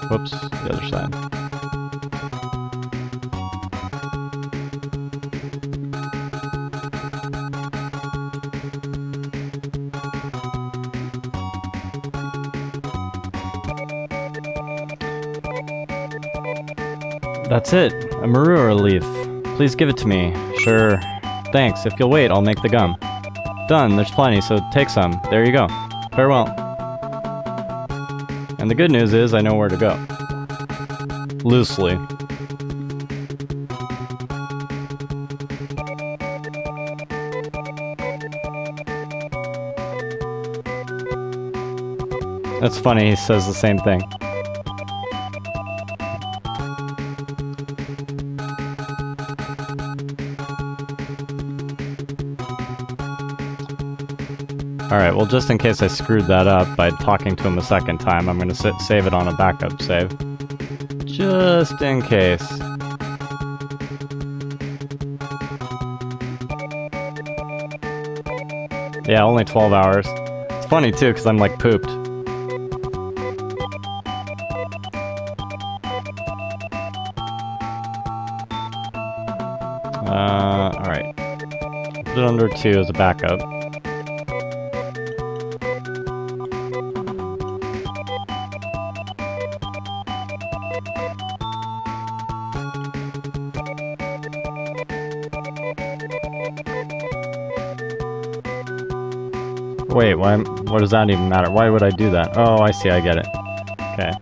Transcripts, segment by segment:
Whoops, the other side. That's it, a marula leaf. Please give it to me. Sure. Thanks, if you'll wait, I'll make the gum. Done, there's plenty, so take some. There you go. Farewell. And the good news is I know where to go. Loosely. That's funny, he says the same thing. Alright, well just in case I screwed that up by talking to him a second time, I'm gonna save it on a backup save. Just in case. Yeah, only 12 hours. It's funny too, because I'm like pooped. Alright. Put it under 2 as a backup. Wait, what does that even matter? Why would I do that? Oh, I see, I get it. Okay.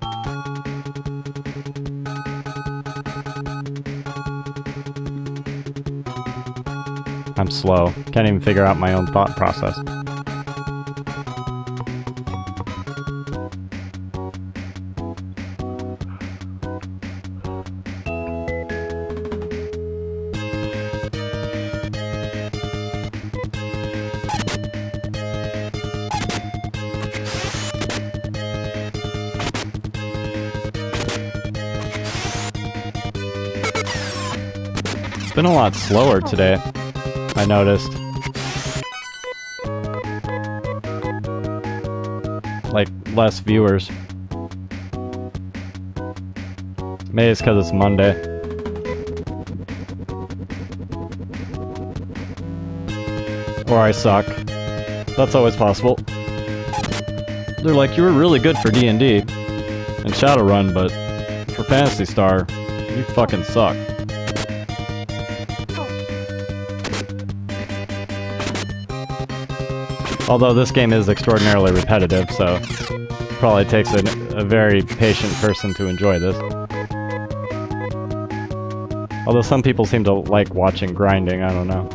I'm slow. Can't even figure out my own thought process. Been a lot slower today, I noticed. Like, less viewers. Maybe it's because it's Monday. Or I suck. That's always possible. They're like, you were really good for D&D and Shadowrun, but for Phantasy Star, you fucking suck. Although this game is extraordinarily repetitive, so probably takes a very patient person to enjoy this. Although some people seem to like watching grinding, I don't know.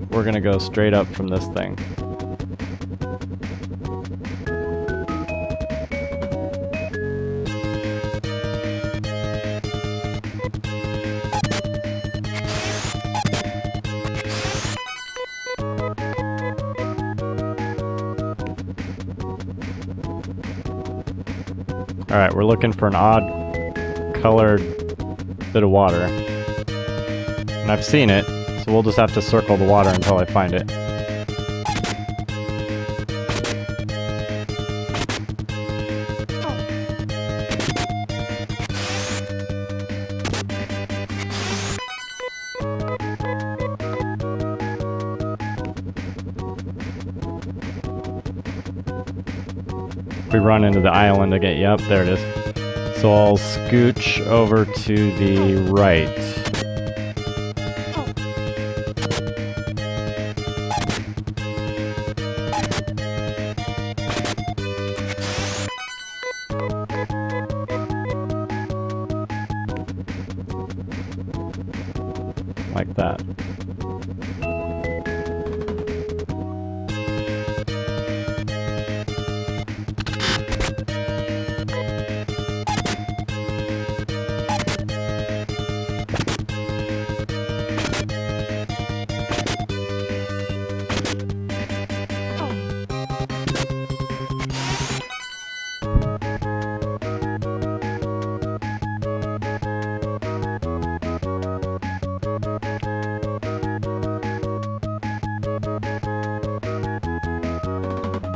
We're gonna go straight up from this thing. Alright, we're looking for an odd colored bit of water. And I've seen it, so we'll just have to circle the water until I find it. We run into the island again. Yep, there it is. So I'll scooch over to the right. Like that.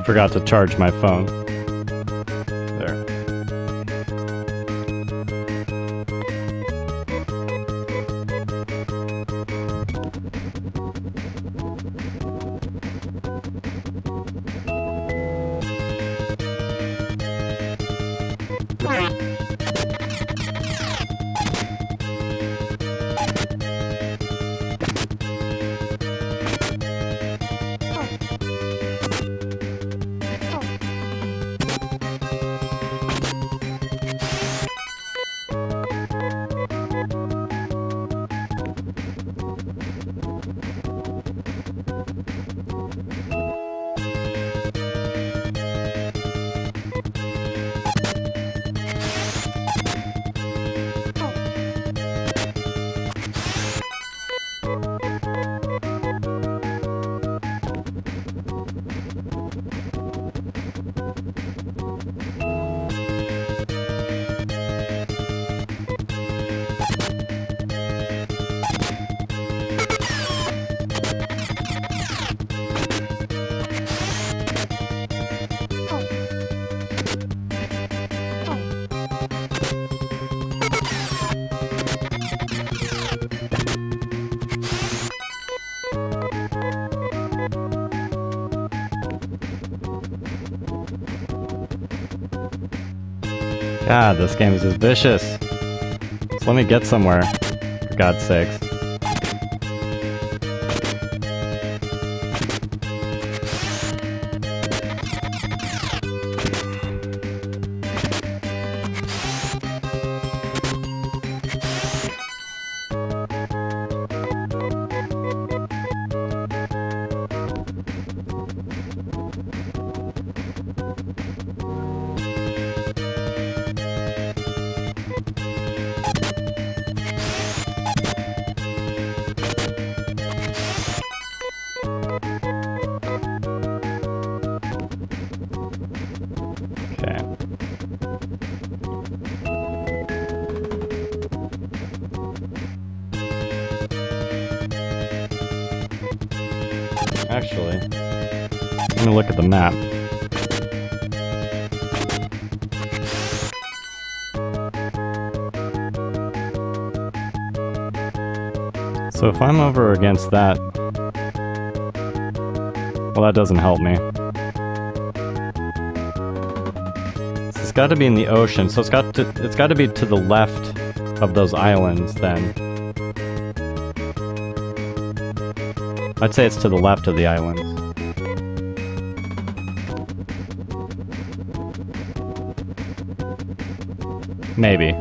Forgot to charge my phone. There. God, this game is just vicious. So let me get somewhere, for God's sakes. Actually, let me look at the map. So if I'm over against that, well, that doesn't help me. It's got to be in the ocean, so it's got to be to the left of those islands then. I'd say it's to the left of the islands. Maybe.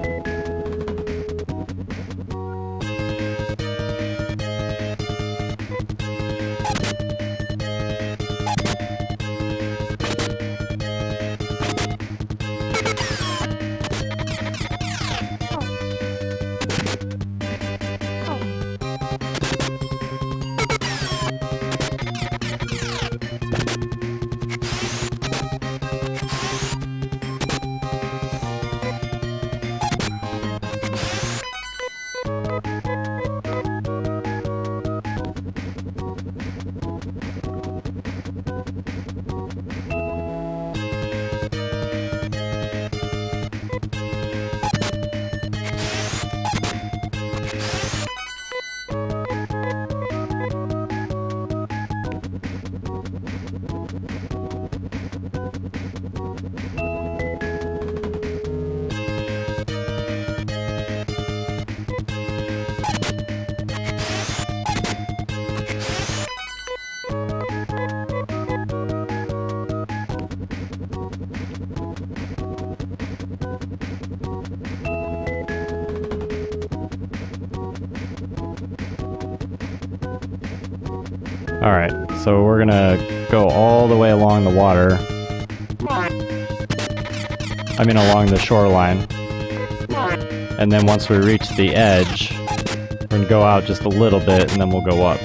Alright, so we're gonna go all the way along the water. I mean along the shoreline. And then once we reach the edge, we're gonna go out just a little bit and then we'll go up.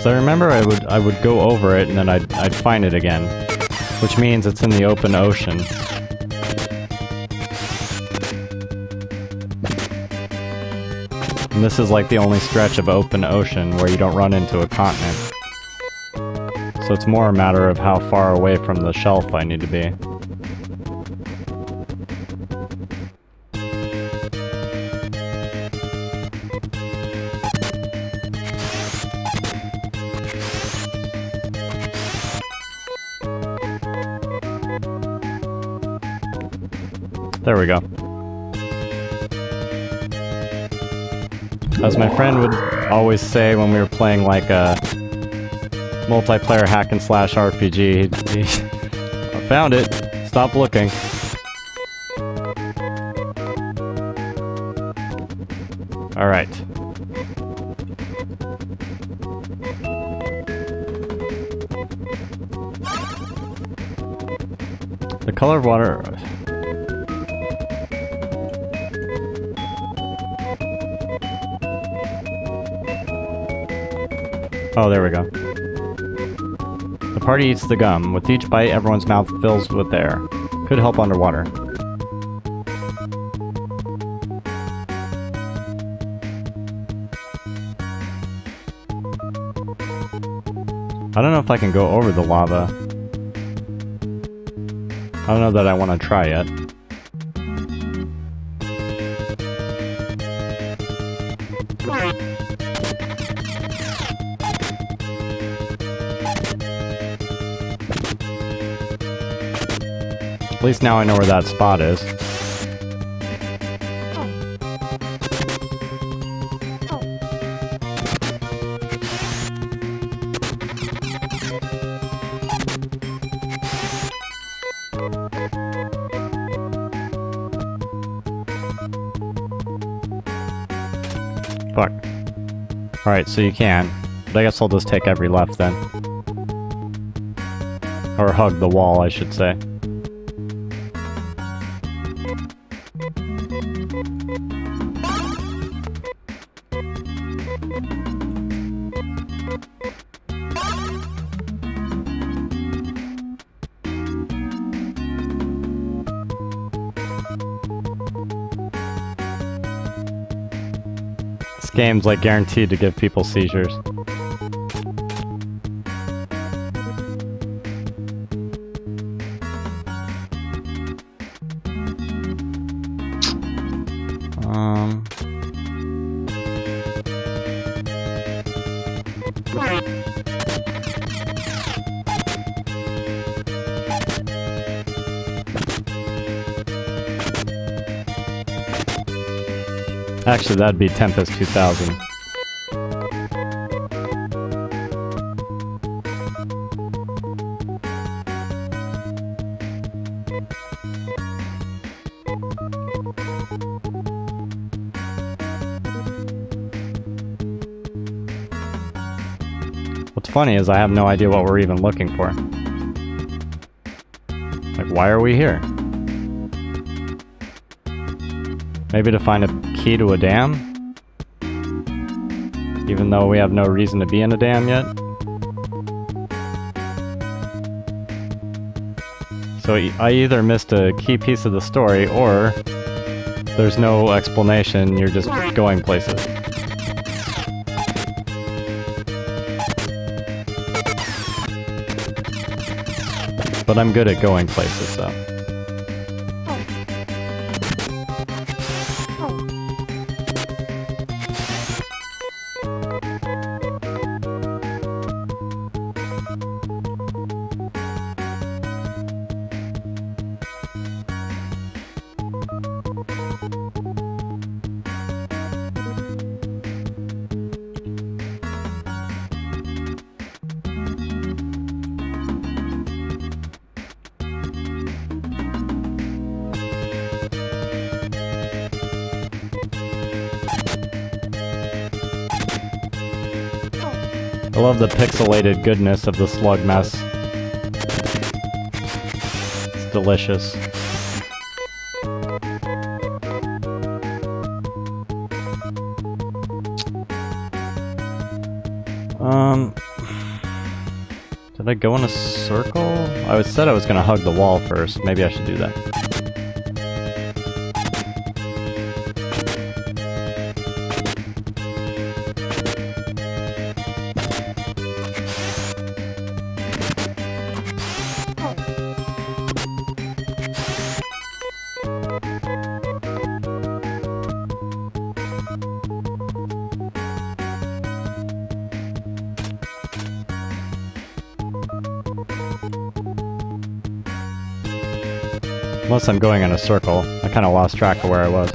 Because I remember I would go over it and then I'd find it again, which means it's in the open ocean. And this is like the only stretch of open ocean where you don't run into a continent. So it's more a matter of how far away from the shelf I need to be. There we go. As my friend would always say when we were playing like a multiplayer hack and slash RPG, I found it. Stop looking. Alright. The color of water... Oh, there we go. The party eats the gum. With each bite, everyone's mouth fills with air. Could help underwater. I don't know if I can go over the lava. I don't know that I want to try yet. At least now I know where that spot is. Fuck. Alright, so you can. But I guess I'll just take every left then. Or hug the wall, I should say. This game's like guaranteed to give people seizures. Actually, that'd be Tempest 2000. We'll funny is I have no idea what we're even looking for. Like, why are we here? Maybe to find a key to a dam? Even though we have no reason to be in a dam yet? So I either missed a key piece of the story, or there's no explanation, you're just going places. But I'm good at going places, so. I love the pixelated goodness of the slug mess. It's delicious. Did I go in a circle? I said I was gonna hug the wall first. Maybe I should do that. Unless I'm going in a circle. I kind of lost track of where I was.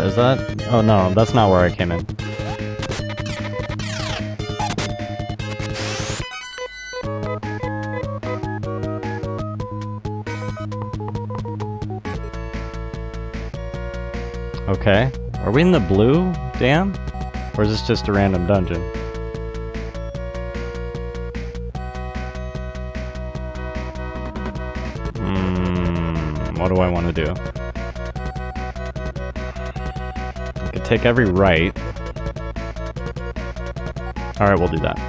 Is that? Oh no, that's not where I came in. Okay. Are we in the blue dam? Or is this just a random dungeon? What do I want to do? I could take every right. Alright, we'll do that.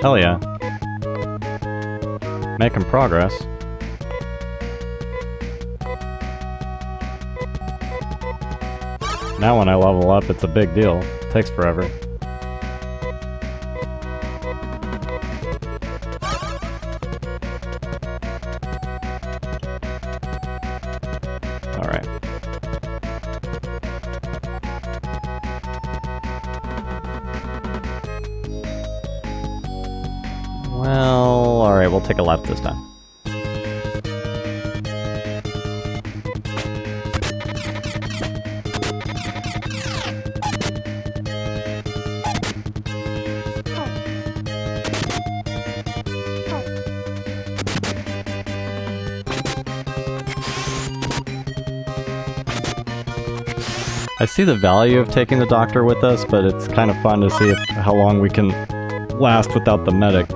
Hell yeah. Making progress. Now when I level up, it's a big deal. It takes forever. Alright. Well, alright, we'll take a left this time. I see the value of taking the doctor with us, but it's kind of fun to see how long we can last without the medic.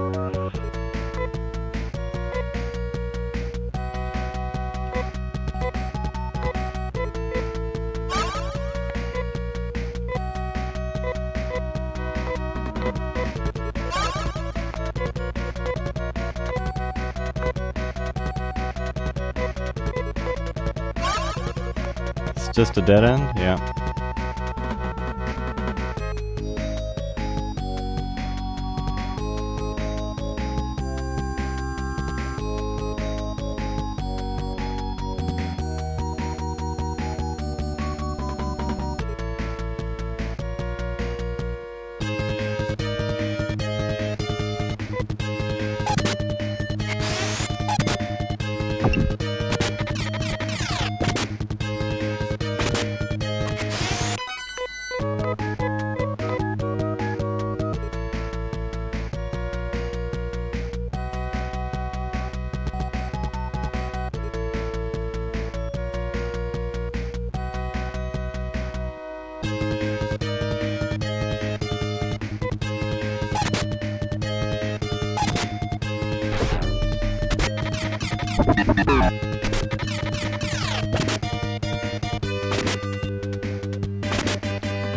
It's just a dead end? Yeah.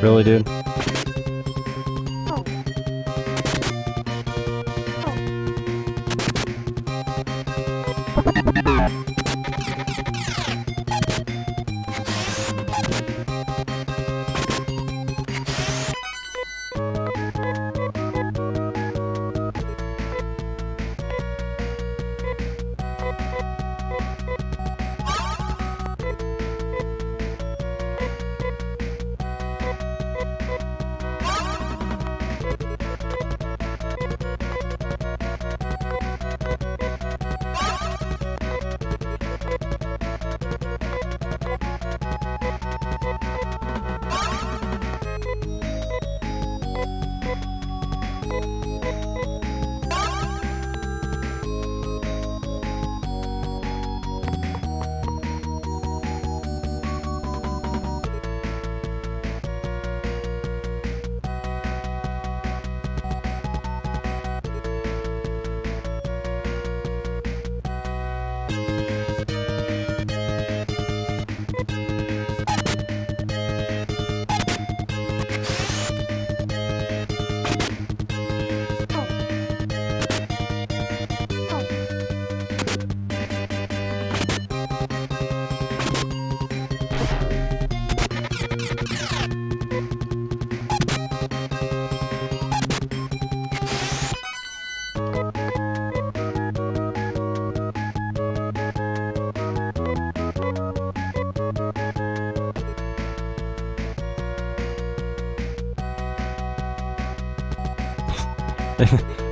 Really, dude?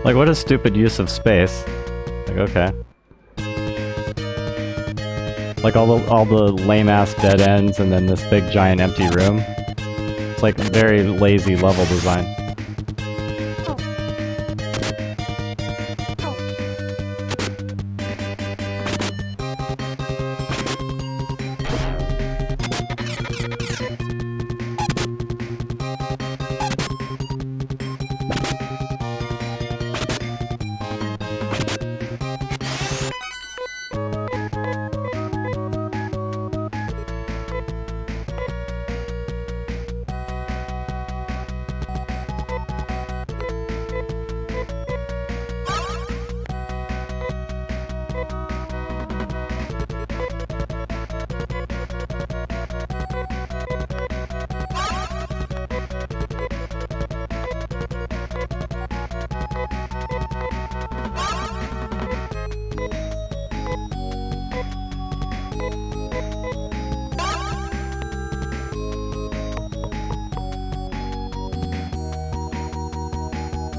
Like, what a stupid use of space. Like, okay. Like all the lame-ass dead ends and then this big giant empty room. It's like very lazy level design.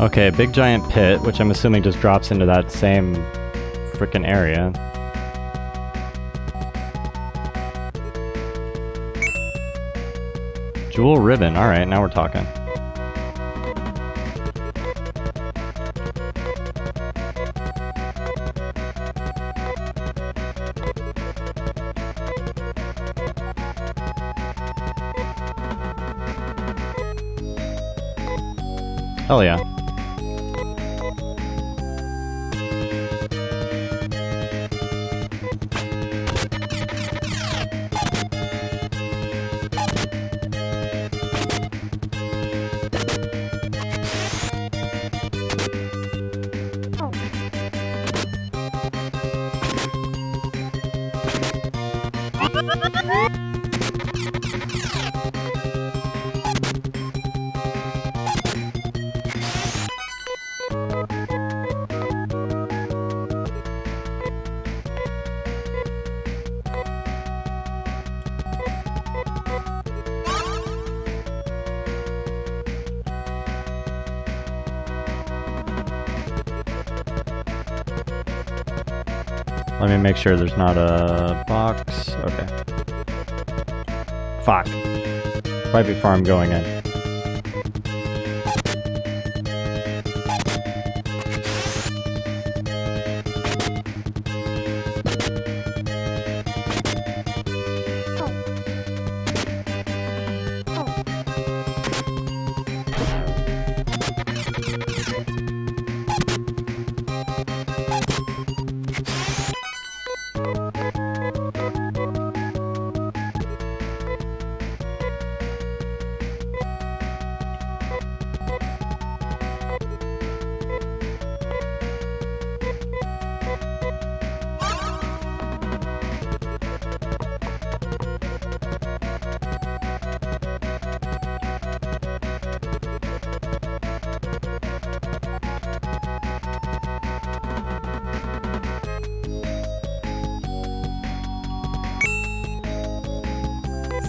Okay, big giant pit, which I'm assuming just drops into that same frickin' area. Jewel ribbon, alright, now we're talking. Hell yeah. Let me make sure there's not a box. Okay. Fuck. Right before I'm going in.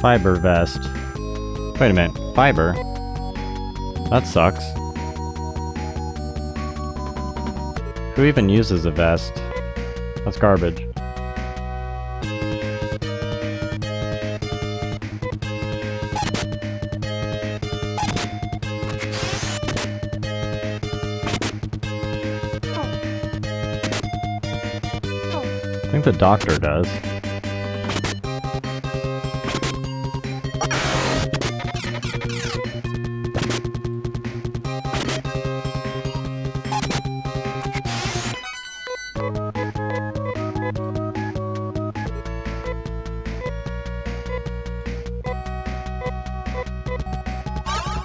Fiber vest. Wait a minute, fiber? That sucks. Who even uses a vest? That's garbage. I think the doctor does.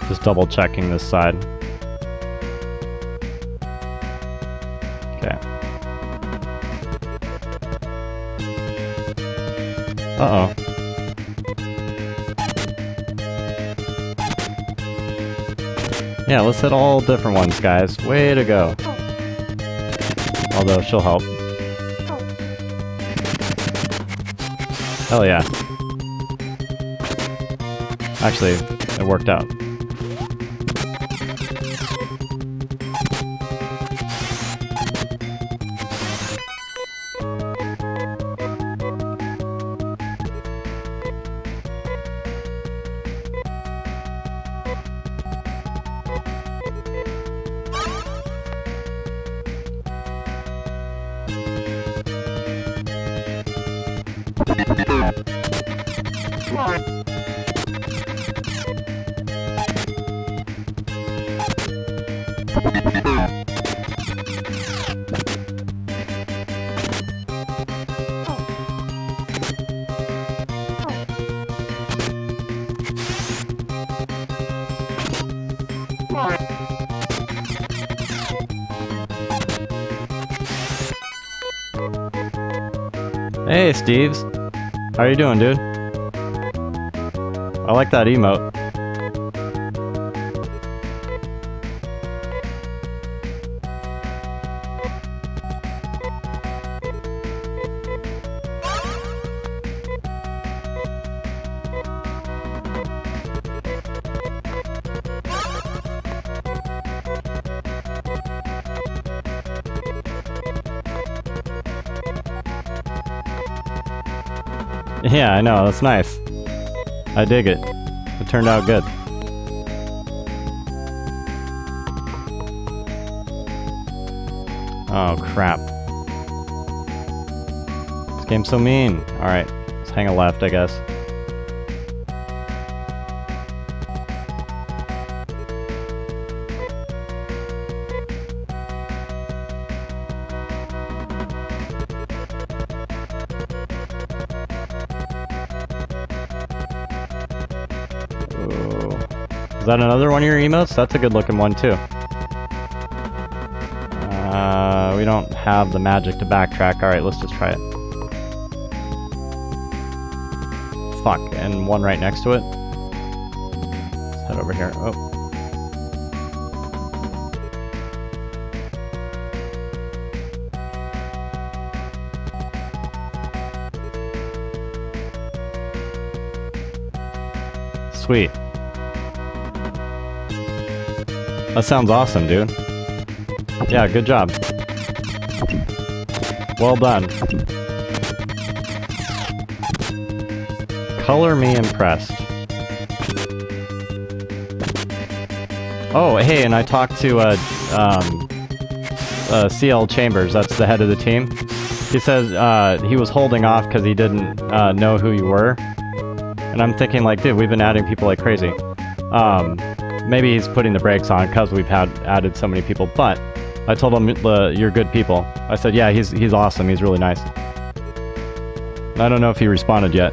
Just double checking this side. Okay. Uh-oh. Yeah, let's hit all different ones, guys. Way to go. Although, she'll help. Hell yeah. Actually, it worked out. Hey, Steves. How you doing, dude? I like that emote. Yeah, I know, that's nice. I dig it. It turned out good. Oh, crap. This game's so mean. Alright, let's hang a left, I guess. Is that another one of your emotes? That's a good looking one too. We don't have the magic to backtrack. Alright, let's just try it. Fuck, and one right next to it. Let's head over here. Oh. Sweet. That sounds awesome, dude. Yeah, good job. Well done. Color me impressed. Oh, hey, and I talked to CL Chambers, that's the head of the team. He says he was holding off because he didn't know who you were. And I'm thinking like, dude, we've been adding people like crazy. Maybe he's putting the brakes on because we've added so many people, but I told him you're good people. I said, yeah, he's awesome. He's really nice. I don't know if he responded yet.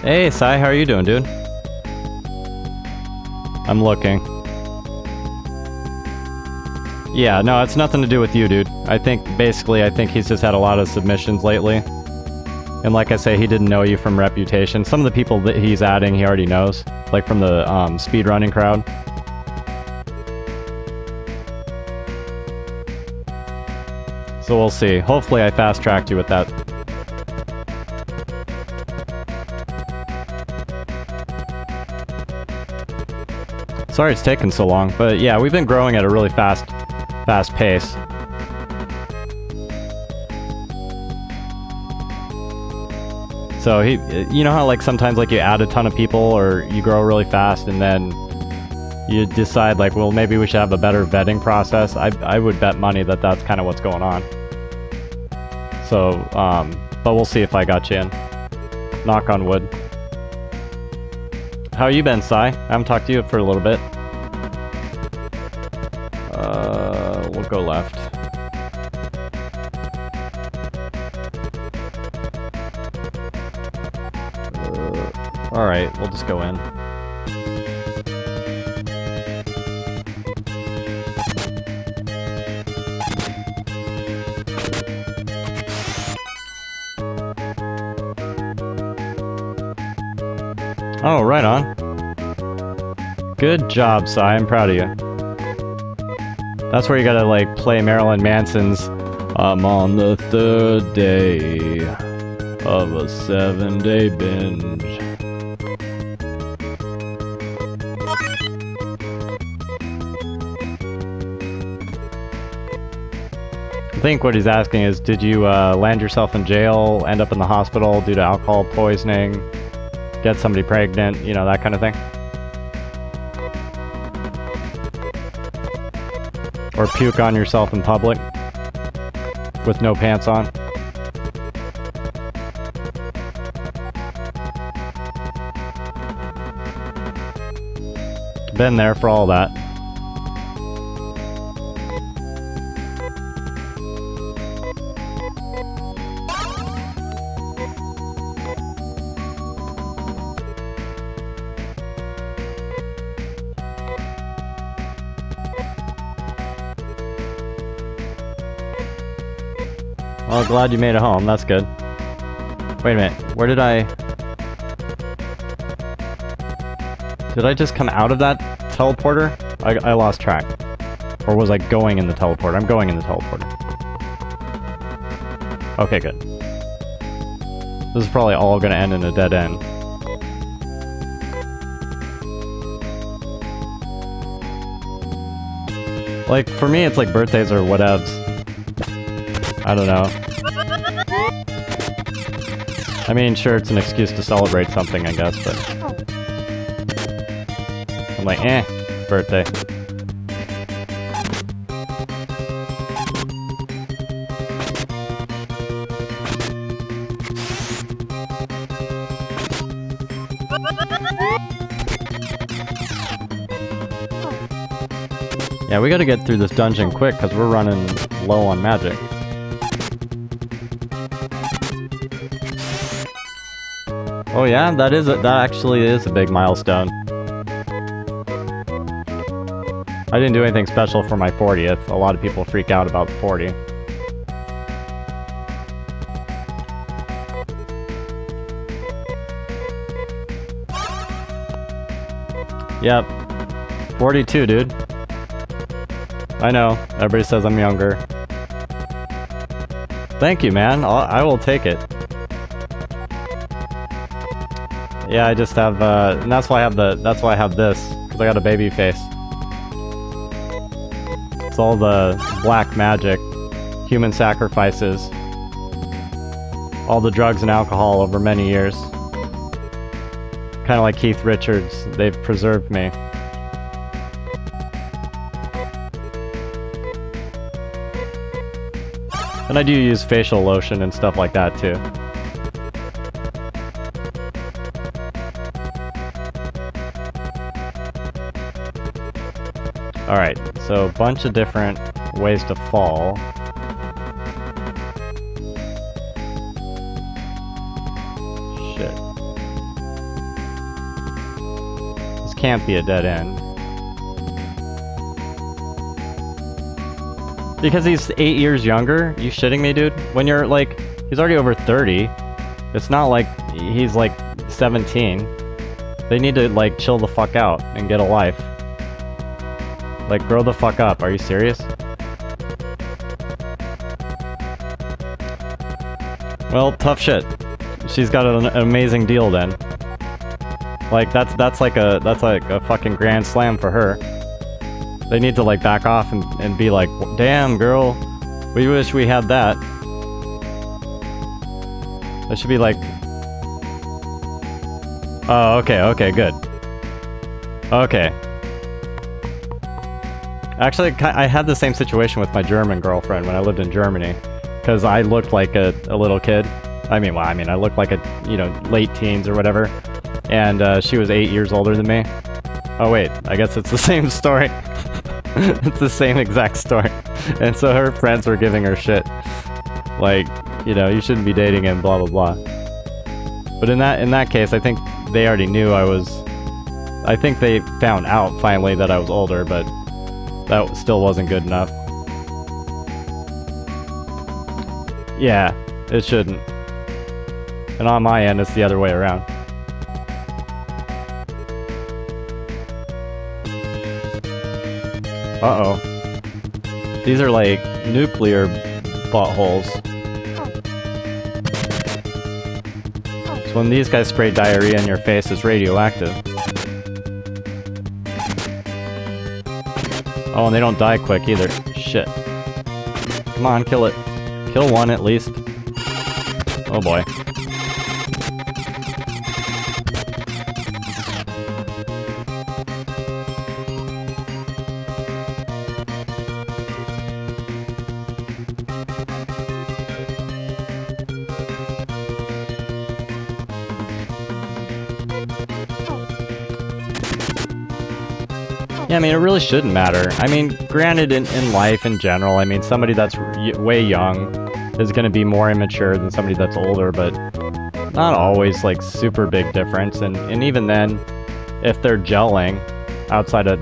Hey, Sai, how are you doing, dude? I'm looking. Yeah, no, it's nothing to do with you, dude. I think he's just had a lot of submissions lately. And like I say, he didn't know you from reputation. Some of the people that he's adding, he already knows. Like from the speedrunning crowd. So we'll see. Hopefully I fast-tracked you with that. Sorry it's taken so long, but yeah, we've been growing at a really fast pace. So you know how like sometimes like you add a ton of people or you grow really fast and then you decide like, well, maybe we should have a better vetting process. I would bet money that that's kind of what's going on. So, but we'll see if I got you in. Knock on wood. How you been, Sai? I haven't talked to you for a little bit. We'll go left. Alright, we'll just go in. Oh, right on. Good job, Sai. I'm proud of you. That's where you gotta, like, play Marilyn Manson's I'm on the 3rd day of a 7-day binge. I think what he's asking is, did you land yourself in jail, end up in the hospital due to alcohol poisoning, get somebody pregnant, you know, that kind of thing? Or puke on yourself in public with no pants on? Been there for all that. Well, glad you made it home. That's good. Wait a minute. Where did I... Did I just come out of that teleporter? I lost track. Or was I going in the teleporter? I'm going in the teleporter. Okay, good. This is probably all gonna end in a dead end. Like, for me, it's like birthdays or whatevs. I don't know. I mean, sure, it's an excuse to celebrate something, I guess, but... I'm like, birthday. Yeah, we gotta get through this dungeon quick, because we're running low on magic. Oh yeah, that actually is a big milestone. I didn't do anything special for my 40th. A lot of people freak out about 40. Yep. 42, dude. I know. Everybody says I'm younger. Thank you, man. I will take it. Yeah, I just have, and that's why I have this, because I got a baby face. It's all the black magic, human sacrifices, all the drugs and alcohol over many years. Kind of like Keith Richards, they've preserved me. And I do use facial lotion and stuff like that too. Alright, so a bunch of different ways to fall. Shit. This can't be a dead end. Because he's 8 years younger? You shitting me, dude? When you're like, he's already over 30. It's not like he's like 17. They need to like chill the fuck out and get a life. Like, grow the fuck up. Are you serious? Well, tough shit. She's got an amazing deal then. Like, that's like a fucking grand slam for her. They need to like back off and be like, damn girl, we wish we had that. That should be like, oh, okay, good. Okay. Actually, I had the same situation with my German girlfriend when I lived in Germany, because I looked like a little kid. I looked like a, you know, late teens or whatever, and she was 8 years older than me. Oh wait, I guess it's the same story. It's the same exact story. And so her friends were giving her shit, like, you know, you shouldn't be dating him, blah blah blah. But in that case, I think they already knew I think they found out finally that I was older, but that still wasn't good enough. Yeah, it shouldn't. And on my end, it's the other way around. Uh-oh. These are like nuclear buttholes. So when these guys spray diarrhea in your face, it's radioactive. Oh, and they don't die quick either. Shit. Come on, kill it. Kill one at least. Oh boy. Yeah, I mean, it really shouldn't matter. I mean, granted, in life in general, I mean, somebody that's way young is going to be more immature than somebody that's older, but not always, like, super big difference. And even then, if they're gelling outside of,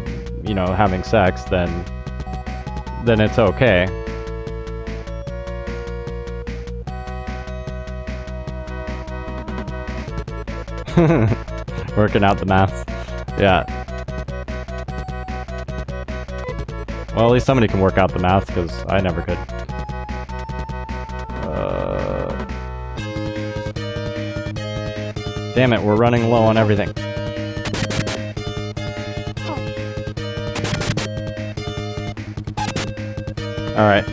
you know, having sex, then it's okay. Working out the maths. Yeah. Well, at least somebody can work out the math, because I never could. Damn it, we're running low on everything. Alright.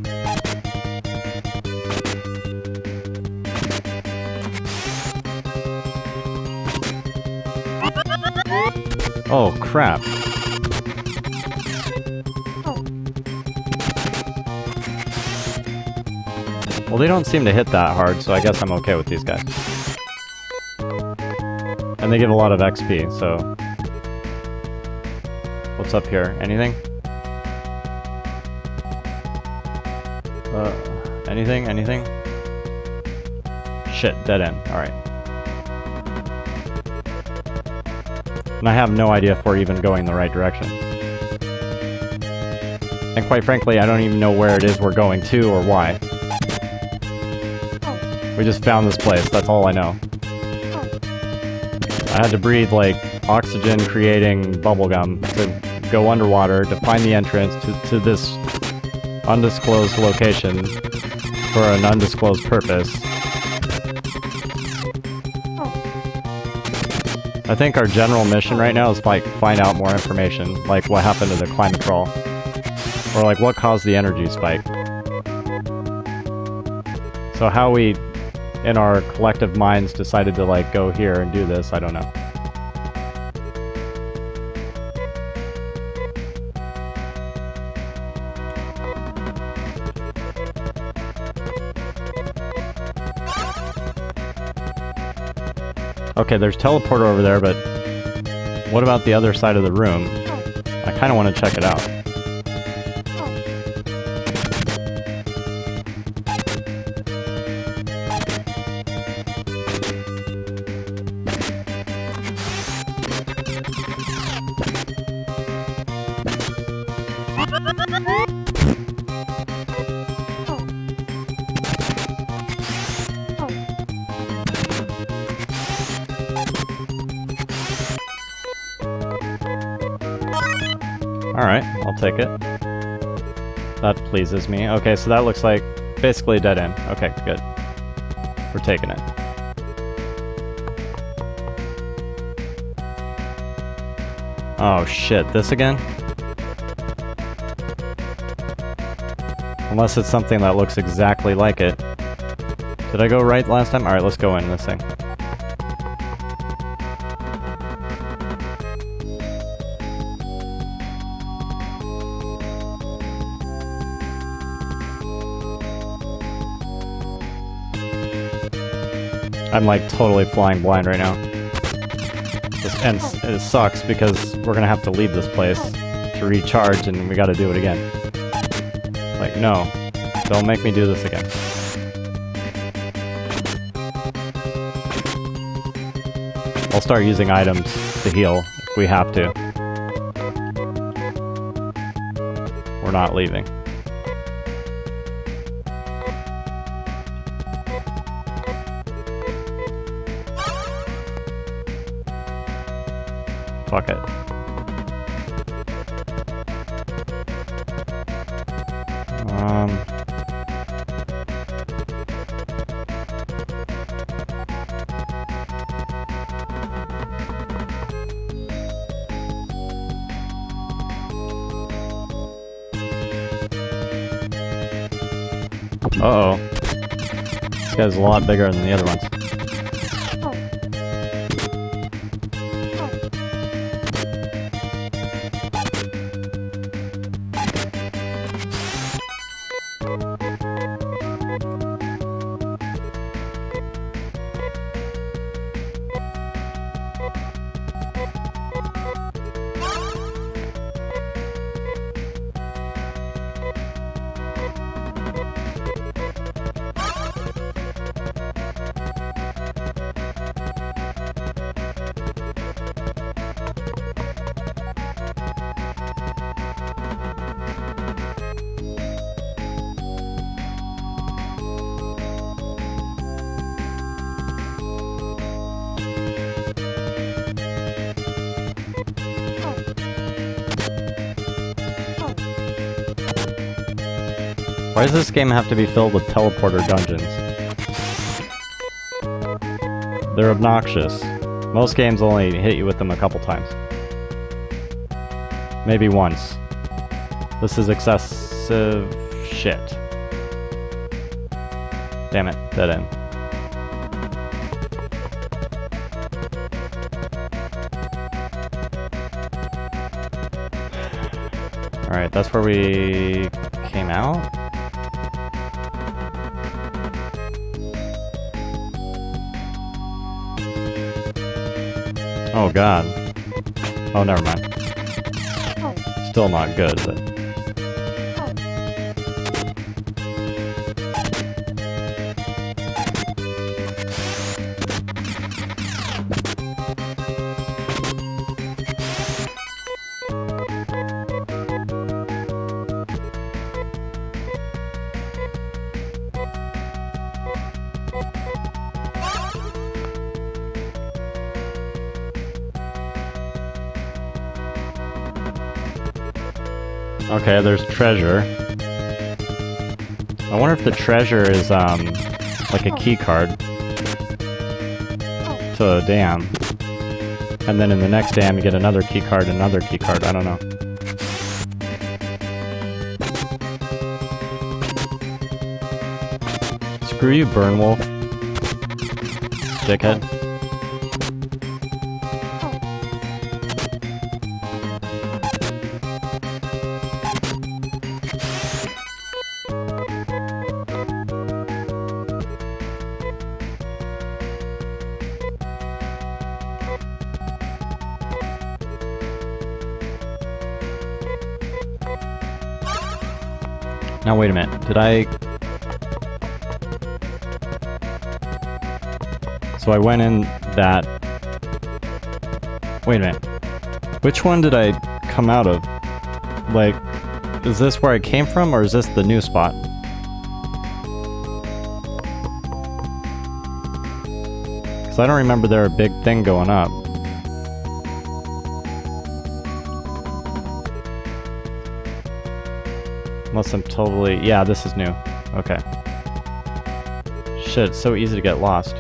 Oh, crap. Well, they don't seem to hit that hard, so I guess I'm okay with these guys. And they give a lot of XP, so... What's up here? Anything? Anything? Anything? Shit, dead end. Alright. And I have no idea if we're even going the right direction. And quite frankly, I don't even know where it is we're going to or why. We just found this place, that's all I know. I had to breathe, like, oxygen-creating bubblegum to go underwater to find the entrance to this undisclosed location for an undisclosed purpose. I think our general mission right now is, like, find out more information, like what happened to the climate troll. Or, like, what caused the energy spike. So how we... in our collective minds decided to, like, go here and do this, I don't know. Okay, there's teleporter over there, but what about the other side of the room? I kind of want to check it out. Alright, I'll take it. That pleases me. Okay, so that looks like basically a dead end. Okay, good. We're taking it. Oh shit, this again? Unless it's something that looks exactly like it. Did I go right last time? Alright, let's go in this thing. I'm like totally flying blind right now. And it sucks because we're gonna have to leave this place to recharge and we gotta do it again. Like, no. Don't make me do this again. I'll start using items to heal if we have to. We're not leaving. Fuck it. Uh-oh. This guy's a lot bigger than the other ones. Why does this game have to be filled with teleporter dungeons? They're obnoxious. Most games only hit you with them a couple times. Maybe once. This is excessive shit. Damn it, dead end. Alright, that's where we came out? Oh god. Oh, never mind. Still not good, but... Okay, there's treasure. I wonder if the treasure is, like a key card to a dam. And then in the next dam you get another key card, another key card, I don't know. Screw you, Burnwolf. Dickhead. Now wait a minute, did I... So I went in that... Wait a minute. Which one did I come out of? Like, is this where I came from, or is this the new spot? Because I don't remember there a big thing going up. Unless I'm totally... Yeah, this is new. Okay. Shit, it's so easy to get lost.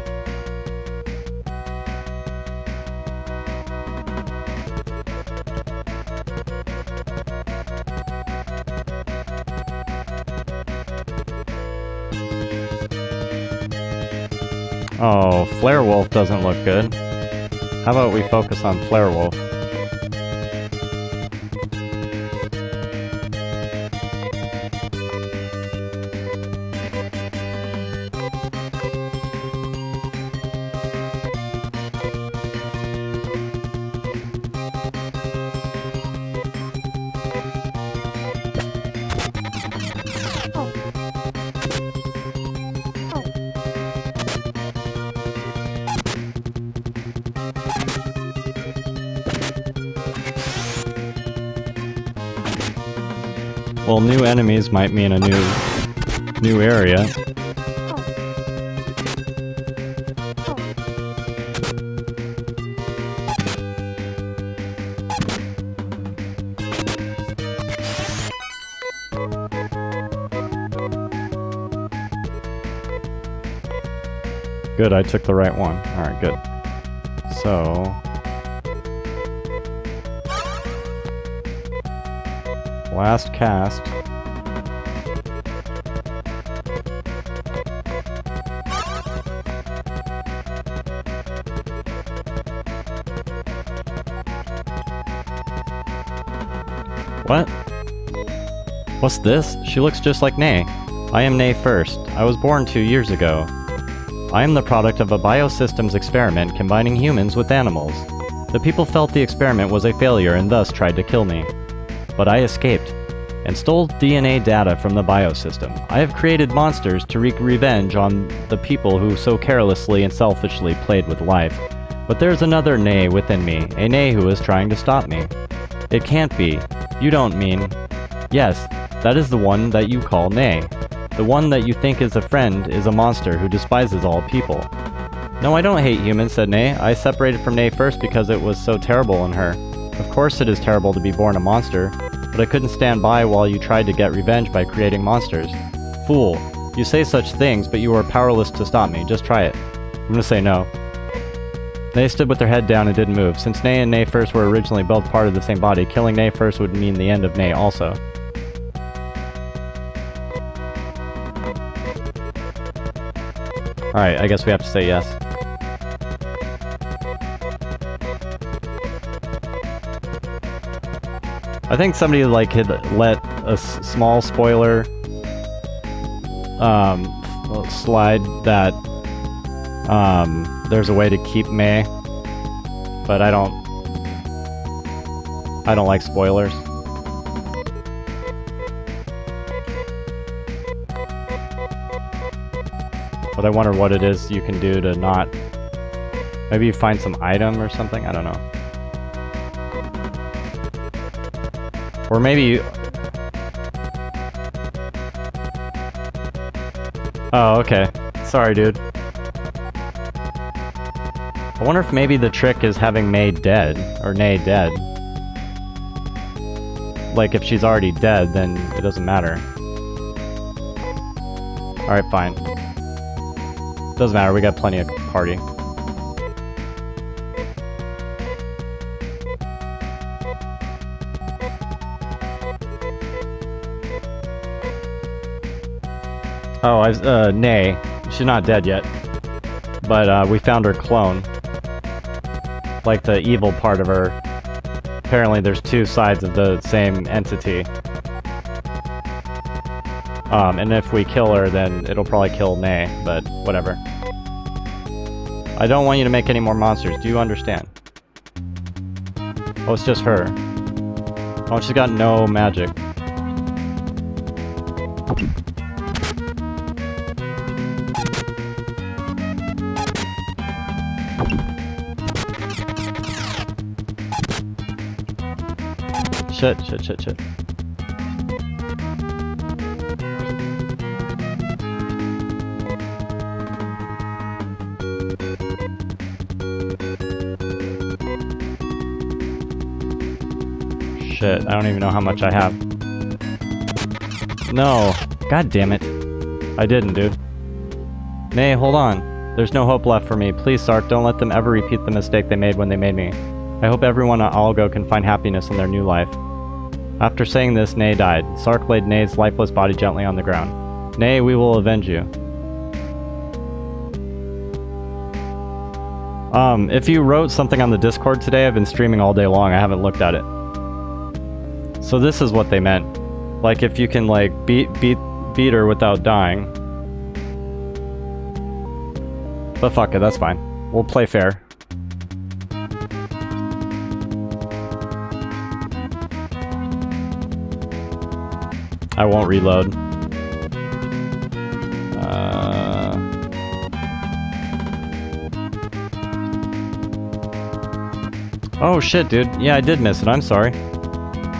Oh, Flare Wolf doesn't look good. How about we focus on Flare Wolf? Well, new enemies might mean a new area. Good, I took the right one. Alright, good. So... last cast. What? What's this? She looks just like Nay. I am Nay First. I was born 2 years ago. I am the product of a biosystems experiment combining humans with animals. The people felt the experiment was a failure and thus tried to kill me. But I escaped, and stole DNA data from the biosystem. I have created monsters to wreak revenge on the people who so carelessly and selfishly played with life. But there's another Nay within me, a Nay who is trying to stop me. It can't be. You don't mean... Yes, that is the one that you call Nay. The one that you think is a friend is a monster who despises all people. No, I don't hate humans, said Nay. I separated from Nay First because it was so terrible in her. Of course it is terrible to be born a monster, but I couldn't stand by while you tried to get revenge by creating monsters. Fool, you say such things, but you are powerless to stop me. Just try it. I'm gonna say no. Nay stood with their head down and didn't move. Since Nay and Nay First were originally both part of the same body, killing Nay First would mean the end of Nay also. Alright, I guess we have to say yes. I think somebody like had let a small spoiler slide that there's a way to keep May, but I don't like spoilers. But I wonder what it is you can do to not... Maybe you find some item or something? I don't know. Or maybe you... Oh, okay. Sorry, dude. I wonder if maybe the trick is having May dead, or Nay dead. Like, if she's already dead, then it doesn't matter. Alright, fine. Doesn't matter, we got plenty of party. Oh, Nay. She's not dead yet. But, we found her clone. Like the evil part of her. Apparently there's two sides of the same entity. And if we kill her, then it'll probably kill Nay, but whatever. I don't want you to make any more monsters, do you understand? Oh, it's just her. Oh, she's got no magic. Shit. Shit, I don't even know how much I have. No. God damn it. I didn't, dude. Nay, hold on. There's no hope left for me. Please, Sark, don't let them ever repeat the mistake they made when they made me. I hope everyone at Algo can find happiness in their new life. After saying this, Nay died. Sark laid Nay's lifeless body gently on the ground. Nay, we will avenge you. If you wrote something on the Discord today, I've been streaming all day long, I haven't looked at it. So this is what they meant. Like, if you can, like, beat her without dying. But fuck it, that's fine. We'll play fair. I won't reload. Oh shit, dude. Yeah, I did miss it. I'm sorry.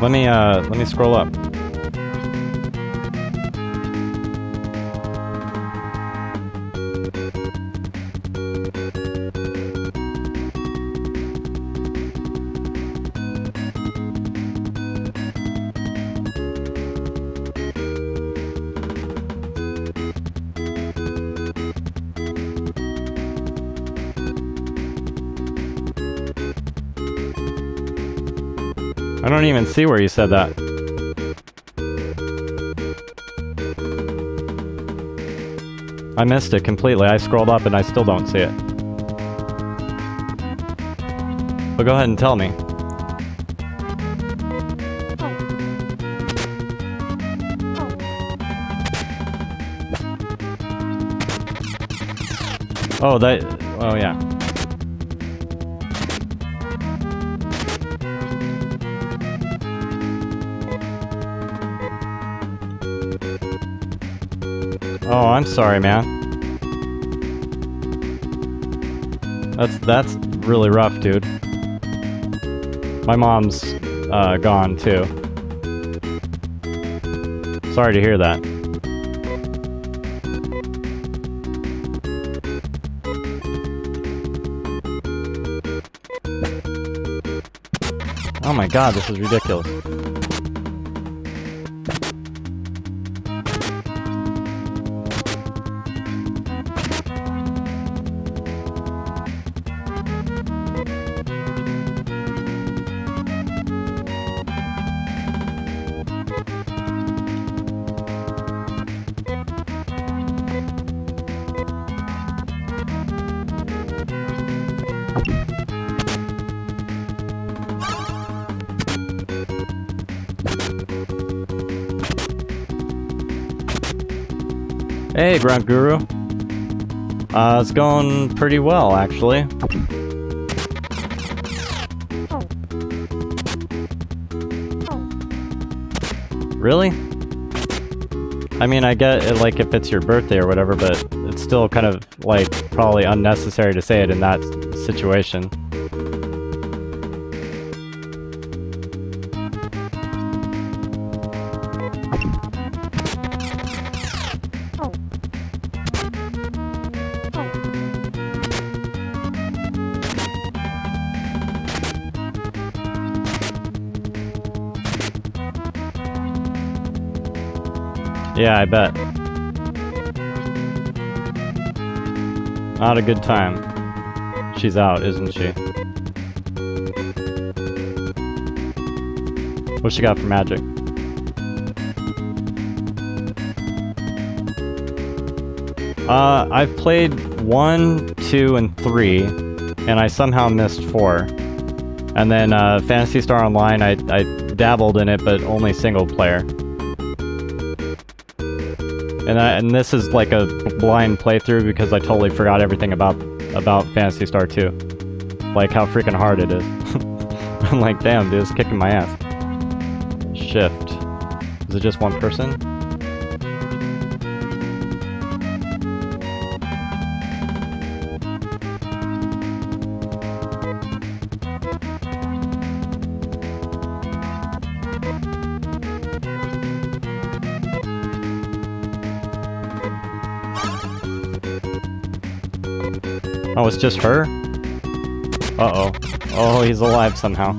Let me scroll up. I don't even see where you said that. I missed it completely. I scrolled up and I still don't see it. But go ahead and tell me. Oh, that... Oh, yeah. Oh, I'm sorry, man. That's really rough, dude. My mom's gone too. Sorry to hear that. Oh my god, this is ridiculous. Hey, Grunt Guru. It's going pretty well, actually. Really? I mean, I get it, like, if it's your birthday or whatever, but it's still kind of, like, probably unnecessary to say it in that situation. Yeah, I bet. Not a good time. She's out, isn't she? What she got for magic? I've played 1, 2, and 3, and I somehow missed 4. And then Phantasy Star Online, I dabbled in it, but only single player. And this is like a blind playthrough because I totally forgot everything about Phantasy Star 2. Like how freaking hard it is. I'm like, damn, dude, it's kicking my ass. Shift. Is it just one person? Oh, it's just her? Uh-oh. Oh, he's alive somehow.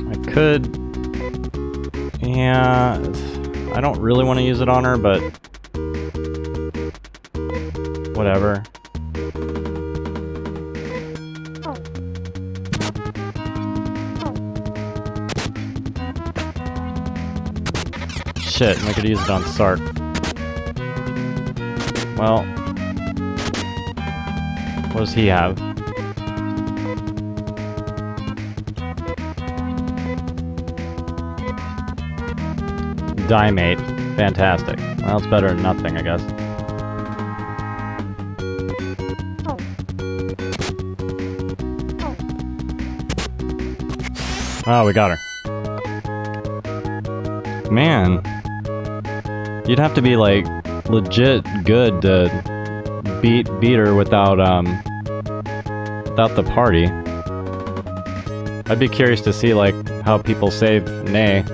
I could... Yeah... I don't really want to use it on her, but... whatever. Shit, I could use it on Sark. Well... what does he have? Dimate. Fantastic. Well, it's better than nothing, I guess. Oh, we got her. Man. You'd have to be, like, legit good to beat her without the party. I'd be curious to see, like, how people save Nay.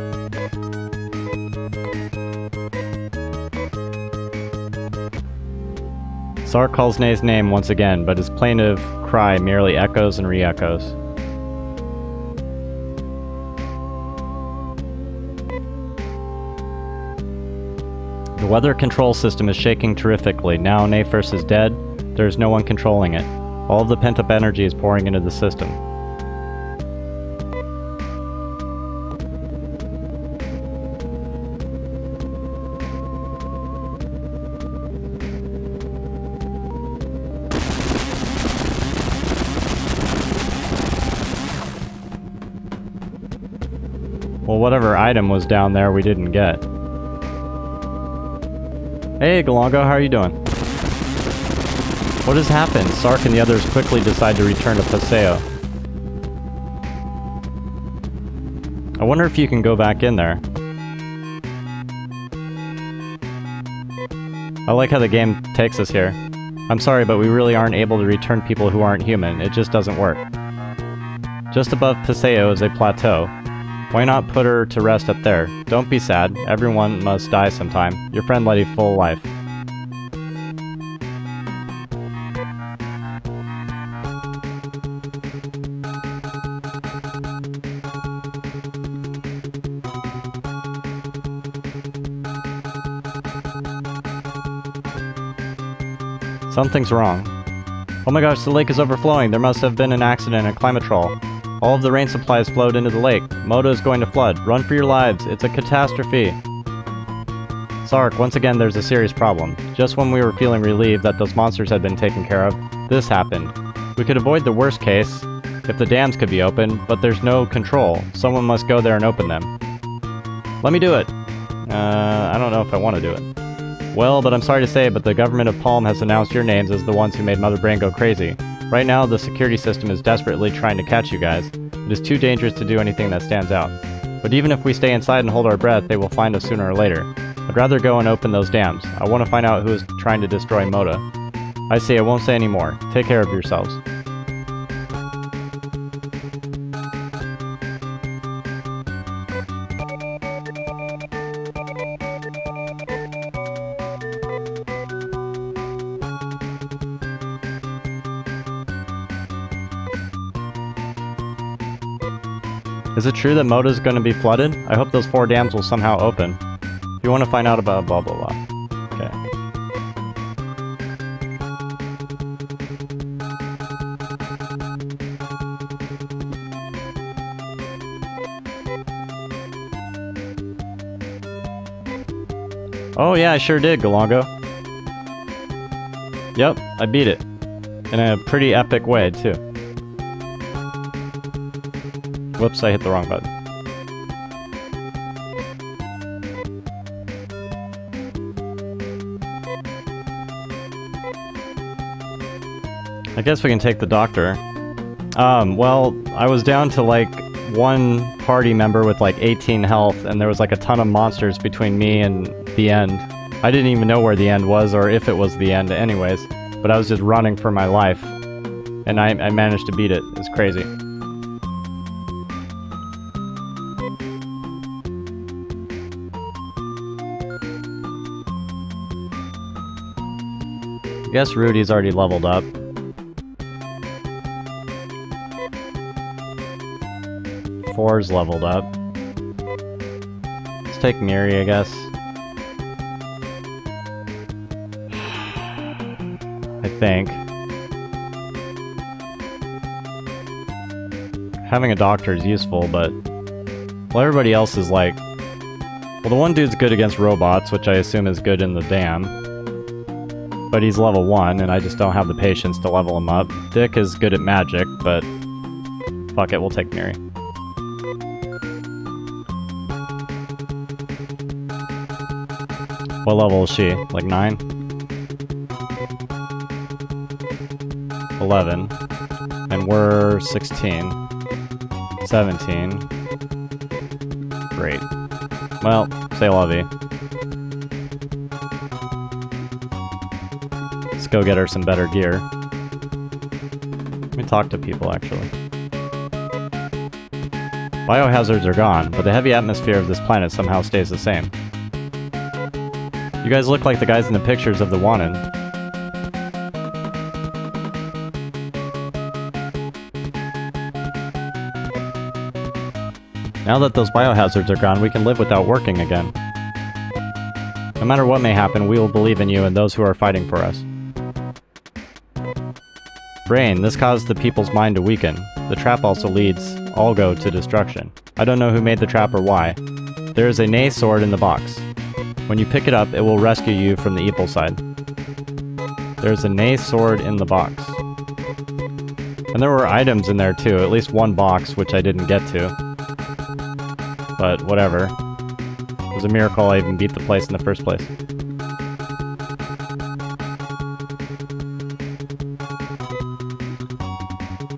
Sark calls Nay's name once again, but his plaintive cry merely echoes and re-echoes. The weather control system is shaking terrifically. Now Nayfirst is dead, there is no one controlling it. All of the pent-up energy is pouring into the system. Well, whatever item was down there we didn't get. Hey, Galongo, how are you doing? What has happened? Sark and the others quickly decide to return to Paseo. I wonder if you can go back in there. I like how the game takes us here. I'm sorry, but we really aren't able to return people who aren't human. It just doesn't work. Just above Paseo is a plateau. Why not put her to rest up there? Don't be sad. Everyone must die sometime. Your friend led a full life. Something's wrong. Oh my gosh, the lake is overflowing. There must have been an accident at Climatrol. All of the rain supplies flowed into the lake. Moto is going to flood. Run for your lives. It's a catastrophe. Sark, once again there's a serious problem. Just when we were feeling relieved that those monsters had been taken care of, this happened. We could avoid the worst case if the dams could be opened, but there's no control. Someone must go there and open them. Let me do it. I don't know if I want to do it. Well, but I'm sorry to say, but the government of Palm has announced your names as the ones who made Mother Brain go crazy. Right now, the security system is desperately trying to catch you guys. It is too dangerous to do anything that stands out. But even if we stay inside and hold our breath, they will find us sooner or later. I'd rather go and open those dams. I want to find out who is trying to destroy Moda. I see, I won't say any more. Take care of yourselves. Is it true that Moda's going to be flooded? I hope those 4 dams will somehow open. If you want to find out about blah blah blah. Okay. Oh yeah, I sure did, Galongo. Yep, I beat it. In a pretty epic way, too. Whoops, I hit the wrong button. I guess we can take the doctor. Well, I was down to like one party member with like 18 health, and there was like a ton of monsters between me and the end. I didn't even know where the end was, or if it was the end anyways, but I was just running for my life. And I managed to beat it. It's crazy. I guess Rudy's already leveled up. Four's leveled up. Let's take Miri, I guess. I think. Having a doctor is useful, but... well, everybody else is like... well, the one dude's good against robots, which I assume is good in the dam. But he's level 1, and I just don't have the patience to level him up. Dick is good at magic, but... fuck it, we'll take Miri. What level is she? Like 9? 11. And we're 16. 17. Great. Well, say la vie. Let's go get her some better gear. Let me talk to people, actually. Biohazards are gone, but the heavy atmosphere of this planet somehow stays the same. You guys look like the guys in the pictures of the Wanted. Now that those biohazards are gone, we can live without working again. No matter what may happen, we will believe in you and those who are fighting for us. Brain, this caused the people's mind to weaken. The trap also leads Olgo to destruction. I don't know who made the trap or why. There is a Nay sword in the box. When you pick it up, it will rescue you from the evil side. There's a Nay sword in the box. And there were items in there too, at least one box, which I didn't get to. but whatever. It was a miracle I even beat the place in the first place.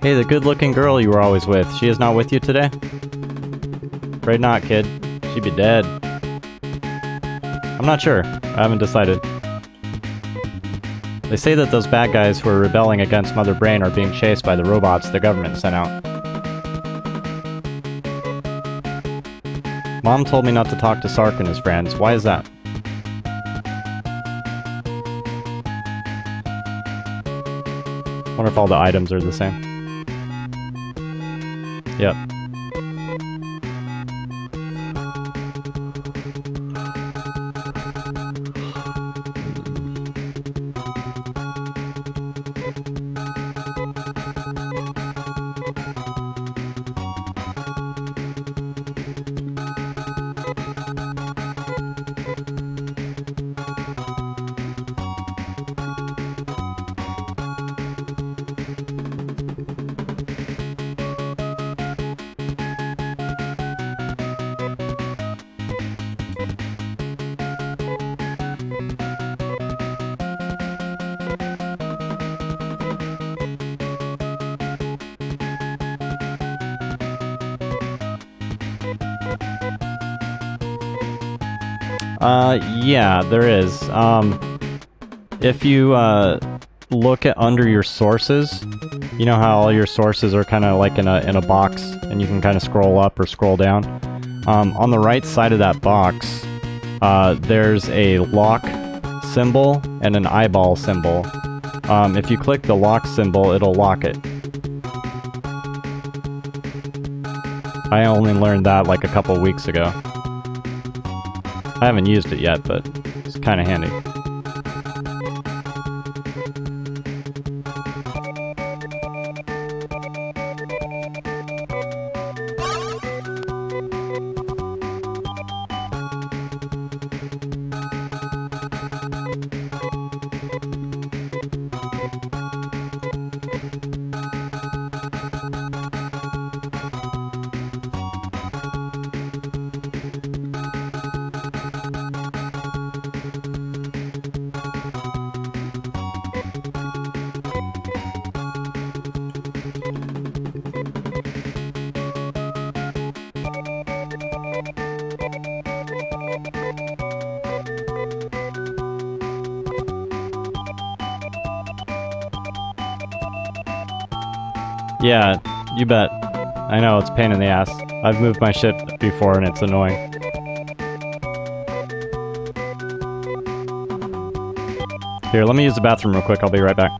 Hey, the good-looking girl you were always with, she is not with you today? Afraid not, kid. She'd be dead. I'm not sure. I haven't decided. They say that those bad guys who are rebelling against Mother Brain are being chased by the robots the government sent out. Mom told me not to talk to Sark and his friends. Why is that? Wonder if all the items are the same. Yep. Yeah, there is. If you, look at under your sources, you know how all your sources are kind of like in a box, and you can kind of scroll up or scroll down? On the right side of that box, there's a lock symbol and an eyeball symbol. If you click the lock symbol, it'll lock it. I only learned that like a couple weeks ago. I haven't used it yet, but it's kind of handy. Yeah, you bet. I know, it's a pain in the ass. I've moved my shit before and it's annoying. Here, let me use the bathroom real quick, I'll be right back.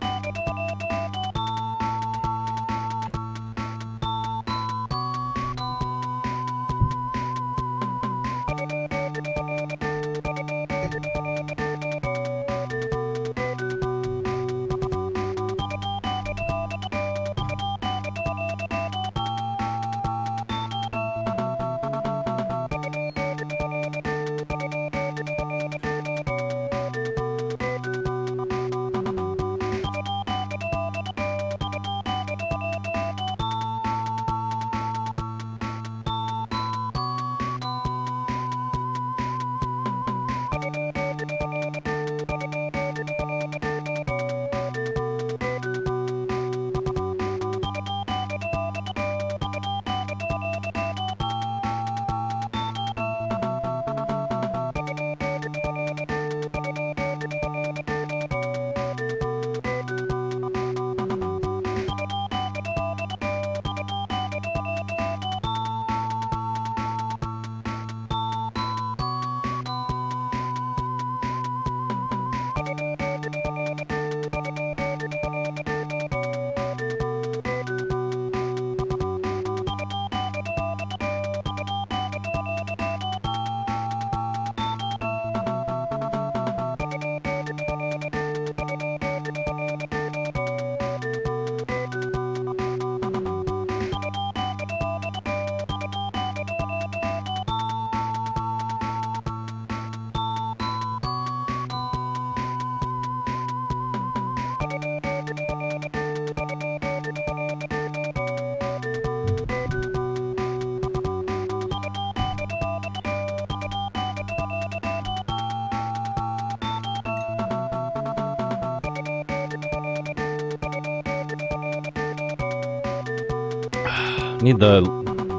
Need the...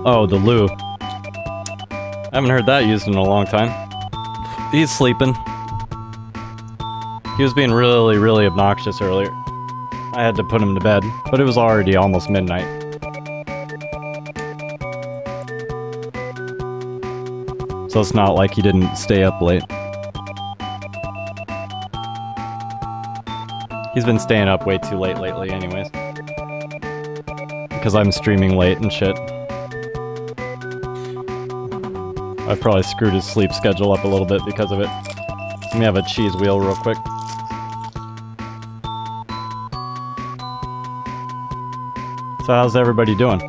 Oh, the loo. I haven't heard that used in a long time. He's sleeping. He was being really, really obnoxious earlier. I had to put him to bed, but it was already almost midnight. So it's not like he didn't stay up late. He's been staying up way too late lately anyways. Because I'm streaming late and shit. I've probably screwed his sleep schedule up a little bit because of it. Let me have a cheese wheel real quick. So how's everybody doing?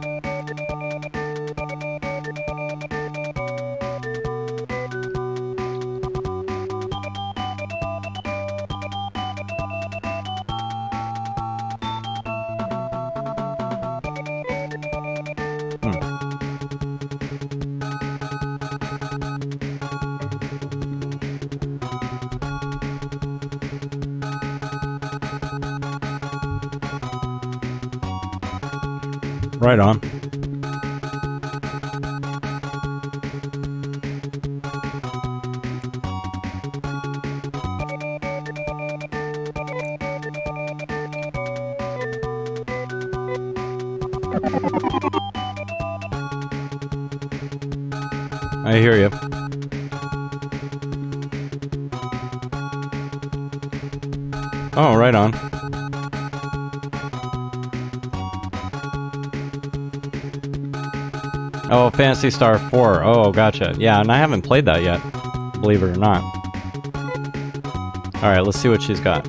Right on. I hear you. Oh, right on. Oh, Phantasy Star 4. Oh, gotcha. Yeah, and I haven't played that yet, believe it or not. Alright, let's see what she's got.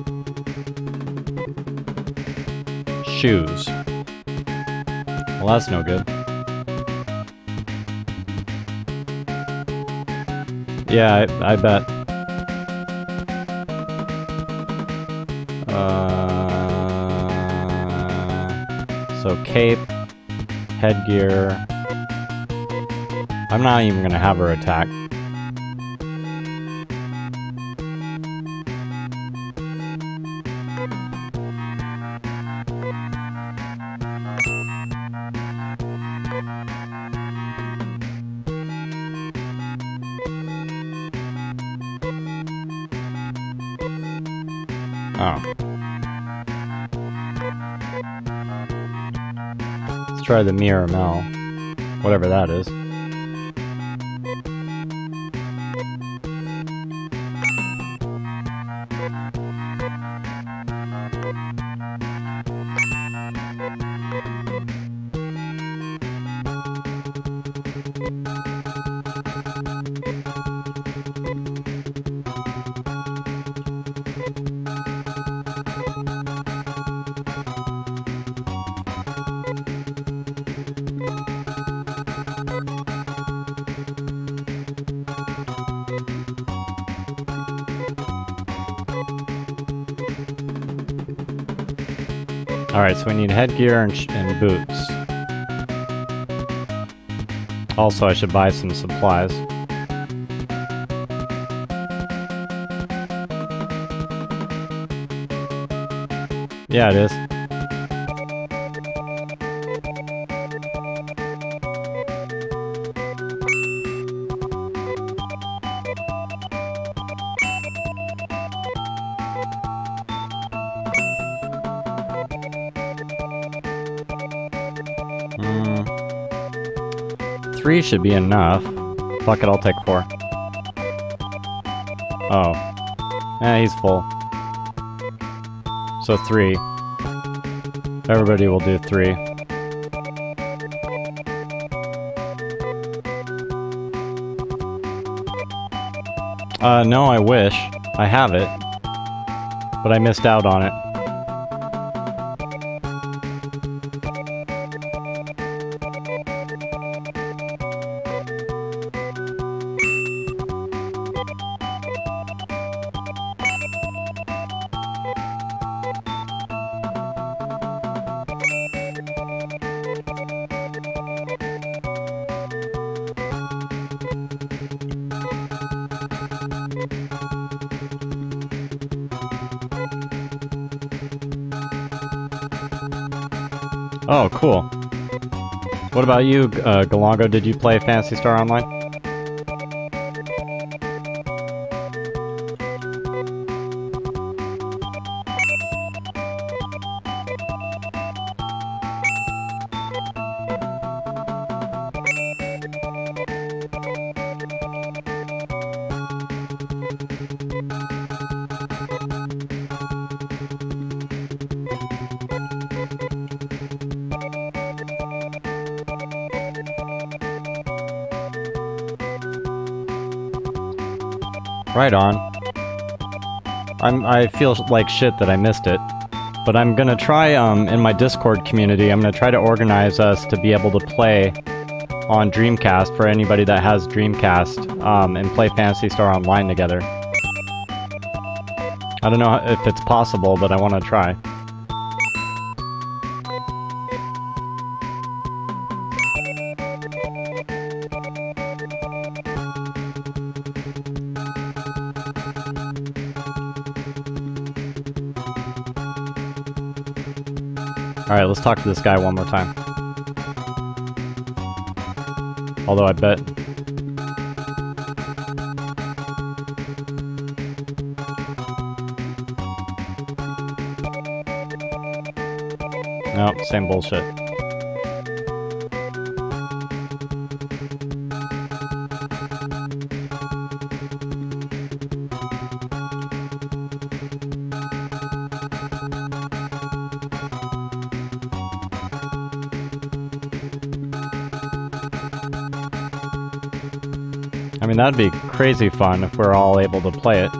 Shoes. Well, that's no good. Yeah, I bet. So cape, headgear. I'm not even gonna have her attack. Oh. Let's try the Mirror Mel. Whatever that is. Alright, so we need headgear and boots. Also, I should buy some supplies. Yeah, it is. Three should be enough. Fuck it, I'll take 4. Oh. He's full. So 3. Everybody will do 3. No, I wish. I have it. But I missed out on it. Oh, cool. What about you, Galongo? Did you play Phantasy Star Online? Right on. I feel like shit that I missed it. But I'm gonna try, in my Discord community, I'm gonna try to organize us to be able to play on Dreamcast for anybody that has Dreamcast, and play Phantasy Star Online together. I don't know if it's possible, but I want to try. Alright, let's talk to this guy one more time. Although I bet... Nope, same bullshit. I mean, that'd be crazy fun if we're all able to play it.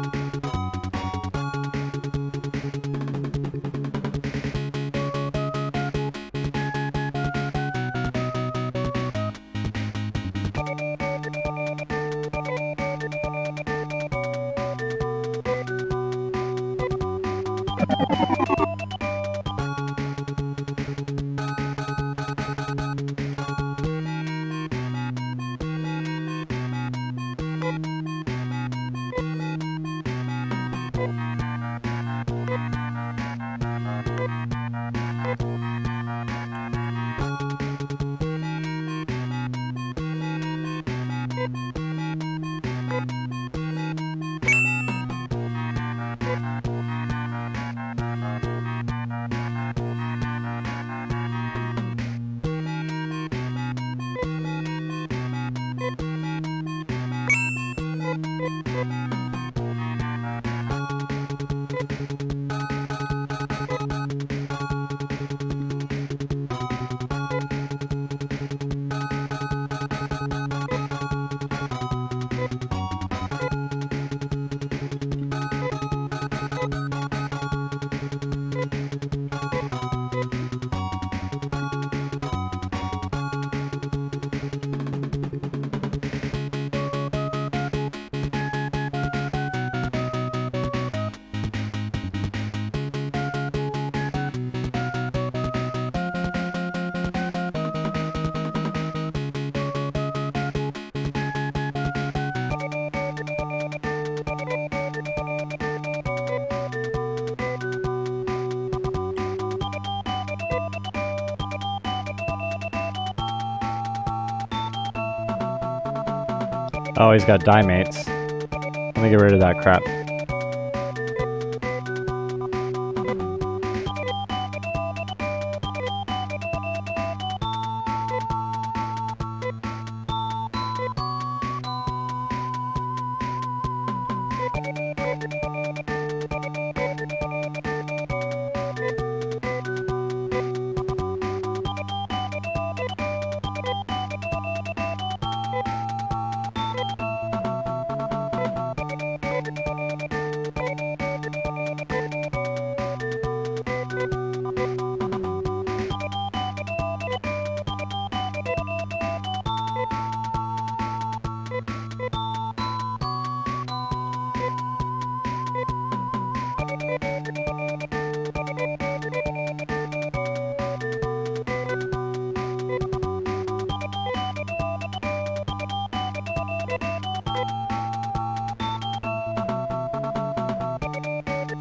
Oh, he's got die mates. Let me get rid of that crap.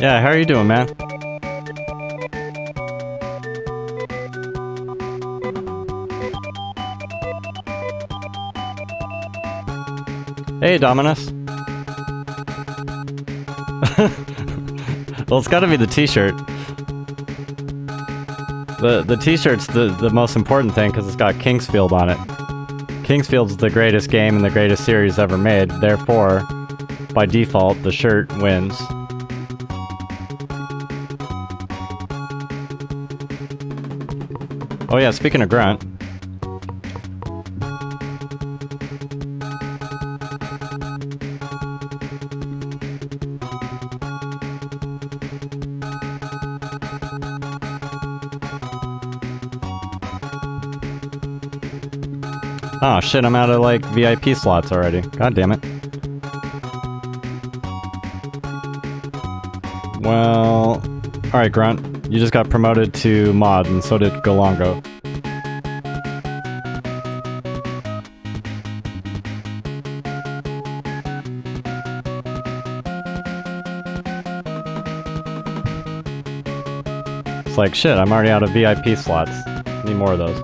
Yeah, how are you doing, man? Hey, Dominus. Well, it's gotta be the t-shirt. The t-shirt's the most important thing because it's got Kingsfield on it. Kingsfield's the greatest game and the greatest series ever made, therefore, by default, the shirt wins. Oh yeah, speaking of Grunt. Oh shit, I'm out of like VIP slots already. God damn it. Well, alright Grunt, you just got promoted to mod and so did Golongo. It's like shit, I'm already out of VIP slots. Need more of those.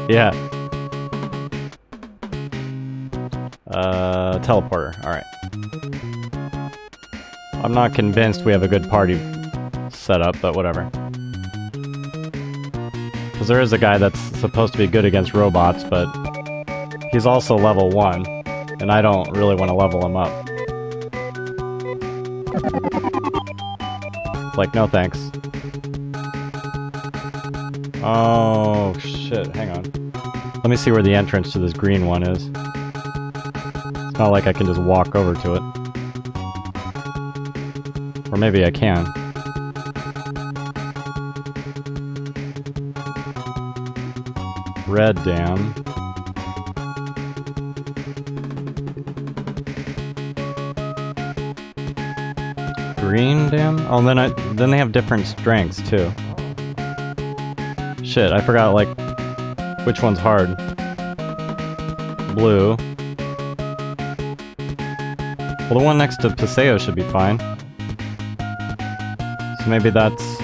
Yeah. Teleporter. Alright. I'm not convinced we have a good party set up, but whatever. Because there is a guy that's supposed to be good against robots, but he's also level 1, and I don't really want to level him up. It's like, no thanks. Oh, shit, hang on. Let me see where the entrance to this green one is. It's not like I can just walk over to it. Or maybe I can. Red Dam. Green Dam? Oh, then they have different strengths, too. Shit, I forgot, like, which one's hard. Blue. Well, the one next to Paseo should be fine. So maybe that's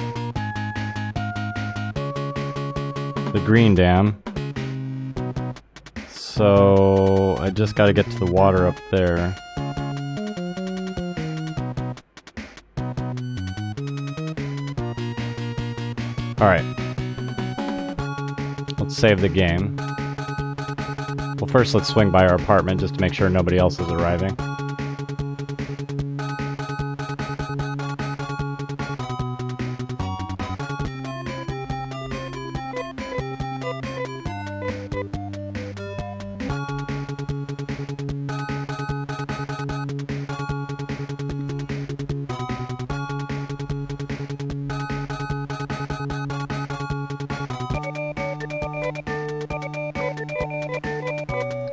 the green dam. So I just gotta get to the water up there. Alright. Let's save the game. Well, first let's swing by our apartment just to make sure nobody else is arriving.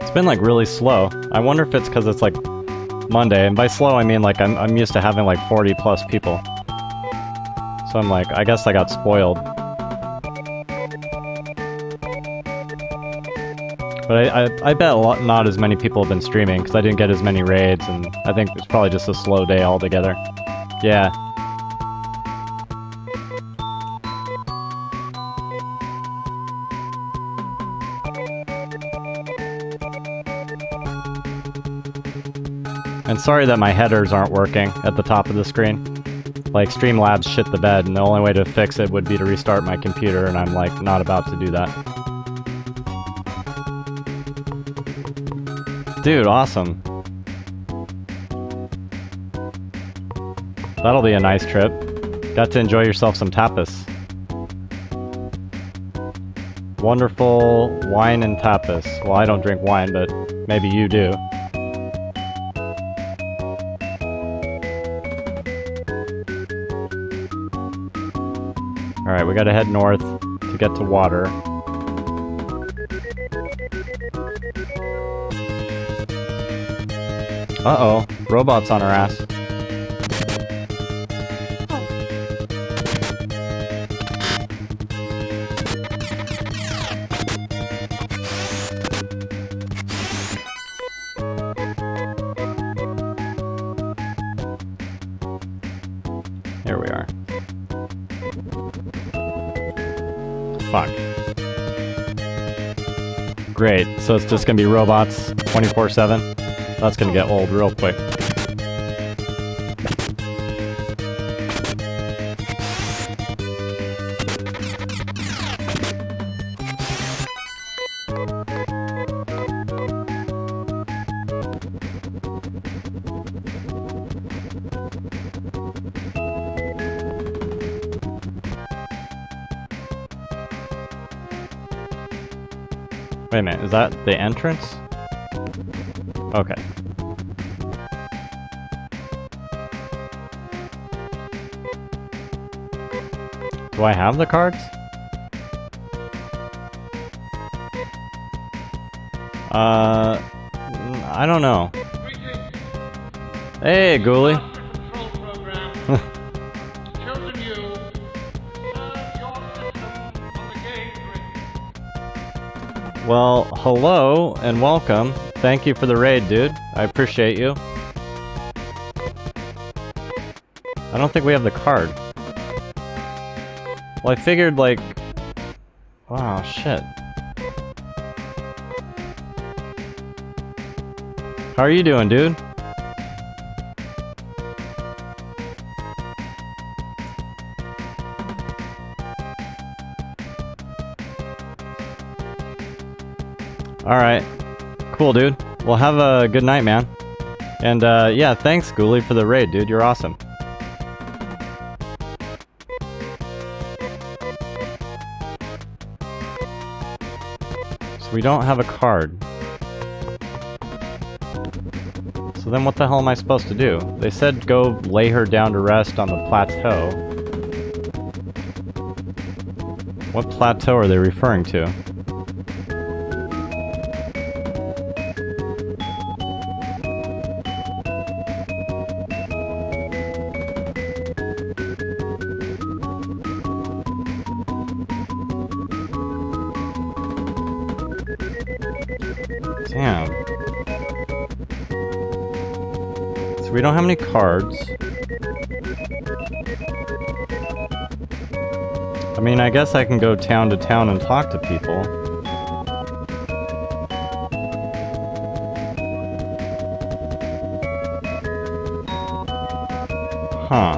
It's been like really slow. I wonder if it's because it's like Monday, and by slow I mean like I'm used to having like 40 plus people. So I'm like, I guess I got spoiled. But I bet not as many people have been streaming because I didn't get as many raids, and I think it's probably just a slow day altogether. Yeah. And sorry that my headers aren't working at the top of the screen. Like, Streamlabs shit the bed, and the only way to fix it would be to restart my computer, and I'm, like, not about to do that. Dude, awesome. That'll be a nice trip. Got to enjoy yourself some tapas. Wonderful wine and tapas. Well, I don't drink wine, but maybe you do. Alright, we gotta head north to get to water. Uh-oh, robots on our ass. Here we are. Fuck. Great, so it's just gonna be robots 24/7? That's gonna get old real quick. Wait a minute, is that the entrance? Okay. Do I have the cards? I don't know. Hey, Ghoulie. Well, hello and welcome. Thank you for the raid, dude. I appreciate you. I don't think we have the card. Well, I figured, like... Wow, shit. How are you doing, dude? Alright. Cool, dude. Well, have a good night, man. And, yeah, thanks, Ghoulie, for the raid, dude. You're awesome. So we don't have a card. So then what the hell am I supposed to do? They said go lay her down to rest on the plateau. What plateau are they referring to? Damn. So we don't have any cards. I mean, I guess I can go town to town and talk to people. Huh.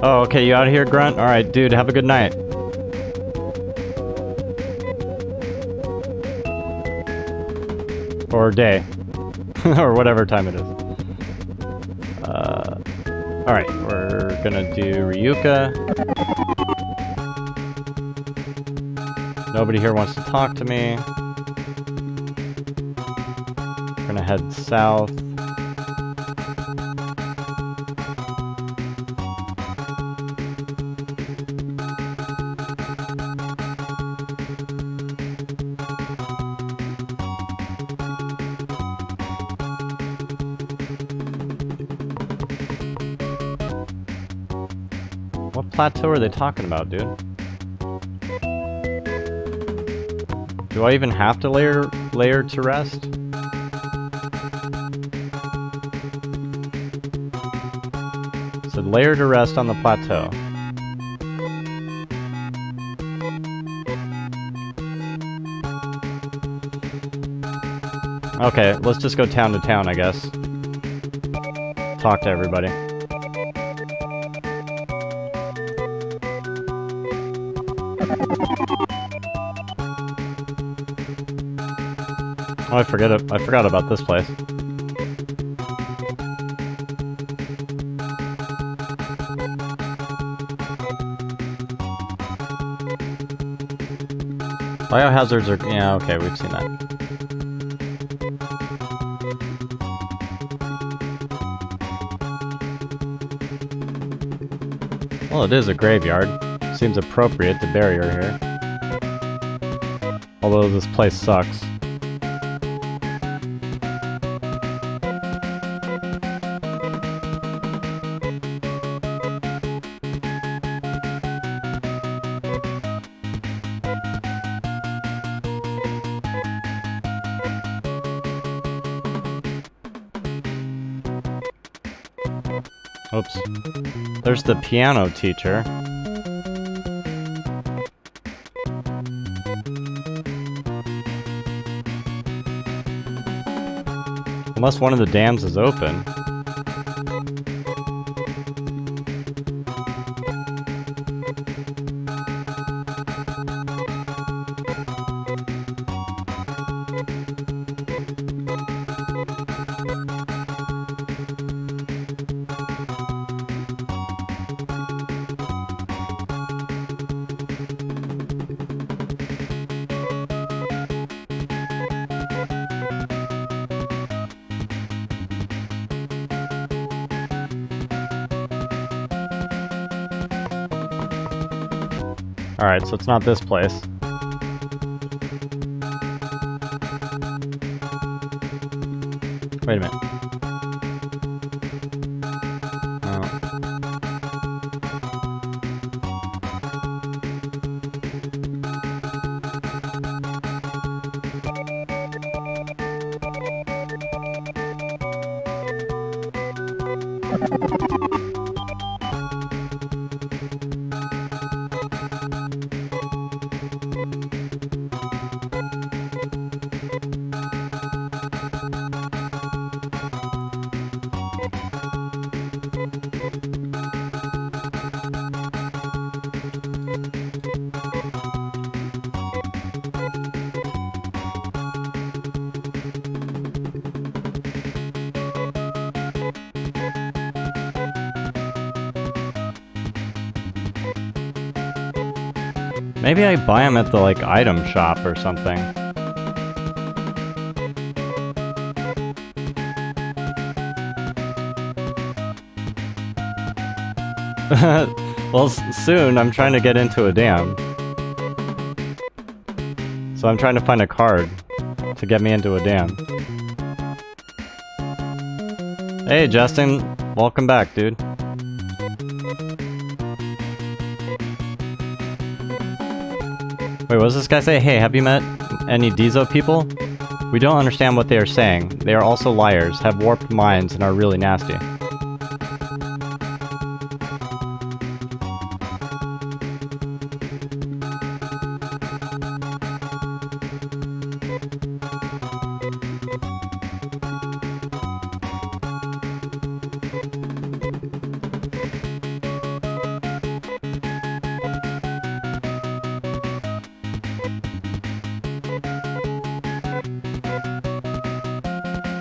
Oh, okay, you out of here, Grunt? Alright, dude, have a good night. Or day. Or whatever time it is. Alright, we're gonna do Ryuka. Nobody here wants to talk to me. We're gonna head south. What plateau are they talking about, dude? Do I even have to lay her to rest? Said lay her to rest on the plateau. Okay, let's just go town to town, I guess. Talk to everybody. Oh, I forgot about this place. Biohazards are... yeah, okay, we've seen that. Well, it is a graveyard. Seems appropriate to bury her here. Although this place sucks. Oops. There's the piano teacher. Unless one of the dams is open. Alright, so it's not this place. Wait a minute. Oh. Maybe I buy them at the, like, item shop or something. Well, soon I'm trying to get into a dam. So I'm trying to find a card to get me into a dam. Hey, Justin. Welcome back, dude. Wait, what does this guy say? Hey, have you met any Dizo people? We don't understand what they are saying. They are also liars, have warped minds, and are really nasty.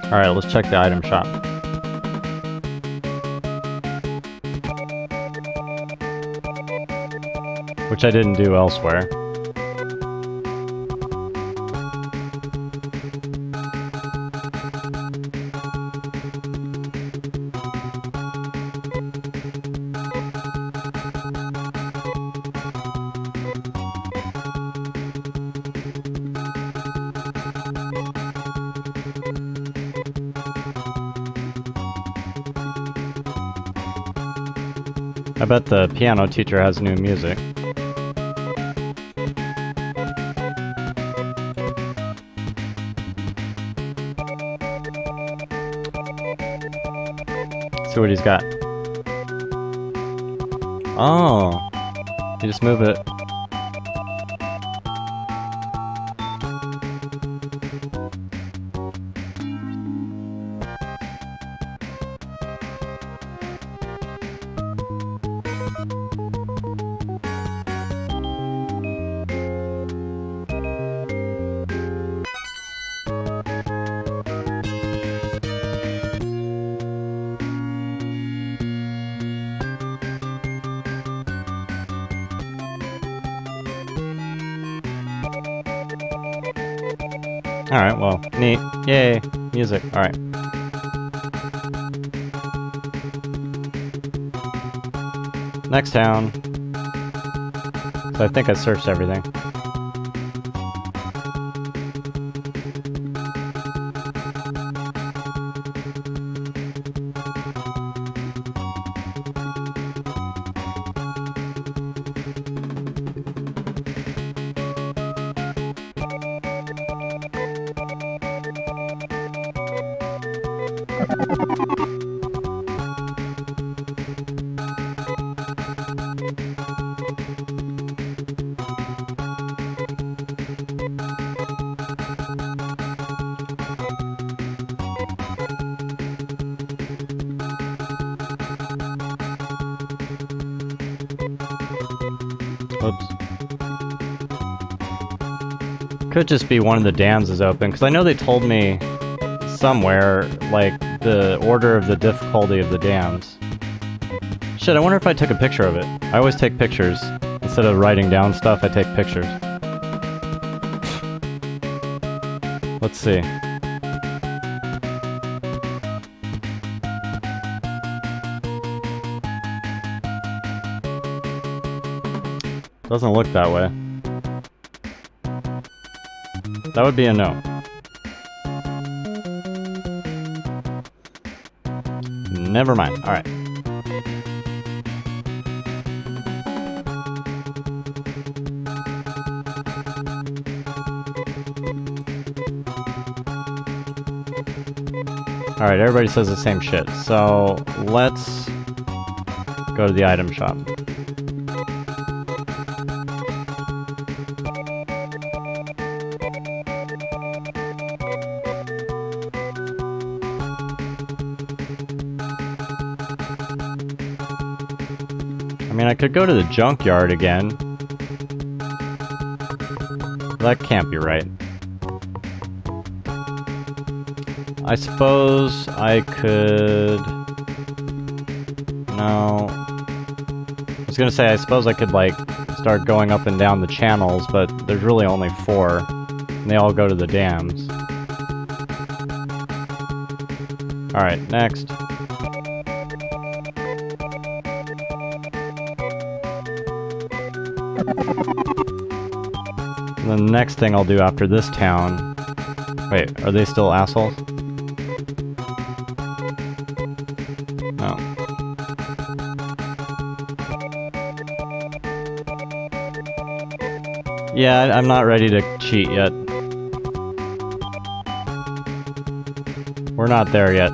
Alright, let's check the item shop. Which I didn't do elsewhere. I bet the piano teacher has new music. Let's see what he's got. Oh, you just move it. Alright, well, neat. Yay, music. Alright. Next town. So I think I searched everything. Could just be one of the dams is open, because I know they told me somewhere, like, the order of the difficulty of the dams. Shit, I wonder if I took a picture of it. I always take pictures. Instead of writing down stuff, I take pictures. Let's see. Doesn't look that way. That would be a no. Never mind. Alright. Alright, everybody says the same shit. So, let's go to the item shop. I mean, I could go to the junkyard again. That can't be right. I suppose I could... No. I was gonna say, I suppose I could, like, start going up and down the channels, but there's really only 4. And they all go to the dams. Alright, next. And then the next thing I'll do after this town... Wait, are they still assholes? No. Yeah, I'm not ready to cheat yet. We're not there yet.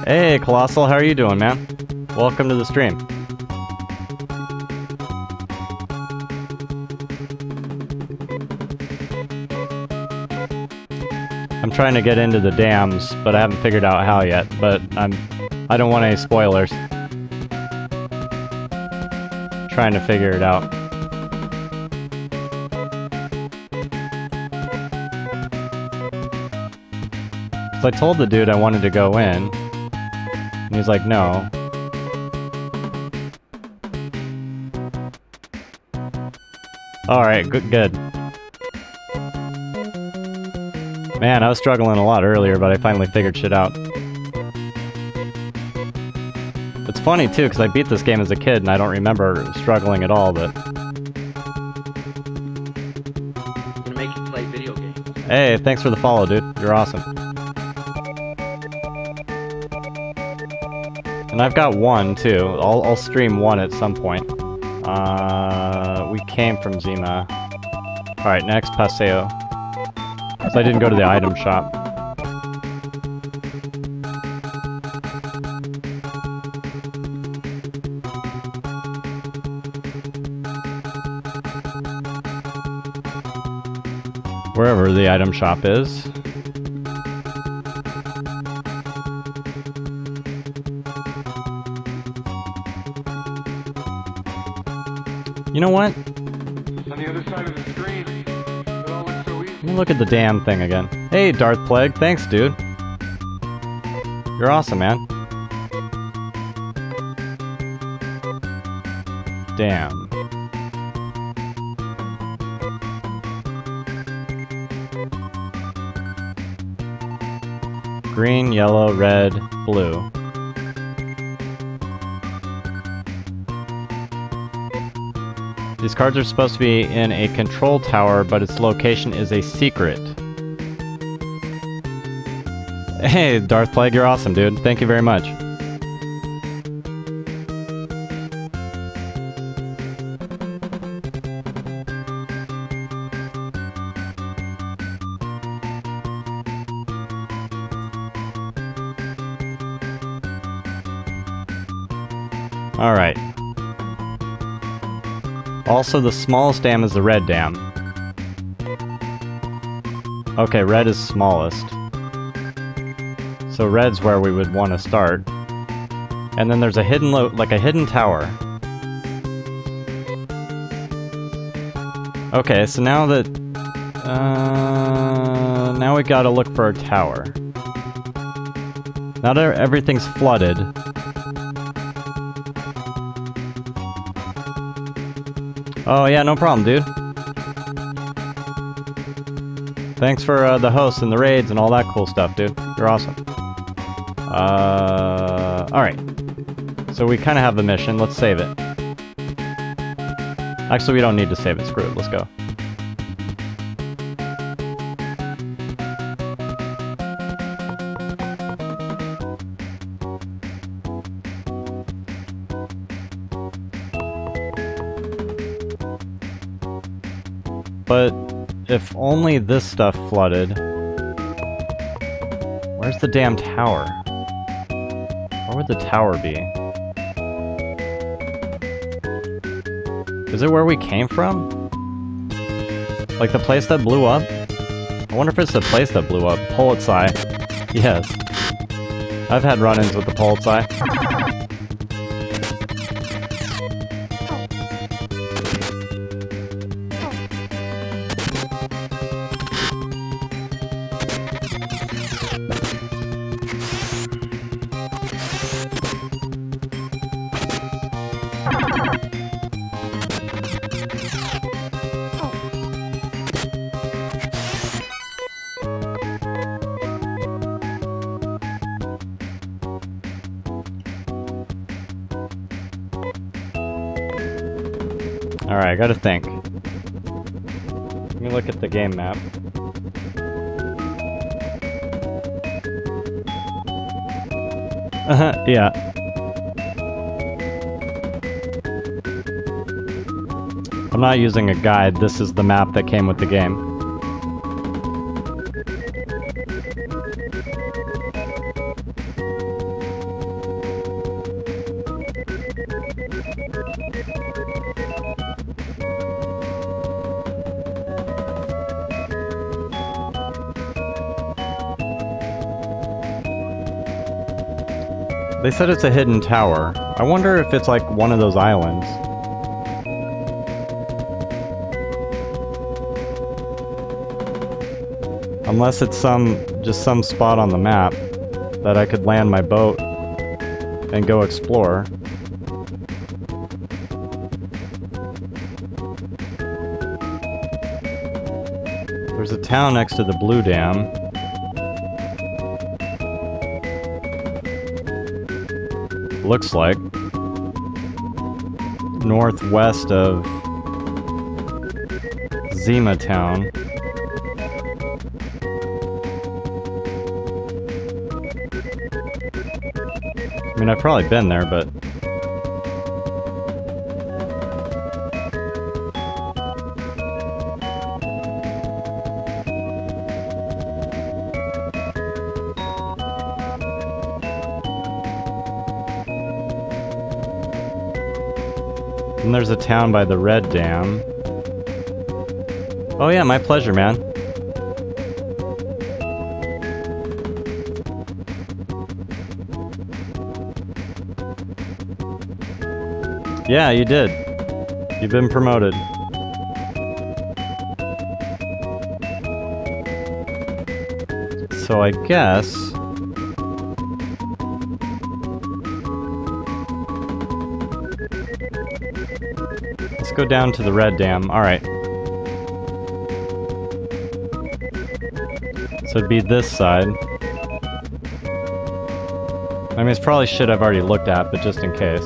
Hey, Colossal, how are you doing, man? Welcome to the stream. I'm trying to get into the dams, but I haven't figured out how yet, but I don't want any spoilers. Trying to figure it out. So I told the dude I wanted to go in. And he's like, no. Alright, good. Man, I was struggling a lot earlier, but I finally figured shit out. It's funny, too, because I beat this game as a kid, and I don't remember struggling at all, but... I'm gonna make you play video games. Hey, thanks for the follow, dude. You're awesome. And I've got 1, too. I'll stream 1 at some point. We came from Zima. Alright, next, Paseo. So I didn't go to the item shop. Wherever the item shop is. You know what? On the other side of the screen, it all looks so easy. Let me look at the damn thing again. Hey, Darth Plague. Thanks, dude. You're awesome, man. Damn. Green, yellow, red, blue. These cards are supposed to be in a control tower, but its location is a secret. Hey, Darth Plague, you're awesome, dude. Thank you very much. Alright. Also, the smallest dam is the red dam. Okay, red is smallest. So red's where we would want to start. And then there's a hidden like a hidden tower. Okay, so now that... now we gotta look for a tower. Now that everything's flooded... Oh yeah, no problem, dude. Thanks for the hosts and the raids and all that cool stuff, dude. You're awesome. Alright. So we kind of have the mission. Let's save it. Actually, we don't need to save it. Screw it. Let's go. But if only this stuff flooded... Where's the damn tower? Where would the tower be? Is it where we came from? Like the place that blew up? I wonder if it's the place that blew up. Polizei. Yes. I've had run-ins with the Polizei. Alright, I gotta think. Let me look at the game map. Yeah. I'm not using a guide, this is the map that came with the game. They said it's a hidden tower. I wonder if it's like one of those islands. Unless it's just some spot on the map that I could land my boat and go explore. There's a town next to the Blue Dam. Looks like northwest of Zima Town. I mean, I've probably been there, but and there's a town by the Red Dam. Oh yeah, my pleasure, man. Yeah, you did. You've been promoted. So I guess... let's go down to the Red Dam. Alright. So it'd be this side. I mean, it's probably shit I've already looked at, but just in case.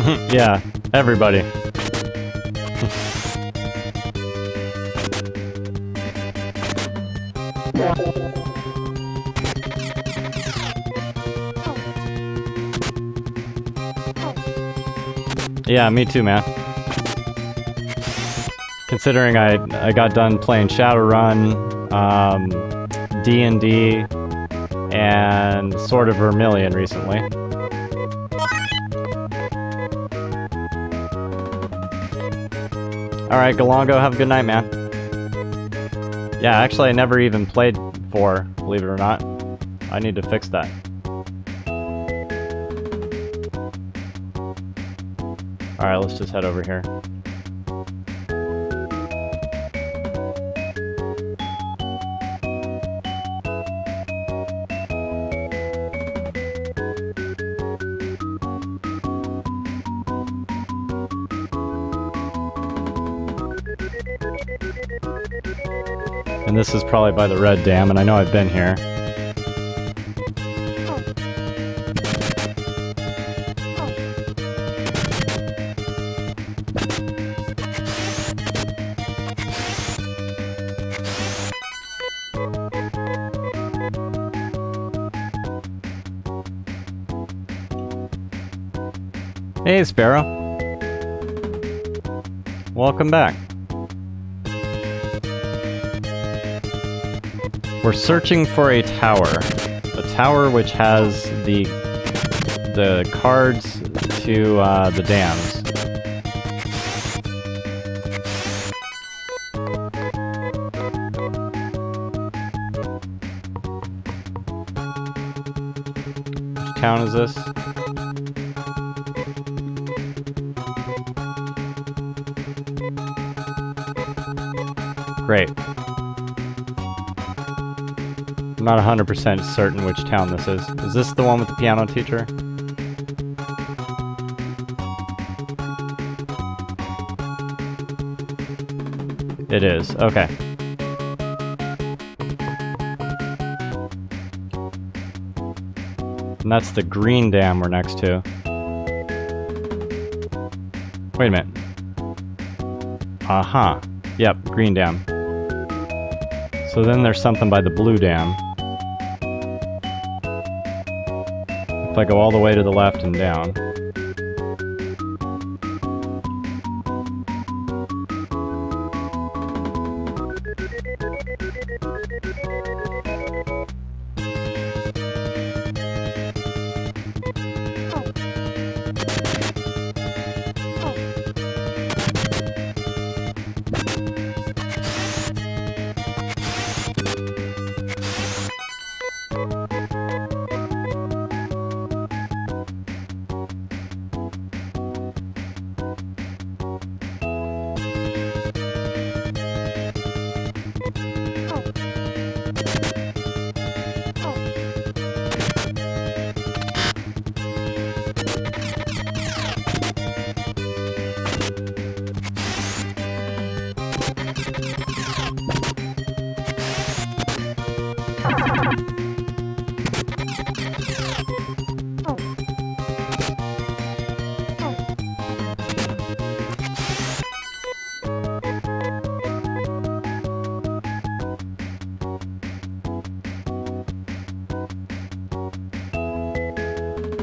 Yeah, everybody. Yeah, me too, man. Considering I got done playing Shadowrun, D&D, and Sword of Vermilion recently. Alright, Galongo, have a good night, man. Yeah, actually I never even played 4, believe it or not. I need to fix that. Alright, let's just head over here. And this is probably by the Red Dam, and I know I've been here. Hey, Sparrow. Welcome back. We're searching for a tower which has the cards to the dams. Which town is this? Great. I'm not 100% certain which town this is. Is this the one with the piano teacher? It is. Okay. And that's the green dam we're next to. Wait a minute. Uh-huh. Yep, green dam. So then there's something by the blue dam. If I go all the way to the left and down.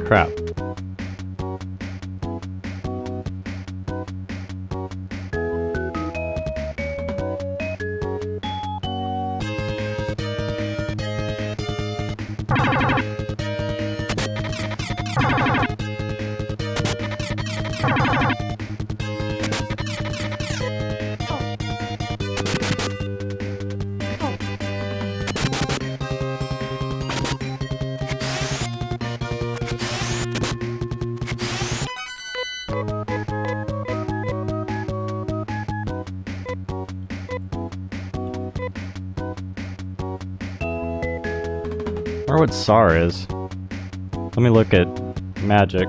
Crap. I wonder what SAR is. Let me look at magic.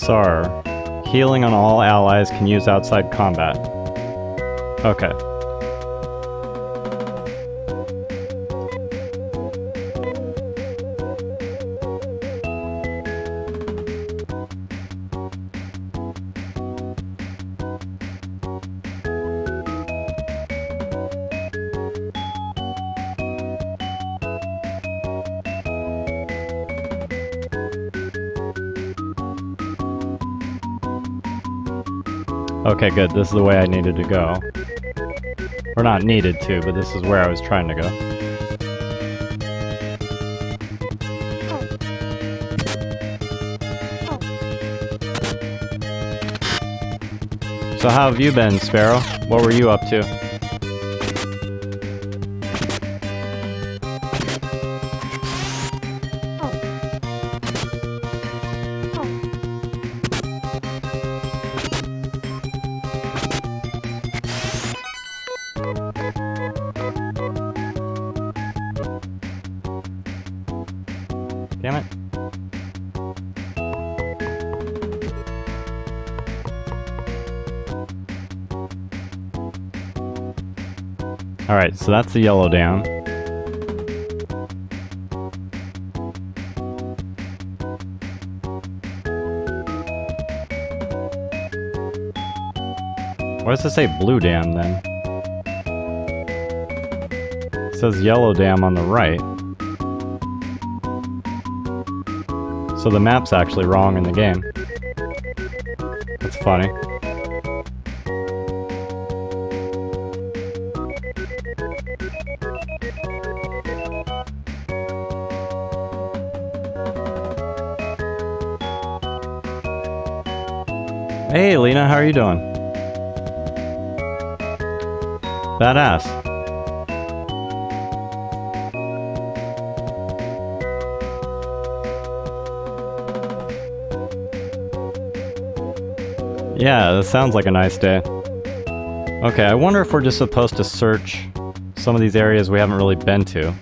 SR. Healing on all allies can use outside combat. Okay. Okay, good. This is the way I needed to go. Or not needed to, but this is where I was trying to go. So how have you been, Sparrow? What were you up to? Damn it. Alright, so that's the yellow dam. Why does it say blue dam then? It says yellow dam on the right. So the map's actually wrong in the game. That's funny. Hey Lena, how are you doing? Badass. Yeah, that sounds like a nice day. Okay, I wonder if we're just supposed to search some of these areas we haven't really been to.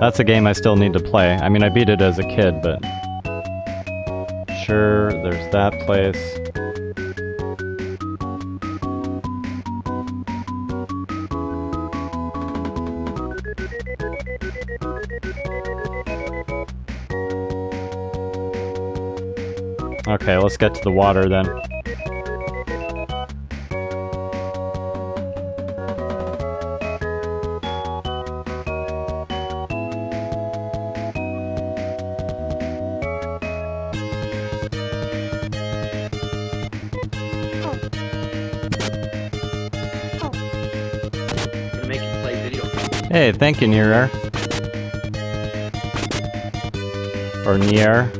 That's a game I still need to play. I mean, I beat it as a kid, but... Sure, there's that place. Okay, let's get to the water then. Gonna make you play video games. Hey, thank you, Nier. Or Nier.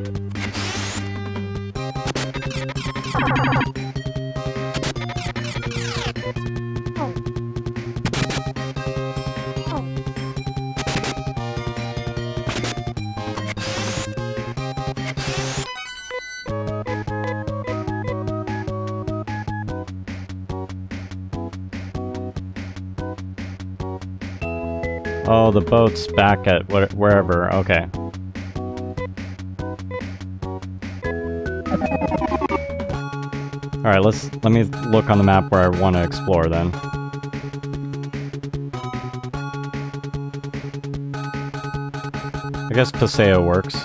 Oh, the boat's back at wherever. Okay. All right, let me look on the map where I want to explore then. I guess Paseo works.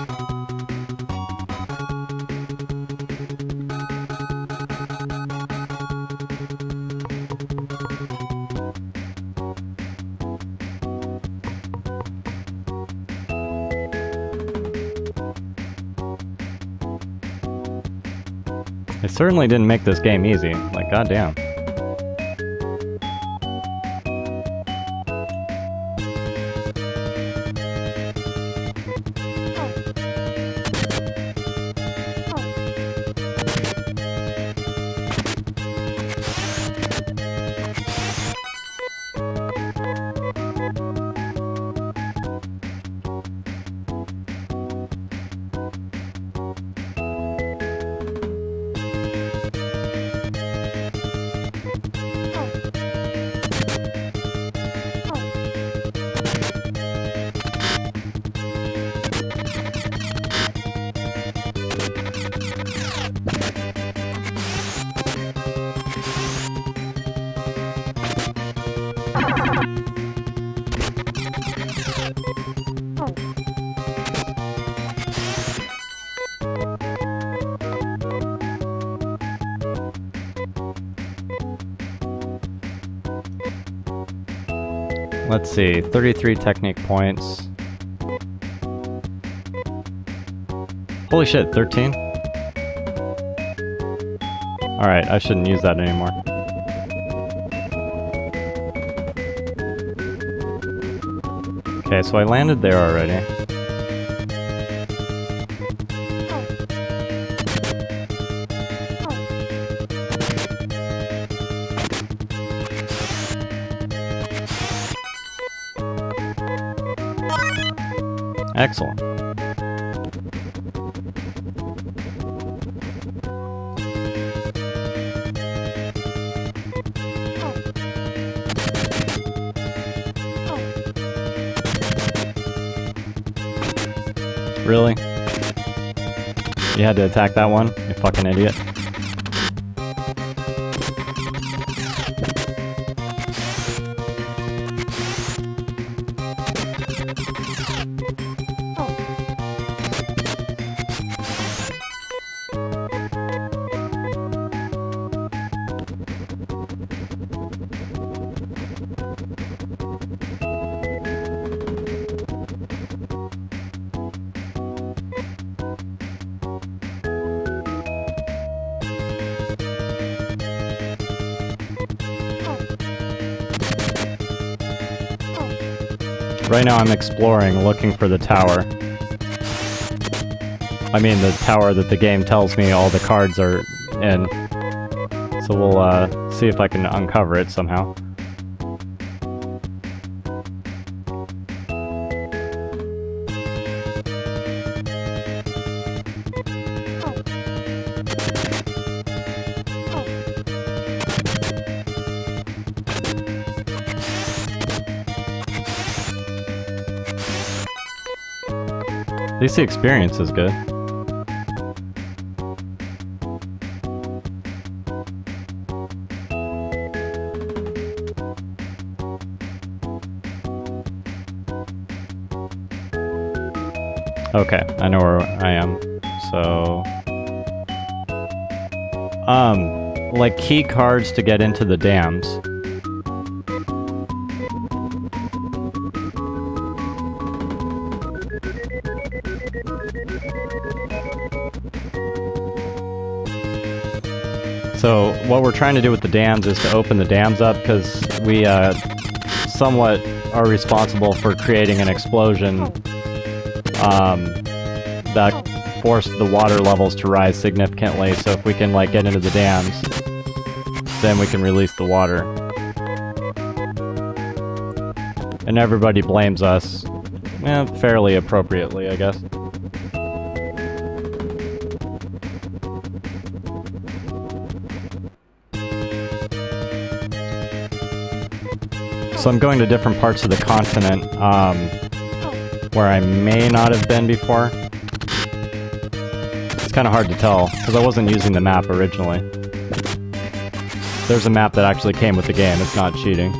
They certainly didn't make this game easy. Like, goddamn. Let's see, 33 technique points. Holy shit, 13? Alright, I shouldn't use that anymore. Okay, so I landed there already. Excellent. Really? You had to attack that one? You fucking idiot. Right now I'm exploring, looking for the tower. I mean the tower that the game tells me all the cards are in. So we'll see if I can uncover it somehow. At least the experience is good. Okay, I know where I am. So... like key cards to get into the dams. So what we're trying to do with the dams is to open the dams up, because we somewhat are responsible for creating an explosion that forced the water levels to rise significantly. So if we can like get into the dams, then we can release the water. And everybody blames us, fairly appropriately, I guess. So I'm going to different parts of the continent, where I may not have been before. It's kind of hard to tell, because I wasn't using the map originally. There's a map that actually came with the game, it's not cheating.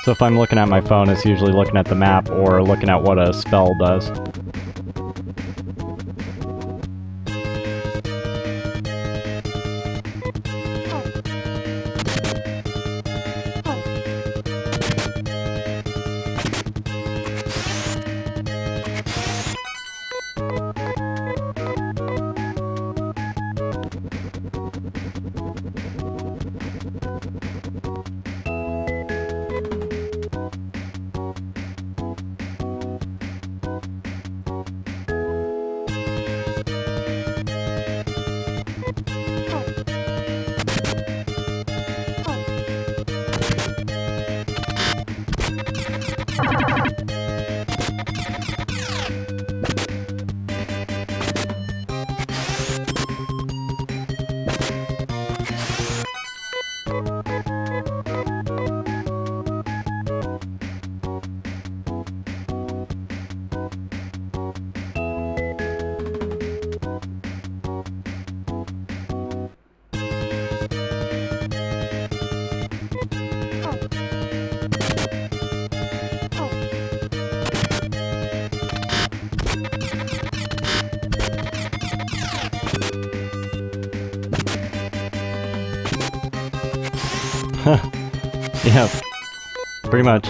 So if I'm looking at my phone, it's usually looking at the map or looking at what a spell does. Yeah, pretty much.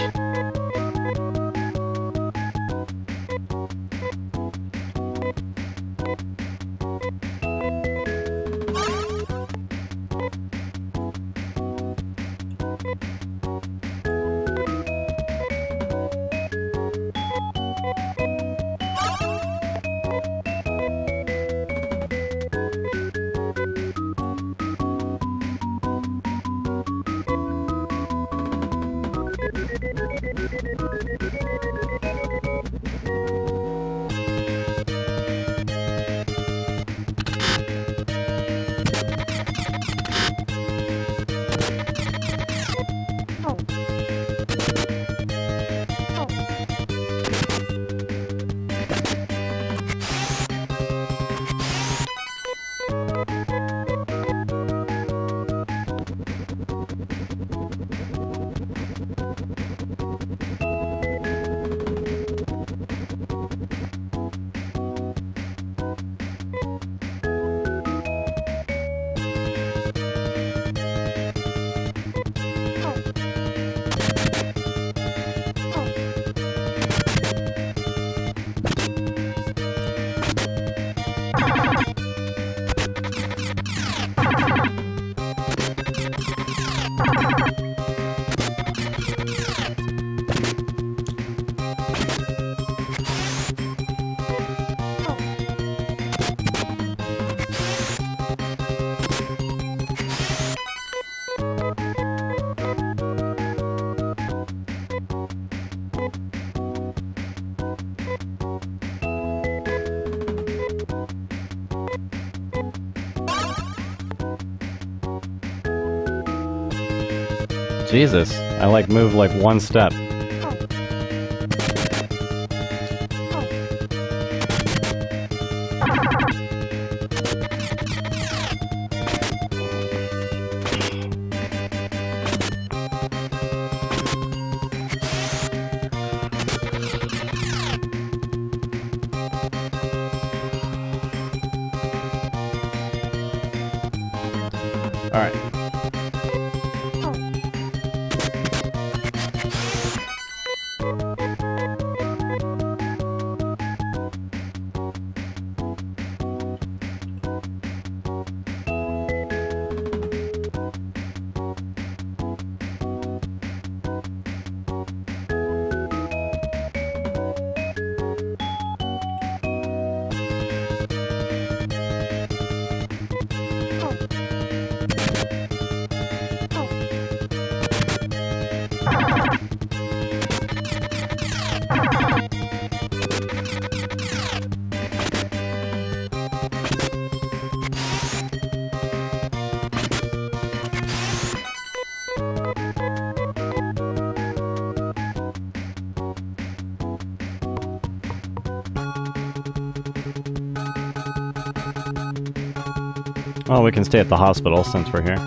Jesus, I like move like one step. Alright. Well, we can stay at the hospital since we're here.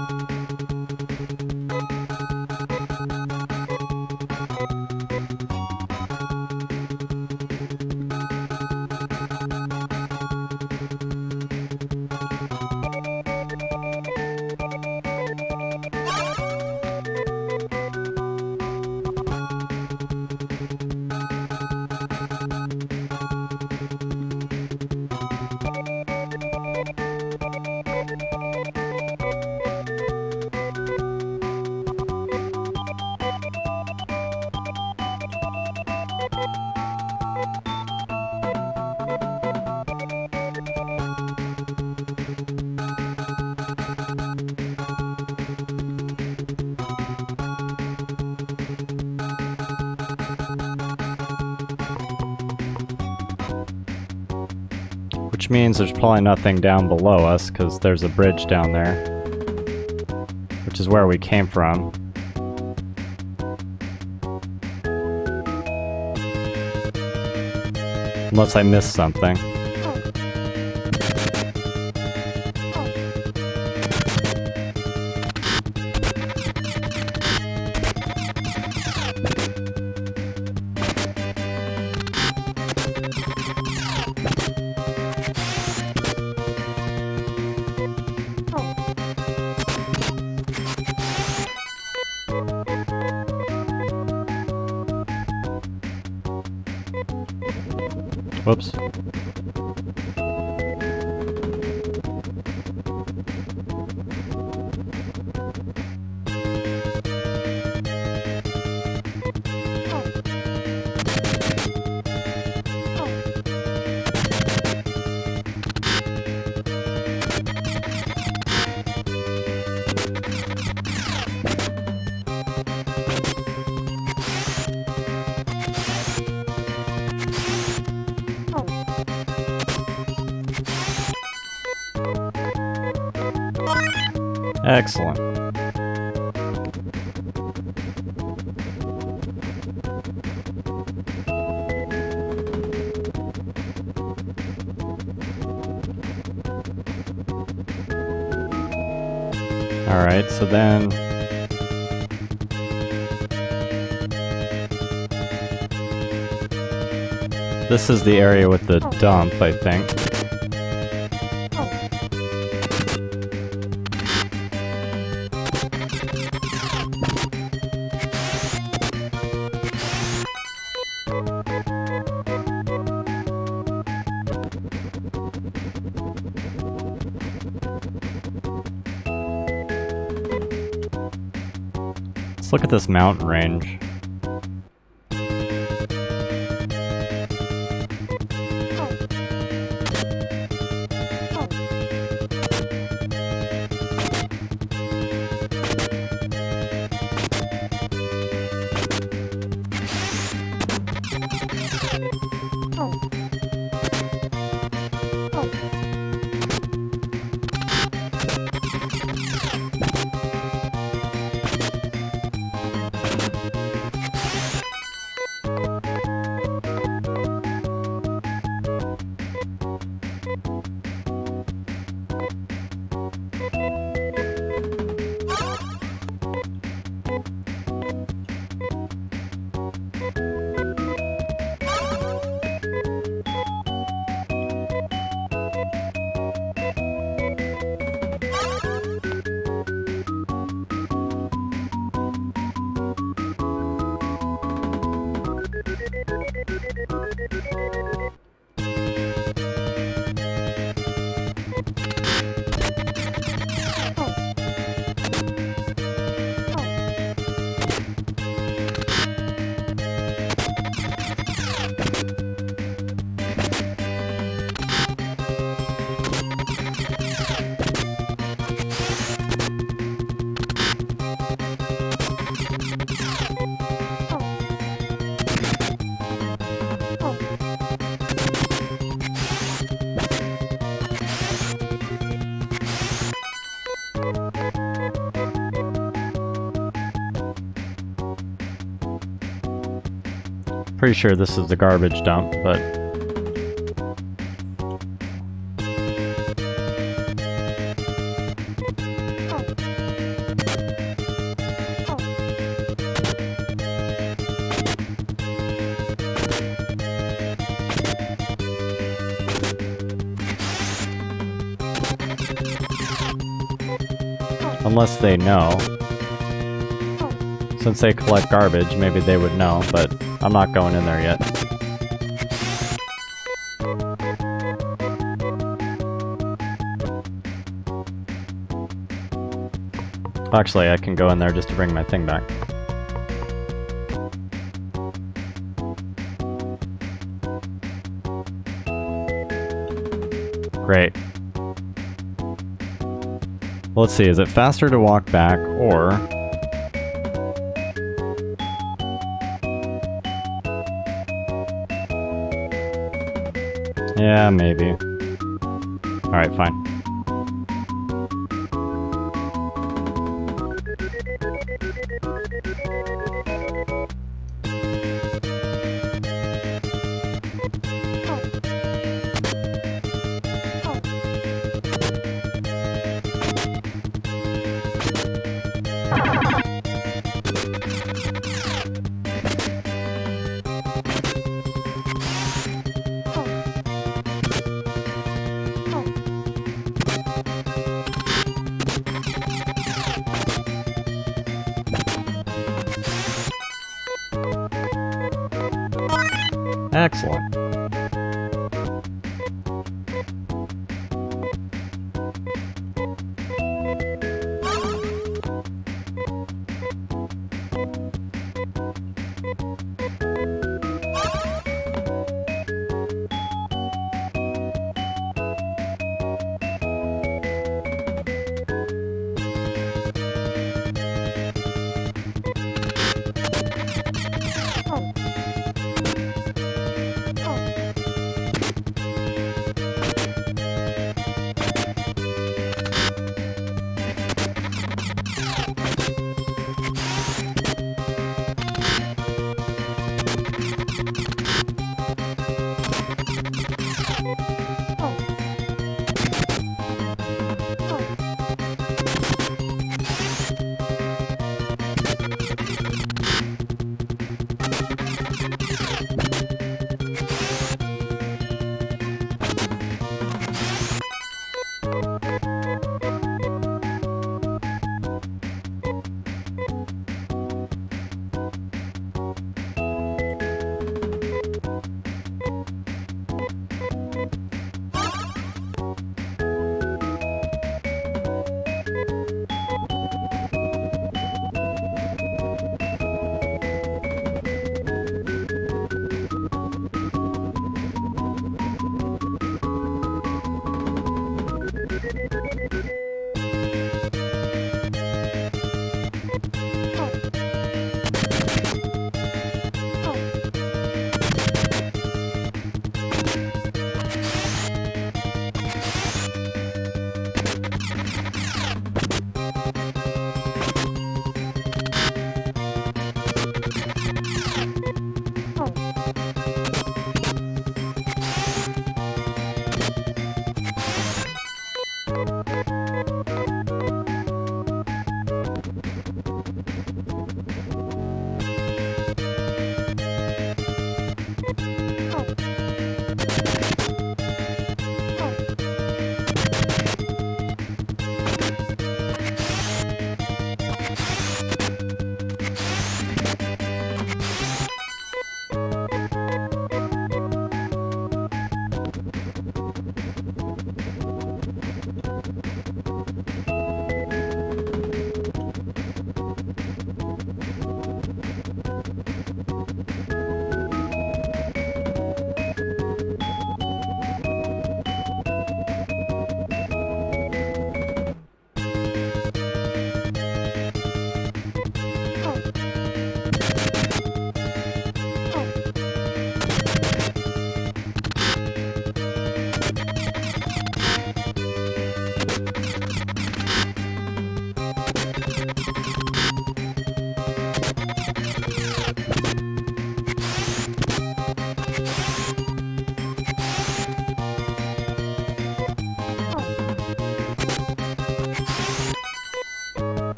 Which means there's probably nothing down below us, because there's a bridge down there. Which is where we came from. Unless I missed something. Whoops. Excellent. Alright, so then... this is the area with the dump, I think. Let's look at this mountain range. Pretty sure this is the garbage dump, but... unless they know. Since they collect garbage, maybe they would know, but I'm not going in there yet. Actually, I can go in there just to bring my thing back. Great. Well, let's see, is it faster to walk back, or... yeah, maybe. Alright, fine. Excellent.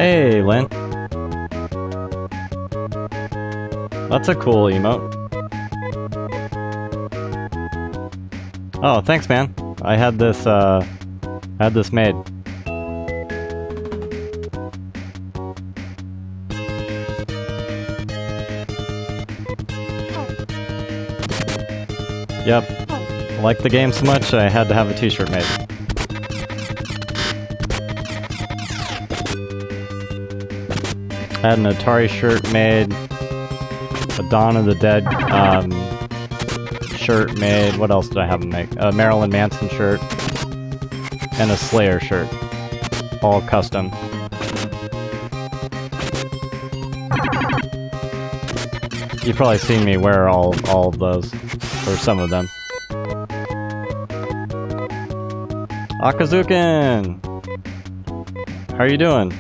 Hey, Lynn. That's a cool emote. Oh, thanks, man. I had this made. Yep. I liked the game so much, I had to have a t-shirt made. I had an Atari shirt made, a Dawn of the Dead shirt made. What else did I have them make? A Marilyn Manson shirt and a Slayer shirt, all custom. You've probably seen me wear all of those, or some of them. Akazukin! How are you doing?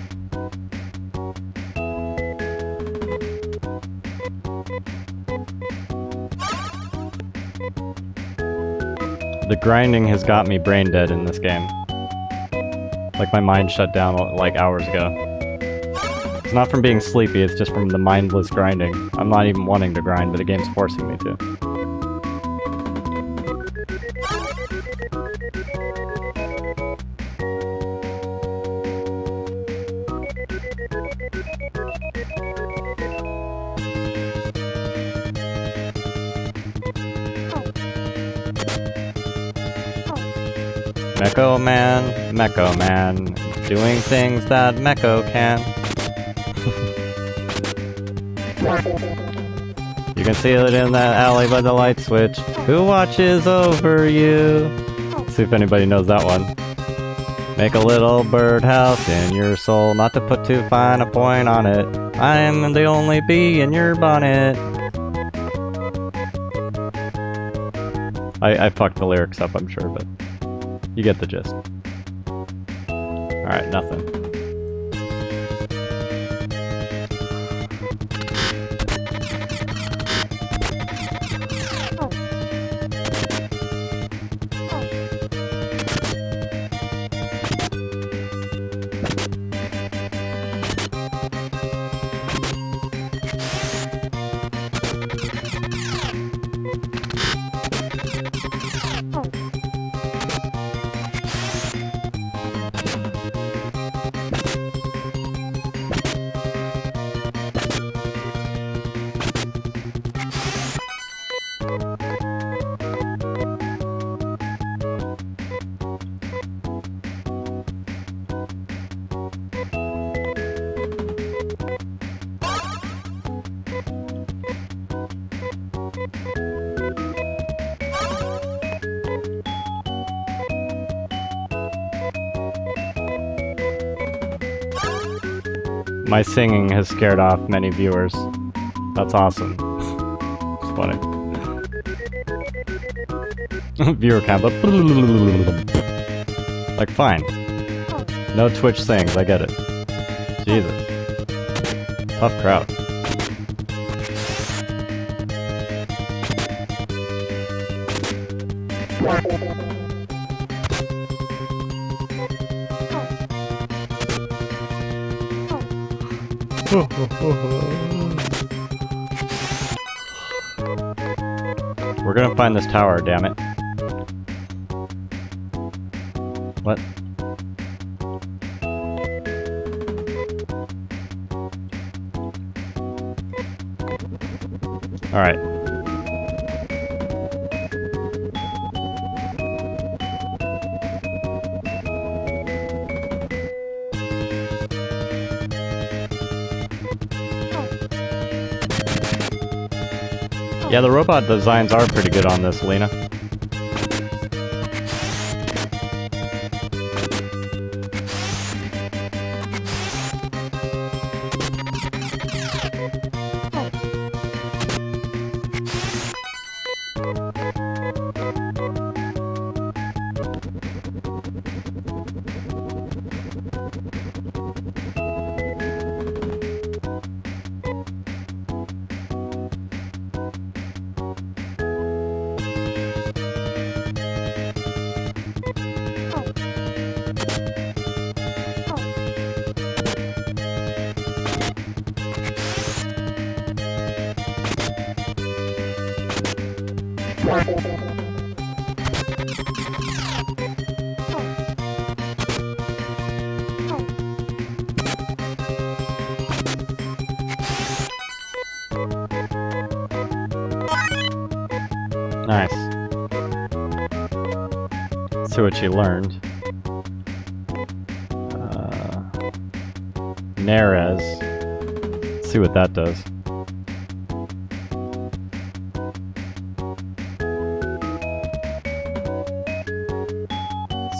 The grinding has got me brain dead in this game. Like my mind shut down like hours ago. It's not from being sleepy, it's just from the mindless grinding. I'm not even wanting to grind, but the game's forcing me to. Mecho Man, doing things that Mecho can. You can see it in that alley by the light switch. Who watches over you? See if anybody knows that one. Make a little birdhouse in your soul, not to put too fine a point on it. I am the only bee in your bonnet. I fucked the lyrics up, I'm sure, but you get the gist. Alright, nothing. My singing has scared off many viewers. That's awesome. It's funny. Viewer count, but like, fine. No Twitch sings, I get it. Jesus. Tough crowd. We're gonna find this tower, damn it. What? Alright. Yeah, the robot designs are pretty good on this, Lena. Nice. See what you learned. Nerez. See what that does.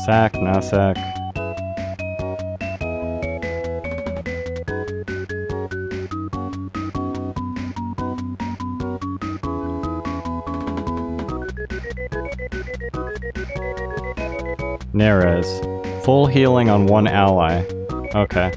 Sack, no sack. Nerez. Full healing on one ally. Okay.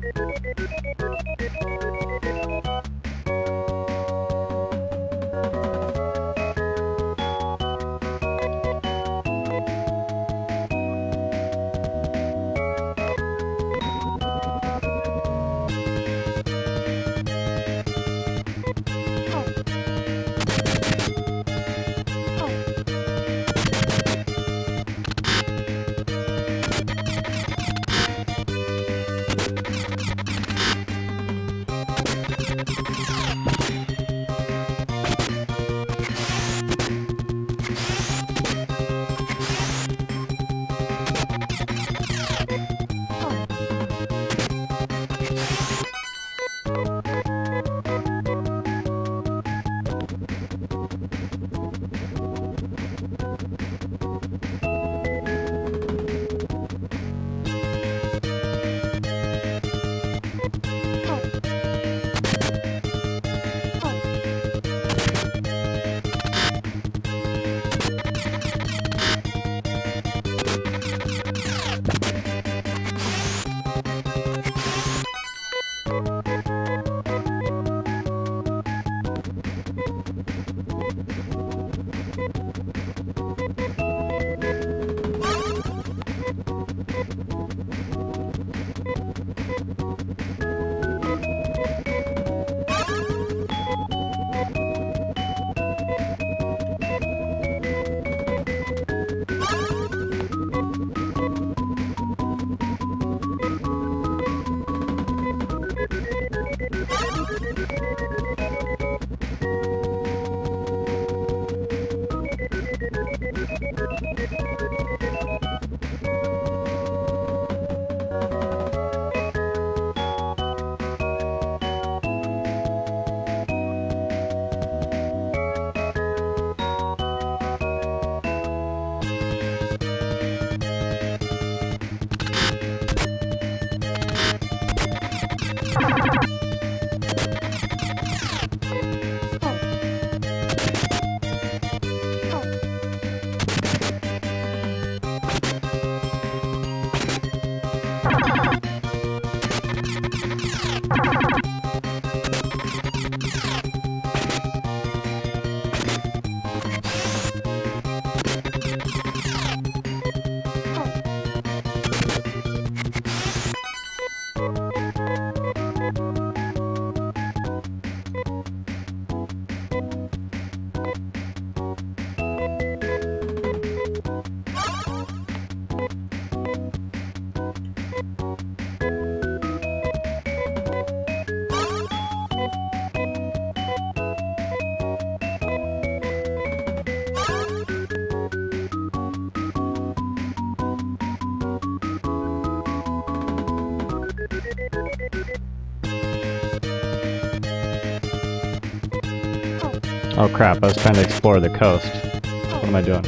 Oh crap, I was trying to explore the coast. What am I doing?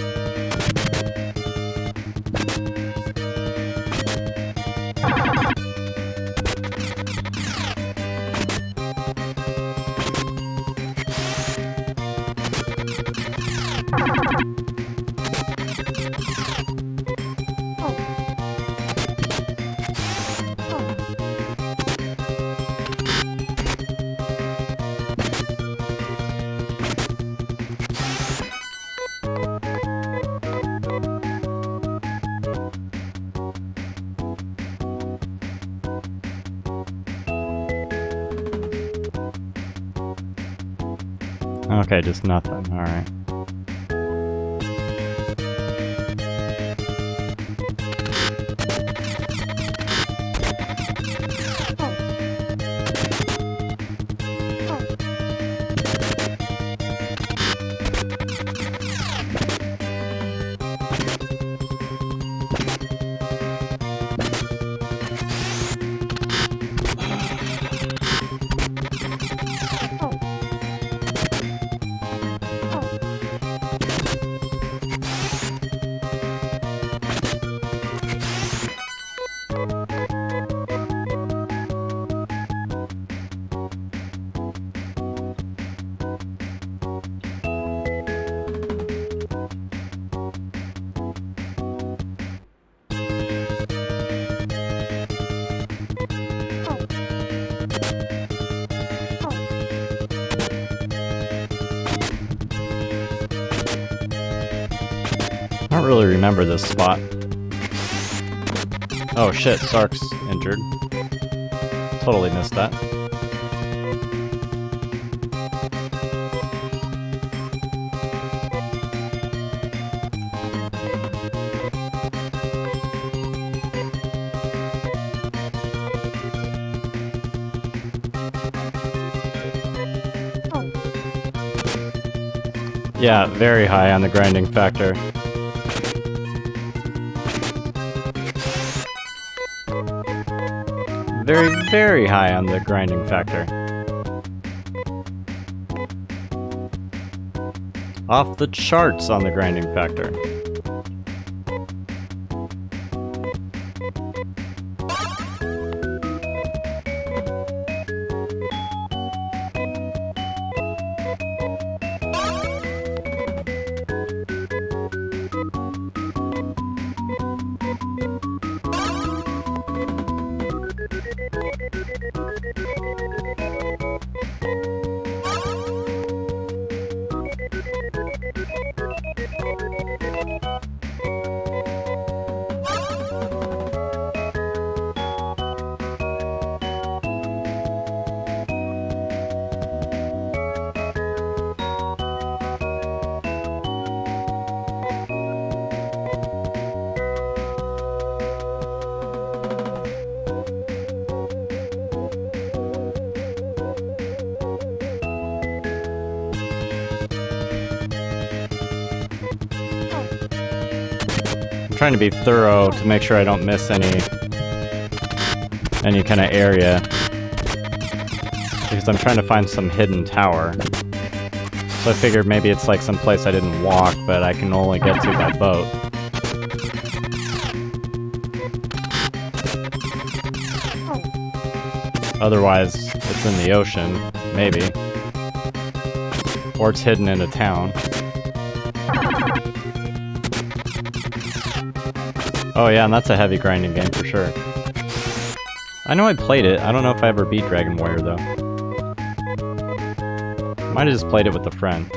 Okay, just nothing. Alright. really remember this spot. Oh shit, Sark's injured. Totally missed that. Yeah, very high on the grinding factor. Very, very high on the grinding factor. Off the charts on the grinding factor. Trying to be thorough to make sure I don't miss any kind of area, because I'm trying to find some hidden tower. So I figured maybe it's like some place I didn't walk, but I can only get to by boat. Otherwise, it's in the ocean, maybe. Or it's hidden in a town. Oh yeah, and that's a heavy grinding game for sure. I know I played it. I don't know if I ever beat Dragon Warrior though. Might have just played it with a friend.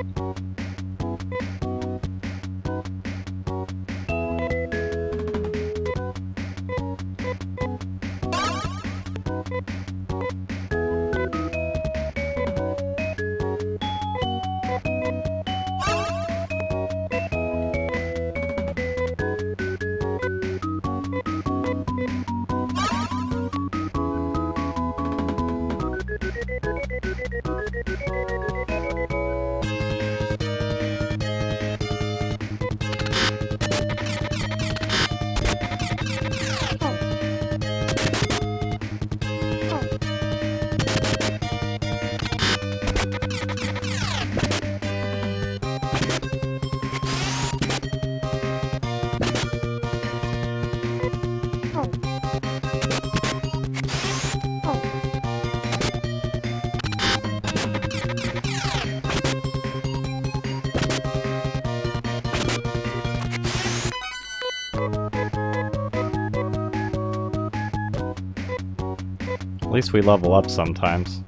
At least we level up sometimes.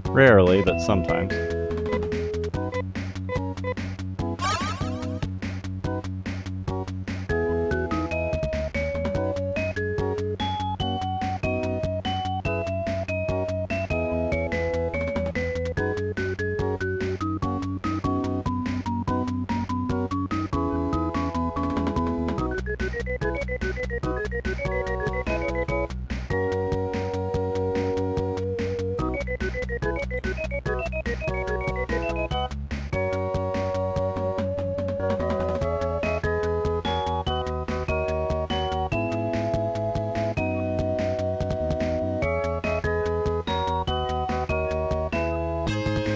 Rarely, but sometimes.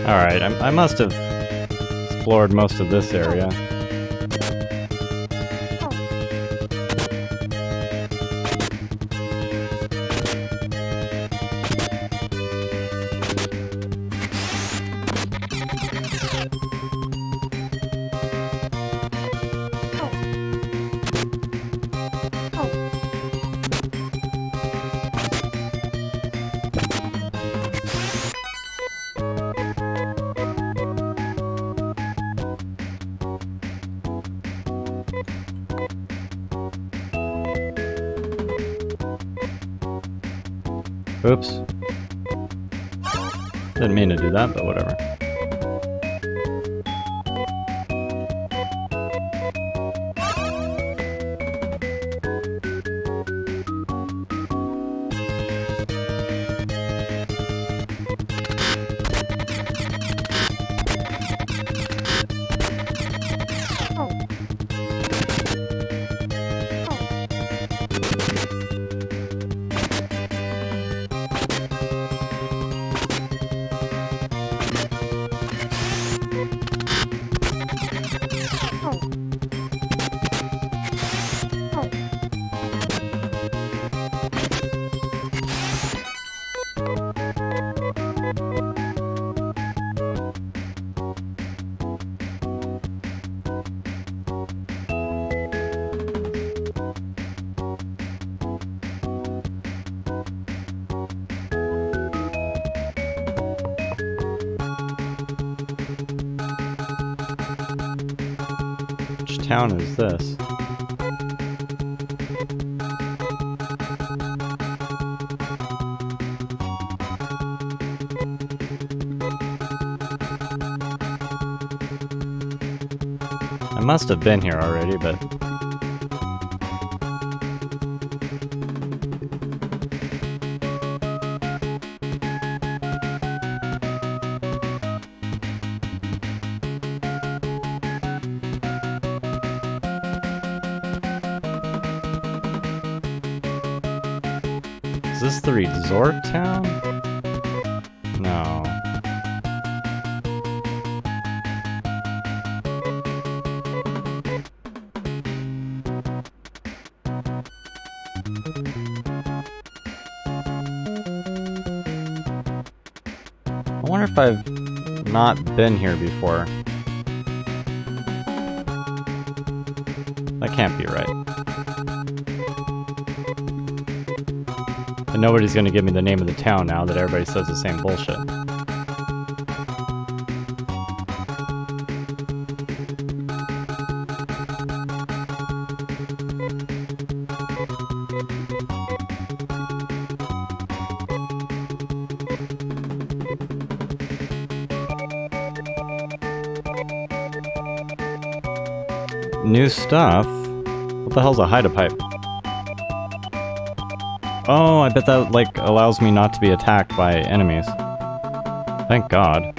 Alright, I must have explored most of this area. Oops. Didn't mean to do that, but whatever. Which town is this? I must have been here already, but... Is this the resort town? No. I wonder if I've not been here before. That can't be right. And nobody's gonna give me the name of the town now that everybody says the same bullshit. New stuff? What the hell's a hide-a-pipe? Oh, I bet that, like, allows me not to be attacked by enemies. Thank God.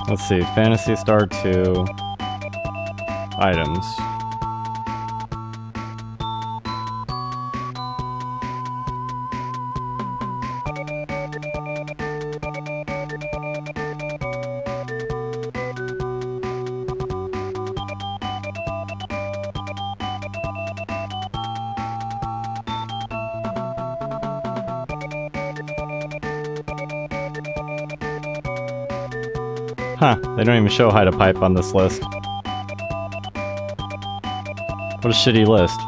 Let's see, Phantasy Star 2... items. Huh, they don't even show hide-a-pipe on this list. What a shitty list.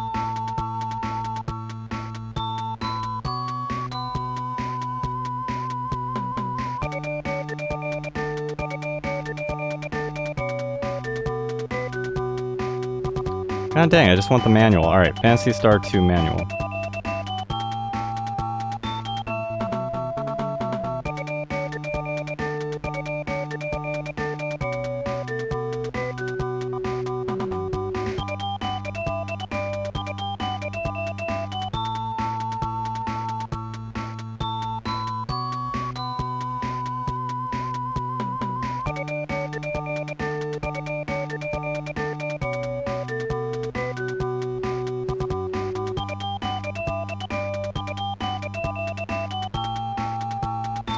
God dang, I just want the manual. Alright, Phantasy Star 2 manual.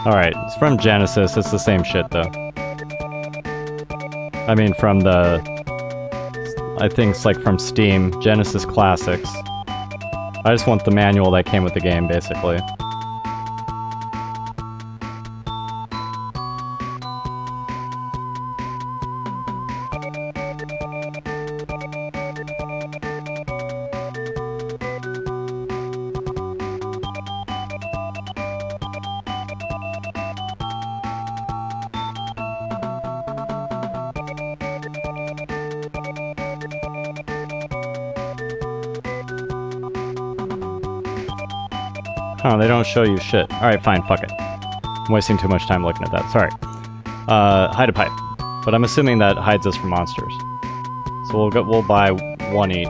Alright, it's from Genesis, it's the same shit though. I mean from the... I think it's like from Steam, Genesis Classics. I just want the manual that came with the game, basically. Huh, they don't show you shit. Alright, fine, fuck it. I'm wasting too much time looking at that, sorry. Hide a pipe. But I'm assuming that hides us from monsters. So we'll buy one each.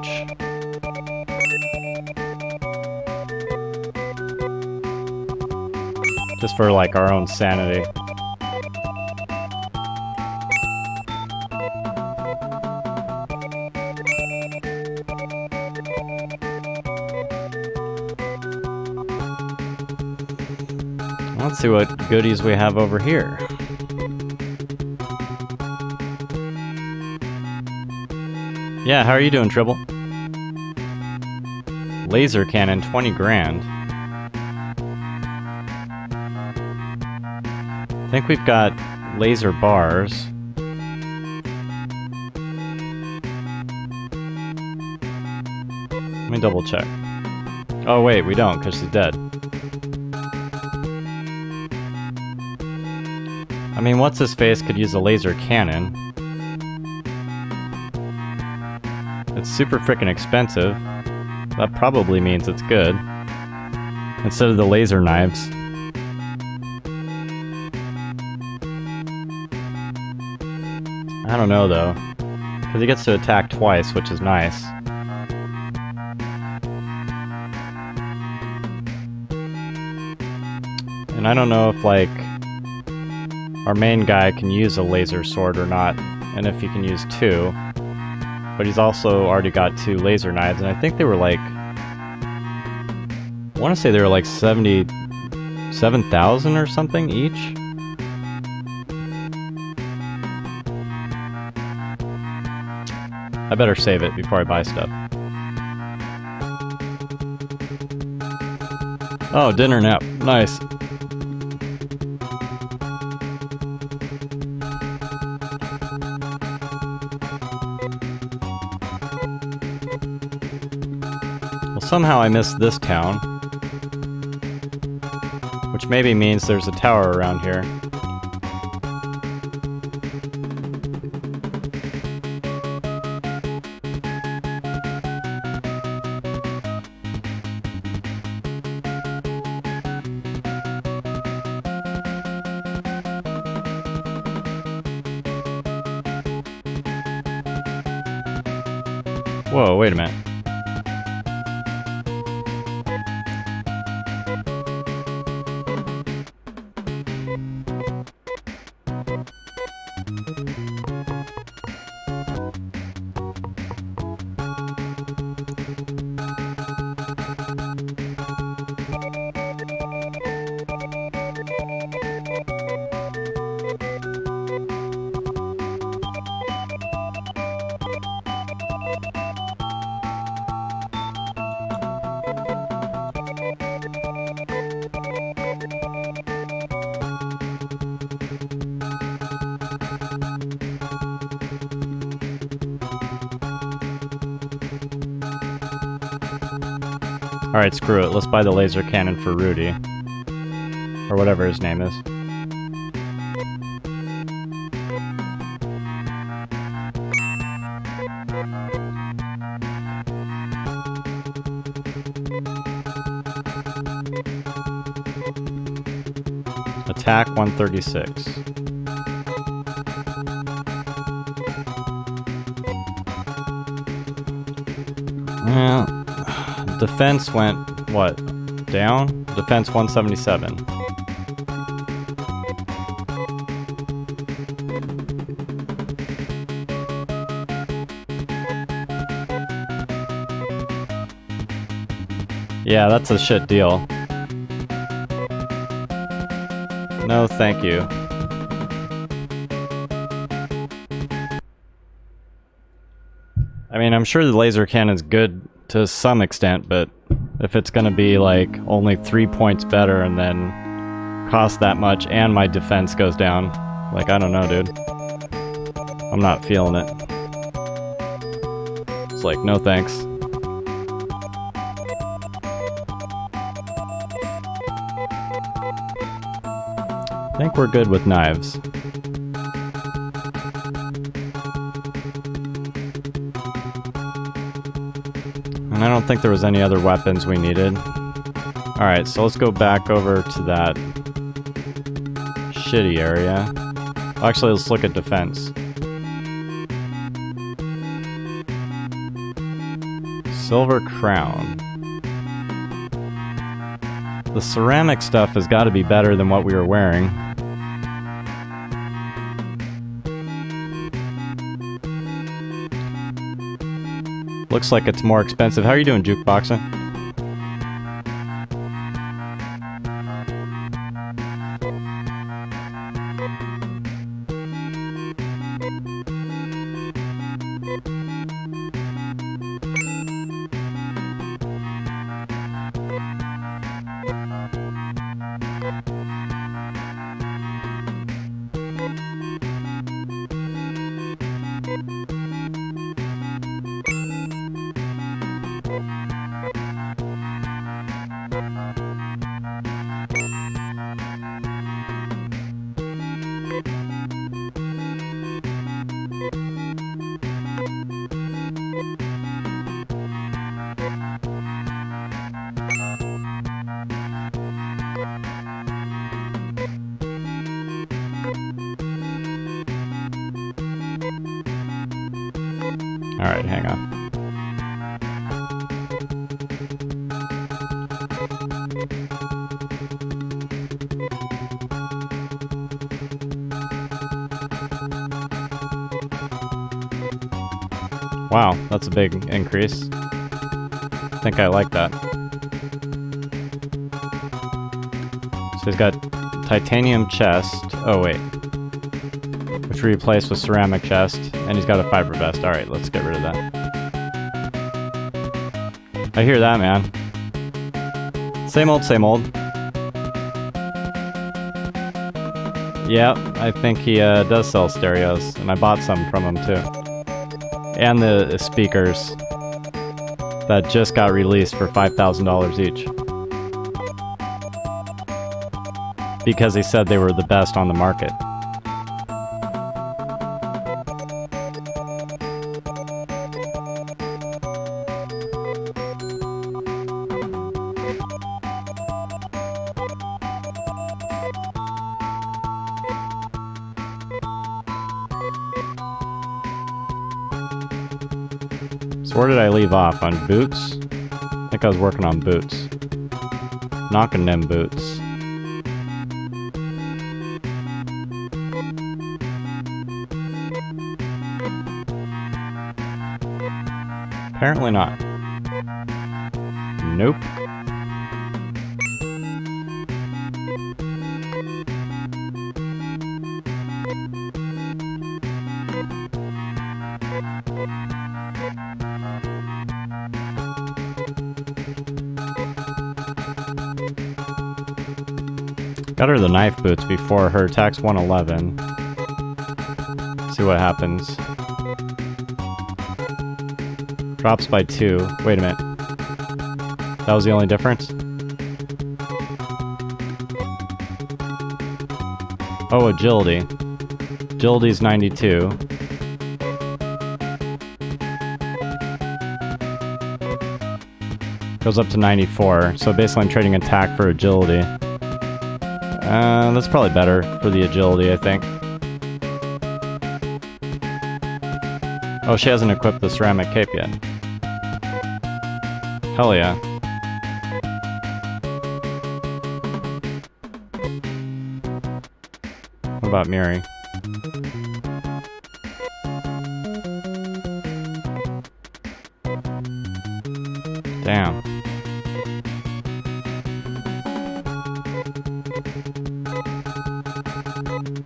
Just for, like, our own sanity. Let's see what goodies we have over here. Yeah, how are you doing, Tribble? Laser cannon, 20 grand. I think we've got laser bars. Let me double check. Oh wait, we don't, because she's dead. I mean, what's-his-face could use a laser cannon. It's super frickin' expensive. That probably means it's good. Instead of the laser knives. I don't know though. Because he gets to attack twice, which is nice. And I don't know if, like, our main guy can use a laser sword or not, and if he can use two. But he's also already got two laser knives, and I think they were like... I want to say they were like 77,000 or something each? I better save it before I buy stuff. Oh, dinner nap. Nice. Well, somehow I missed this town. Which maybe means there's a tower around here. Whoa, wait a minute. Alright, screw it. Let's buy the laser cannon for Rudy. Or whatever his name is. Attack 136. Well, defense went, what, down? Defense 177. Yeah, that's a shit deal. No, thank you. I mean, I'm sure the laser cannon's good to some extent, but if it's gonna be like only 3 points better and then cost that much and my defense goes down, like, I don't know, dude. I'm not feeling it. It's like, no thanks. I think we're good with knives. And I don't think there was any other weapons we needed. Alright, so let's go back over to that shitty area. Actually, let's look at defense. Silver crown. The ceramic stuff has got to be better than what we were wearing. Looks like it's more expensive. How are you doing, Jukeboxer? Alright, hang on. Wow, that's a big increase. I think I like that. So he's got titanium chest. Oh, wait. Which we replaced with ceramic chest. And he's got a fiber vest. Alright, let's get rid of that. I hear that, man. Same old, same old. Yeah, I think he does sell stereos. And I bought some from him, too. And the speakers that just got released for $5,000 each. Because he said they were the best on the market. So where did I leave off? On boots? I think I was working on boots. Knocking them boots. Apparently not. Nope. Got her the knife boots before her attack's 111. See what happens. Drops by 2. Wait a minute. That was the only difference? Oh, agility. Agility's 92. Goes up to 94. So basically I'm trading attack for agility. That's probably better for the agility, I think. Oh, she hasn't equipped the ceramic cape yet. Hell yeah. What about Miri? Damn.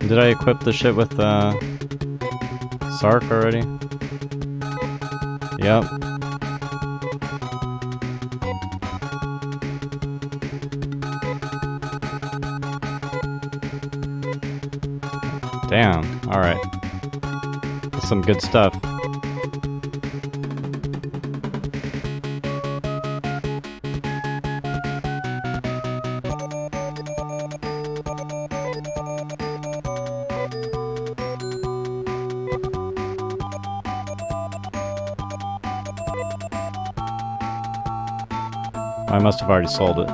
Did I equip the shit with Sark already? Yep. Damn, alright. Some good stuff. I must have already sold it.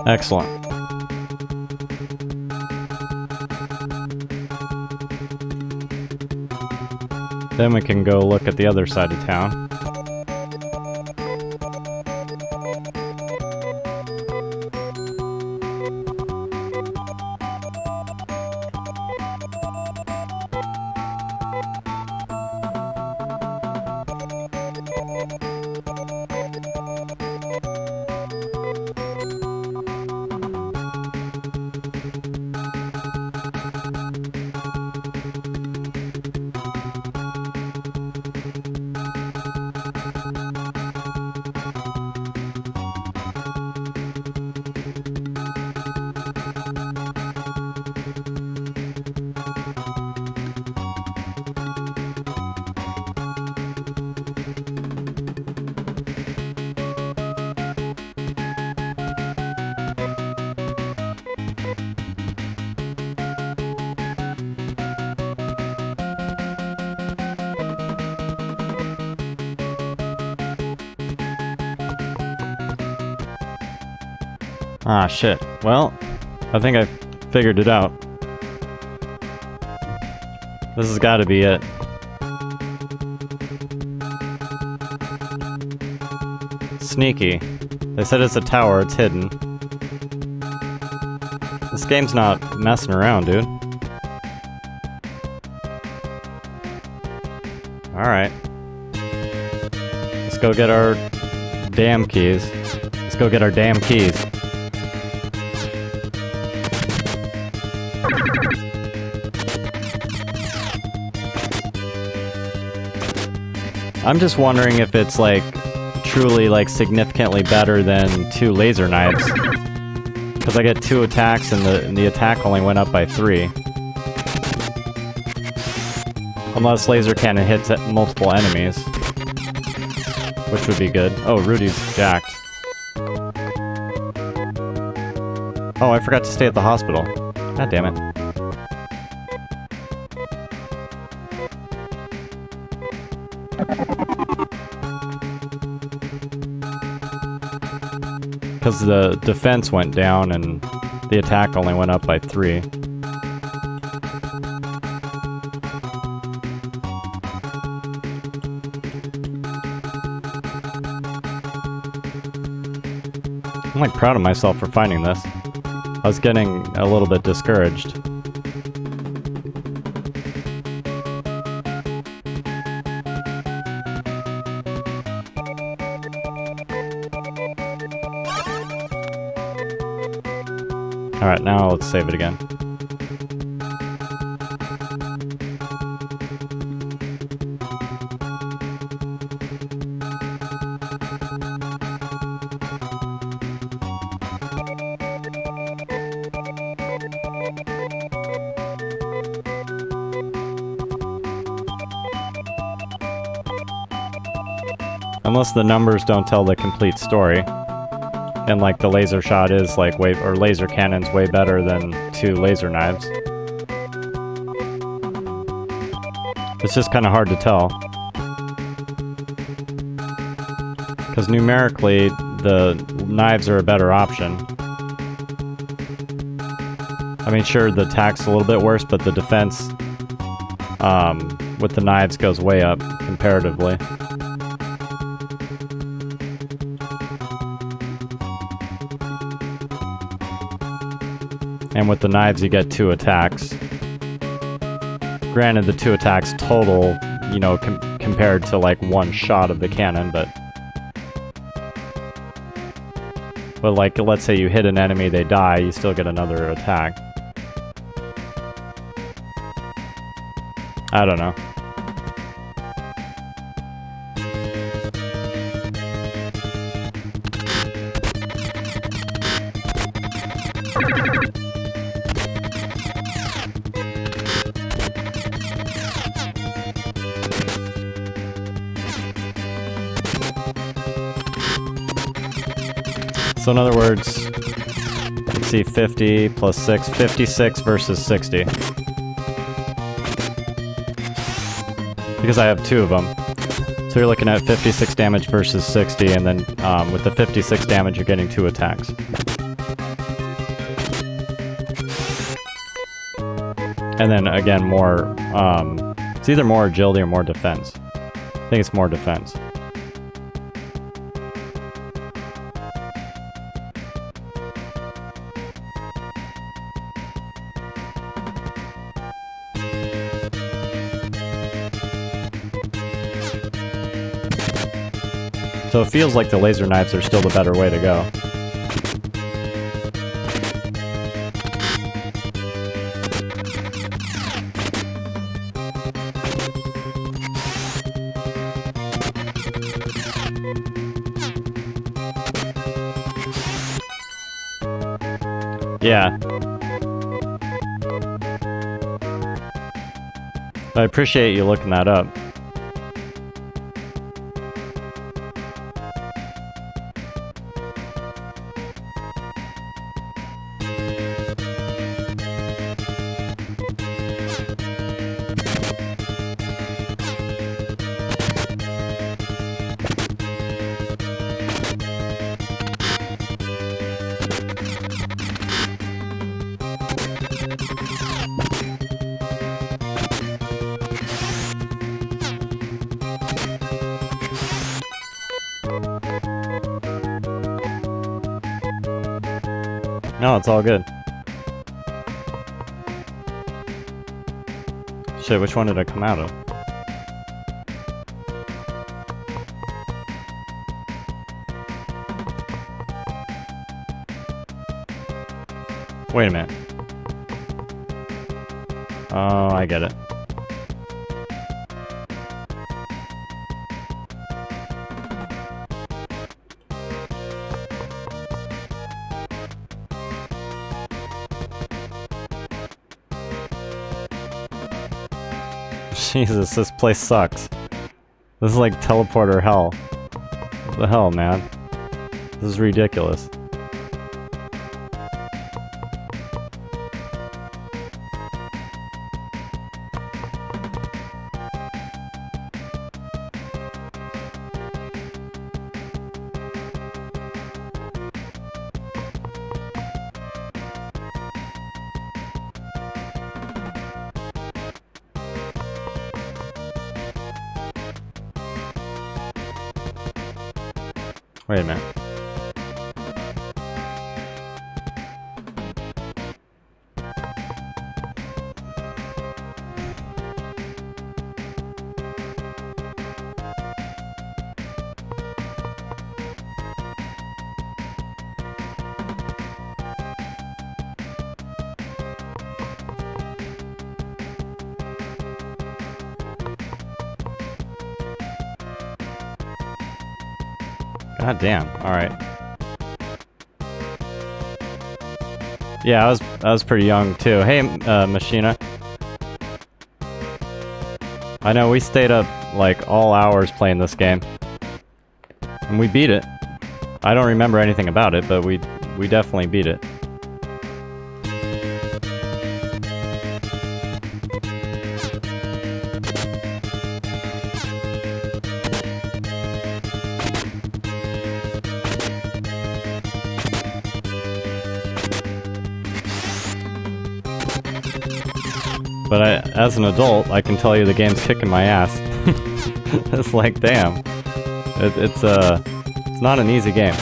Excellent. Then we can go look at the other side of town. Ah, shit. Well, I think I figured it out. This has got to be it. Sneaky. They said it's a tower, it's hidden. This game's not messing around, dude. Alright. Let's go get our damn keys. Let's go get our damn keys. I'm just wondering if it's like truly like significantly better than 2 laser knives, because I get 2 attacks and the attack only went up by 3. Unless laser cannon hits at multiple enemies, which would be good. Oh, Rudy's jacked. Oh, I forgot to stay at the hospital. God damn it. Because the defense went down and the attack only went up by 3. I'm like proud of myself for finding this. I was getting a little bit discouraged. Alright, now let's save it again. Unless the numbers don't tell the complete story. And like the laser shot is like way, or laser cannon's way better than 2 laser knives. It's just kind of hard to tell. Because numerically, the knives are a better option. I mean, sure, the attack's a little bit worse, but the defense with the knives goes way up comparatively. And with the knives, you get 2 attacks. Granted, the 2 attacks total, you know, compared to like 1 shot of the cannon, but like, let's say you hit an enemy, they die, you still get another attack. I don't know. So in other words, let's see, 50 plus 6, 56 versus 60. Because I have 2 of them. So you're looking at 56 damage versus 60, and then with the 56 damage you're getting 2 attacks. And then again, more, it's either more agility or more defense. I think it's more defense. So it feels like the laser knives are still the better way to go. Yeah. I appreciate you looking that up. No, it's all good. Shit, which one did I come out of? Wait a minute. Oh, I get it. Jesus, this place sucks. This is like teleporter hell. What the hell, man? This is ridiculous. Wait a minute. God damn. Alright. Yeah, I was pretty young too. Hey, Machina. I know we stayed up like all hours playing this game. And we beat it. I don't remember anything about it, but we definitely beat it. But as an adult, I can tell you the game's kicking my ass. It's like, damn. It's not an easy game.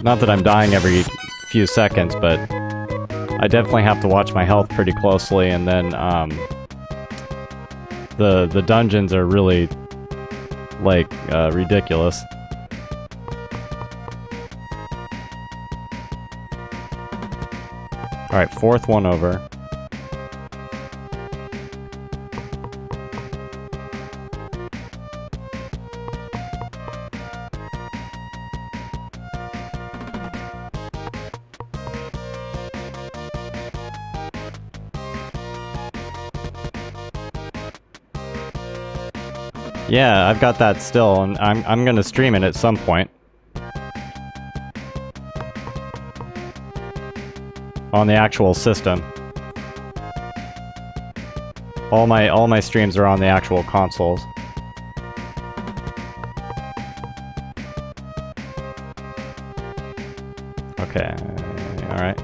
Not that I'm dying every few seconds, but I definitely have to watch my health pretty closely, and then the dungeons are really like ridiculous. All right, fourth one over. Yeah, I've got that still, and I'm gonna stream it at some point. On the actual system. All my streams are on the actual consoles. Okay, alright.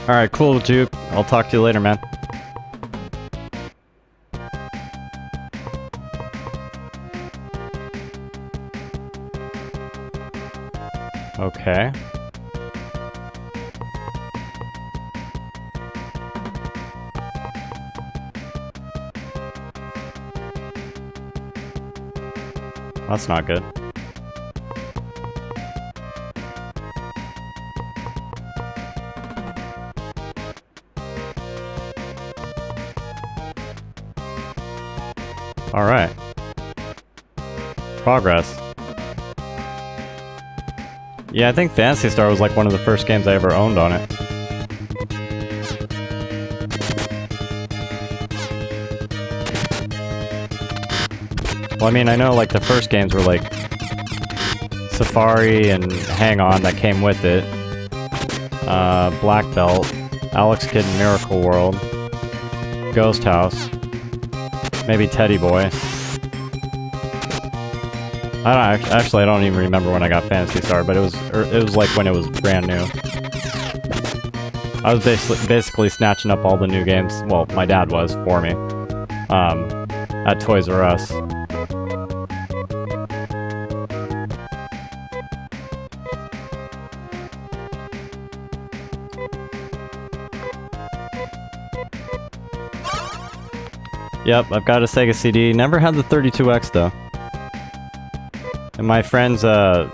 Alright, cool, Juke. I'll talk to you later, man. Okay. That's not good. Alright. Progress. Yeah, I think Phantasy Star was like one of the first games I ever owned on it. Well, I mean, I know like the first games were like Safari and Hang On that came with it. Black Belt, Alex Kidd in Miracle World, Ghost House, maybe Teddy Boy. I don't even remember when I got Phantasy Star, but it was like when it was brand new. I was basically snatching up all the new games. Well, my dad was for me. At Toys R Us. Yep, I've got a Sega CD. Never had the 32X though. And my friend's, the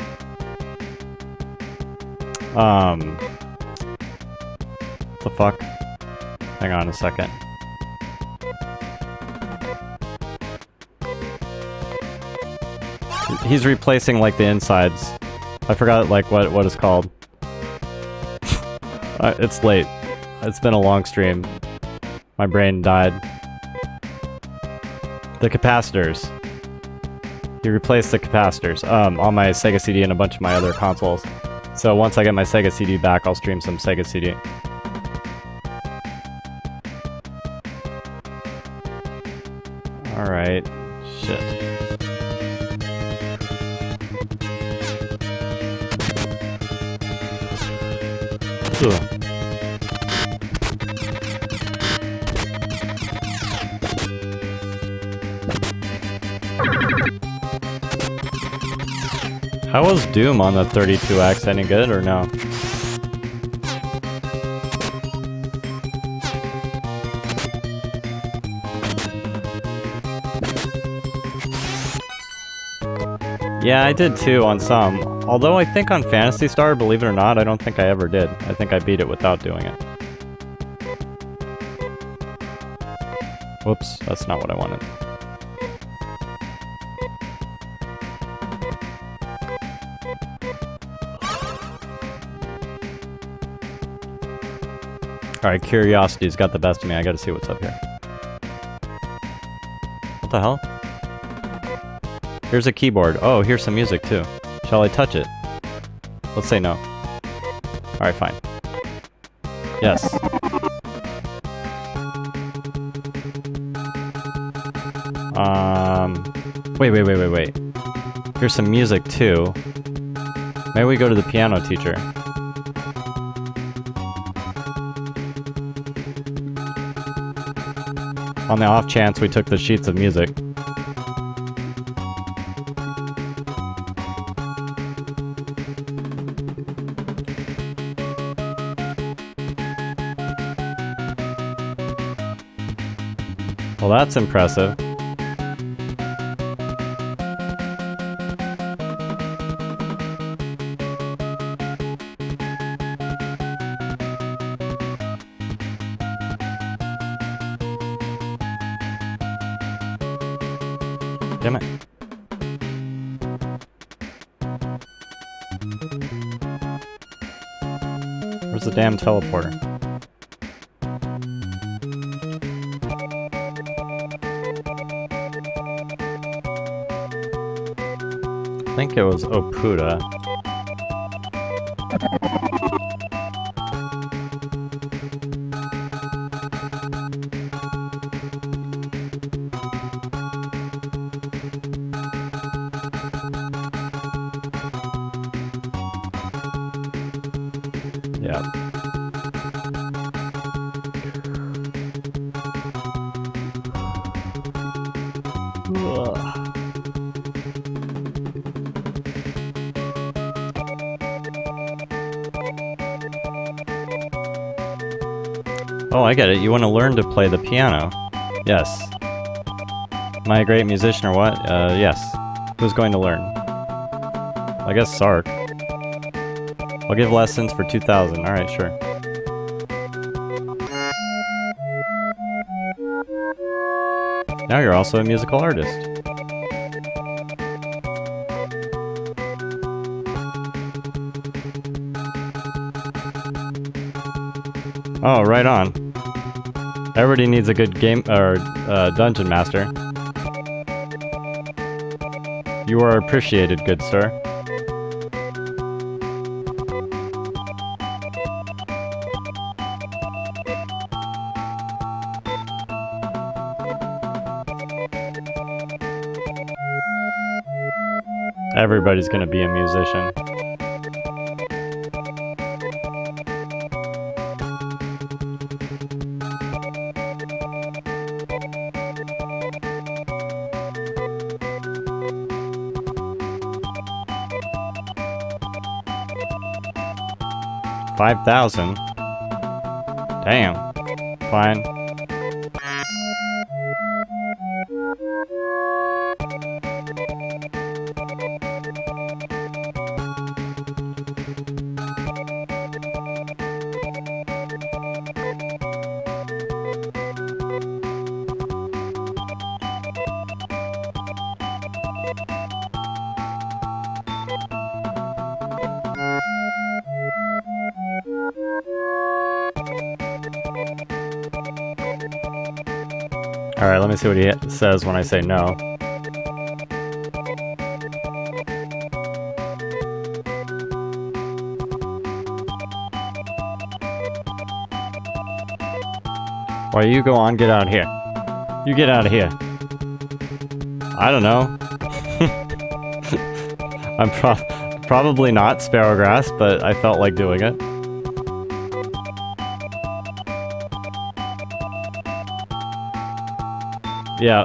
fuck? Hang on a second. He's replacing, like, the insides. I forgot, like, what it's called. It's late. It's been a long stream. My brain died. The capacitors. He replaced the capacitors on my Sega CD and a bunch of my other consoles. So once I get my Sega CD back, I'll stream some Sega CD. Alright. Shit. Ugh. How was Doom on the 32X? Any good or no? Yeah, I did too on some. Although I think on Phantasy Star, believe it or not, I don't think I ever did. I think I beat it without doing it. Whoops, that's not what I wanted. Alright, curiosity's got the best of me. I gotta see what's up here. What the hell? Here's a keyboard. Oh, here's some music too. Shall I touch it? Let's say no. Alright, fine. Yes. Wait. Here's some music too. Maybe we go to the piano teacher. On the off chance we took the sheets of music. Well, that's impressive. Damn it. Where's the damn teleporter? I think it was Opuda. Yeah. Oh, I get it. You want to learn to play the piano. Yes. Am I a great musician or what? Yes. Who's going to learn? I guess Sark. I'll give lessons for 2,000. Alright, sure. Now you're also a musical artist. Oh, right on. Everybody needs a good game or dungeon master. You are appreciated, good sir. Everybody's gonna be a musician. $5,000? Damn. Fine. Alright, let me see what he says when I say no. Why, you go on, get out of here. You get out of here. I don't know. I'm probably not Sparrowgrass, but I felt like doing it. Yeah.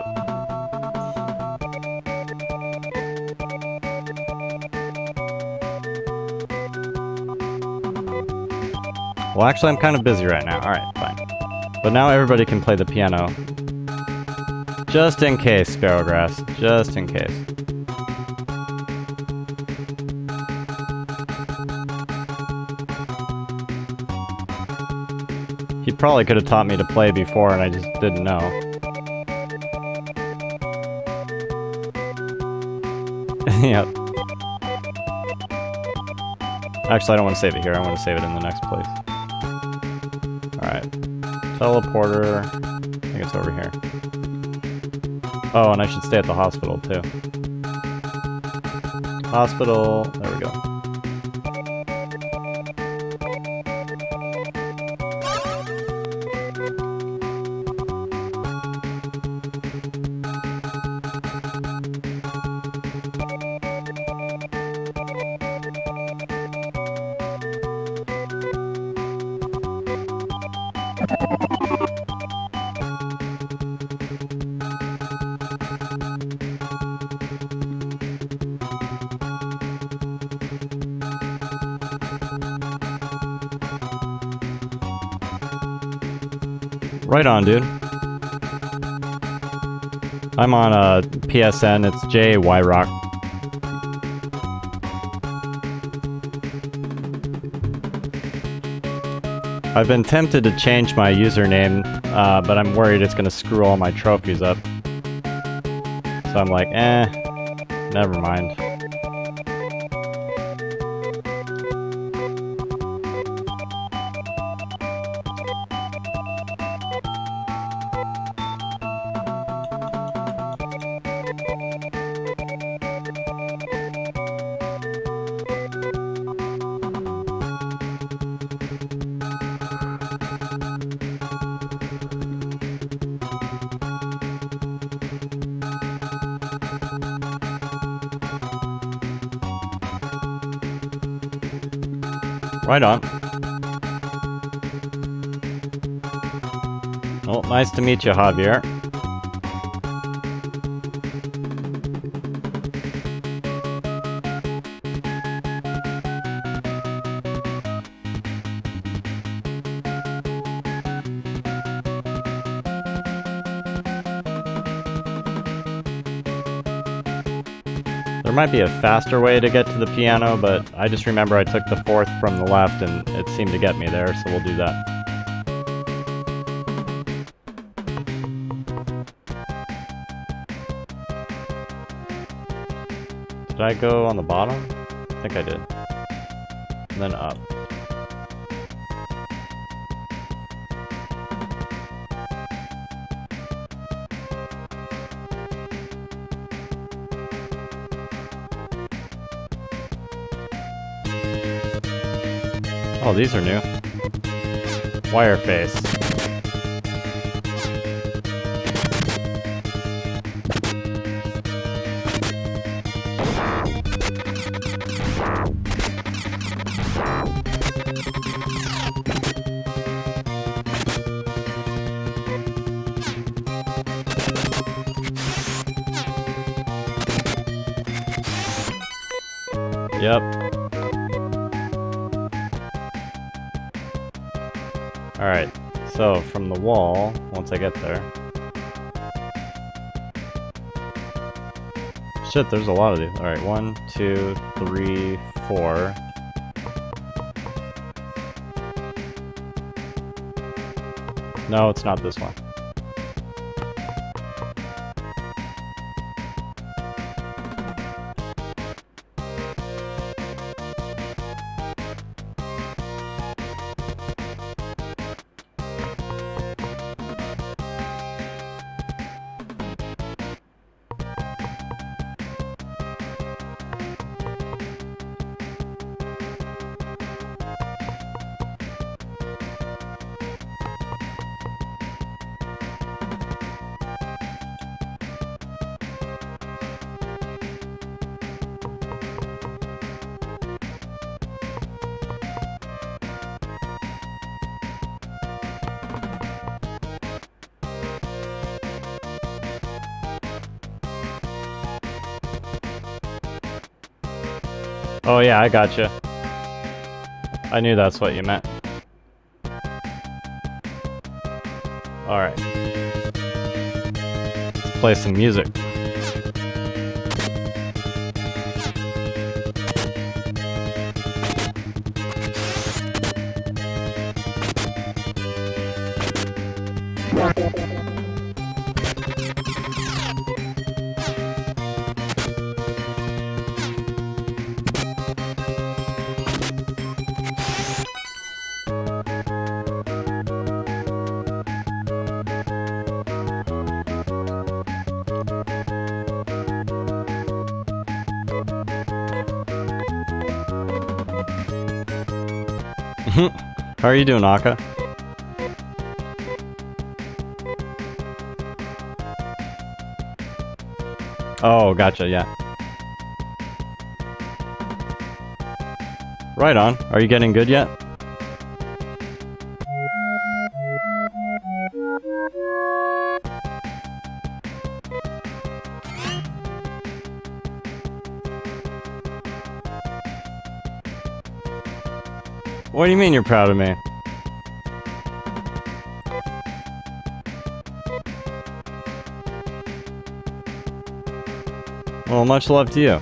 Well, actually, I'm kind of busy right now. Alright, fine. But now everybody can play the piano. Just in case, Sparrowgrass. Just in case. He probably could have taught me to play before and I just didn't know. Yep. Actually, I don't want to save it here. I want to save it in the next place. Alright. Teleporter. I think it's over here. Oh, and I should stay at the hospital, too. Hospital. There we go. Right on, dude. I'm on PSN, it's JYRock. I've been tempted to change my username, but I'm worried it's gonna screw all my trophies up. So I'm like, never mind. Right on. Well, nice to meet you, Javier. There might be a faster way to get to the piano, but I just remember I took the 4th from the left and it seemed to get me there, so we'll do that. Did I go on the bottom? I think I did. And then up. Oh, these are new. Wire face. Yep. Alright, so from the wall, once I get there... Shit, there's a lot of these. Alright, 1, 2, 3, 4... No, it's not this one. Oh yeah, I gotcha. I knew that's what you meant. Alright. Let's play some music. How are you doing, Aka? Oh, gotcha, yeah. Right on. Are you getting good yet? What do you mean you're proud of me? Well, much love to you.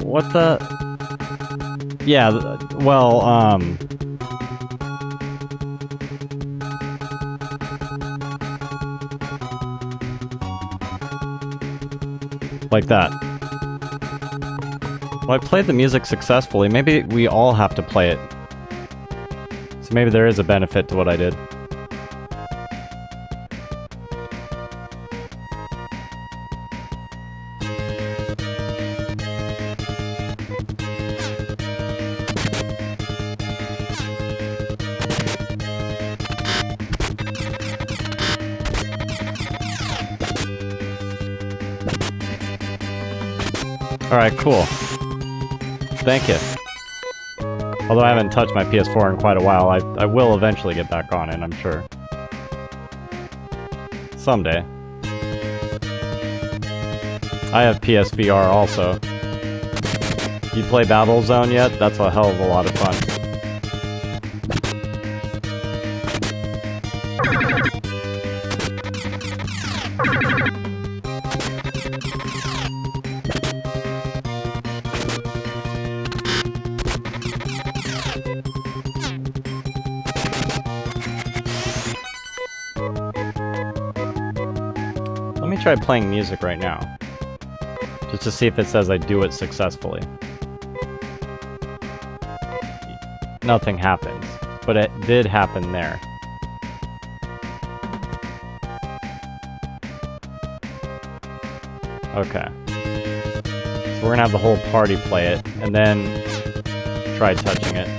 What the... Yeah, well, like that. Well, I played the music successfully. Maybe we all have to play it. So maybe there is a benefit to what I did. Alright, cool. Thank you. Although I haven't touched my PS4 in quite a while, I will eventually get back on it, I'm sure. Someday. I have PSVR also. You play Battlezone yet? That's a hell of a lot of fun. try playing music right now. Just to see if it says I do it successfully. Nothing happens. But it did happen there. Okay. So we're gonna have the whole party play it, and then try touching it.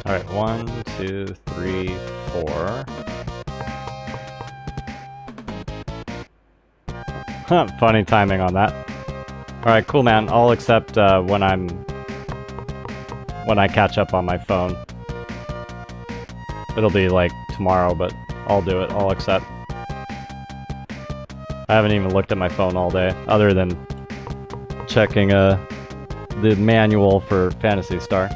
Alright, 1, 2, 3, 4. Huh, funny timing on that. Alright, cool man. I'll accept when I catch up on my phone. It'll be like tomorrow, but I'll do it. I'll accept. I haven't even looked at my phone all day, other than checking the manual for Phantasy Star.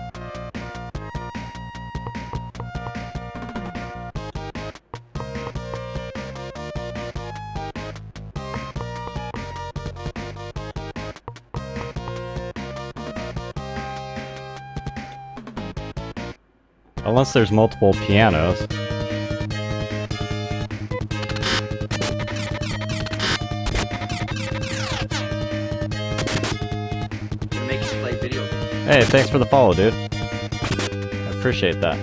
Unless there's multiple pianos. It makes you play video games. Hey, thanks for the follow, dude. I appreciate that.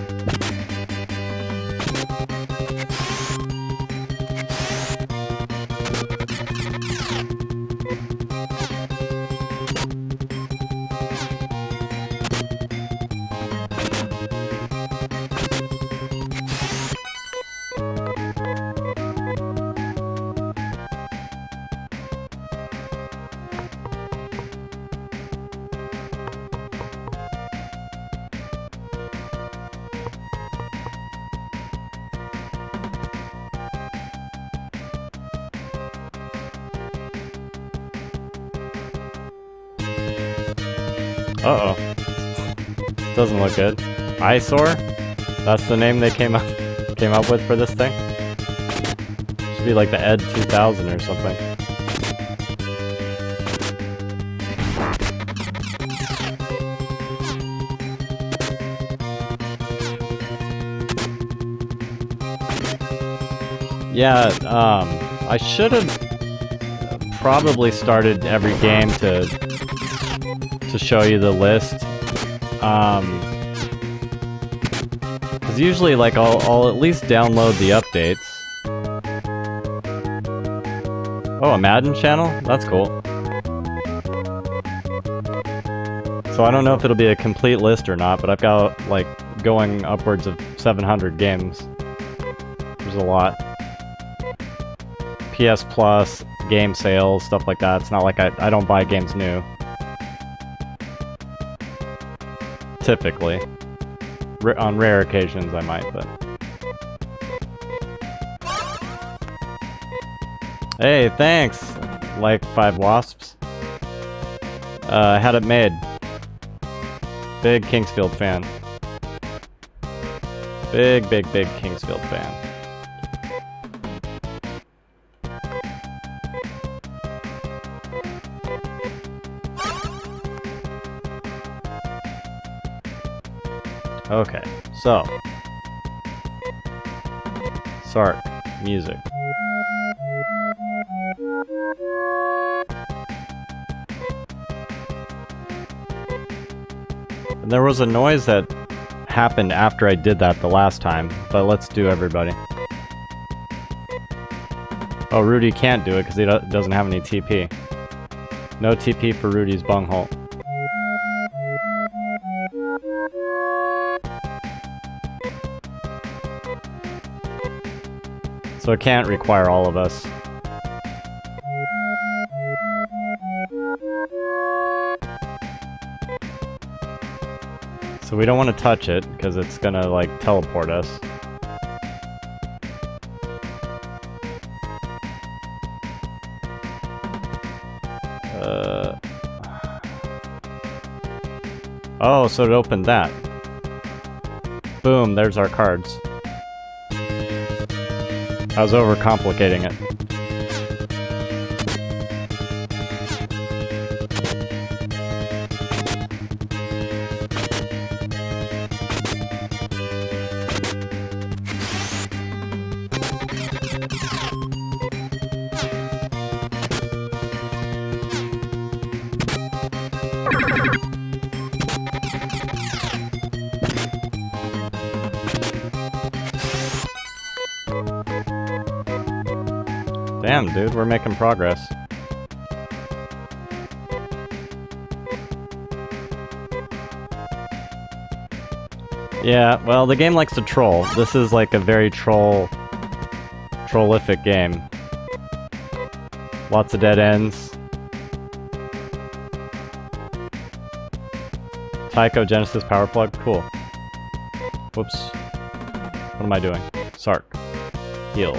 Uh-oh. Doesn't look good. Eyesore? That's the name they came up with for this thing? Should be like the Ed 2000 or something. Yeah, I should have probably started every game to show you the list. Because usually, like, I'll at least download the updates. Oh, a Madden channel? That's cool. So I don't know if it'll be a complete list or not, but I've got, like, going upwards of 700 games. There's a lot. PS Plus, game sales, stuff like that. It's not like I don't buy games new. Typically. On rare occasions I might, but... Hey, thanks! Like 5 Wasps. Had it made. Big Kingsfield fan. Big Kingsfield fan. Okay, so Sark, music. And there was a noise that happened after I did that the last time, but let's do everybody. Oh, Rudy can't do it because he doesn't have any TP. No TP for Rudy's bunghole. So it can't require all of us. So we don't want to touch it, because it's gonna, like, teleport us. Oh, so it opened that. Boom, there's our cards. I was overcomplicating it. Damn, dude, we're making progress. Yeah, well, the game likes to troll. This is like a very trollific game. Lots of dead ends. Tycho Genesis power plug, cool. Whoops. What am I doing? Sark. Heal.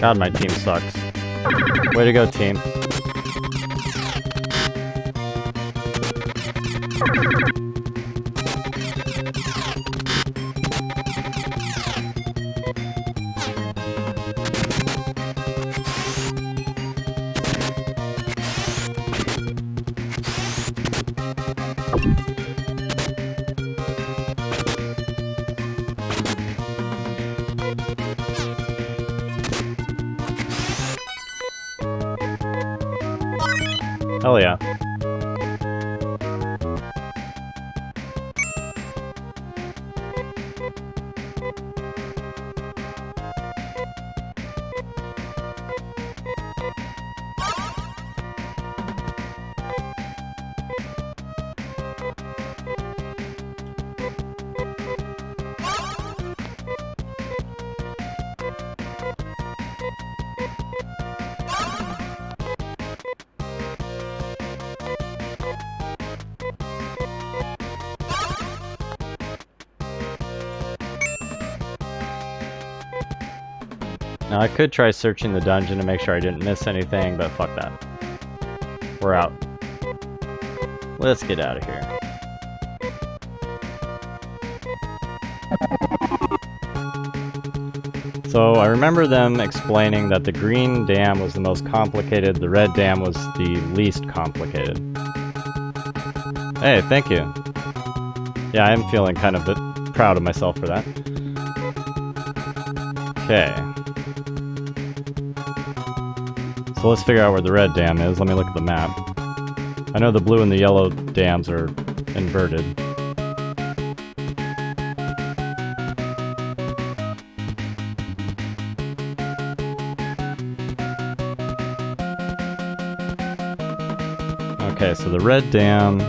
God, my team sucks. Way to go, team. Hell yeah. Now I could try searching the dungeon to make sure I didn't miss anything, but fuck that. We're out. Let's get out of here. So I remember them explaining that the green dam was the most complicated, the red dam was the least complicated. Hey, thank you. Yeah, I'm feeling kind of proud of myself for that. Okay. So let's figure out where the red dam is. Let me look at the map. I know the blue and the yellow dams are inverted. Okay, so the red dam...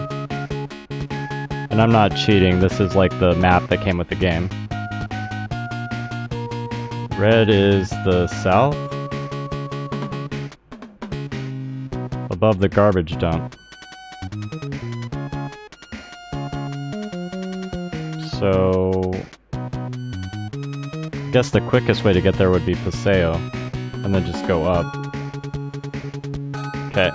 And I'm not cheating, this is like the map that came with the game. Red is the south. Above the garbage dump. So... I guess the quickest way to get there would be Paseo. And then just go up. Okay.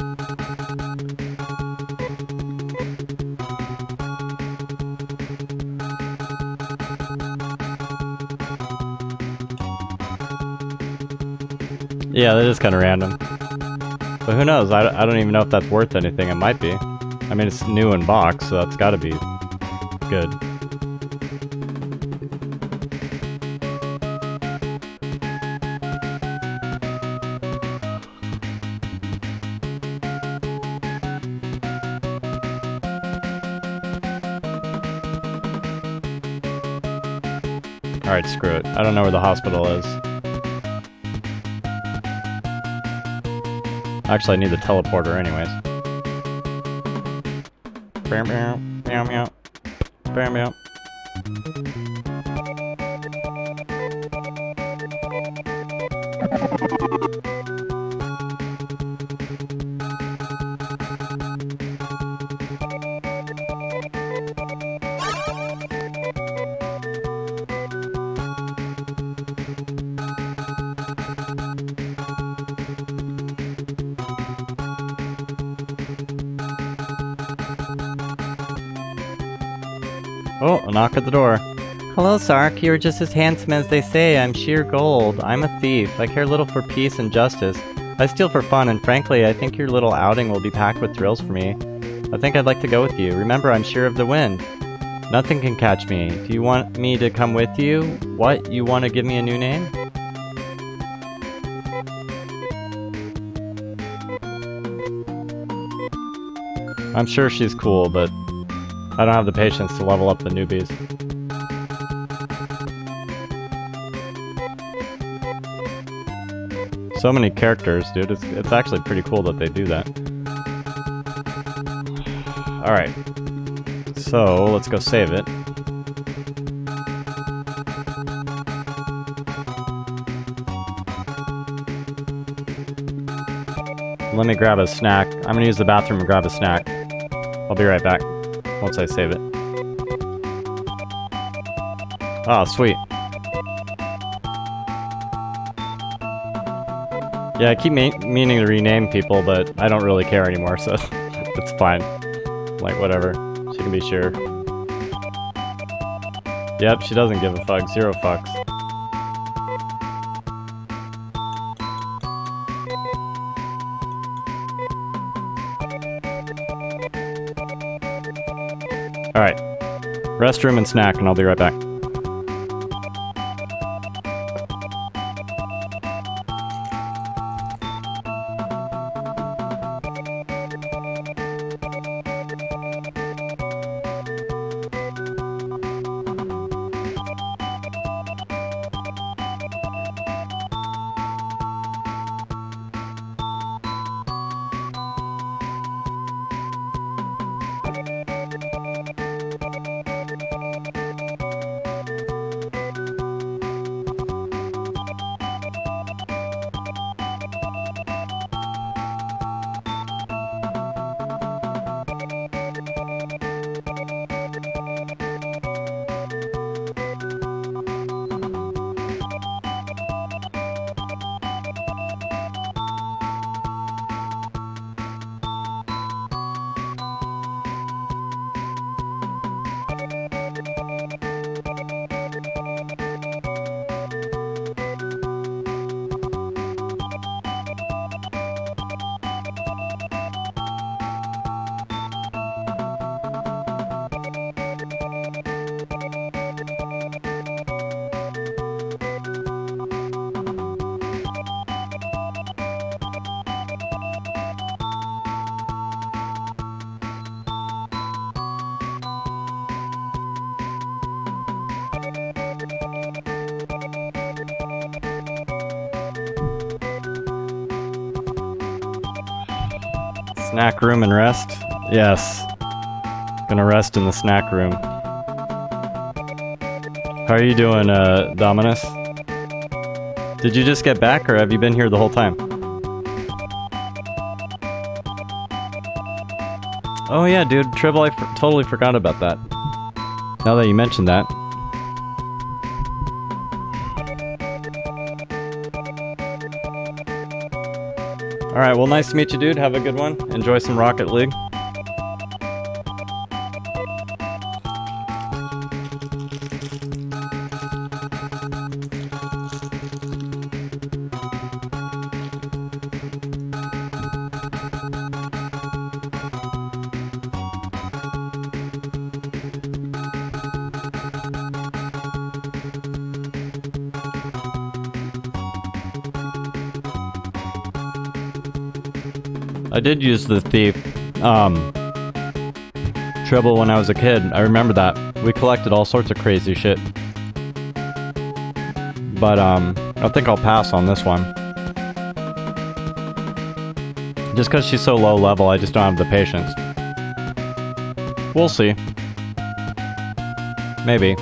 Yeah, that is kind of random. But who knows? I don't even know if that's worth anything. It might be. I I mean, it's new in box, so that's gotta be good. Alright, screw it. I don't know where the hospital is. Actually, I need the teleporter anyways. Bam, bam, bam, bam, bam, bam. Oh, a knock at the door. Hello, Sark. You're just as handsome as they say. I'm sheer gold. I'm a thief. I care little for peace and justice. I steal for fun, and frankly, I think your little outing will be packed with thrills for me. I think I'd like to go with you. Remember, I'm sure of the wind. Nothing can catch me. Do you want me to come with you? What? You want to give me a new name? I'm sure she's cool, but I don't have the patience to level up the newbies. So many characters, dude. It's actually pretty cool that they do that. Alright. So, let's go save it. Let me grab a snack. I'm gonna use the bathroom and grab a snack. I'll be right back once I save it. Oh, sweet. Yeah, I keep meaning to rename people, but I don't really care anymore, so it's fine. Like, whatever. She can be sure. Yep, she doesn't give a fuck. 0 fucks. Alright. Restroom and snack, and I'll be right back. Snack room and rest? Yes. Gonna rest in the snack room. How are you doing, Dominus? Did you just get back, or have you been here the whole time? Oh yeah, dude, Tribble, I totally forgot about that. Now that you mentioned that. Alright, well, nice to meet you, dude. Have a good one. Enjoy some Rocket League. I did use the thief, Tribble when I was a kid. I remember that. We collected all sorts of crazy shit. But, I think I'll pass on this one. Just because she's so low level, I just don't have the patience. We'll see. Maybe.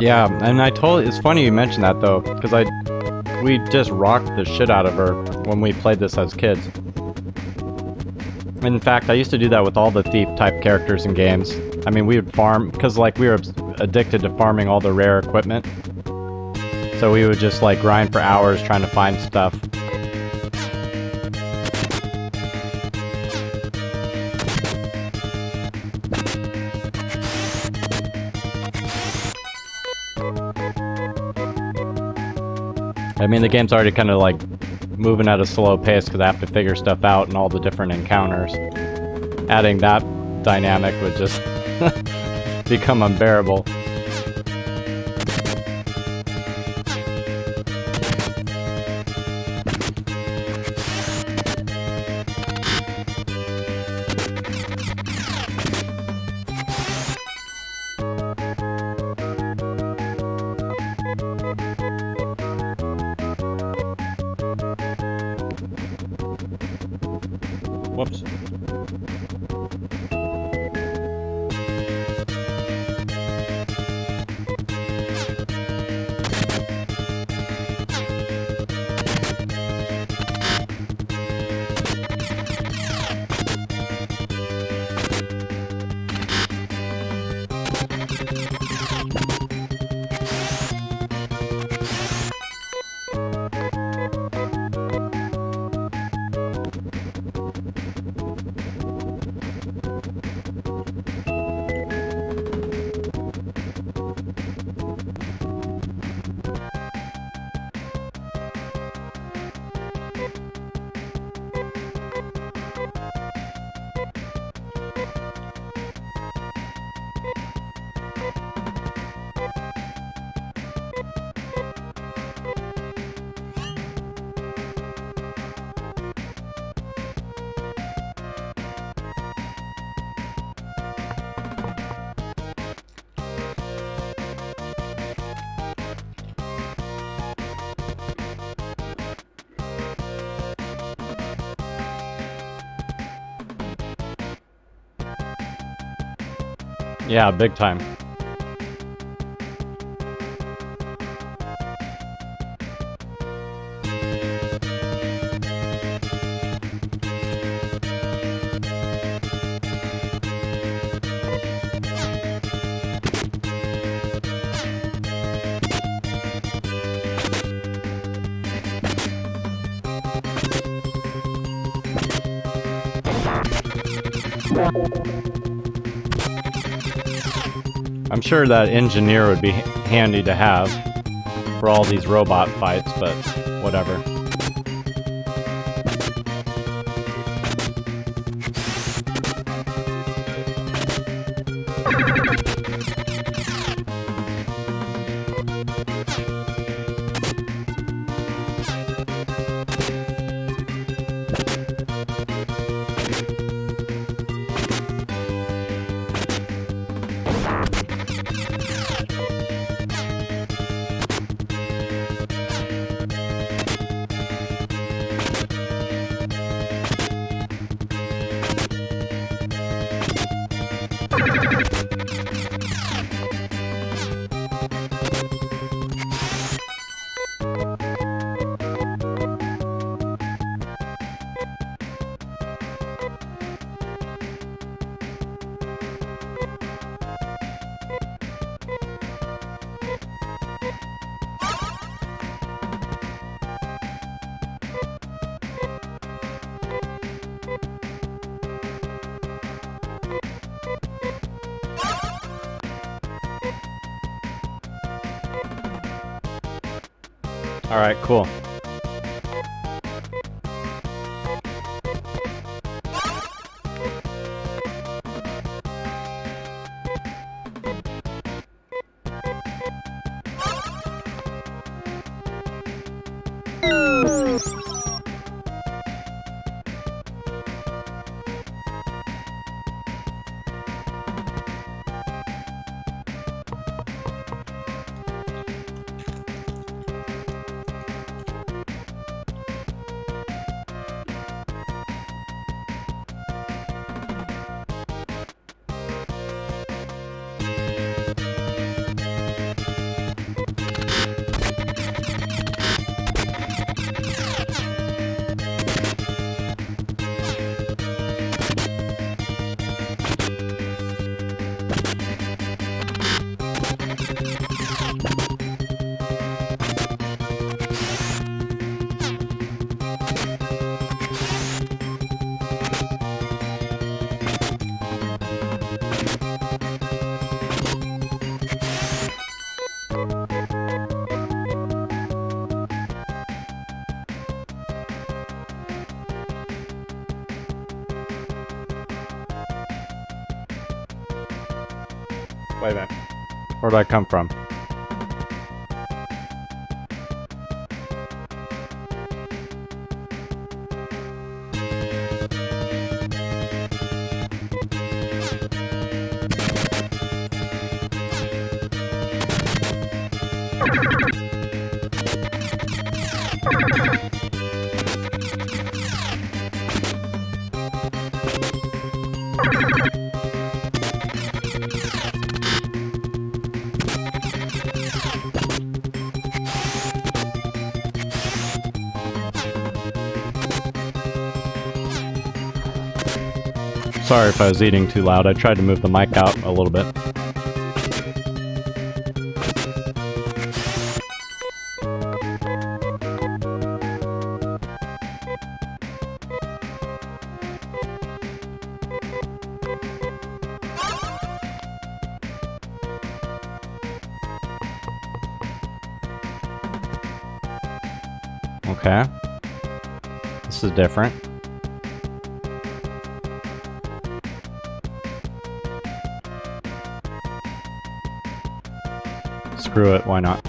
Yeah, and it's funny you mentioned that though, because we just rocked the shit out of her when we played this as kids. In fact, I used to do that with all the thief type characters in games. I mean, we would farm, because like we were addicted to farming all the rare equipment. So we would just like grind for hours trying to find stuff. I mean, the game's already kind of like moving at a slow pace because I have to figure stuff out and all the different encounters. Adding that dynamic would just become unbearable. Whoops. Yeah, big time. I'm sure that engineer would be handy to have for all these robot fights, but whatever. Alright, cool. Wait a minute. Where'd I come from? Sorry if I was eating too loud. I tried to move the mic out a little bit. Okay. This is different. Screw it, why not?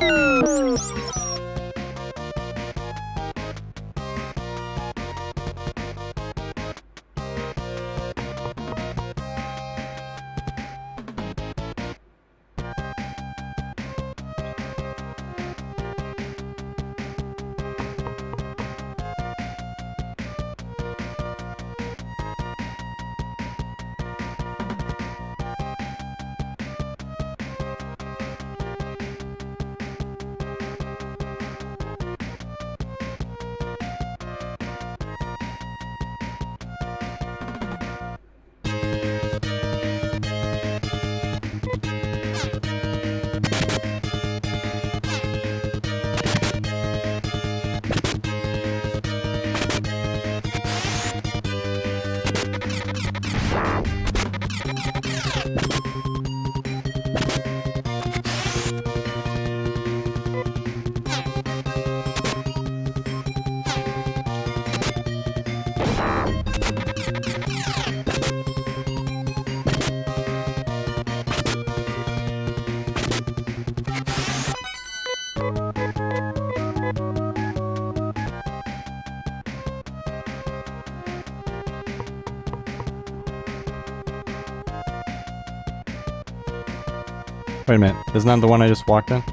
Wait a minute, isn't that the one I just walked in?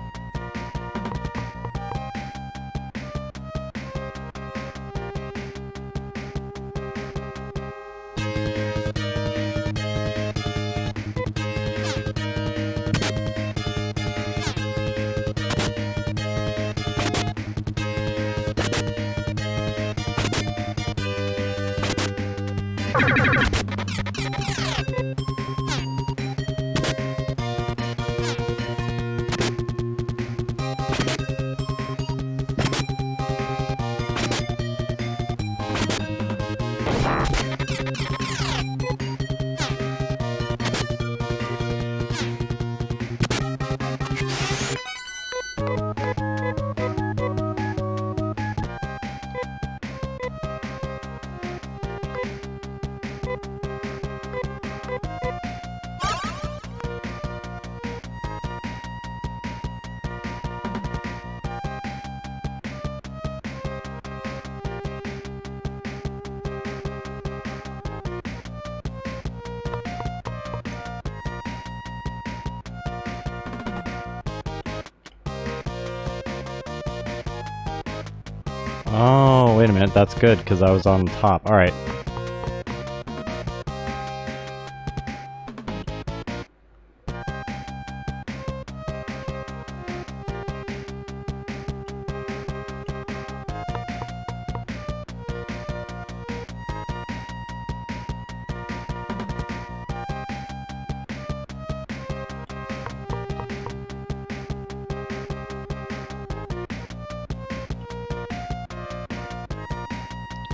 Oh, wait a minute, that's good, because I was on top. Alright.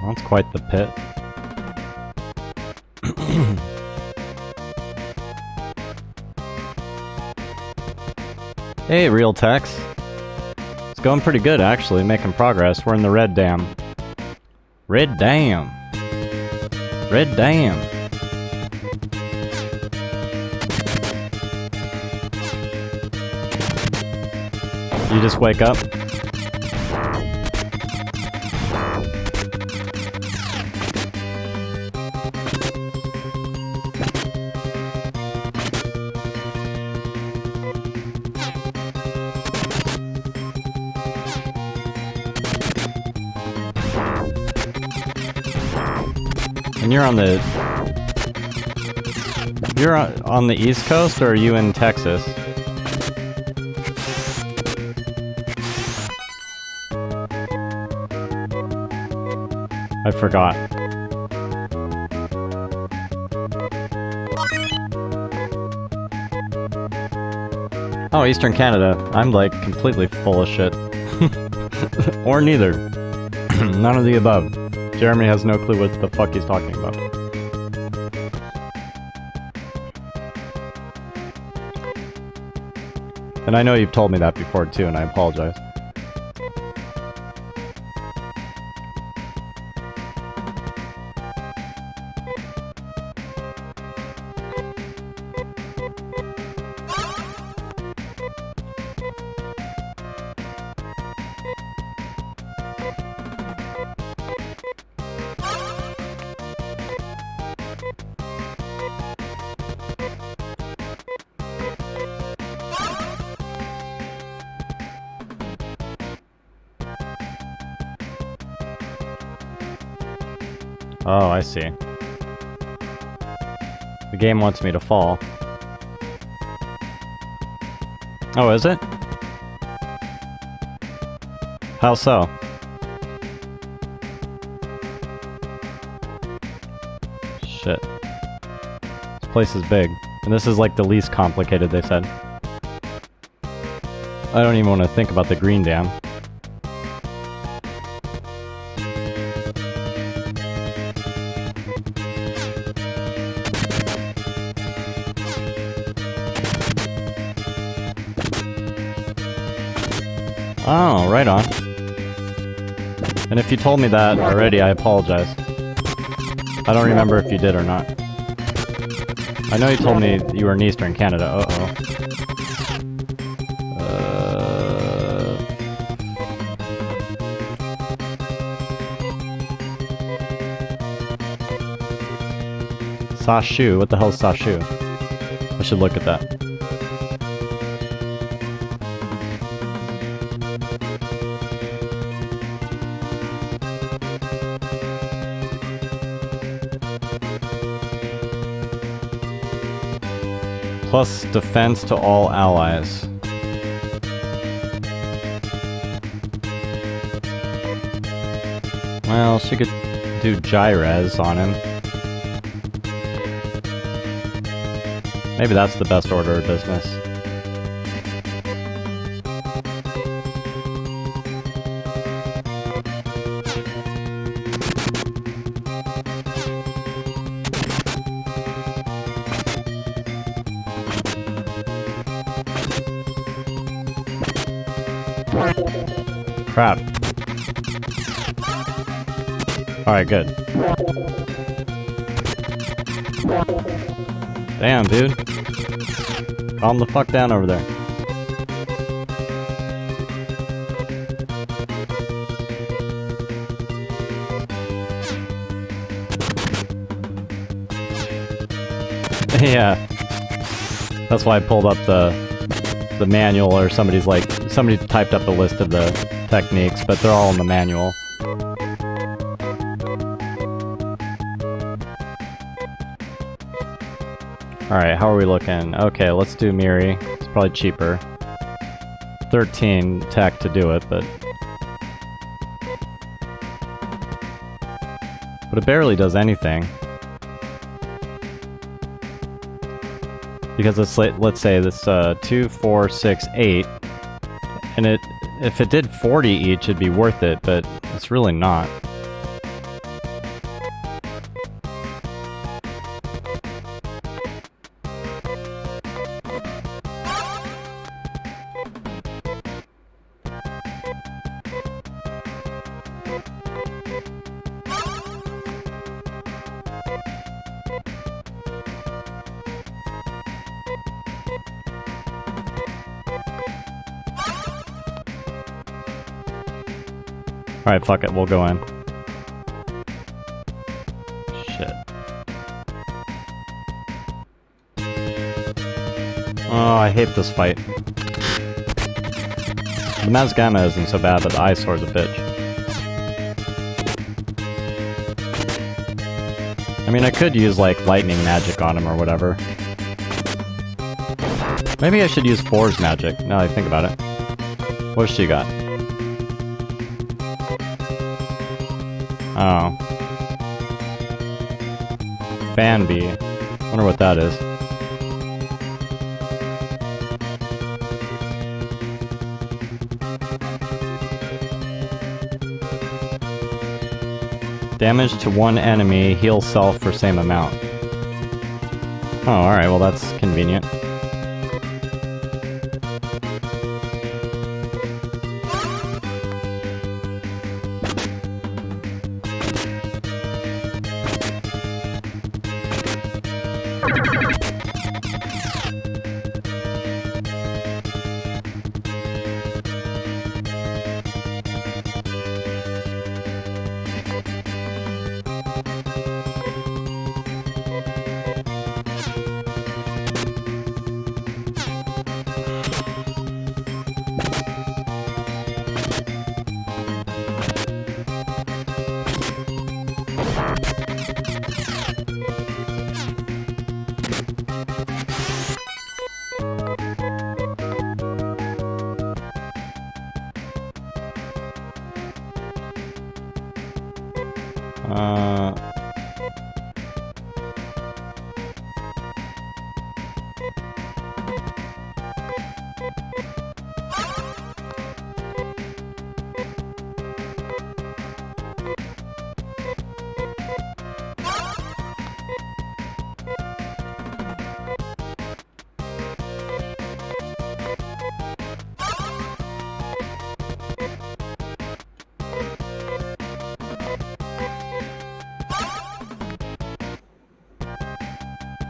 That's quite the pit. Hey, Real Tex. It's going pretty good, actually, making progress. We're in the Red Dam. Red Dam. Red Dam. You just wake up? And you're on the... You're on the East Coast, or are you in Texas? I forgot. Oh, Eastern Canada. I'm like completely full of shit. Or neither. None of the above. Jeremy has no clue what the fuck he's talking about. And I know you've told me that before too, and I apologize. Oh, I see. The game wants me to fall. Oh, is it? How so? Shit. This place is big. And this is like the least complicated, they said. I don't even want to think about the green dam. Oh, right on. And if you told me that already, I apologize. I don't remember if you did or not. I know you told me you were in Eastern Canada. Uh-oh. Sashu? What the hell is Sashu? I should look at that. Plus defense to all allies. Well, she could do Gyrez on him. Maybe that's the best order of business. Crap. Alright, good. Damn, dude. Calm the fuck down over there. Yeah. That's why I pulled up the manual, or somebody typed up a list of the techniques, but they're all in the manual. Alright, how are we looking? Okay, let's do Miri. It's probably cheaper. 13 tech to do it, but it barely does anything. Because it's like, let's say this 2, 4, 6, 8, and if it did 40 each, it'd be worth it, but it's really not. Alright, fuck it, we'll go in. Shit. Oh, I hate this fight. The Mazgama isn't so bad, but the Eyesword's a bitch. I mean, I could use, like, lightning magic on him or whatever. Maybe I should use For's magic, now that I think about it. What's she got? Oh. Fanby. Wonder what that is. Damage to one enemy, heal self for same amount. Oh, alright, well that's convenient.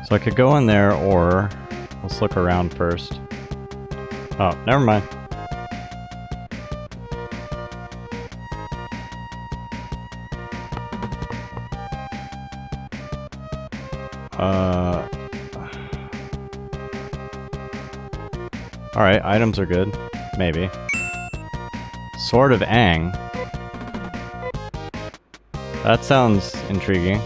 So I could go in there, or let's look around first. Oh, never mind. Alright, items are good. Maybe. Sword of Aang. That sounds intriguing.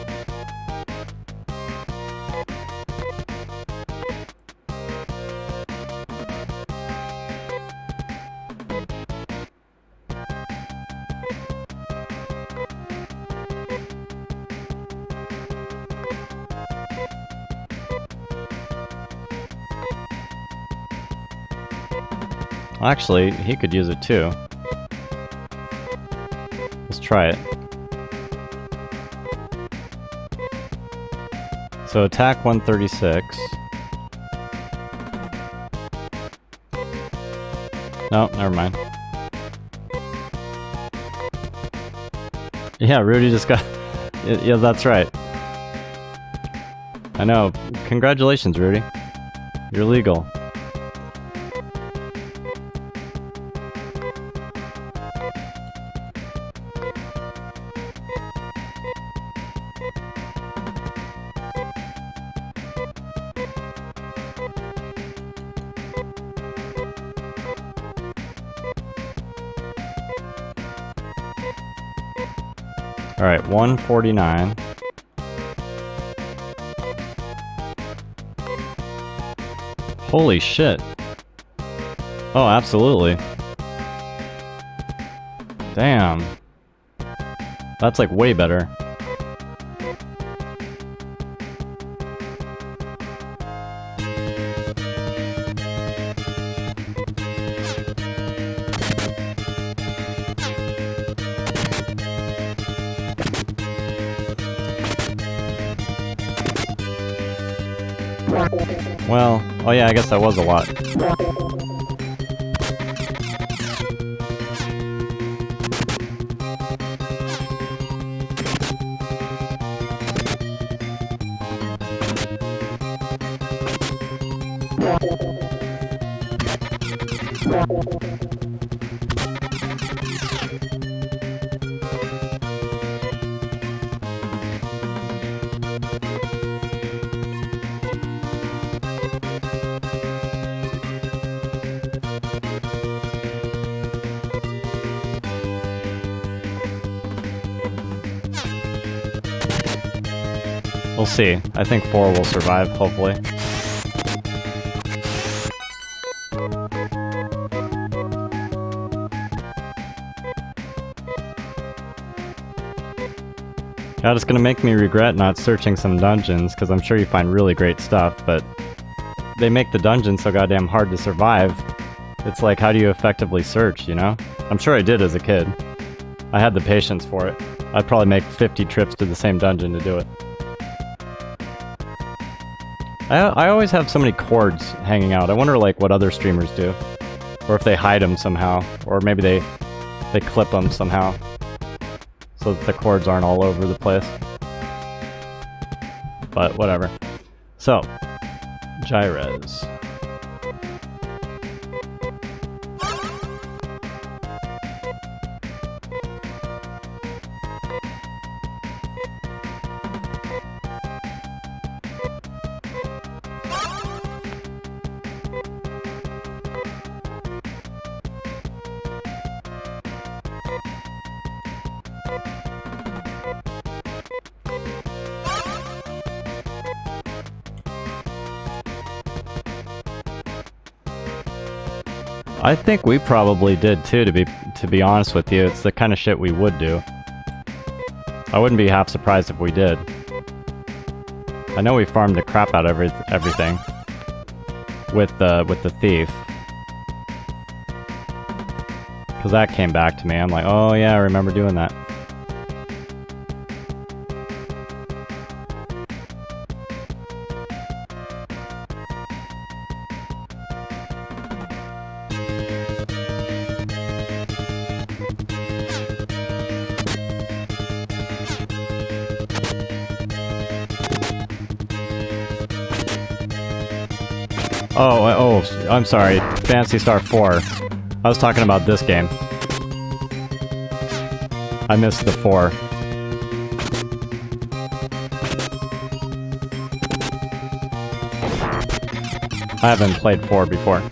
Actually, he could use it too. Let's try it. So attack 136. No, never mind. Yeah, Rudy just got... Yeah, that's right. I know. Congratulations, Rudy. You're legal. Alright, 149. Holy shit. Oh, absolutely. Damn. That's like way better. Well, oh yeah, I guess that was a lot. We'll see. I think 4 will survive, hopefully. God, it's gonna make me regret not searching some dungeons, because I'm sure you find really great stuff, but they make the dungeons so goddamn hard to survive. It's like, how do you effectively search, you know? I'm sure I did as a kid. I had the patience for it. I'd probably make 50 trips to the same dungeon to do it. I always have so many cords hanging out. I wonder like what other streamers do. Or if they hide them somehow. Or maybe they clip them somehow. So that the cords aren't all over the place. But whatever. So, Gyres. I think we probably did too, to be honest with you. It's the kind of shit we would do. I wouldn't be half surprised if we did. I know we farmed the crap out of everything with the thief. Cause that came back to me. I'm like, oh yeah, I remember doing that. Oh, I'm sorry. Phantasy Star 4. I was talking about this game. I missed the 4. I haven't played 4 before.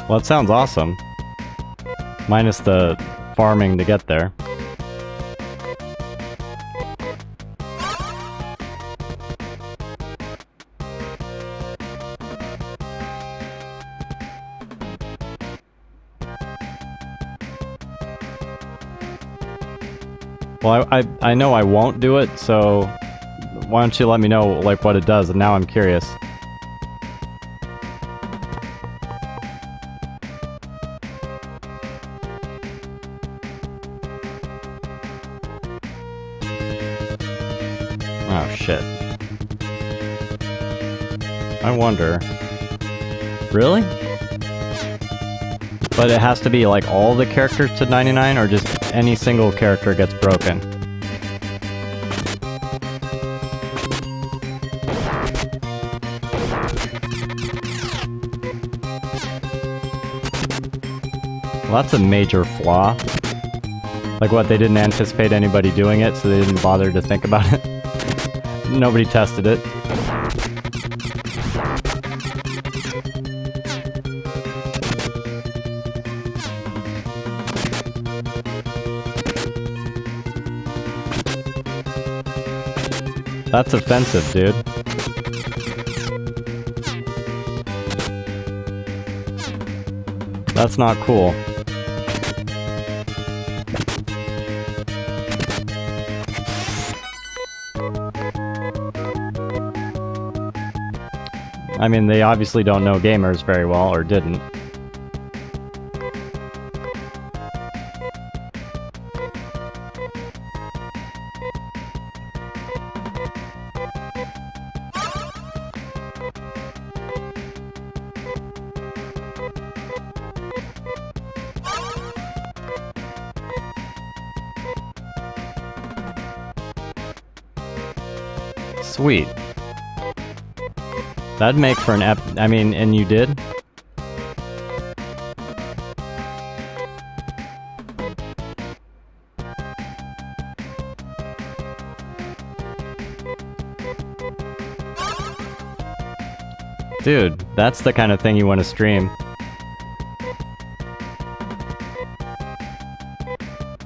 Well, it sounds awesome. Minus the farming to get there. Well, I know I won't do it, so why don't you let me know, like, what it does, and now I'm curious. Oh, shit. I wonder. Really? But it has to be, like, all the characters to 99, or just any single character gets broken? Well, that's a major flaw. Like what, they didn't anticipate anybody doing it, so they didn't bother to think about it? Nobody tested it. That's offensive, dude. That's not cool. I mean, they obviously don't know gamers very well, or didn't. Sweet. That'd make for an I mean, and you did? Dude, that's the kind of thing you want to stream.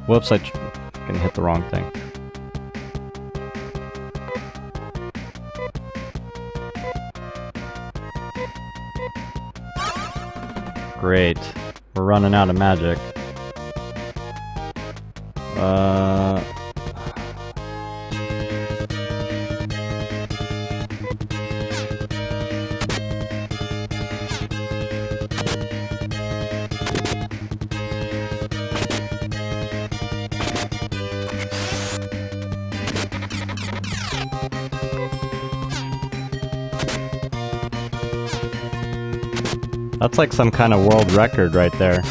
Whoops, I fucking hit the wrong thing. Great. We're running out of magic. That's like some kind of world record right there.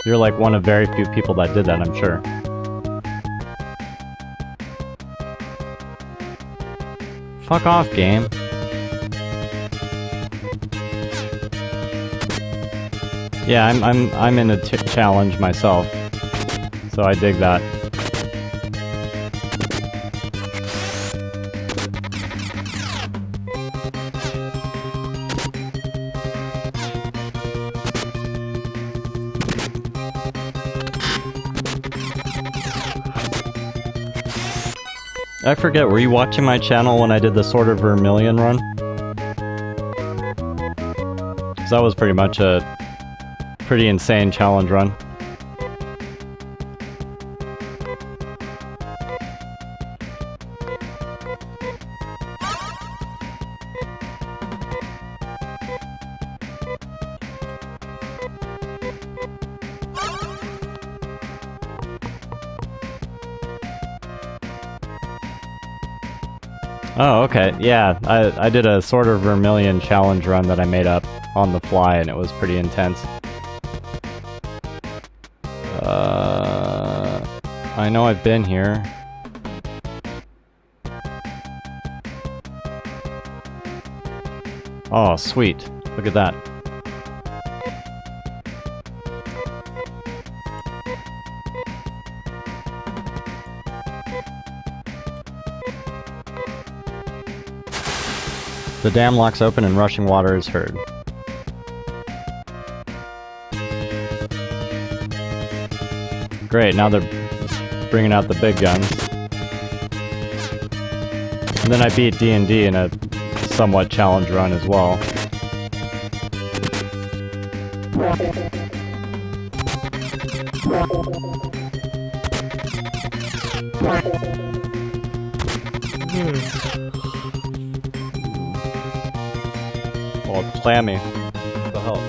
You're like one of very few people that did that, I'm sure. Fuck off, game. Yeah, I'm in a challenge myself, so I dig that. I forget, were you watching my channel when I did the Sword of Vermilion run? 'Cause that was pretty much a pretty insane challenge run. Oh, okay. Yeah, I did a Sword of Vermilion challenge run that I made up on the fly, and it was pretty intense. I know I've been here. Oh, sweet. Look at that. The dam locks open and rushing water is heard. Great, now they're bringing out the big guns. And then I beat D&D in a somewhat challenge run as well. Oh, it's clammy. What the hell?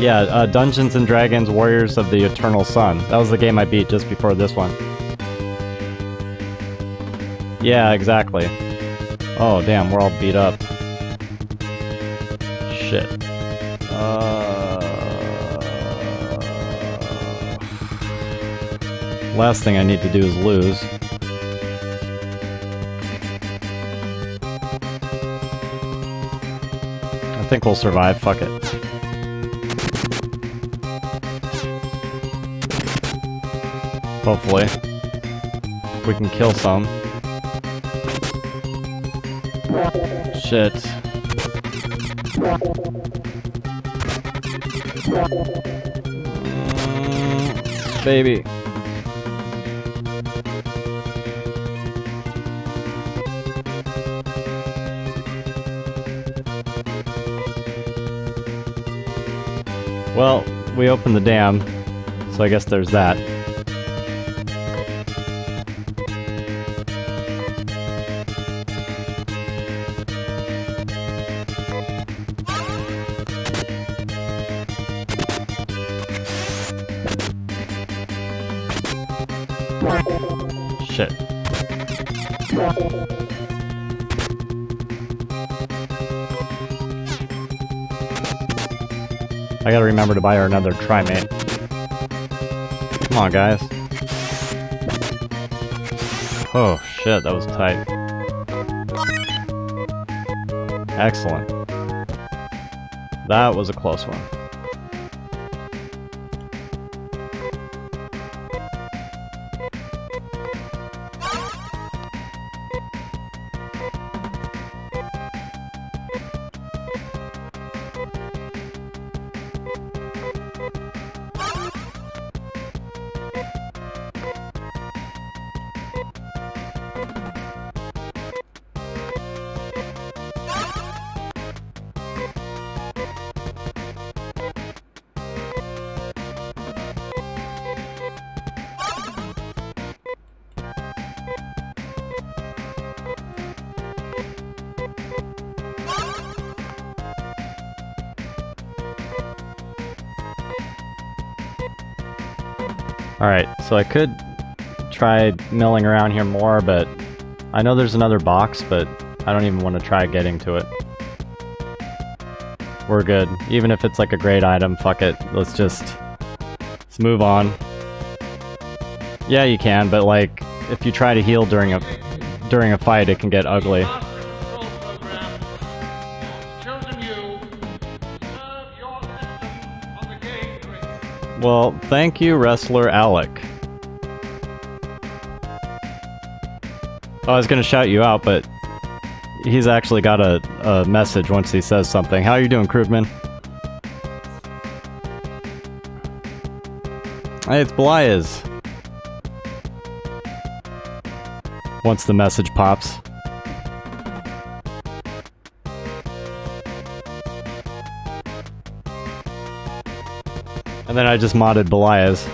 Yeah, Dungeons and Dragons Warriors of the Eternal Sun. That was the game I beat just before this one. Yeah, exactly. Oh, damn, we're all beat up. Shit. Last thing I need to do is lose. I think we'll survive, fuck it. Hopefully. We can kill some. Shit. Baby. Well, we opened the dam, so I guess there's that. Shit. I gotta remember to buy her another Trimate. Come on, guys. Oh, shit, that was tight. Excellent. That was a close one. Alright, so I could try milling around here more, but I know there's another box, but I don't even want to try getting to it. We're good. Even if it's like a great item, fuck it. Let's move on. Yeah, you can, but like, if you try to heal during a fight, it can get ugly. Well, thank you, Wrestler Alec. Oh, I was gonna shout you out, but he's actually got a message once he says something. How are you doing, Krugman? Hey, it's Belias. Once the message pops. And then I just modded Belias.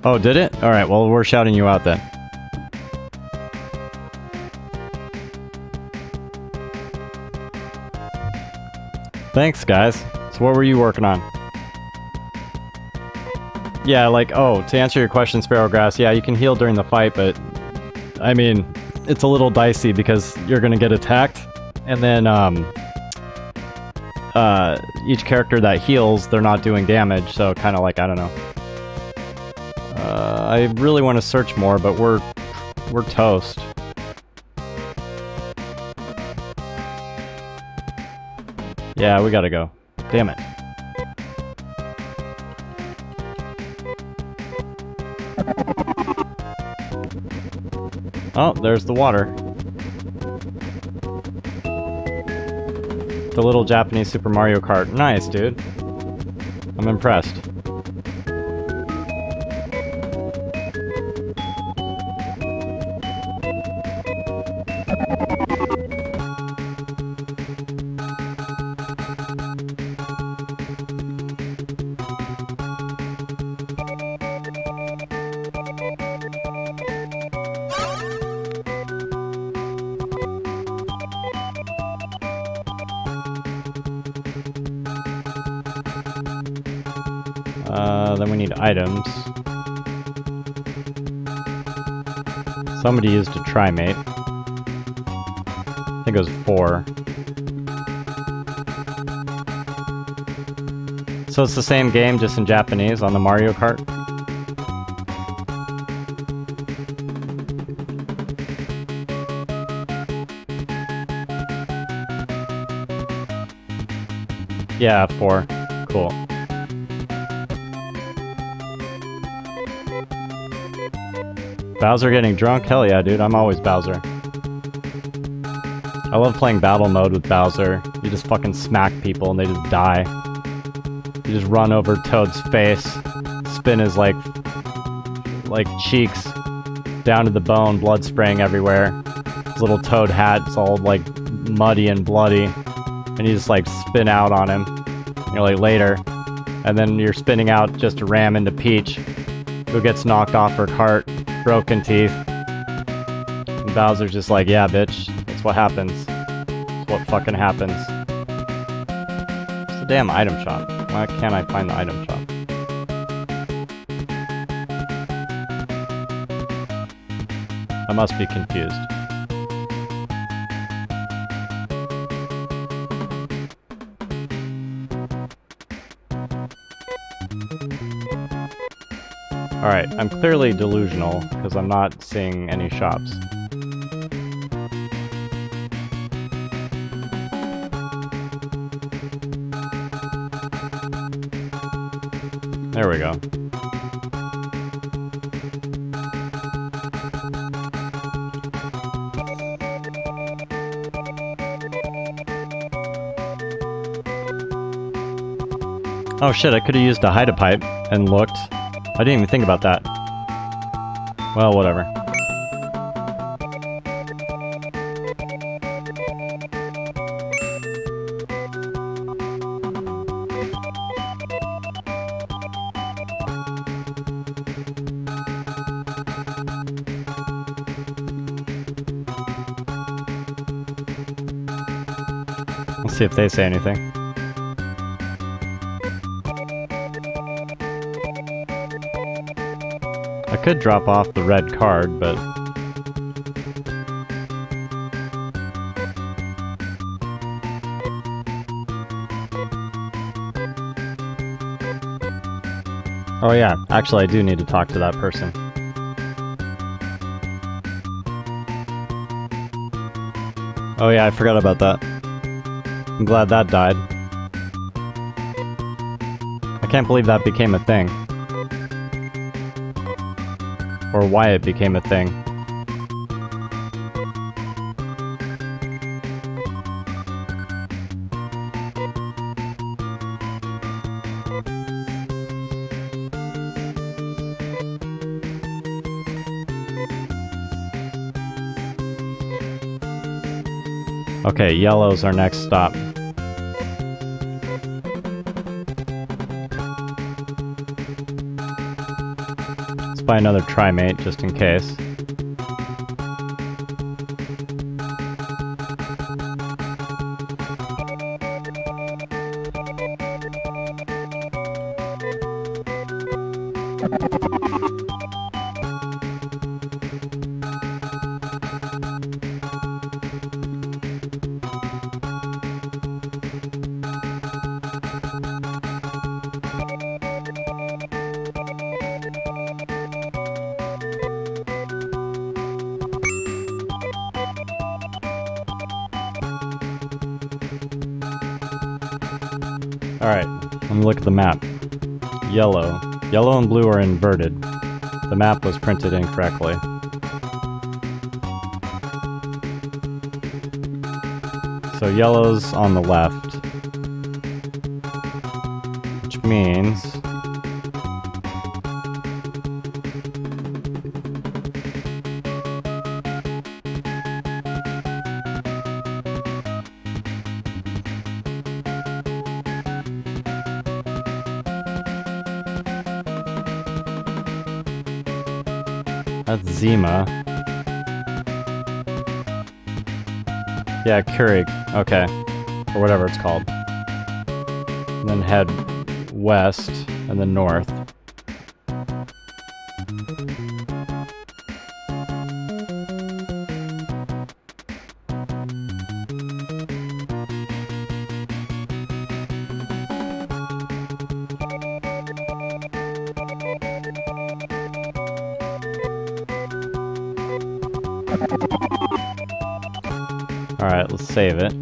Oh, did it? Alright, well, we're shouting you out then. Thanks, guys. So what were you working on? Yeah, like, oh, to answer your question, Sparrowgrass, yeah, you can heal during the fight, but I mean, it's a little dicey because you're gonna get attacked, and then, each character that heals, they're not doing damage, so kind of like, I don't know. I really want to search more, but we're toast. Yeah, we gotta go. Damn it. Oh, there's the water. The little Japanese Super Mario Kart. Nice, dude. I'm impressed. Then we need items. Somebody used a trimate. I think it was 4. So it's the same game, just in Japanese on the Mario Kart? Yeah, 4. Cool. Bowser getting drunk? Hell yeah, dude. I'm always Bowser. I love playing battle mode with Bowser. You just fucking smack people and they just die. You just run over Toad's face, spin his like cheeks down to the bone, blood spraying everywhere. His little Toad hat's all like muddy and bloody, and you just like spin out on him. You're like later, and then you're spinning out just to ram into Peach, who gets knocked off her cart, broken teeth. And Bowser's just like, yeah, bitch, that's what happens. That's what fucking happens. It's a damn item shop. Why can't I find the item shop? I must be confused. Alright, I'm clearly delusional because I'm not seeing any shops. There we go. Oh shit, I could have used a hide-a-pipe and looked. I didn't even think about that. Well, whatever. Let's see if they say anything. I could drop off the red card, but... Oh yeah, actually I do need to talk to that person. Oh yeah, I forgot about that. I'm glad that died. I can't believe that became a thing. Or why it became a thing. Okay, yellow's our next stop. Let's buy another trimate just in case. Alright, let me look at the map. Yellow. Yellow and blue are inverted. The map was printed incorrectly. So yellow's on the left. Which means... That's Zima. Yeah, Keurig. Okay. Or whatever it's called. And then head west, and then north. Alright, let's save it.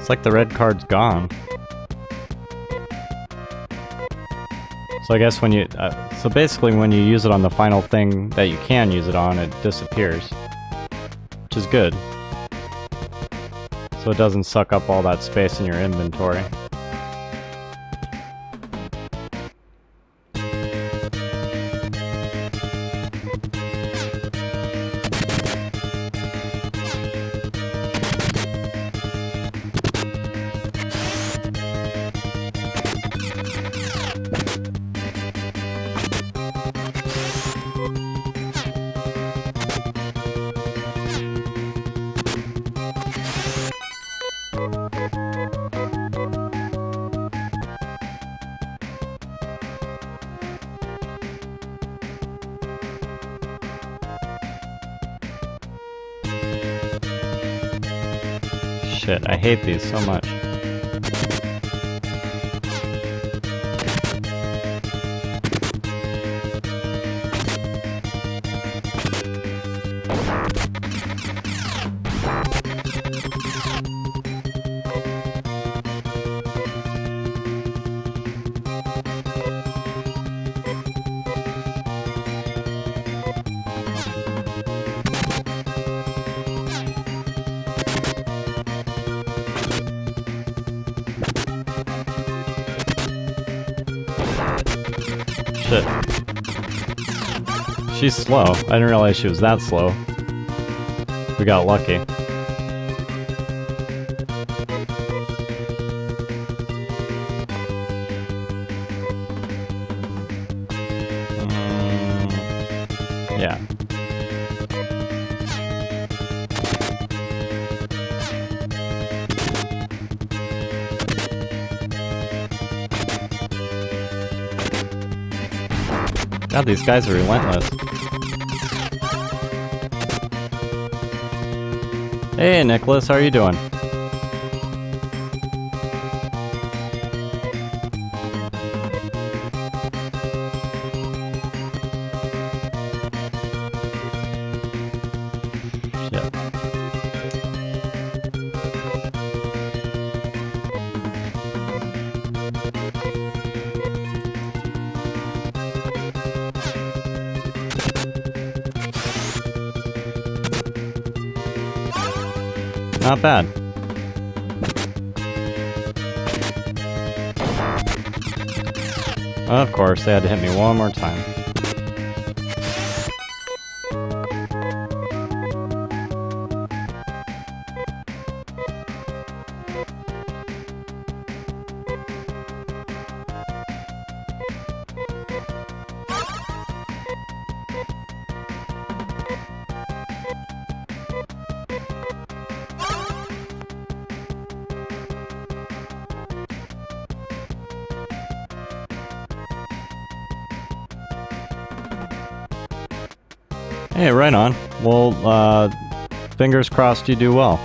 It's like the red card's gone. So I guess when you... so basically when you use it on the final thing that you can use it on, it disappears. Which is good. So it doesn't suck up all that space in your inventory. Shit, I hate these so much. She's slow. I didn't realize she was that slow. We got lucky. Yeah. God, these guys are relentless. Hey, Nicholas, how are you doing? Shit. Not bad. Of course, they had to hit me one more time. Hey, right on. Well, fingers crossed you do well.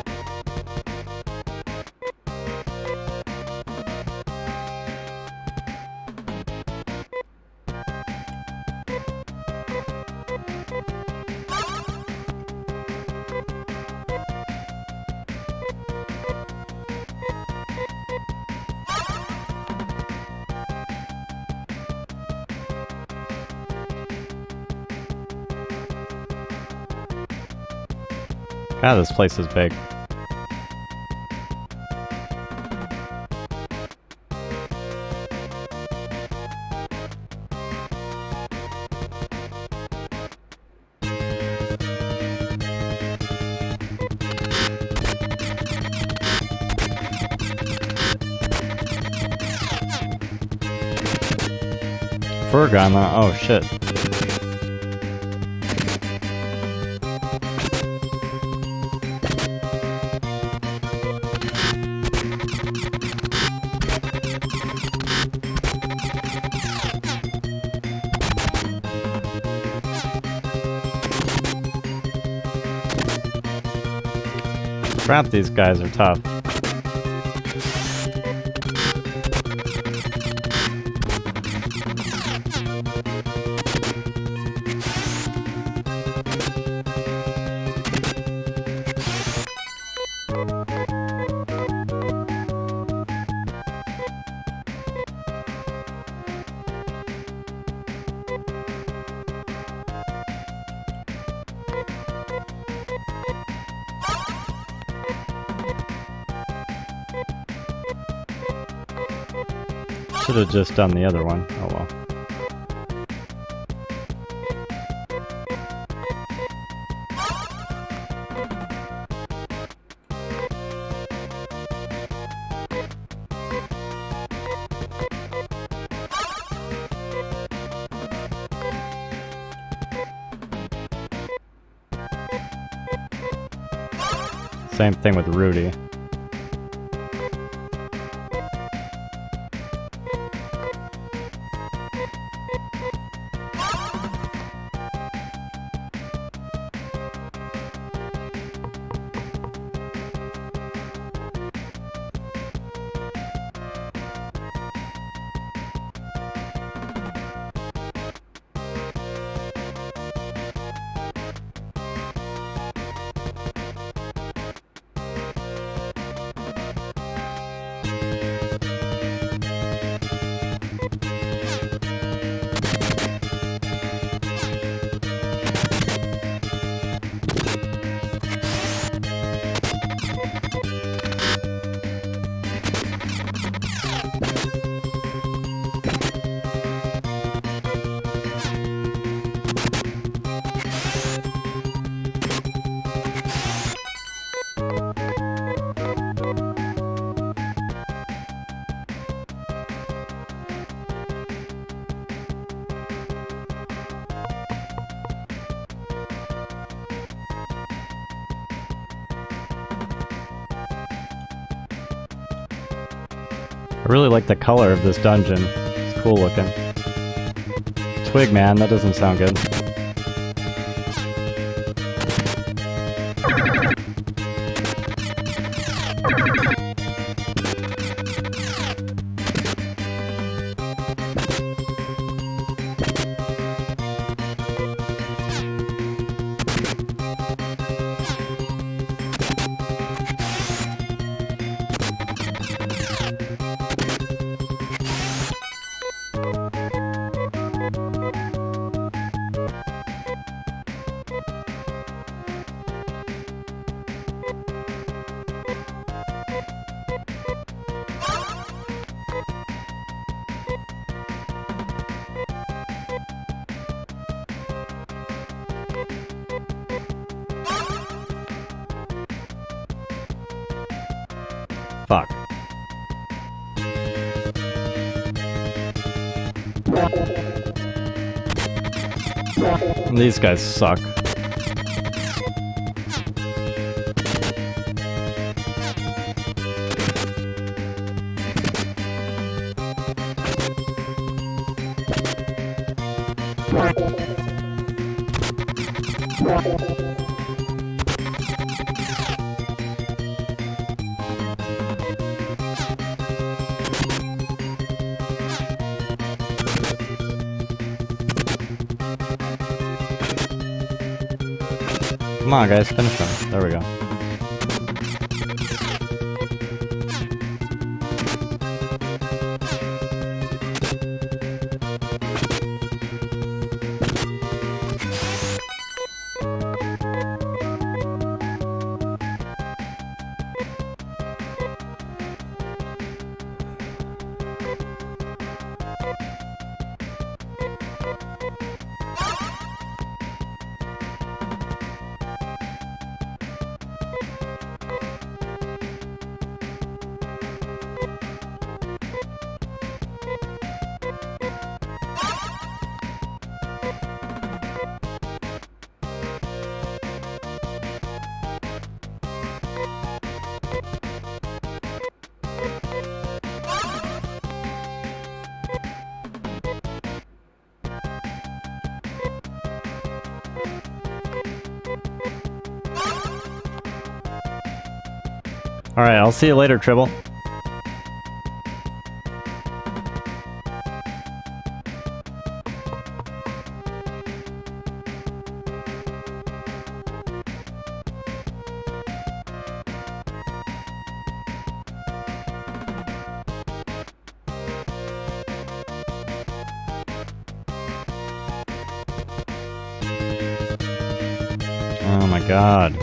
God, this place is big. Furgana, oh shit. Crap, these guys are tough. Should have just done the other one. Oh well. Same thing with Rudy. I really like the color of this dungeon. It's cool looking. Twig man, that doesn't sound good. Fuck. These guys suck. Come on, guys, finish them. There we go. Alright, I'll see you later, Tribble. Oh my god.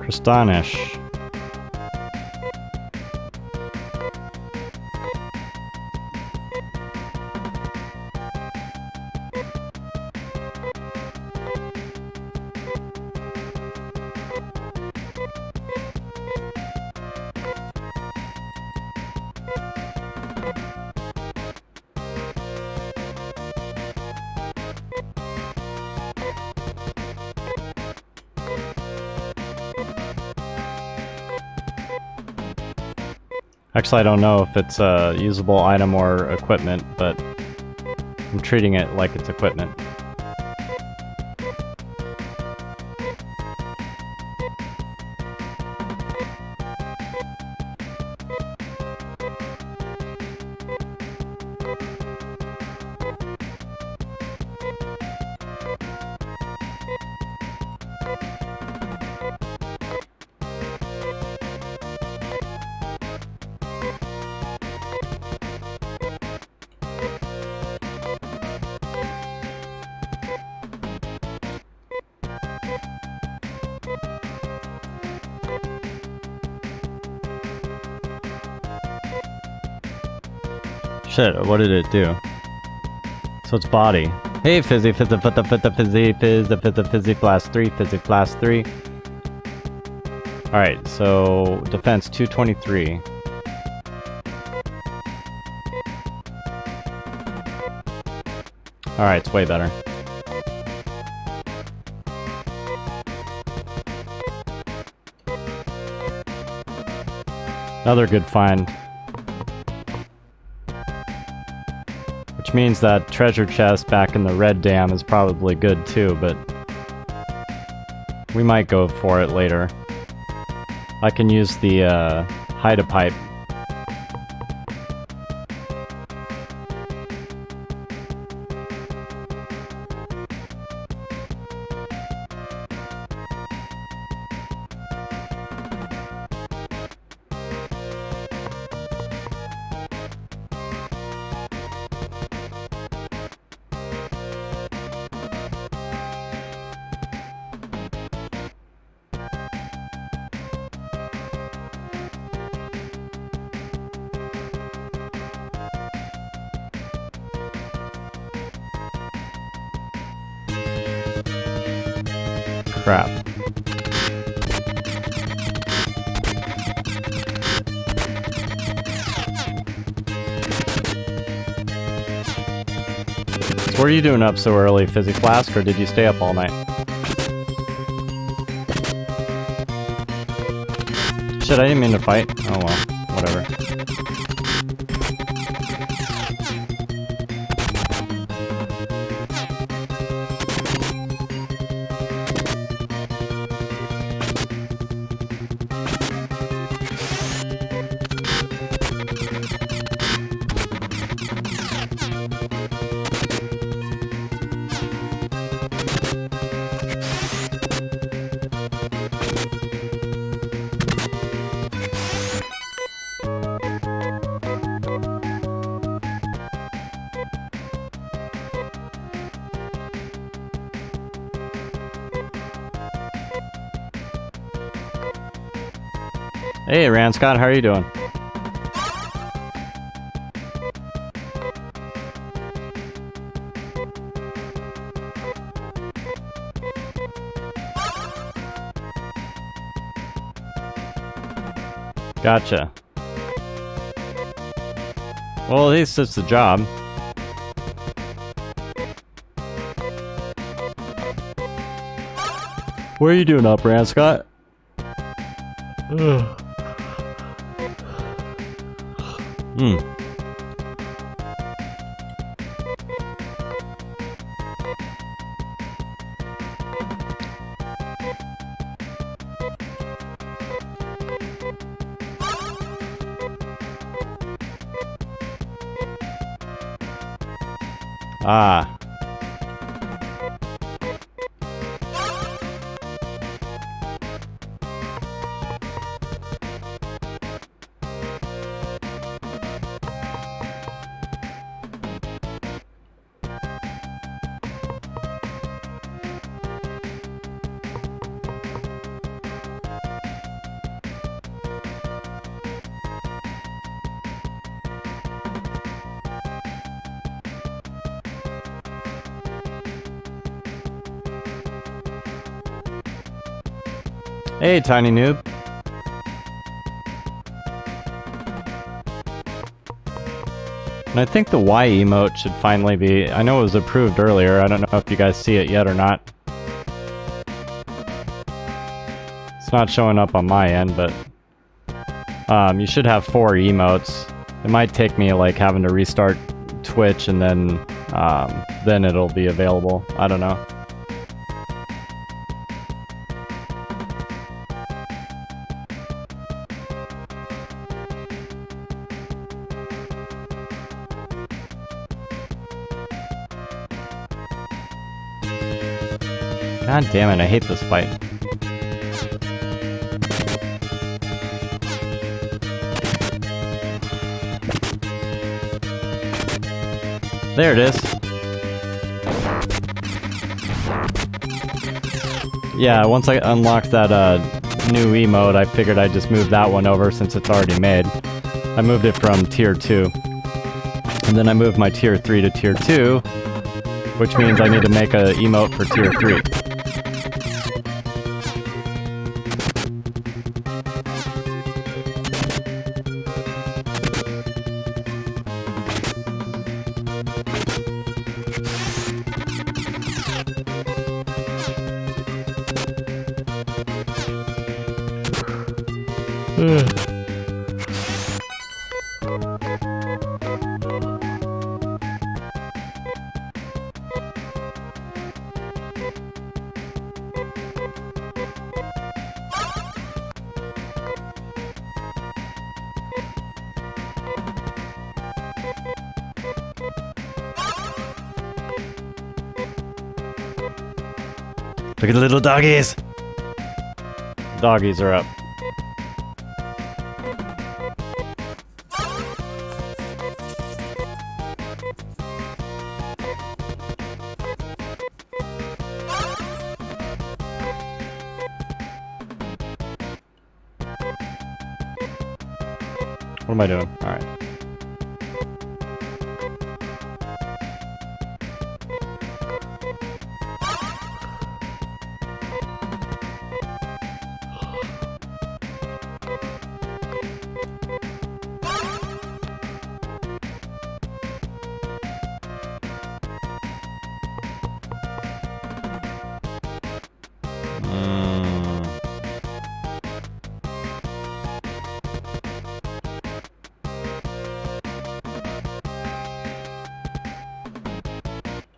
Astonish. Actually, I don't know if it's a usable item or equipment, but I'm treating it like it's equipment. Shit, what did it do? So it's body. Hey, fizzy, fizzy, fizzy, fizzy, flash 3, fizzy, flash 3. Alright, so defense 223. Alright, it's way better. Another good find. Which means that treasure chest back in the red dam is probably good too, but we might go for it later. I can use the hide-a-pipe. Crap. So what are you doing up so early, Fizzy Flask, or did you stay up all night? Shit, I didn't mean to fight. Oh well, whatever. Hey, Rand Scott, how are you doing? Gotcha. Well, at least it's the job. What are you doing up, Rand Scott? Ugh. Ah. Hey, tiny noob. And I think the Y emote should finally be... I know it was approved earlier. I don't know if you guys see it yet or not. It's not showing up on my end, but... You should have 4 emotes. It might take me like having to restart Twitch and then it'll be available. I don't know. God damn it, I hate this fight. There it is. Yeah, once I unlocked that new emote, I figured I'd just move that one over since it's already made. I moved it from tier 2. And then I moved my tier 3 to tier 2, which means I need to make a emote for tier 3. Look at the little doggies! Doggies are up. What am I doing? Alright.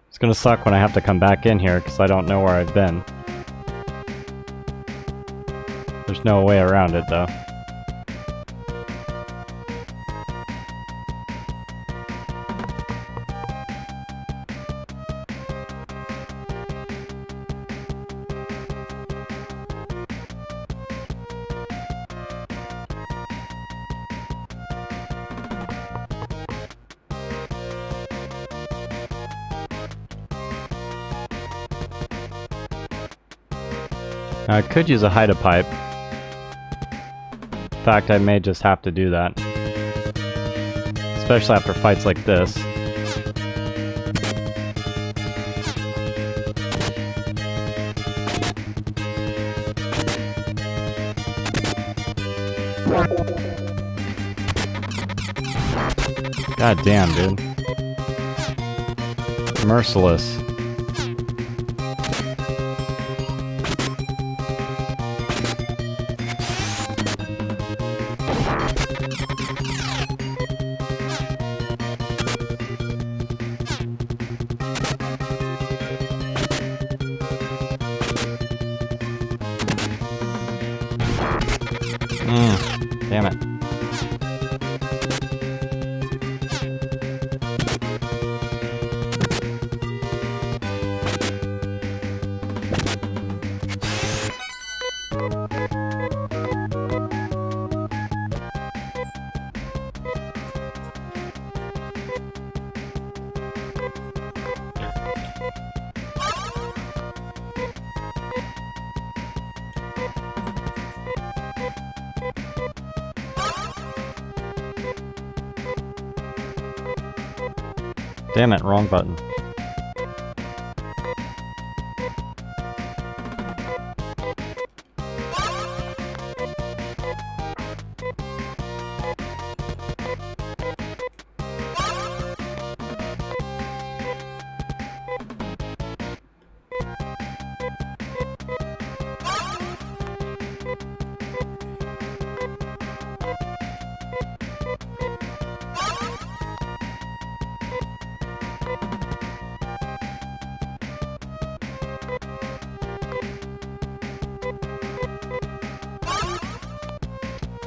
It's gonna suck when I have to come back in here because I don't know where I've been. There's no way around it though. I could use a hide-a-pipe. In fact, I may just have to do that. Especially after fights like this. God damn, dude. Merciless. Damn it. Damn it, wrong button.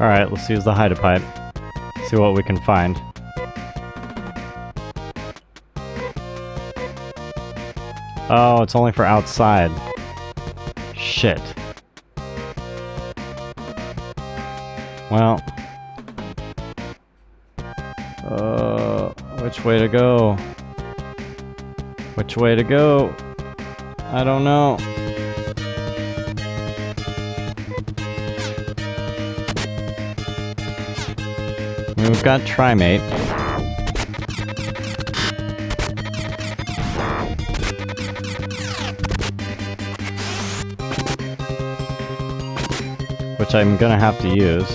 Alright, let's use the hide-a-pipe. See what we can find. Oh, it's only for outside. Shit. Well. Which way to go? Which way to go? I don't know. I mean, we've got Trimate. Which I'm gonna have to use.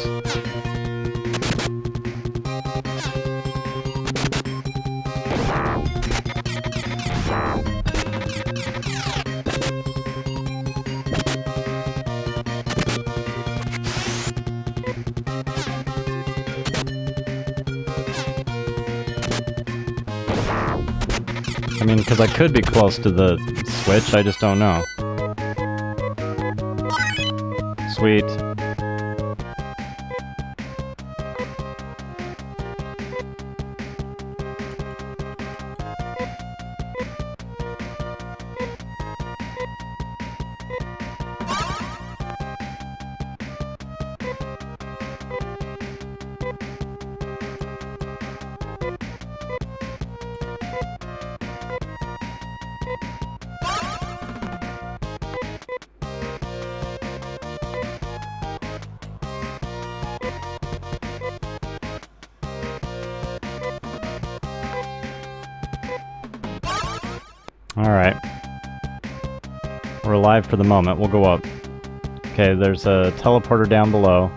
I mean, because I could be close to the switch, I just don't know. Sweet. Alright. We're alive for the moment. We'll go up. Okay, there's a teleporter down below.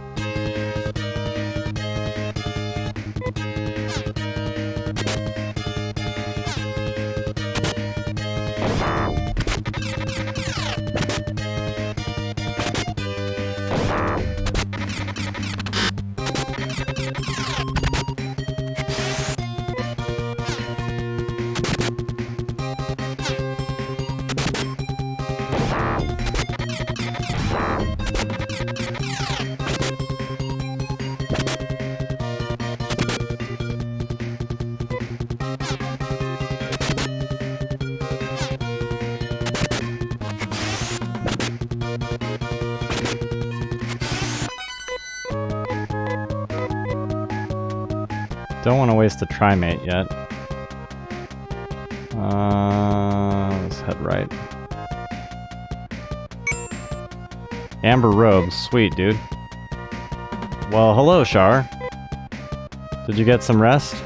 Don't want to waste the Trimate yet. Let's head right. Amber robes, sweet, dude. Well, hello, Char. Did you get some rest?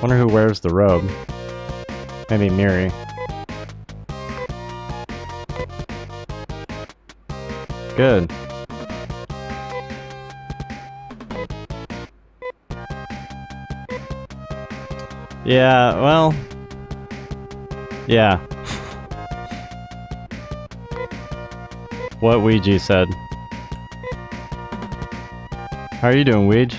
Wonder who wears the robe. Maybe Miri. Good. Yeah, well... Yeah. What Ouija said. How are you doing, Ouija?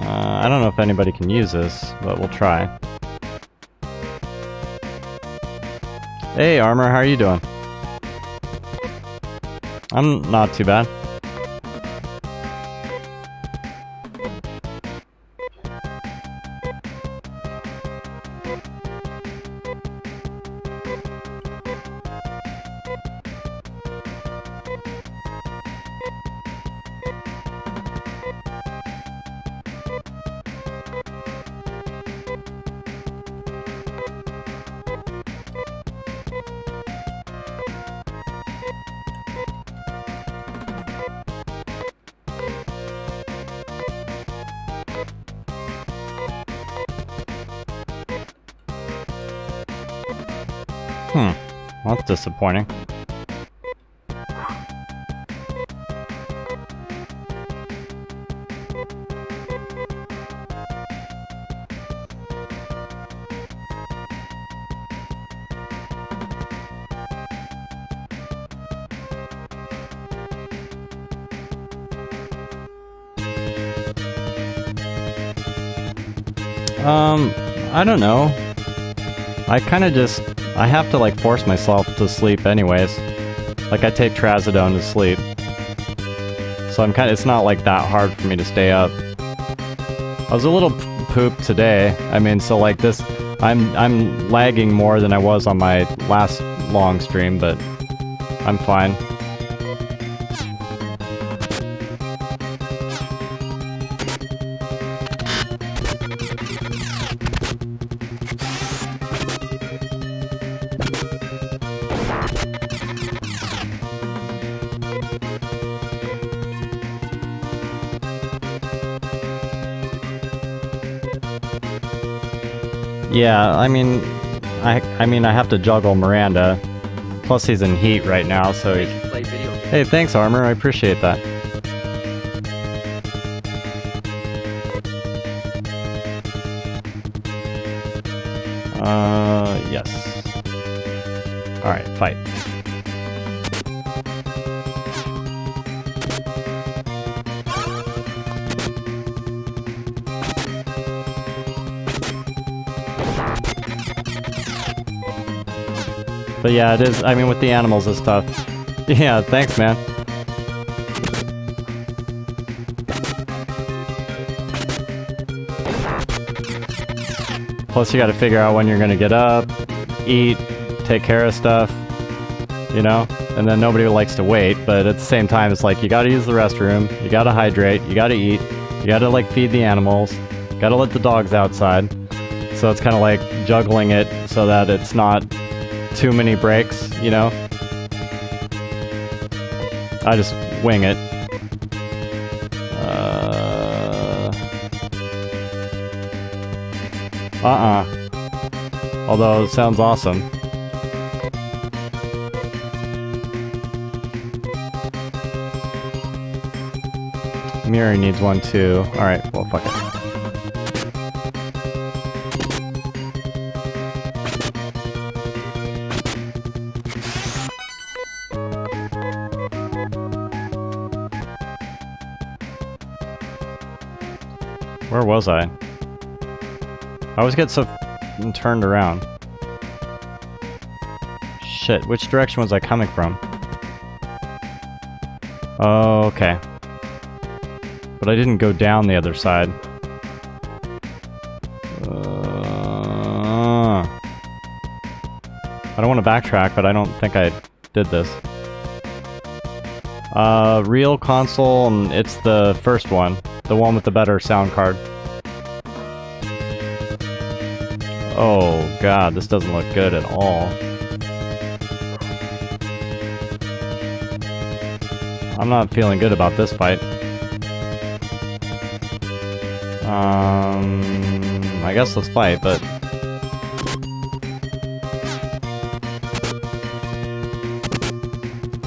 I don't know if anybody can use this, but we'll try. Hey, Armor, how are you doing? I'm not too bad. Well, that's disappointing. I don't know. I kind of just... I have to, like, force myself to sleep anyways. Like, I take trazodone to sleep. So I'm kind of... It's not, like, that hard for me to stay up. I was a little pooped today. I mean, so, like, this... I'm lagging more than I was on my last long stream, but I'm fine. Yeah, I mean, I have to juggle Miranda. Plus, he's in heat right now, so Make he's... you play video games. Hey, thanks, Armor. I appreciate that. Yes. Alright, fight. But yeah, it is, I mean, with the animals and stuff. Yeah, thanks, man. Plus, you gotta figure out when you're gonna get up, eat, take care of stuff, you know? And then nobody likes to wait, but at the same time, it's like, you gotta use the restroom, you gotta hydrate, you gotta eat, you gotta, like, feed the animals, you gotta let the dogs outside. So it's kind of like juggling it so that it's not too many breaks, you know? I just wing it. Although it sounds awesome. Miri needs one too. Alright, well, fuck it. Where was I? I always get so turned around. Shit, which direction was I coming from? Oh, okay. But I didn't go down the other side. I don't want to backtrack, but I don't think I did this. Real console, and it's the first one. The one with the better sound card. Oh god, this doesn't look good at all. I'm not feeling good about this fight. I guess let's fight, but...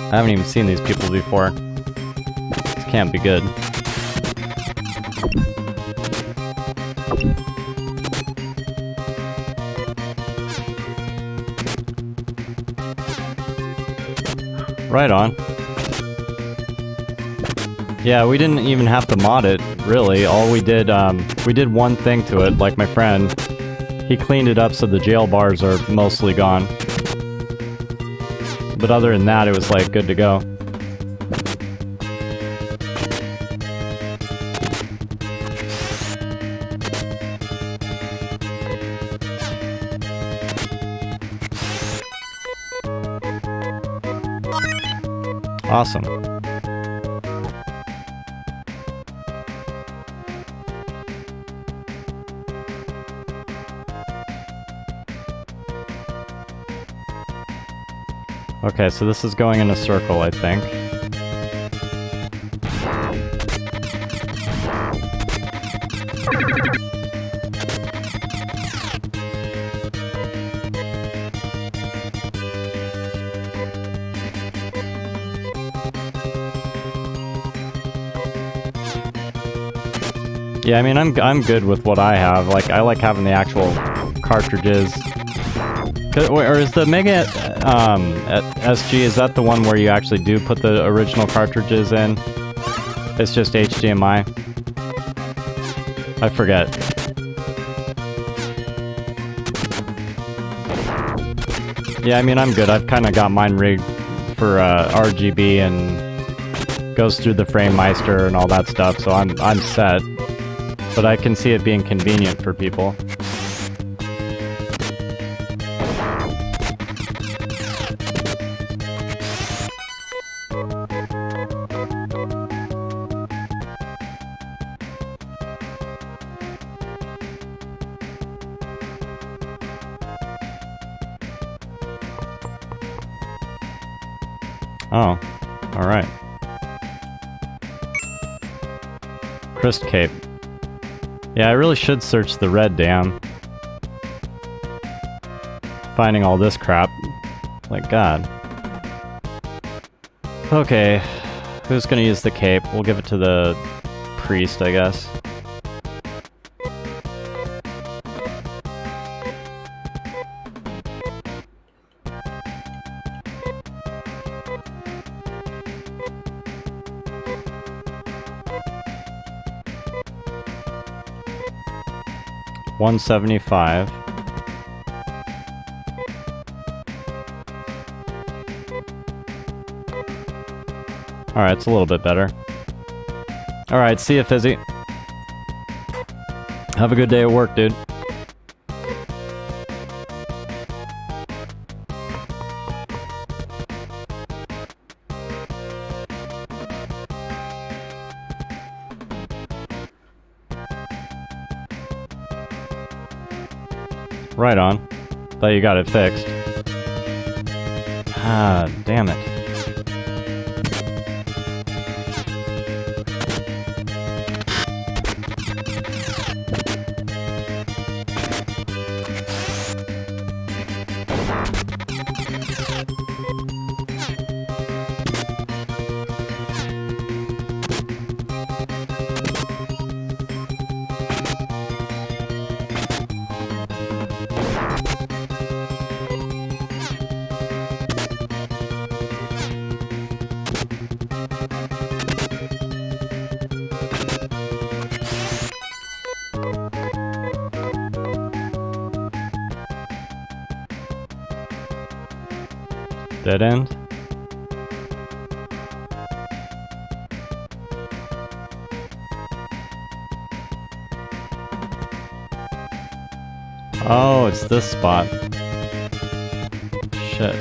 I haven't even seen these people before. This can't be good. Right on. Yeah, we didn't even have to mod it, really. All we did one thing to it, like my friend. He cleaned it up so the jail bars are mostly gone. But other than that, it was like good to go. Awesome. Okay, so this is going in a circle, I think. Yeah, I mean, I'm good with what I have. Like, I like having the actual cartridges. Or is the Mega SG, is that the one where you actually do put the original cartridges in? It's just HDMI? I forget. Yeah, I mean, I'm good. I've kind of got mine rigged for RGB and goes through the frame meister and all that stuff, so I'm set. But I can see it being convenient for people. Oh, alright. Crest Cape. Yeah, I really should search the red dam. Finding all this crap. Like, God. Okay, who's gonna use the cape? We'll give it to the priest, I guess. $175. Alright, it's a little bit better. Alright, see ya, Fizzy. Have a good day at work, dude. Right on. Thought you got it fixed. Ah, damn it. Dead end? Oh, it's this spot. Shit.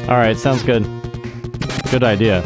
Alright, sounds good. Good idea.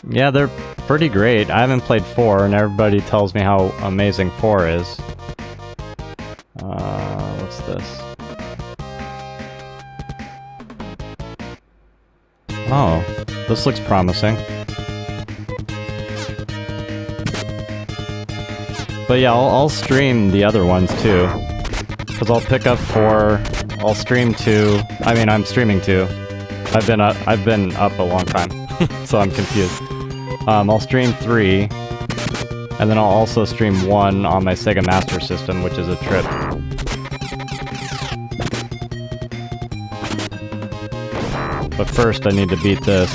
Yeah, they're pretty great. I haven't played 4, and everybody tells me how amazing 4 is. What's this? Oh, this looks promising. But yeah, I'll stream the other ones too. Because I'll pick up 4, I'll stream 2. I mean, I'm streaming 2. I've been up a long time, so I'm confused. I'll stream 3, and then I'll also stream 1 on my Sega Master System, which is a trip. But first, I need to beat this.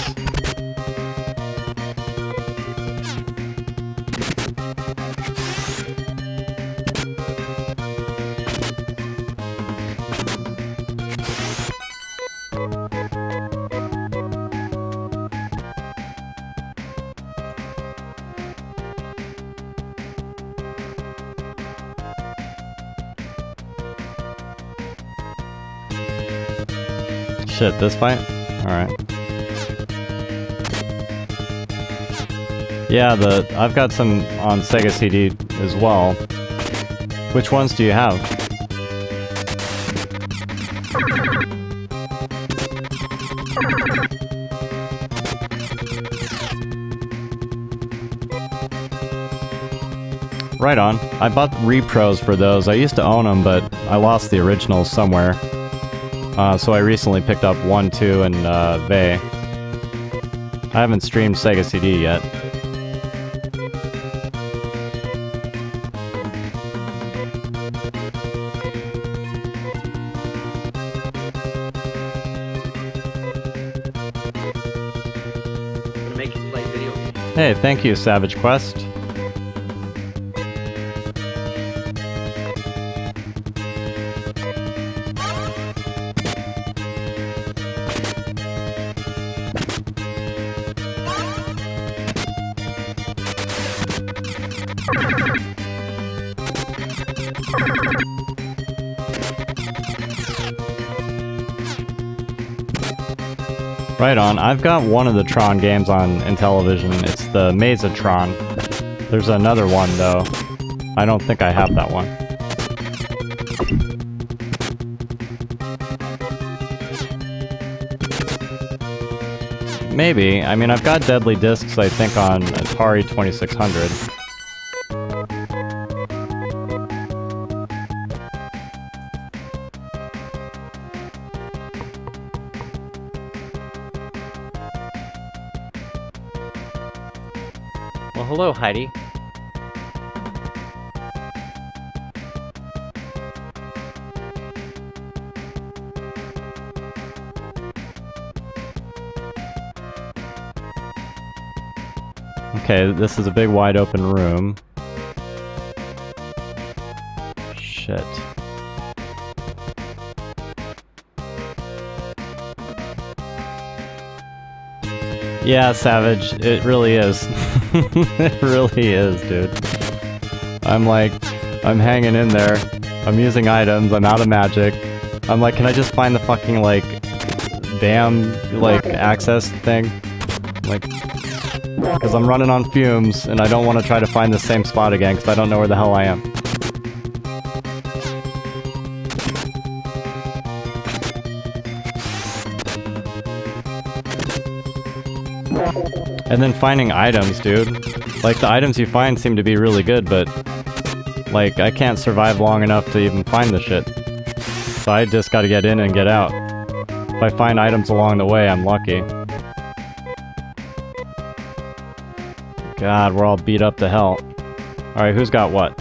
Shit, this fight? Alright. Yeah, I've got some on Sega CD as well. Which ones do you have? Right on. I bought repros for those. I used to own them, but I lost the originals somewhere. So I recently picked up 1, 2, and Vey. I haven't streamed Sega CD yet. I'm gonna make you play video games. Hey, thank you, Savage Quest. Right on. I've got one of the Tron games on Intellivision. It's the Maze of Tron. There's another one, though. I don't think I have that one. Maybe. I mean, I've got Deadly Discs, I think, on Atari 2600. Well, hello, Heidi. Okay, this is a big wide open room. Shit. Yeah, Savage, it really is. It really is, dude. I'm hanging in there. I'm using items, I'm out of magic. I'm like, can I just find the fucking, like, damn, like, access thing? Like, because I'm running on fumes, and I don't want to try to find the same spot again, because I don't know where the hell I am. And then finding items, dude. Like, the items you find seem to be really good, but, like, I can't survive long enough to even find the shit. So I just gotta get in and get out. If I find items along the way, I'm lucky. God, we're all beat up to hell. Alright, who's got what?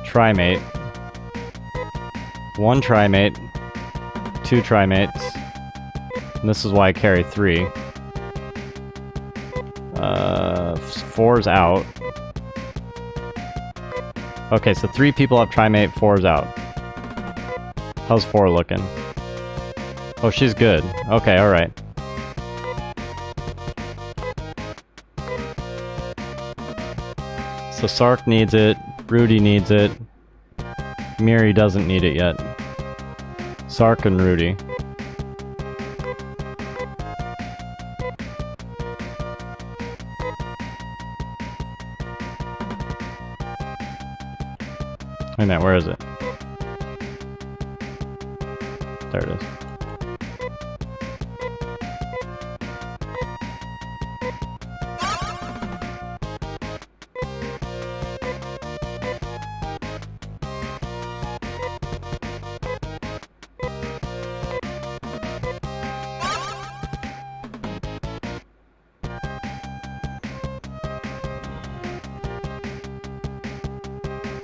Trimate. 1 trimate. 2 trimates. And this is why I carry 3. 4's out. Okay, so 3 people have trimate, 4's out. How's 4 looking? Oh, she's good. Okay, alright. So Sark needs it, Rudy needs it, Miri doesn't need it yet. Sark and Rudy. Wait a minute, where is it? There it is.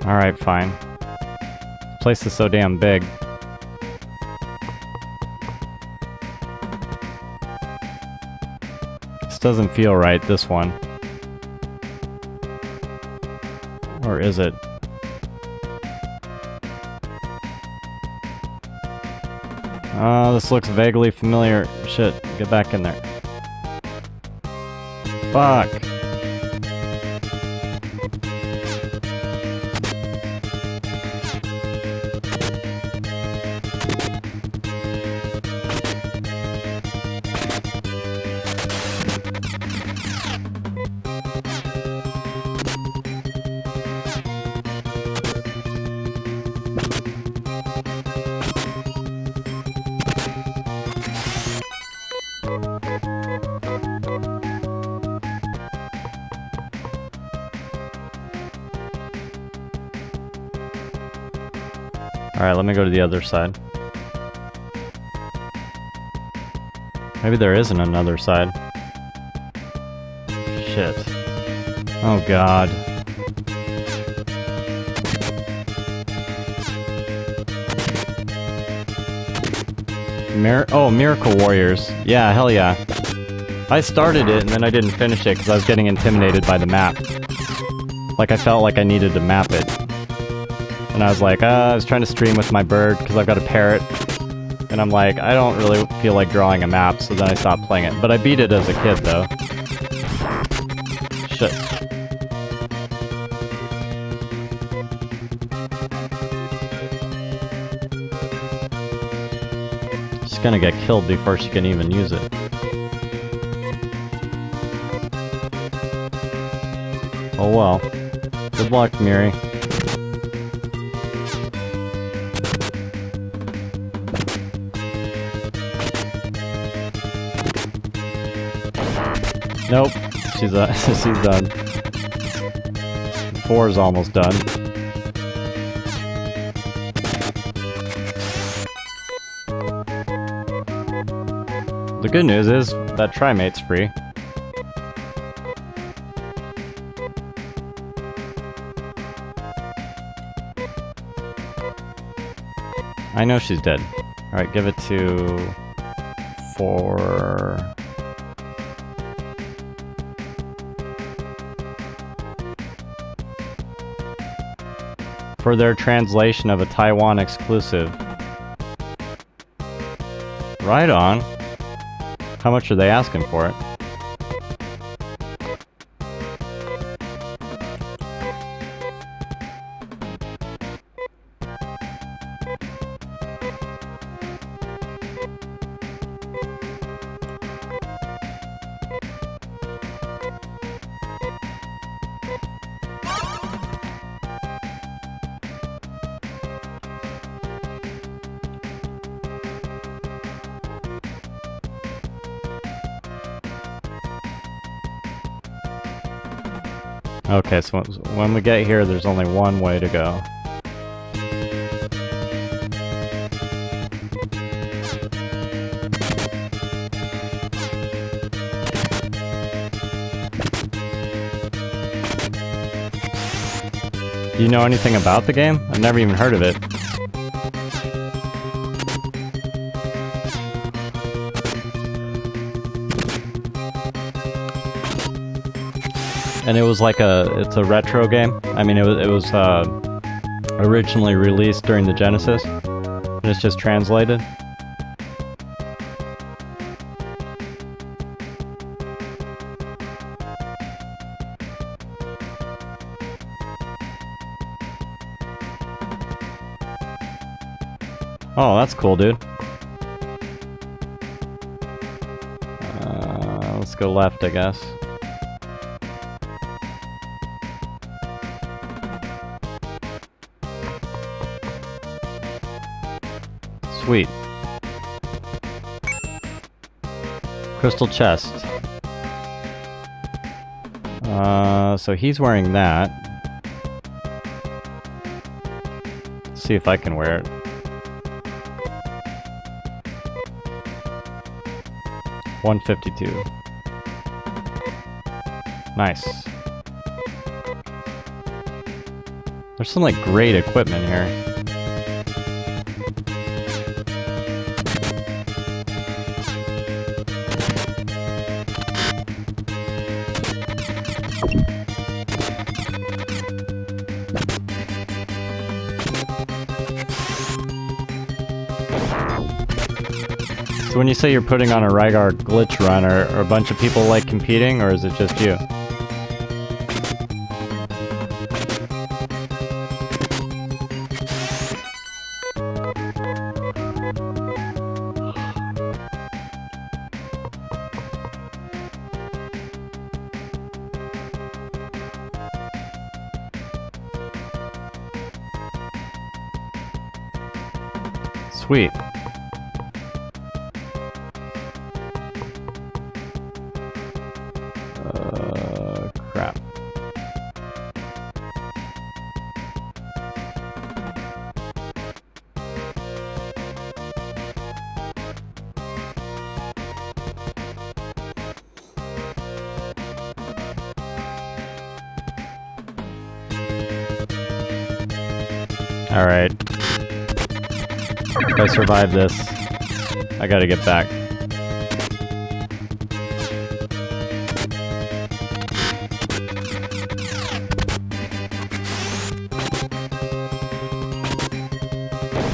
Alright, fine. This place is so damn big. This doesn't feel right, this one. Or is it? This looks vaguely familiar. Shit, get back in there. Fuck. Alright, let me go to the other side. Maybe there isn't another side. Shit. Oh god. Miracle Warriors. Yeah, hell yeah. I started it and then I didn't finish it because I was getting intimidated by the map. Like I felt like I needed to map it. And I was like, I was trying to stream with my bird because I've got a parrot. And I'm like, I don't really feel like drawing a map, so then I stopped playing it. But I beat it as a kid, though. Shit. She's gonna get killed before she can even use it. Oh well. Good luck, Miri. Nope. She's done. 4's almost done. The good news is that Trimate's free. I know she's dead. Alright, give it to 4. For their translation of a Taiwan exclusive. Right on. How much are they asking for it? Okay, so when we get here, there's only one way to go. Do you know anything about the game? I've never even heard of it. And it was like it's a retro game. I mean, it was originally released during the Genesis, and it's just translated. Oh, that's cool, dude. Let's go left, I guess. Sweet. Crystal chest. So he's wearing that. Let's see if I can wear it. $152. Nice. There's some like great equipment here. So when you say you're putting on a Rygar glitch run, are a bunch of people like competing, or is it just you? Sweet. Crap. Alright. If I survive this, I gotta get back.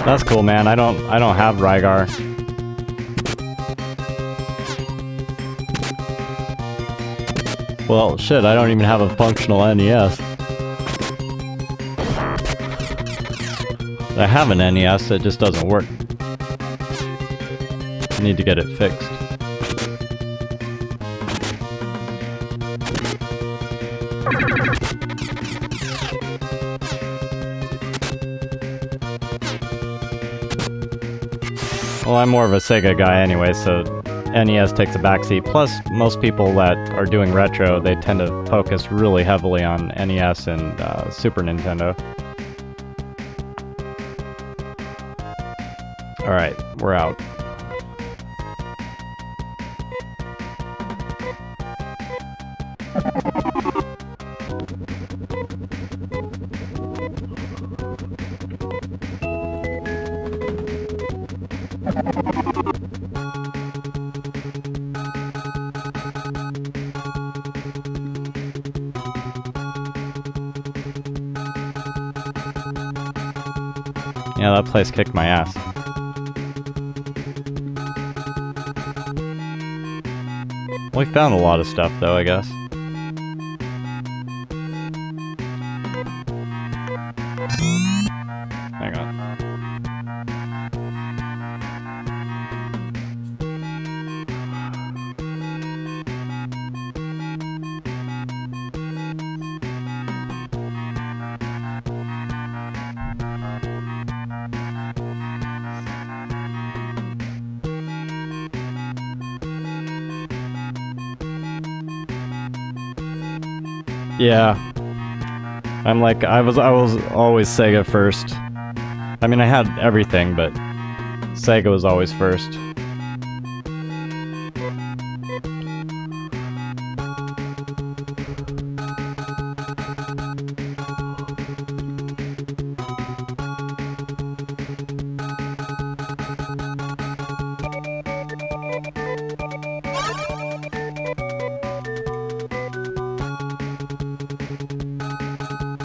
That's cool, man. I don't have Rygar. Well, shit, I don't even have a functional NES. I have an NES, it just doesn't work. I need to get it fixed. Well, I'm more of a Sega guy anyway, so NES takes a backseat. Plus, most people that are doing retro, they tend to focus really heavily on NES and Super Nintendo. Alright, we're out. Yeah, that place kicked my ass. We found a lot of stuff, though, I guess. Hang on. Yeah. I'm like, I was always Sega first. I mean, I had everything, but Sega was always first.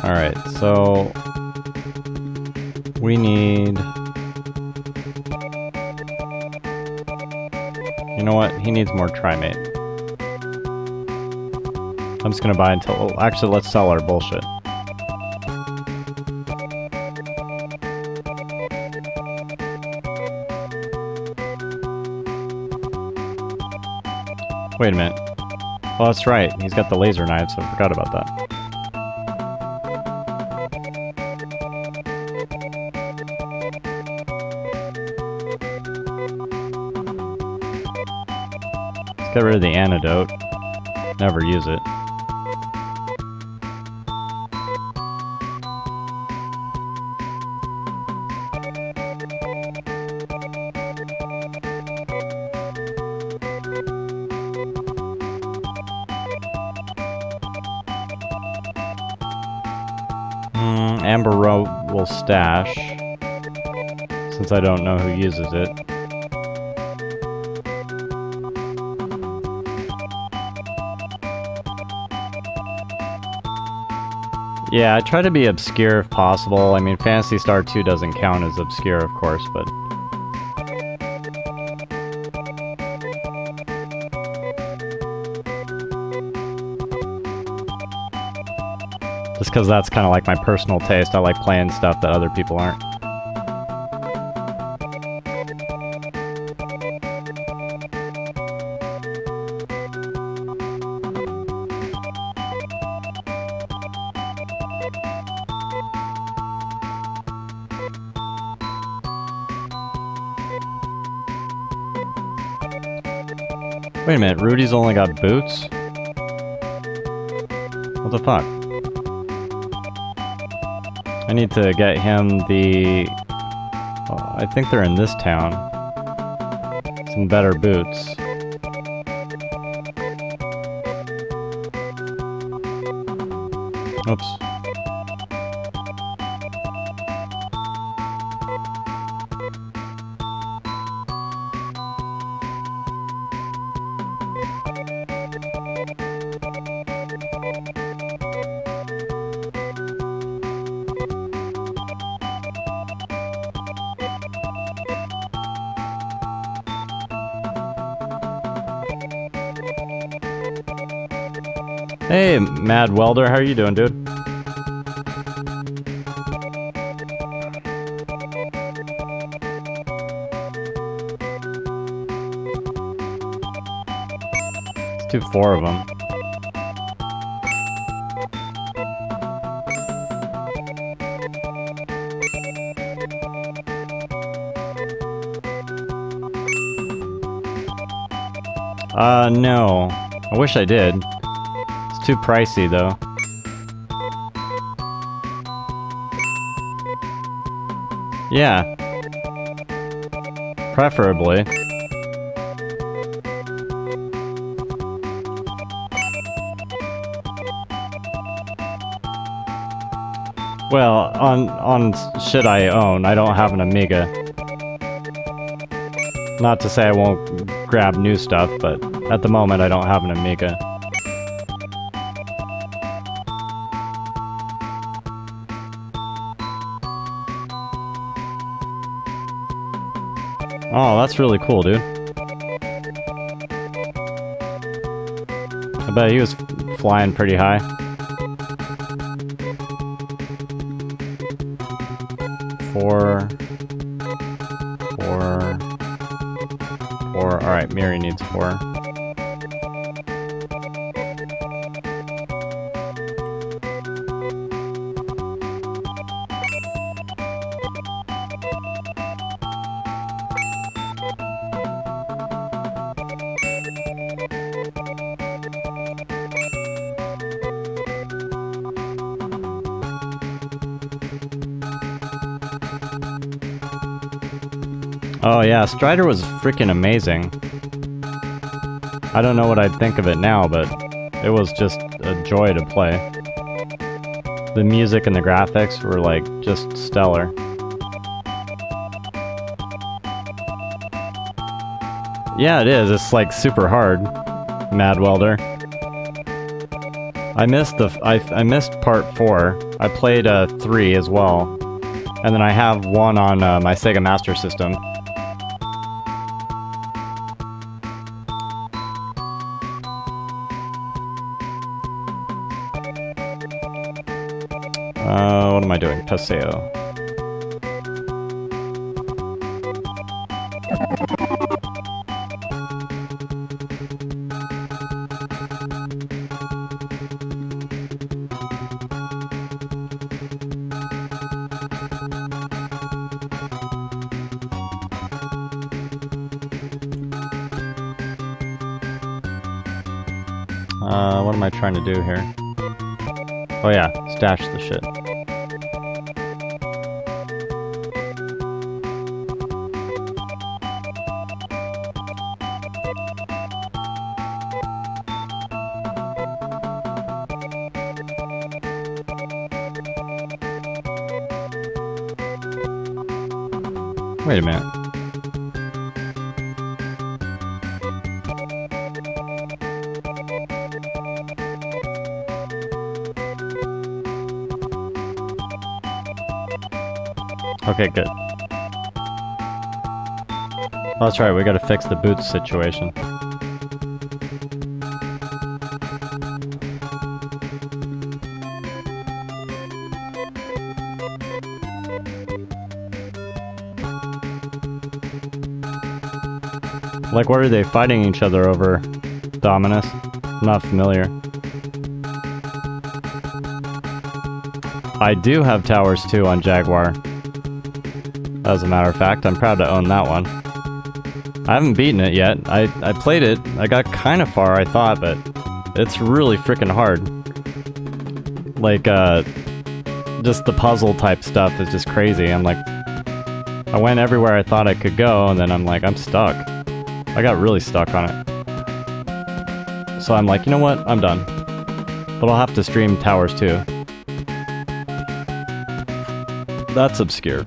Alright, so we need... You know what? He needs more Trimate. I'm just gonna buy until... Oh, actually, let's sell our bullshit. Wait a minute. Oh, that's right. He's got the laser knives, so I forgot about that. Get rid of the antidote. Never use it. Amber will stash, since I don't know who uses it. Yeah, I try to be obscure if possible. I mean, Phantasy Star 2 doesn't count as obscure, of course, but... Just because that's kind of like my personal taste. I like playing stuff that other people aren't. Wait a minute, Rudy's only got boots? What the fuck? I need to get him the... I think they're in this town. Some better boots. Oops. Hey, Mad Welder, how are you doing, dude? Let's do 4 of them. No. I wish I did. It's too pricey, though. Yeah. Preferably. Well, on shit I own, I don't have an Amiga. Not to say I won't grab new stuff, but at the moment I don't have an Amiga. Oh, that's really cool, dude. I bet he was flying pretty high. Four. Alright, Miri needs 4. Oh yeah, Strider was freaking amazing. I don't know what I'd think of it now, but it was just a joy to play. The music and the graphics were like just stellar. Yeah, it is. It's like super hard, Mad Welder. I missed I missed part 4. I played 3 as well, and then I have 1 on my Sega Master System. What am I doing? Paseo. What am I trying to do here? Oh yeah, stash the shit. Wait a minute. Okay, good. Oh, that's right, we gotta fix the boots situation. Like, what are they fighting each other over, Dominus? I'm not familiar. I do have Towers 2 on Jaguar. As a matter of fact, I'm proud to own that one. I haven't beaten it yet. I played it. I got kind of far, I thought, but it's really freaking hard. Like, just the puzzle type stuff is just crazy. I'm like, I went everywhere I thought I could go, and then I'm like, I'm stuck. I got really stuck on it. So I'm like, you know what? I'm done. But I'll have to stream Towers 2. That's obscure.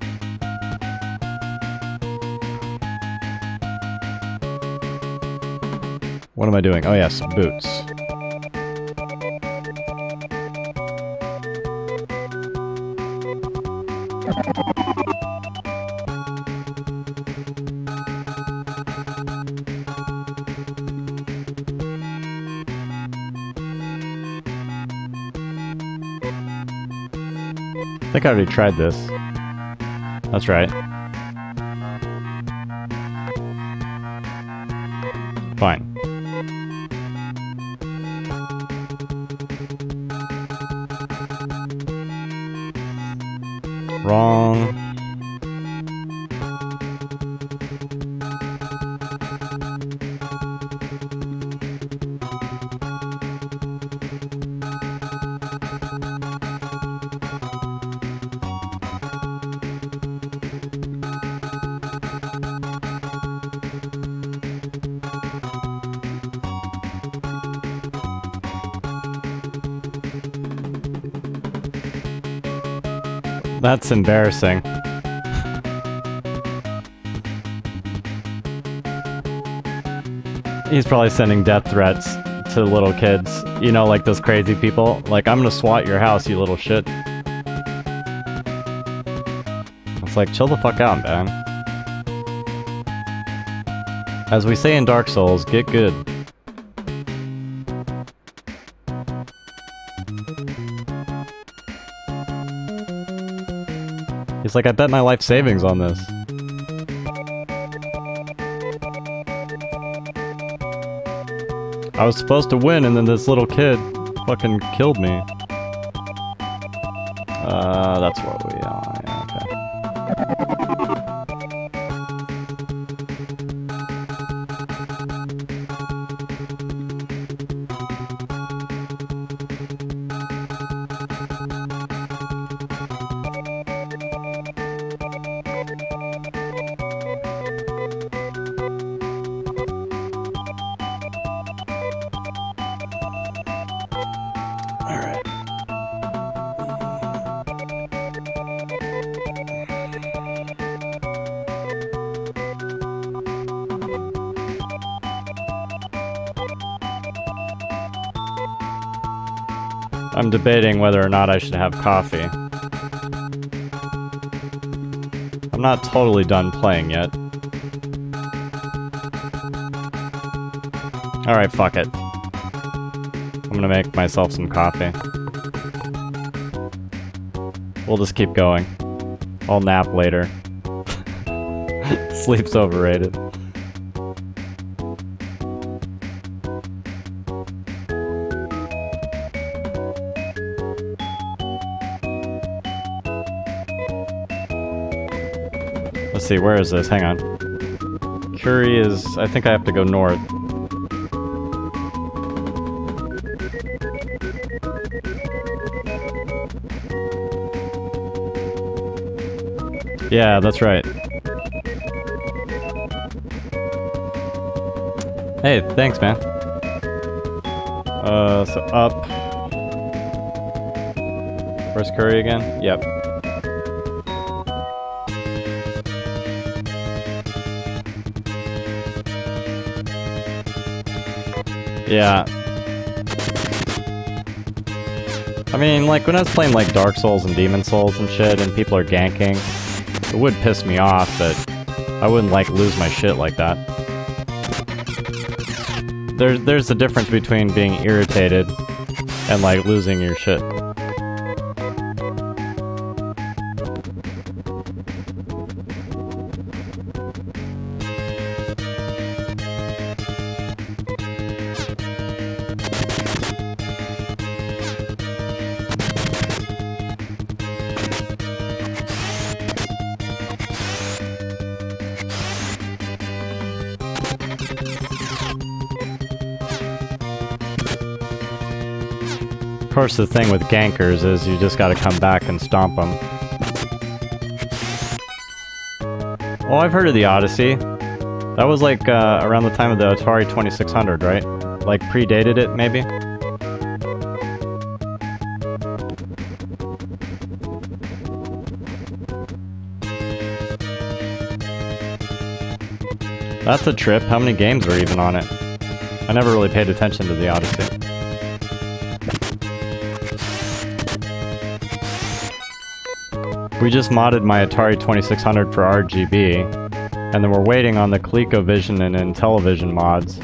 What am I doing? Oh yes, boots. think I already tried this. That's right. Fine. Wrong. That's embarrassing. He's probably sending death threats to little kids. You know, like those crazy people. Like, I'm gonna SWAT your house, you little shit. It's like, chill the fuck out, man. As we say in Dark Souls, get good. He's like, I bet my life savings on this. I was supposed to win, and then this little kid fucking killed me. That's what we are. Yeah, I'm debating whether or not I should have coffee. I'm not totally done playing yet. Alright, fuck it. I'm gonna make myself some coffee. We'll just keep going. I'll nap later. Sleep's overrated. Let's see, where is this? Hang on. Curie is... I think I have to go north. Yeah, that's right. Hey, thanks, man. So up. Where's Curry again? Yep. Yeah. I mean, like, when I was playing, like, Dark Souls and Demon Souls and shit, and people are ganking, it would piss me off, but I wouldn't, like, lose my shit like that. There's a difference between being irritated and, like, losing your shit. Of course, the thing with gankers is you just gotta come back and stomp them. Oh, I've heard of the Odyssey. That was like around the time of the Atari 2600, right? Like predated it, maybe? That's a trip. How many games were even on it? I never really paid attention to the Odyssey. We just modded my Atari 2600 for RGB, and then we're waiting on the ColecoVision and Intellivision mods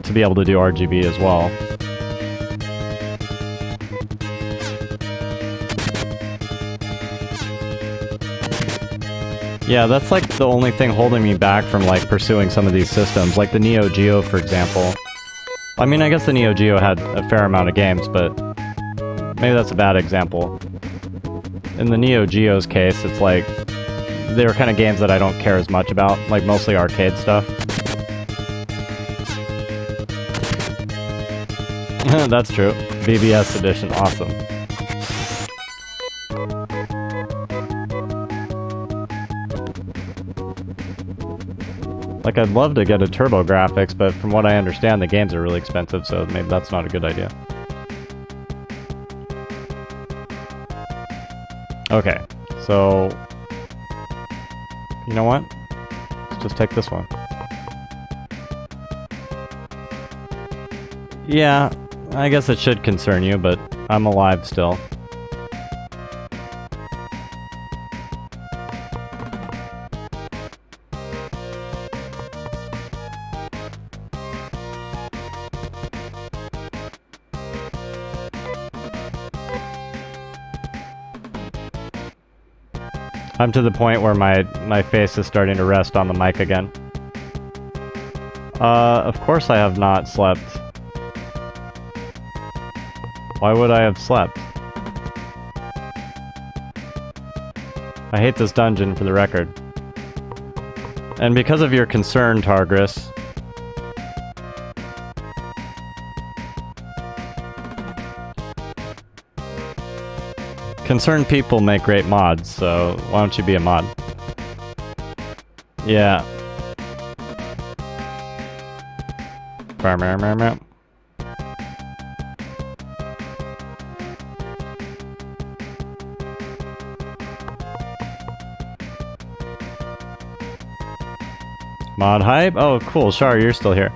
to be able to do RGB as well. Yeah, that's like the only thing holding me back from like pursuing some of these systems, like the Neo Geo, for example. I mean, I guess the Neo Geo had a fair amount of games, but maybe that's a bad example. In the Neo Geo's case, it's like they were kind of games that I don't care as much about, like mostly arcade stuff. That's true. VBS edition, awesome. Like, I'd love to get a turbo graphics, but from what I understand, the games are really expensive, so maybe that's not a good idea. Okay, so... You know what? Let's just take this one. Yeah, I guess it should concern you, but I'm alive still. I'm to the point where my face is starting to rest on the mic again. Of course I have not slept. Why would I have slept? I hate this dungeon, for the record. And because of your concern, Targris... Concerned people make great mods, so why don't you be a mod? Yeah. Mod hype? Oh, cool. Char, you're still here.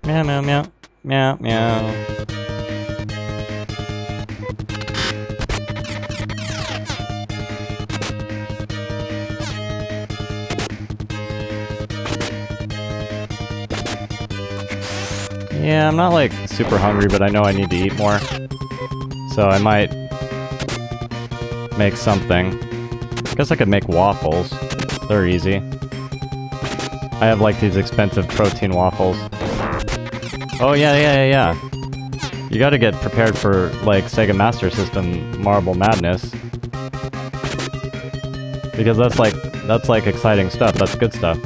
Meow, meow, meow. Meow, meow. Yeah, I'm not like super hungry, but I know I need to eat more. So I might make something. Guess I could make waffles. They're easy. I have like these expensive protein waffles. Oh yeah. You gotta get prepared for like Sega Master System Marble Madness. Because that's like exciting stuff, that's good stuff.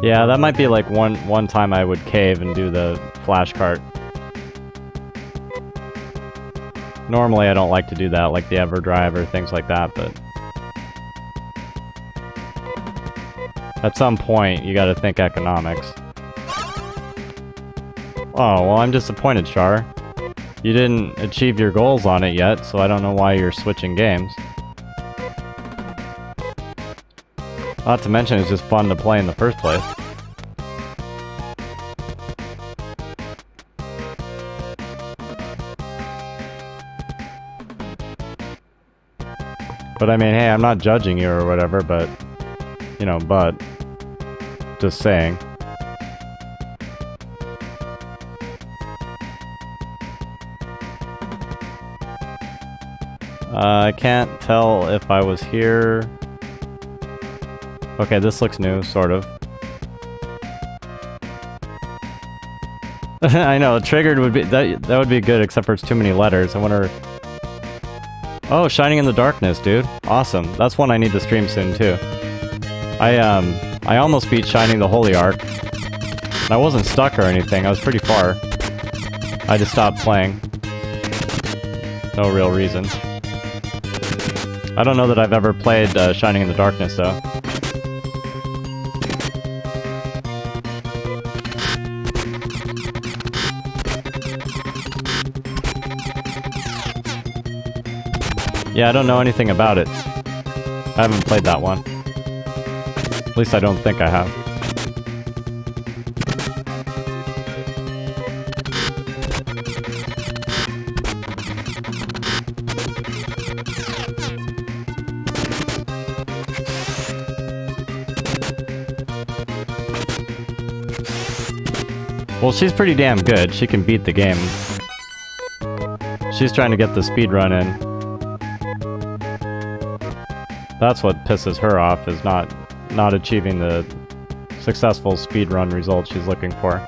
Yeah, that might be like one time I would cave and do the flash cart. Normally I don't like to do that, like the EverDrive or things like that, but... At some point, you gotta think economics. Oh, well I'm disappointed, Char. You didn't achieve your goals on it yet, so I don't know why you're switching games. Not to mention, it's just fun to play in the first place. But I mean, hey, I'm not judging you or whatever, but... You know, but... Just saying. I can't tell if I was here... Okay, this looks new, sort of. I know, triggered would be... That would be good, except for it's too many letters. I wonder... Oh, Shining in the Darkness, dude. Awesome. That's one I need to stream soon, too. I almost beat Shining the Holy Ark. And I wasn't stuck or anything, I was pretty far. I just stopped playing. No real reason. I don't know that I've ever played Shining in the Darkness, though. Yeah, I don't know anything about it. I haven't played that one. At least I don't think I have. Well, she's pretty damn good. She can beat the game. She's trying to get the speed run in. That's what pisses her off, is not achieving the successful speed run results she's looking for.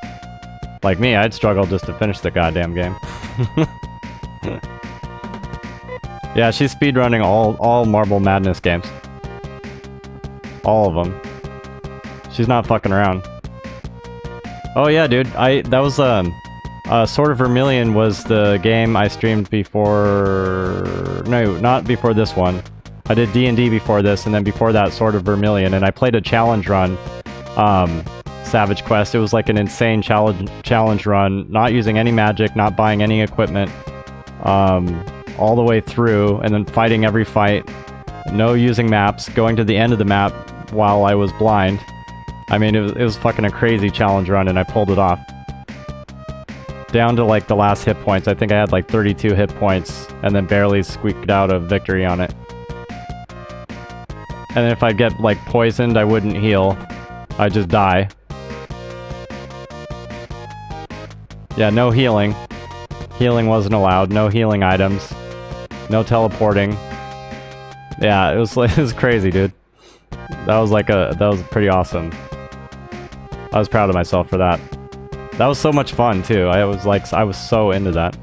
Like me, I'd struggle just to finish the goddamn game. Yeah, she's speedrunning all Marble Madness games. All of them. She's not fucking around. Oh yeah, dude. That was Sword of Vermilion was the game I streamed before. No, not before this one. I did D&D before this, and then before that, Sword of Vermilion, and I played a challenge run. Savage Quest. It was like an insane challenge run, not using any magic, not buying any equipment, all the way through, and then fighting every fight. No using maps, going to the end of the map while I was blind. I mean, it was fucking a crazy challenge run, and I pulled it off. Down to like the last hit points. I think I had like 32 hit points, and then barely squeaked out a victory on it. And if I'd get like poisoned, I wouldn't heal. I'd just die. Yeah, no healing. Healing wasn't allowed. No healing items. No teleporting. Yeah, it was crazy, dude. That was pretty awesome. I was proud of myself for that. That was so much fun too. I was so into that.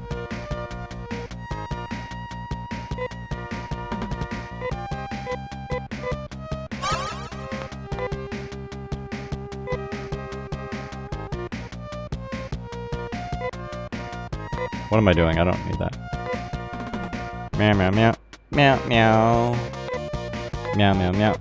What am I doing? I don't need that. Meow meow meow. Meow meow. Meow meow meow.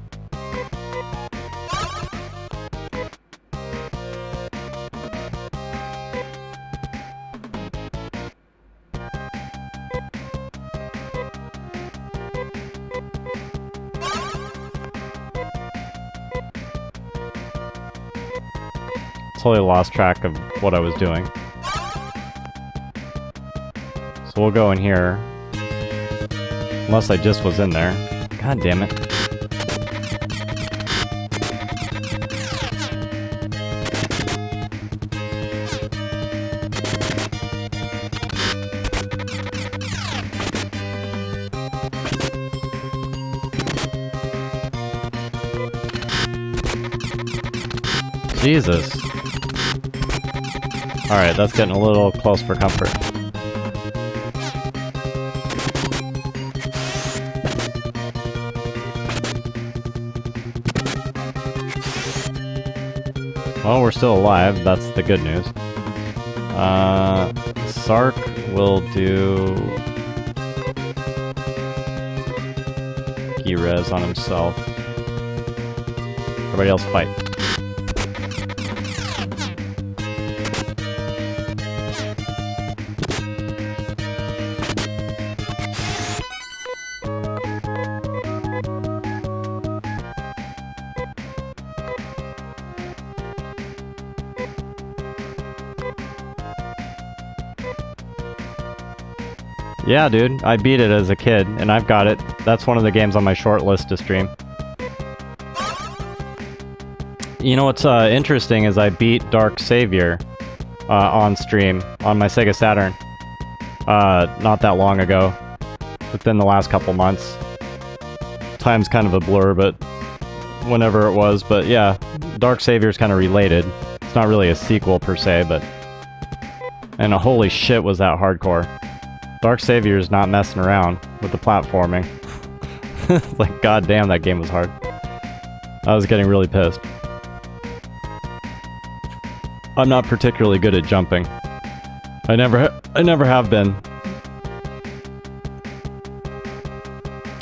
Totally lost track of what I was doing. So we'll go in here. Unless I just was in there. God damn it. Jesus. Alright, that's getting a little close for comfort. Well, we're still alive. That's the good news. Sark will do G-Res on himself. Everybody else fight. Yeah, dude, I beat it as a kid, and I've got it. That's one of the games on my short list to stream. You know what's interesting is I beat Dark Savior on stream on my Sega Saturn not that long ago, within the last couple months. Time's kind of a blur, but whenever it was. But yeah, Dark Savior's kind of related. It's not really a sequel per se, but... And holy shit was that hardcore. Dark Savior's not messing around with the platforming. Like, goddamn, that game was hard. I was getting really pissed. I'm not particularly good at jumping. I never have been.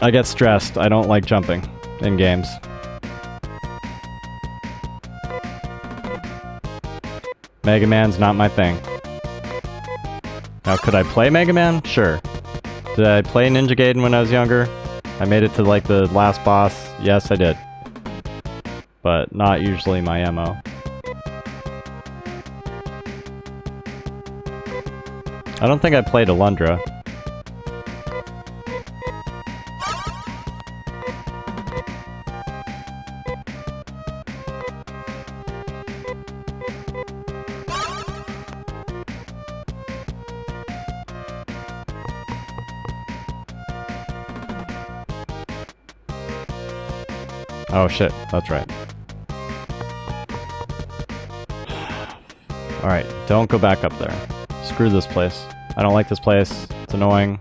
I get stressed. I don't like jumping in games. Mega Man's not my thing. Now, could I play Mega Man? Sure. Did I play Ninja Gaiden when I was younger? I made it to, like, the last boss? Yes, I did. But not usually my MO. I don't think I played Alundra. Oh shit, that's right. Alright, don't go back up there. Screw this place. I don't like this place. It's annoying.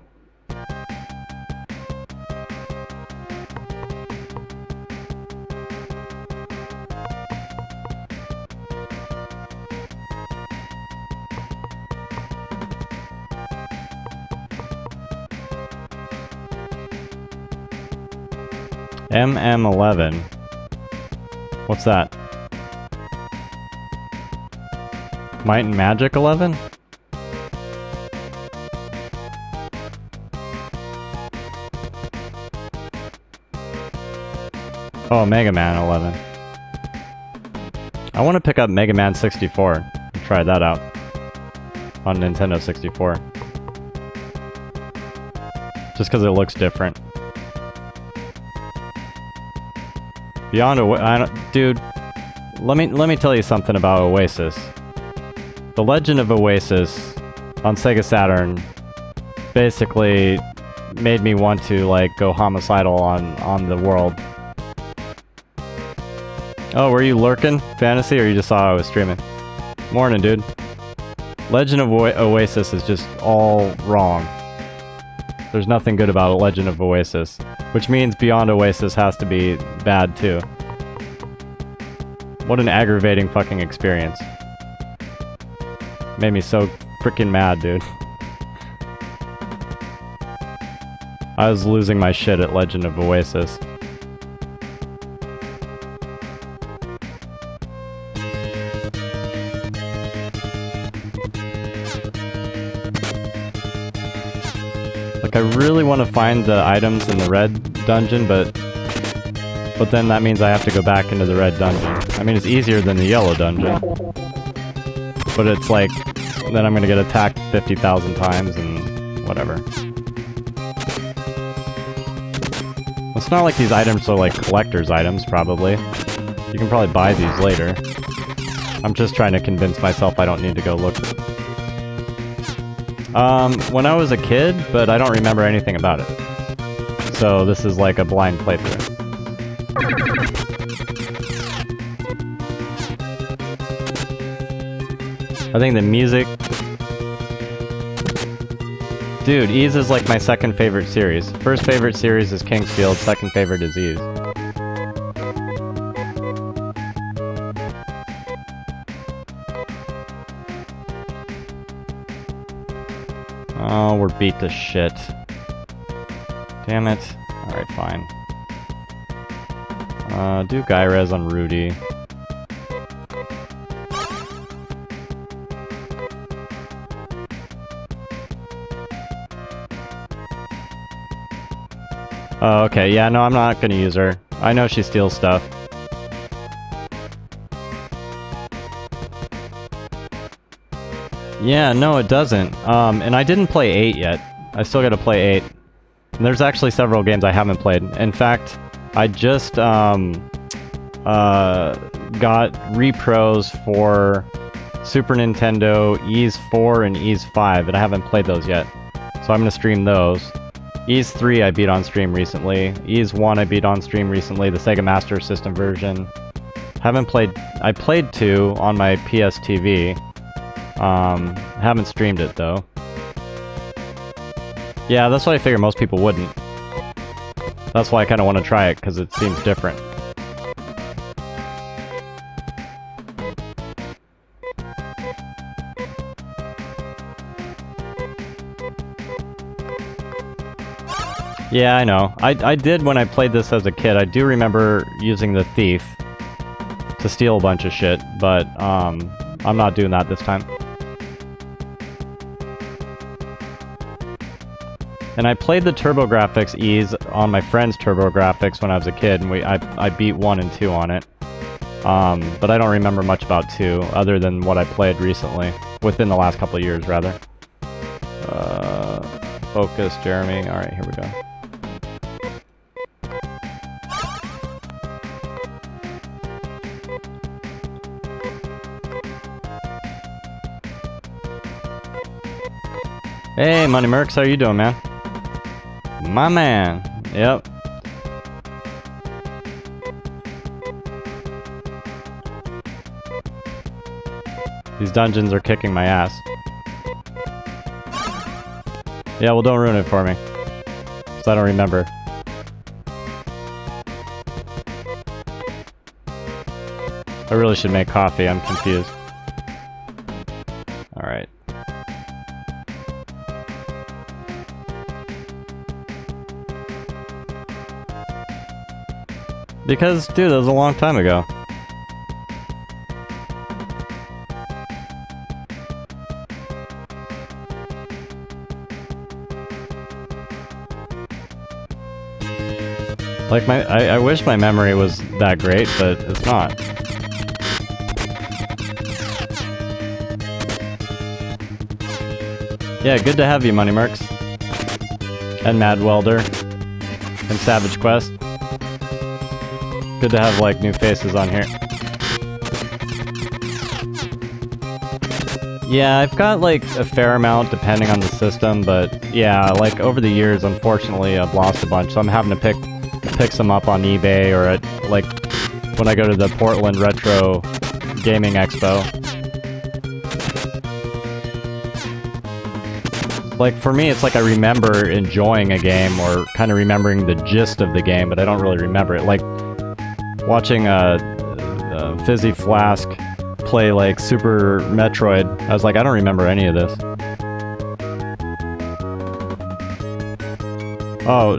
MM11. What's that? Might and Magic 11? Oh, Mega Man 11. I want to pick up Mega Man 64 and try that out on Nintendo 64. Just because it looks different. Beyond dude, let me tell you something about Oasis. The Legend of Oasis on Sega Saturn basically made me want to like go homicidal on the world. Oh, were you lurking, Phantasy, or you just saw I was streaming? Morning, dude. Legend of Oasis is just all wrong. There's nothing good about Legend of Oasis. Which means Beyond Oasis has to be bad too. What an aggravating fucking experience. Made me so freaking mad, dude. I was losing my shit at Legend of Oasis. Like, I really want to find the items in the red dungeon, but then that means I have to go back into the red dungeon. I mean, it's easier than the yellow dungeon. But it's like, then I'm gonna get attacked 50,000 times and whatever. It's not like these items are like collector's items, probably. You can probably buy these later. I'm just trying to convince myself I don't need to go look. When I was a kid, but I don't remember anything about it. So this is like a blind playthrough. I think the music... Dude, Ys is like my second favorite series. First favorite series is Kingsfield, second favorite is Ys. Oh, we're beat to shit. Damn it. Alright, fine. Do Guy Res on Rudy. Oh, okay. Yeah, no, I'm not gonna use her. I know she steals stuff. Yeah, no, it doesn't. And I didn't play 8 yet. I still gotta play 8. And there's actually several games I haven't played. In fact, I just, got repros for Super Nintendo, Ys 4 and Ys 5, and I haven't played those yet. So I'm gonna stream those. Ys 3 I beat on stream recently. Ys 1 I beat on stream recently, the Sega Master System version. I played 2 on my PS TV. Haven't streamed it though. Yeah, that's what I figure most people wouldn't. That's why I kinda wanna try it, because it seems different. Yeah, I know. I did when I played this as a kid. I do remember using the thief to steal a bunch of shit, but I'm not doing that this time. And I played the TurboGrafx Ys on my friend's TurboGrafx when I was a kid, and I beat 1 and 2 on it. But I don't remember much about 2, other than what I played recently. Within the last couple of years, rather. Focus, Jeremy. Alright, here we go. Hey, Money Mercs, how you doing, man? My man. Yep. These dungeons are kicking my ass. Yeah, well, don't ruin it for me. Because I don't remember. I really should make coffee, I'm confused. Alright. Because, dude, that was a long time ago. Like, I wish my memory was that great, but it's not. Yeah, good to have you, Money Mercs. And Mad Welder. And Savage Quest. Good to have, like, new faces on here. Yeah, I've got, like, a fair amount depending on the system, but yeah, like, over the years, unfortunately, I've lost a bunch, so I'm having to pick some up on eBay or at, like, when I go to the Portland Retro Gaming Expo. Like, for me, it's like I remember enjoying a game or kind of remembering the gist of the game, but I don't really remember it. Like, watching Fizzy Flask play, like, Super Metroid, I was like, I don't remember any of this. Oh,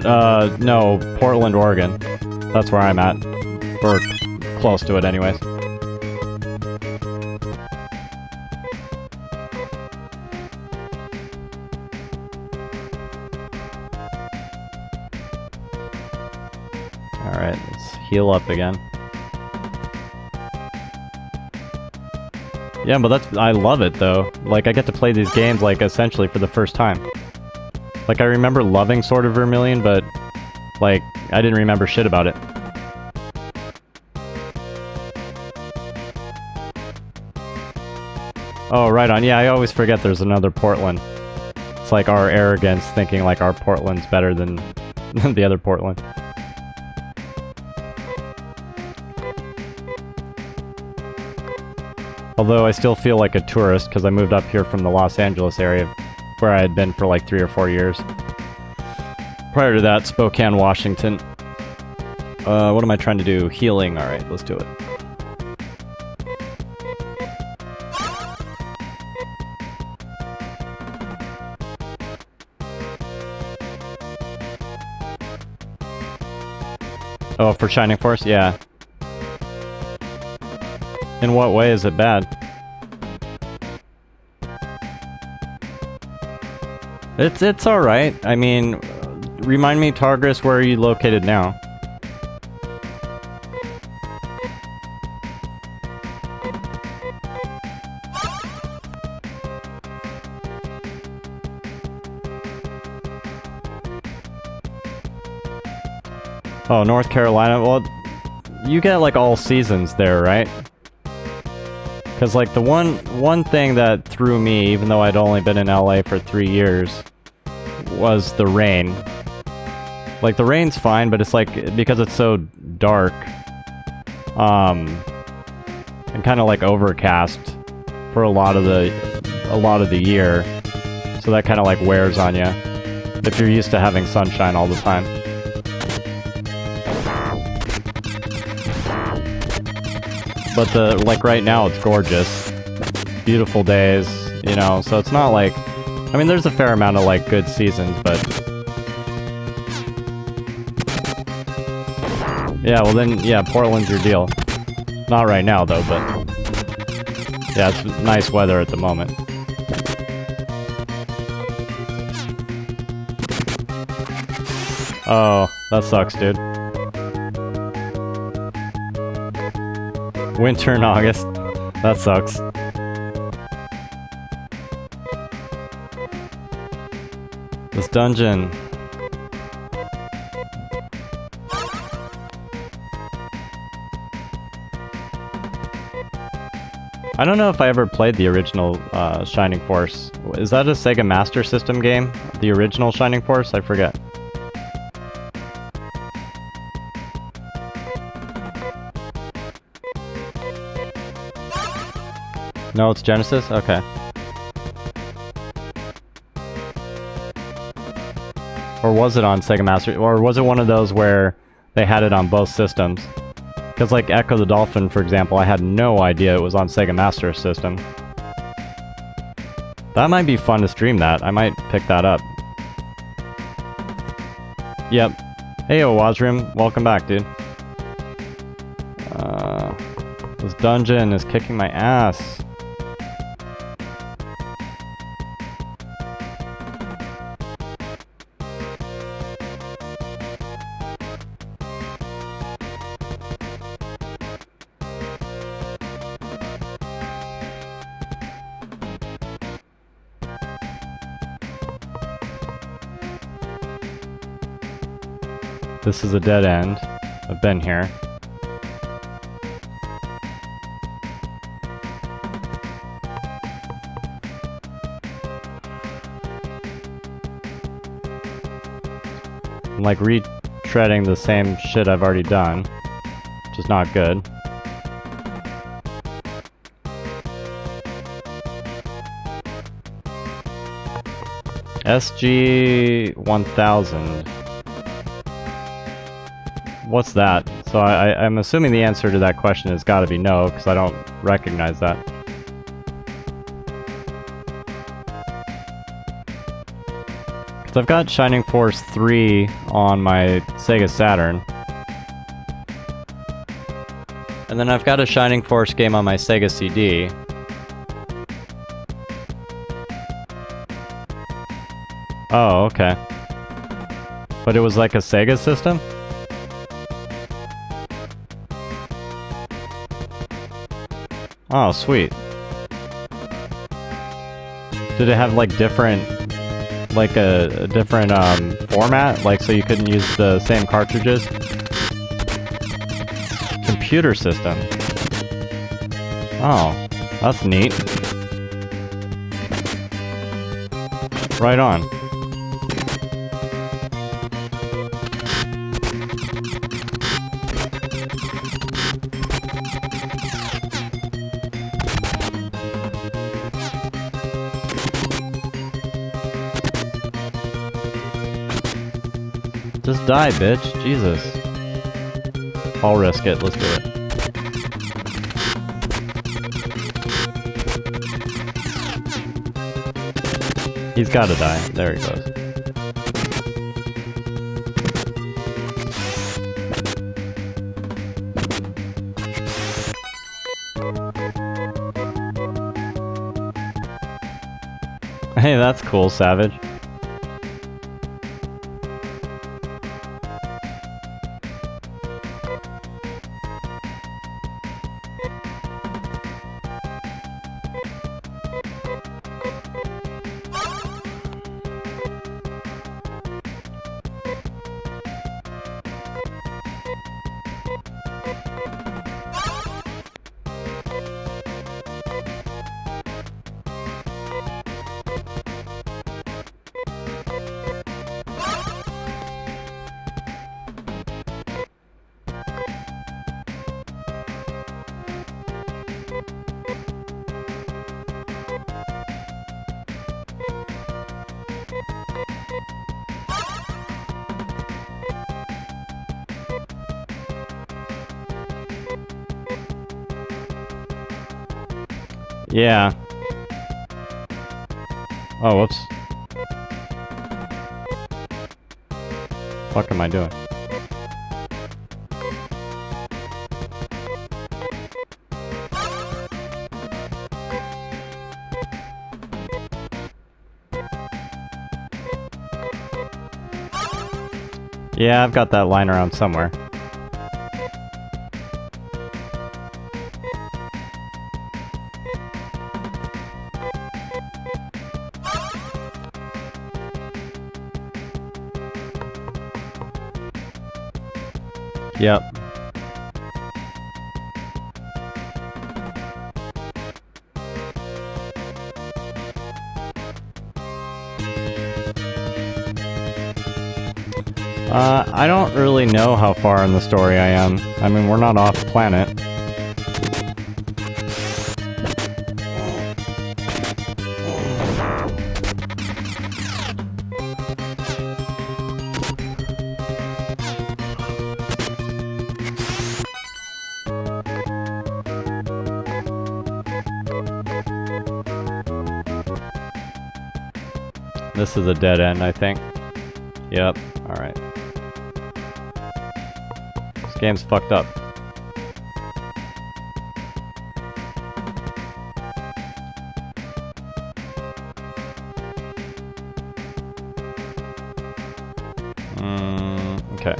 no, Portland, Oregon. That's where I'm at. Or close to it, anyways. Alright, let's heal up again. Yeah, but I love it, though. Like, I get to play these games, like, essentially for the first time. Like, I remember loving Sword of Vermilion, but, like, I didn't remember shit about it. Oh, right on. Yeah, I always forget there's another Portland. It's like our arrogance thinking, like, our Portland's better than the other Portland. Although I still feel like a tourist, because I moved up here from the Los Angeles area, where I had been for like 3 or 4 years. Prior to that, Spokane, Washington. What am I trying to do? Healing. Alright, let's do it. Oh, for Shining Force? Yeah. In what way is it bad? It's alright. I mean, remind me, Targus, where are you located now? Oh, North Carolina? Well, you get like all seasons there, right? Because like the one thing that threw me, even though I'd only been in LA for 3 years, was the rain. Like the rain's fine, but it's like, because it's so dark, and kind of like overcast for a lot of the year, so that kind of like wears on you if you're used to having sunshine all the time. But like right now it's gorgeous. Beautiful days, you know, so it's not like, I mean, there's a fair amount of like good seasons, but yeah, well then, yeah, Portland's your deal. Not right now though, but yeah, it's nice weather at the moment. Oh, that sucks, dude. Winter in August. That sucks. This dungeon. I don't know if I ever played the original Shining Force. Is that a Sega Master System game? The original Shining Force? I forget. No, it's Genesis? Okay. Or was it on Sega Master? Or was it one of those where they had it on both systems? Because like Echo the Dolphin, for example, I had no idea it was on Sega Master System. That might be fun to stream that. I might pick that up. Yep. Hey, Wazrim. Welcome back, dude. This dungeon is kicking my ass. This is a dead end. I've been here. I'm like retreading the same shit I've already done, which is not good. SG-1000. What's that? So I'm assuming the answer to that question has got to be no, because I don't recognize that. Because I've got Shining Force 3 on my Sega Saturn. And then I've got a Shining Force game on my Sega CD. Oh, okay. But it was like a Sega system? Oh, sweet. Did it have like different, like a different format? Like so you couldn't use the same cartridges? Computer system. Oh, that's neat. Right on. Just die, bitch. Jesus. I'll risk it. Let's do it. He's gotta die. There he goes. Hey, that's cool, Savage. Yeah. Oh, whoops. What am I doing? Yeah, I've got that lying around somewhere. Yep. I don't really know how far in the story I am. I mean, we're not off planet. This is a dead end, I think. Yep, alright. This game's fucked up. Okay.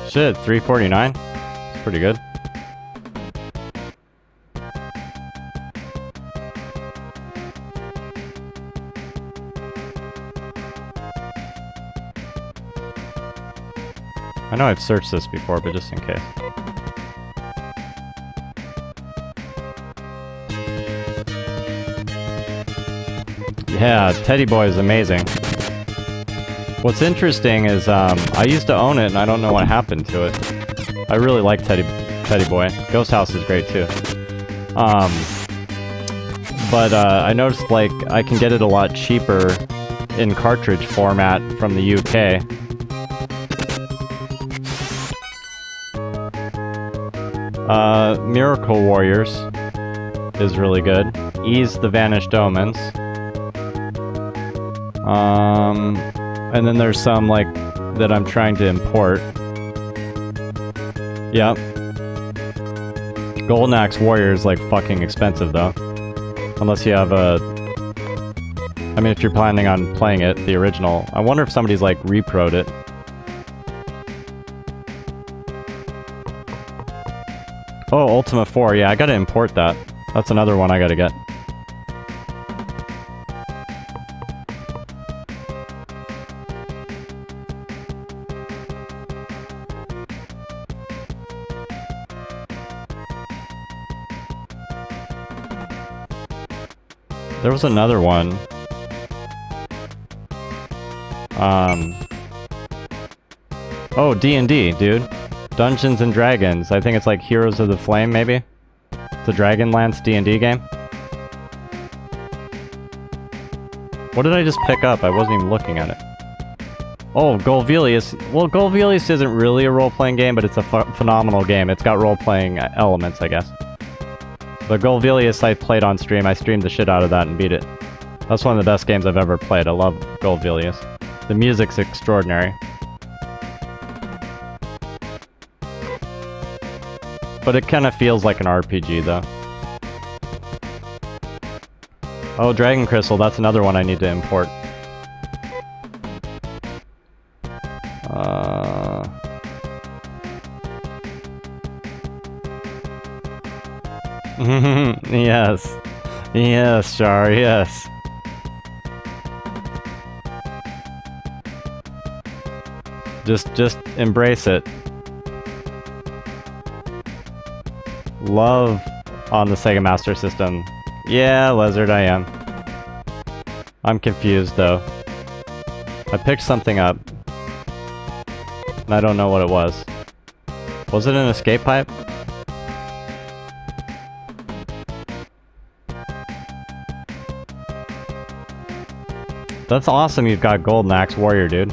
Shit, 349? That's pretty good. I know I've searched this before, but just in case. Yeah, Teddy Boy is amazing. What's interesting is, I used to own it and I don't know what happened to it. I really like Teddy Boy. Ghost House is great too. But I noticed, like, I can get it a lot cheaper in cartridge format from the UK. Miracle Warriors is really good. Ease the Vanished Omens. And then there's some, like, that I'm trying to import. Yep. Golden Axe Warrior is, like, fucking expensive, though. Unless you have a... I mean, if you're planning on playing it, the original. I wonder if somebody's, like, repro'd it. Oh, Ultima 4. Yeah, I gotta import that. That's another one I gotta get. There was another one. Oh, D&D, dude. Dungeons and Dragons. I think it's like Heroes of the Flame, maybe? It's a Dragonlance D&D game. What did I just pick up? I wasn't even looking at it. Oh, Golvelius. Well, Golvelius isn't really a role-playing game, but it's a phenomenal game. It's got role-playing elements, I guess. But Golvelius I played on stream. I streamed the shit out of that and beat it. That's one of the best games I've ever played. I love Golvelius. The music's extraordinary. But it kind of feels like an RPG, though. Oh, Dragon Crystal. That's another one I need to import. Yes. Yes, Char, yes. Just embrace it. Love on the Sega Master System. Yeah, Lizard, I am. I'm confused, though. I picked something up. And I don't know what it was. Was it an escape pipe? That's awesome you've got Golden Axe Warrior, dude.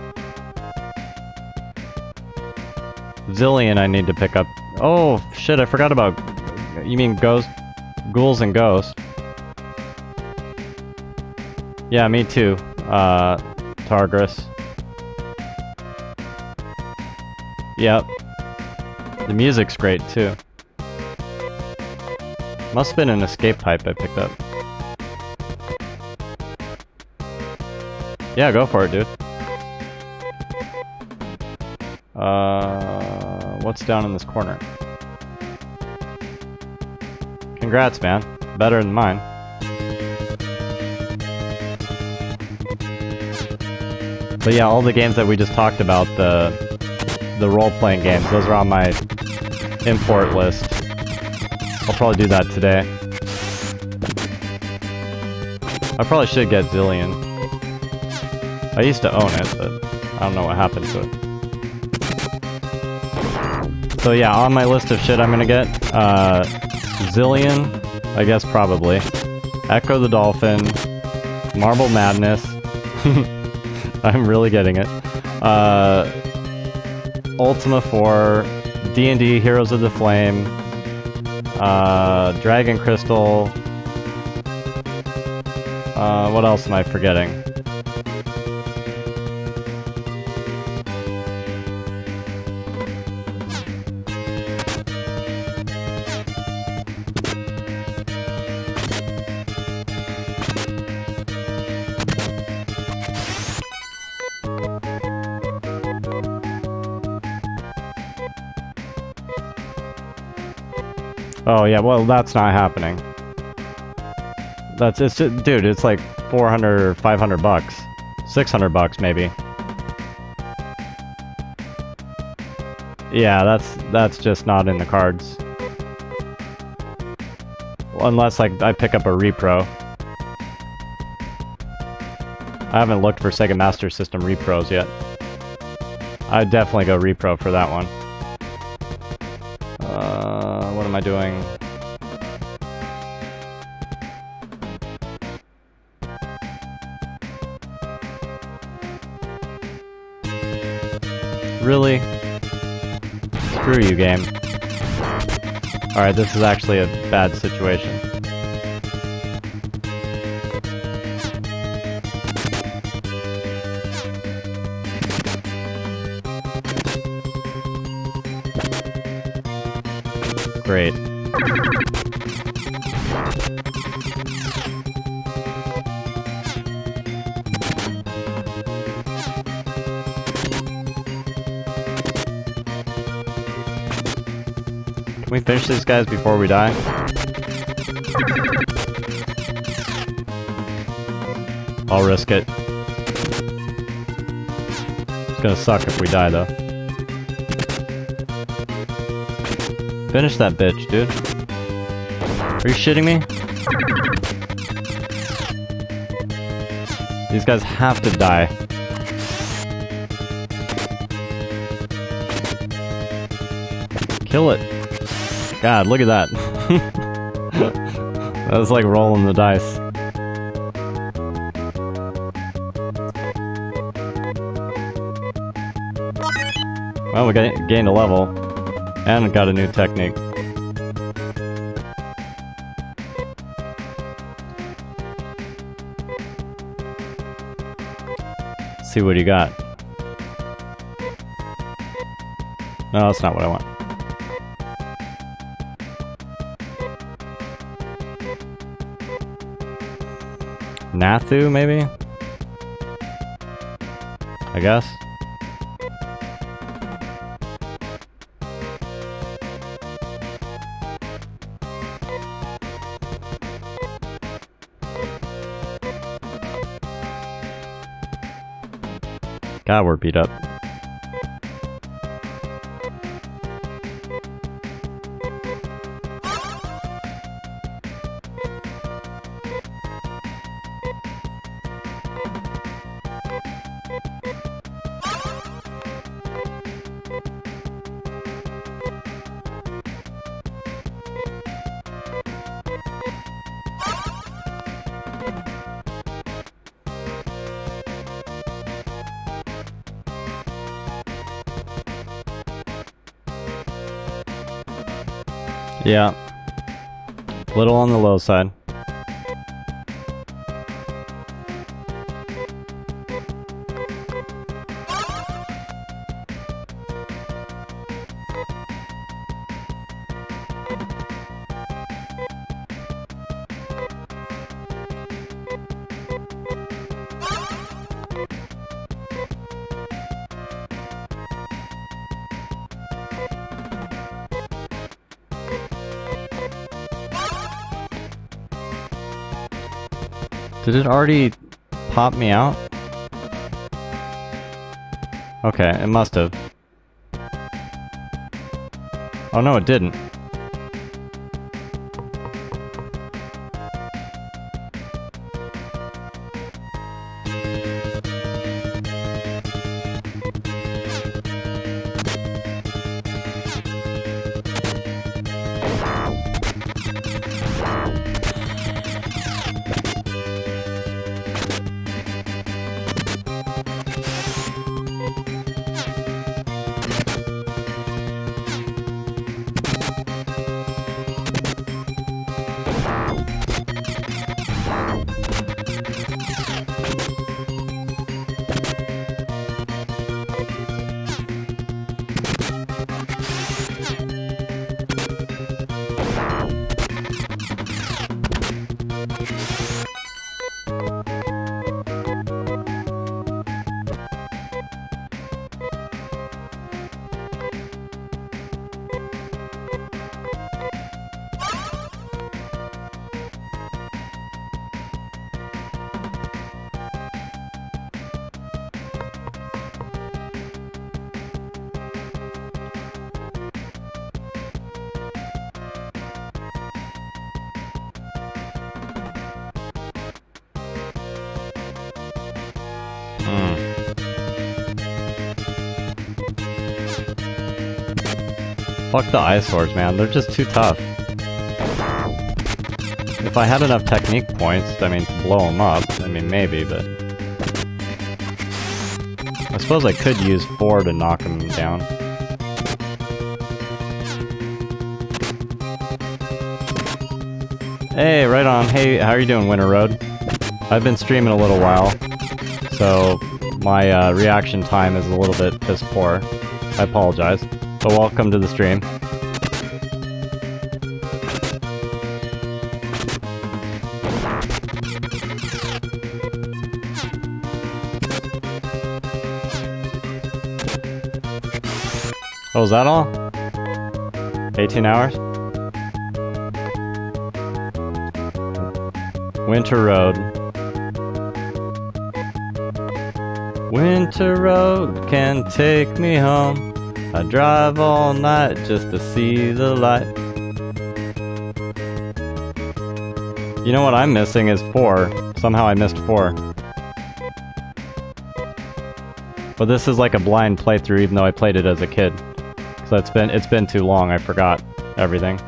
Zillion I need to pick up. Oh, shit, I forgot about... You mean Ghost? Ghouls and Ghosts. Yeah, me too. Targress. Yep. The music's great, too. Must have been an escape pipe I picked up. Yeah, go for it, dude. What's down in this corner? Congrats, man. Better than mine. But yeah, all the games that we just talked about, the role-playing games, those are on my import list. I'll probably do that today. I probably should get Zillion. I used to own it, but I don't know what happened to it. So yeah, on my list of shit I'm gonna get, Zillion, I guess probably. Echo the Dolphin, Marble Madness. I'm really getting it. Ultima 4, D&D Heroes of the Flame, Dragon Crystal. What else am I forgetting? Oh yeah, well that's not happening. It's dude, it's like 400 or 500 bucks. 600 bucks maybe. Yeah, that's just not in the cards. Well, unless like I pick up a repro. I haven't looked for Sega Master System repros yet. I'd definitely go repro for that one. What am I doing? Really? Screw you, game. Alright, this is actually a bad situation. Great. Can we finish these guys before we die? I'll risk it. It's gonna suck if we die, though. Finish that bitch, dude. Are you shitting me? These guys have to die. Kill it. God, look at that. That was like rolling the dice. Well, we gained a level. And got a new technique. See what you got. No, that's not what I want. Nathu, maybe? I guess. God, we're beat up. Yeah. Little on the low side. Did it already pop me out? Okay, it must have. Oh no, it didn't. Fuck the eyesores, man. They're just too tough. If I had enough technique points, I mean, to blow them up, I mean, maybe, but... I suppose I could use 4 to knock them down. Hey, right on. Hey, how are you doing, Winter Road? I've been streaming a little while, so my reaction time is a little bit piss poor. I apologize. But welcome to the stream. Oh, is that all? 18 hours? Winter Road. Winter Road can take me home. I drive all night just to see the light. You know what I'm missing is 4. Somehow I missed 4. But this is like a blind playthrough even though I played it as a kid. So it's been too long, I forgot everything.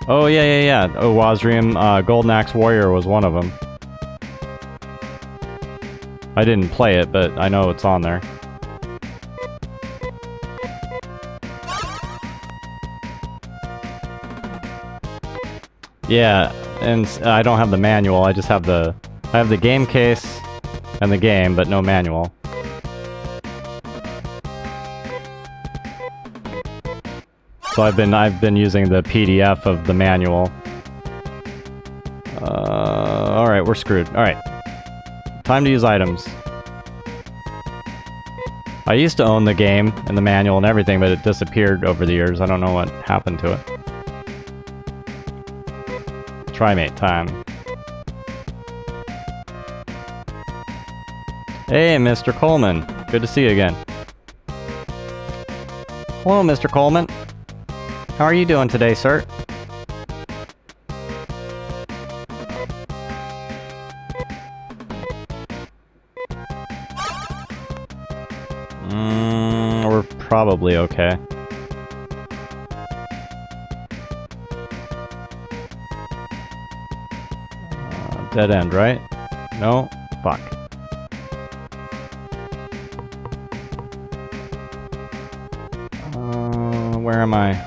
Oh yeah. Oh, Wazrium, Golden Axe Warrior was one of them. I didn't play it, but I know it's on there. Yeah, and I don't have the manual, I just have I have the game case and the game, but no manual. So I've been using the PDF of the manual. Alright, we're screwed. Alright. Time to use items. I used to own the game and the manual and everything, but it disappeared over the years. I don't know what happened to it. Trimate time. Hey, Mr. Coleman. Good to see you again. Hello, Mr. Coleman. How are you doing today, sir? We're probably okay. Dead end, right? No? Fuck. Where am I?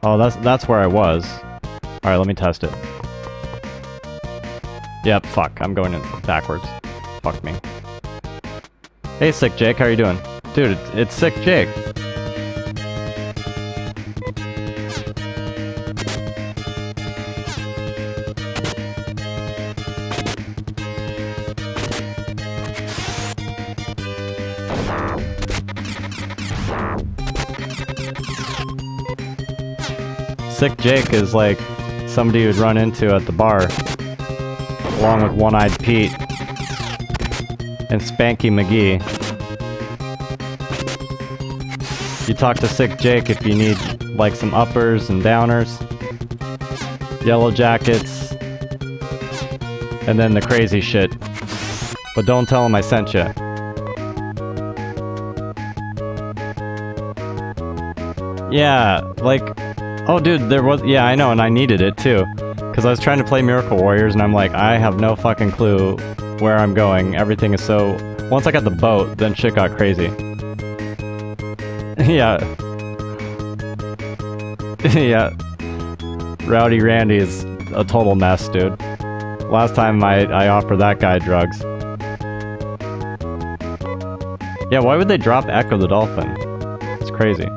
Oh, that's where I was. Alright, let me test it. Yep, fuck. I'm going in backwards. Fuck me. Hey, Sick Jake, how you doing? Dude, it's Sick Jake. Sick Jake is like somebody you'd run into at the bar, along with One-Eyed Pete and Spanky McGee. You talk to Sick Jake if you need like some uppers and downers, yellow jackets, and then the crazy shit. But don't tell him I sent you. Yeah, like, oh dude, there was, yeah, I know, and I needed it too. Because I was trying to play Miracle Warriors, and I'm like, I have no fucking clue where I'm going. Everything is so... Once I got the boat, then shit got crazy. Yeah. Yeah. Rowdy Randy is a total mess, dude. Last time I offered that guy drugs. Yeah, why would they drop Echo the Dolphin? It's crazy.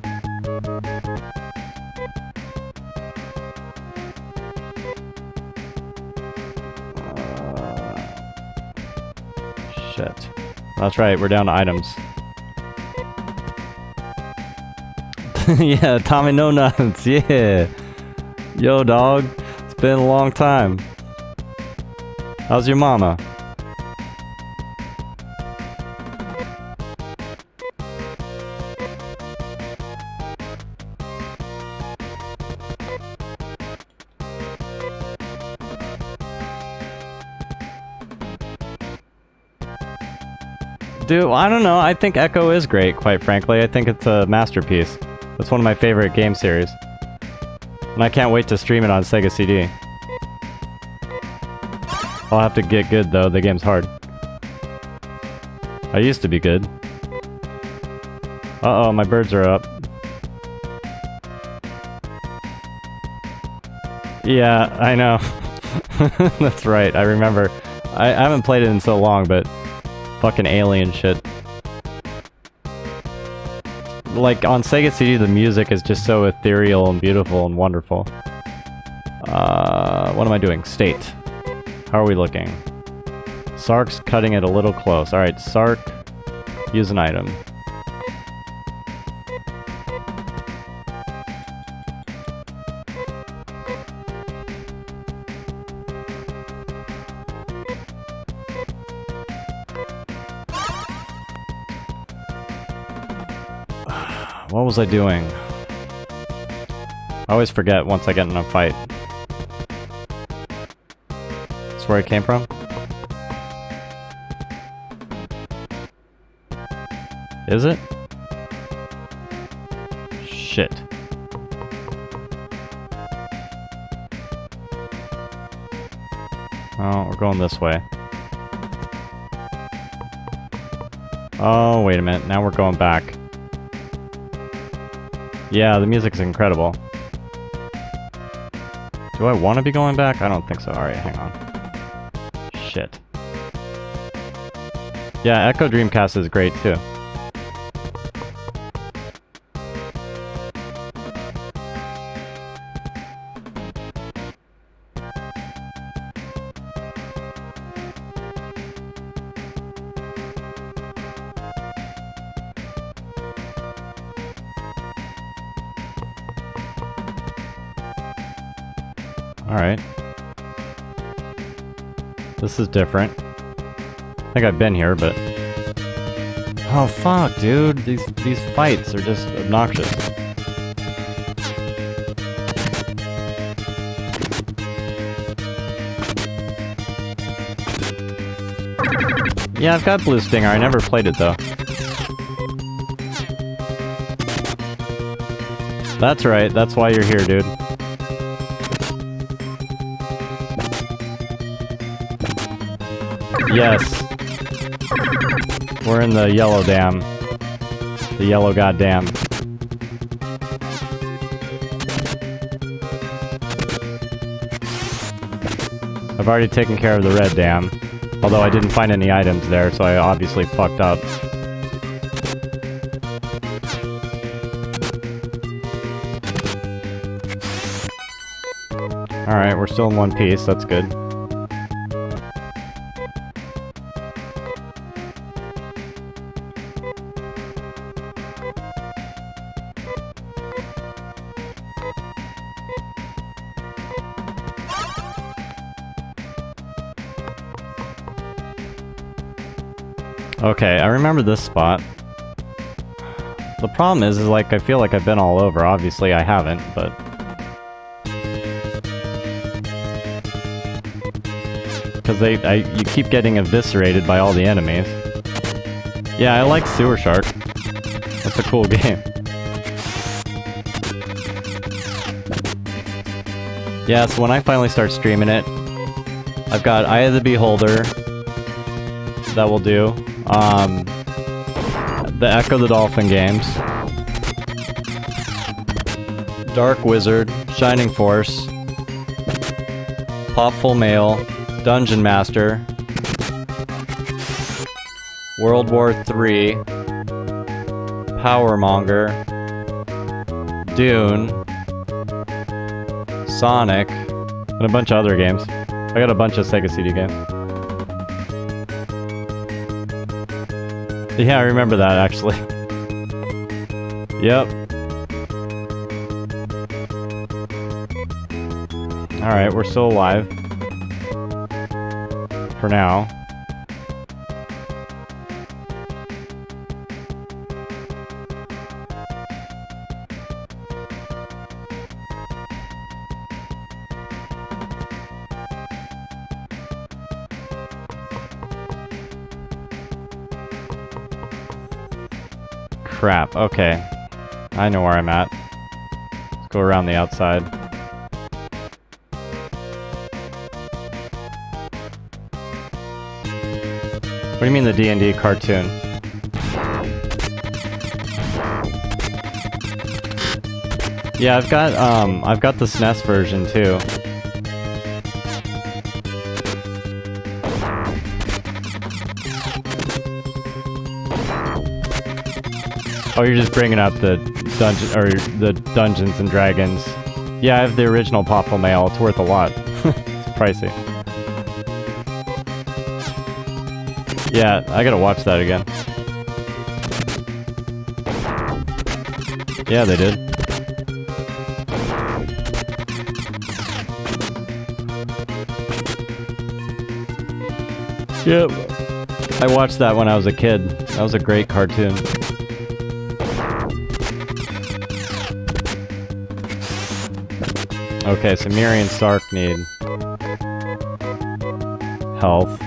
Shit. That's right, we're down to items. Yeah, Tommy No Nuts, yeah. Yo, dog. It's been a long time. How's your mama? Dude, I don't know. I think Echo is great, quite frankly. I think it's a masterpiece. It's one of my favorite game series. And I can't wait to stream it on Sega CD. I'll have to get good, though. The game's hard. I used to be good. Uh-oh, my birds are up. Yeah, I know. That's right, I remember. I haven't played it in so long, but... Fucking alien shit. Like, on Sega CD, the music is just so ethereal and beautiful and wonderful. What am I doing? State. How are we looking? Sark's cutting it a little close. Alright, Sark, use an item. What was I doing? I always forget once I get in a fight. That's where I came from? Is it? Shit. Oh, we're going this way. Oh, wait a minute. Now we're going back. Yeah, the music's incredible. Do I want to be going back? I don't think so. Alright, hang on. Shit. Yeah, Echo Dreamcast is great too. Alright. This is different. I think I've been here, but... Oh fuck, dude. These fights are just obnoxious. Yeah, I've got Blue Stinger. I never played it, though. That's right. That's why you're here, dude. Yes. We're in the yellow dam. The yellow goddamn. I've already taken care of the red dam. Although I didn't find any items there, so I obviously fucked up. Alright, we're still in one piece, that's good. Okay, I remember this spot. The problem is like, I feel like I've been all over. Obviously, I haven't, but... Because you keep getting eviscerated by all the enemies. Yeah, I like Sewer Shark. That's a cool game. Yeah, so when I finally start streaming it, I've got Eye of the Beholder. That will do. The Echo the Dolphin games. Dark Wizard, Shining Force, Popful Mail, Dungeon Master, World War III, Powermonger, Dune, Sonic, and a bunch of other games. I got a bunch of Sega CD games. Yeah, I remember that, actually. Yep. Alright, we're still alive. For now. Crap, okay. I know where I'm at. Let's go around the outside. What do you mean the D&D cartoon? Yeah, I've got the SNES version too. Oh, you're just bringing up the Dungeons and Dragons. Yeah, I have the original Popful Mail. It's worth a lot. It's pricey. Yeah, I gotta watch that again. Yeah, they did. Yep. I watched that when I was a kid. That was a great cartoon. Okay, so Miri and Sark need health.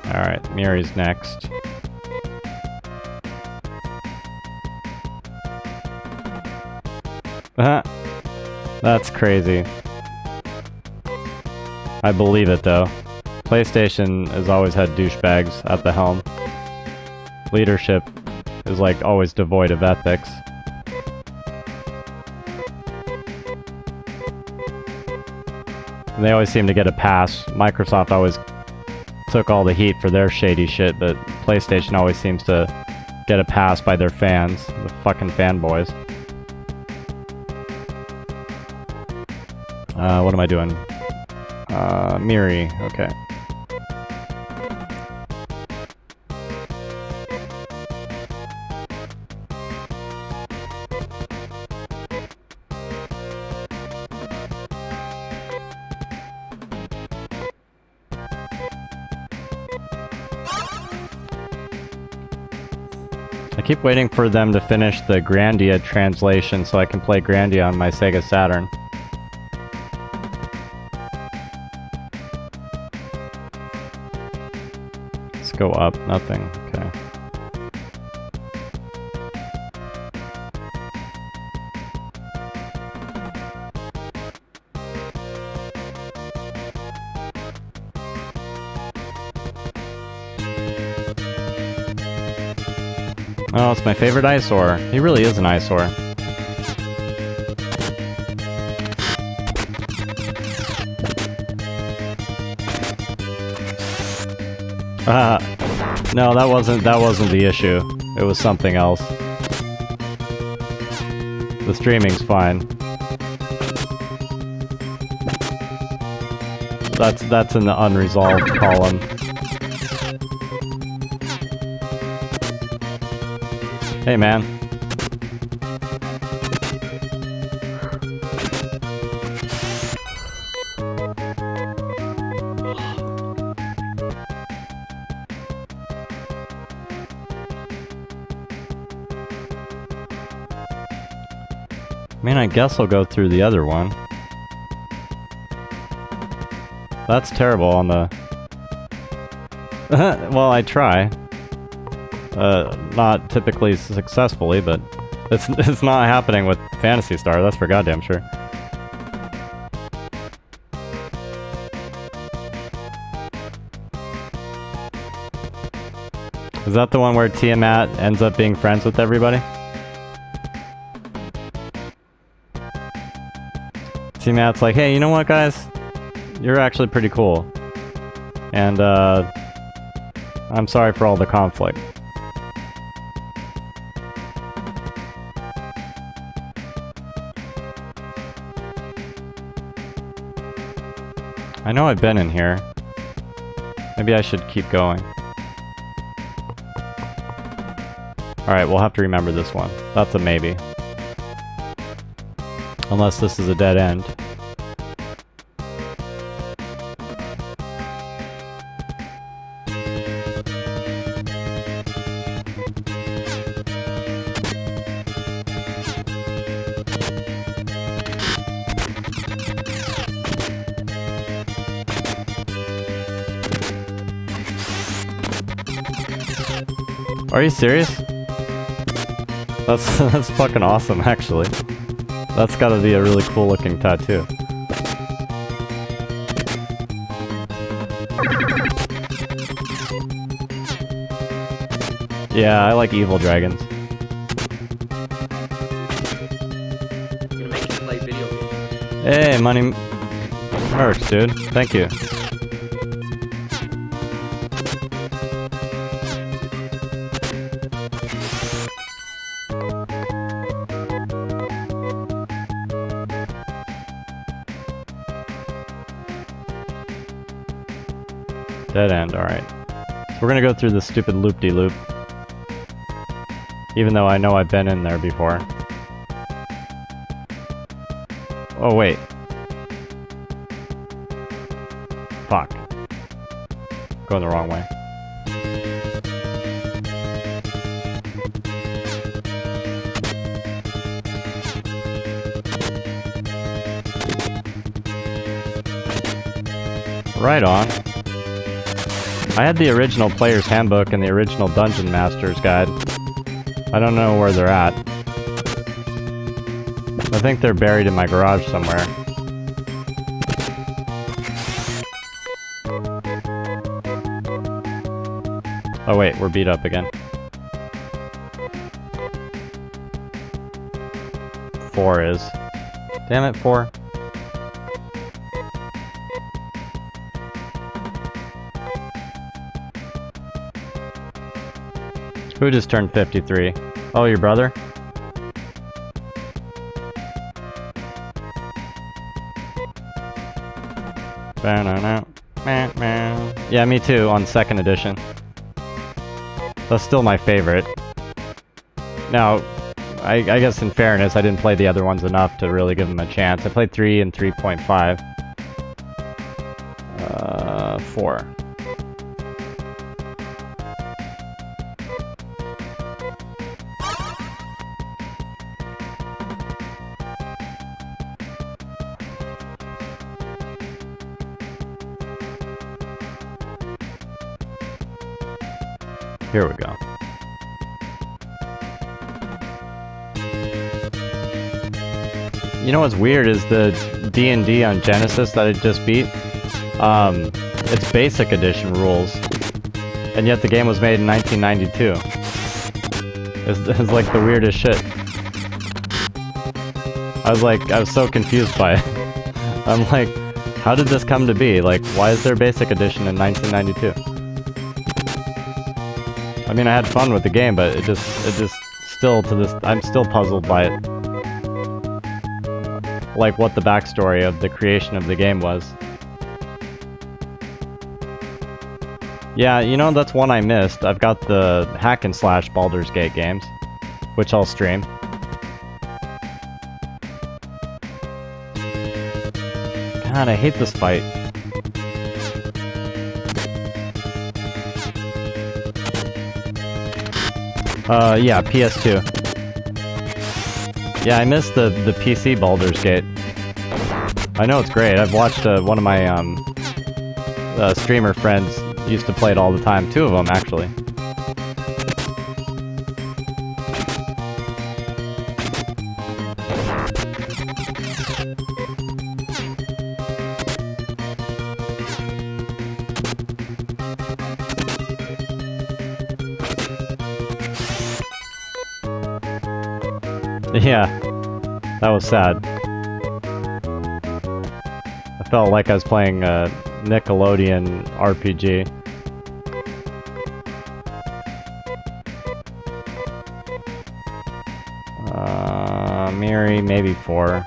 Alright, Miri's next. That's crazy. I believe it though. PlayStation has always had douchebags at the helm. Leadership is like always devoid of ethics. And they always seem to get a pass. Microsoft always took all the heat for their shady shit, but PlayStation always seems to get a pass by their fans, the fucking fanboys. What am I doing? Miri, okay. I keep waiting for them to finish the Grandia translation so I can play Grandia on my Sega Saturn. Let's go up, nothing, okay. Oh, it's my favorite eyesore. He really is an eyesore. No, that wasn't the issue. It was something else. The streaming's fine. That's in the unresolved column. Hey, man. I mean, I guess I'll go through the other one. That's terrible on the... Well, I try. Not typically successfully, but it's not happening with Phantasy Star, that's for goddamn sure. Is that the one where Tiamat ends up being friends with everybody? Tiamat's like, hey, you know what, guys? You're actually pretty cool. And, I'm sorry for all the conflict. I know I've been in here. Maybe I should keep going. Alright, we'll have to remember this one. That's a maybe. Unless this is a dead end. Are you serious? That's fucking awesome, actually. That's gotta be a really cool looking tattoo. Yeah, I like evil dragons. I'm gonna make you play video games. Hey, money merch, dude. Thank you. Dead end, alright. So we're gonna go through this stupid loop-de-loop. Even though I know I've been in there before. Oh, wait. Fuck. Going the wrong way. Right on. I had the original Player's Handbook and the original Dungeon Master's Guide. I don't know where they're at. I think they're buried in my garage somewhere. Oh wait, we're beat up again. 4 is. Damn it, 4. Who just turned 53? Oh, your brother? Yeah, me too, on 2nd edition. That's still my favorite. Now, I guess in fairness, I didn't play the other ones enough to really give them a chance. I played 3 and 3.5. 4. Here we go. You know what's weird is the D&D on Genesis that I just beat. It's basic edition rules, and yet the game was made in 1992. is like the weirdest shit. I was so confused by it. I'm like, how did this come to be? Like, why is there Basic Edition in 1992? I mean, I had fun with the game, but it just still to this, I'm still puzzled by it. Like, what the backstory of the creation of the game was. Yeah, you know, that's one I missed. I've got the hack and slash Baldur's Gate games, which I'll stream. God, I hate this fight. Yeah, PS2. Yeah, I missed the PC Baldur's Gate. I know it's great. I've watched one of my streamer friends used to play it all the time. Two of them, actually. Yeah, that was sad. I felt like I was playing a Nickelodeon RPG. Miri, maybe 4.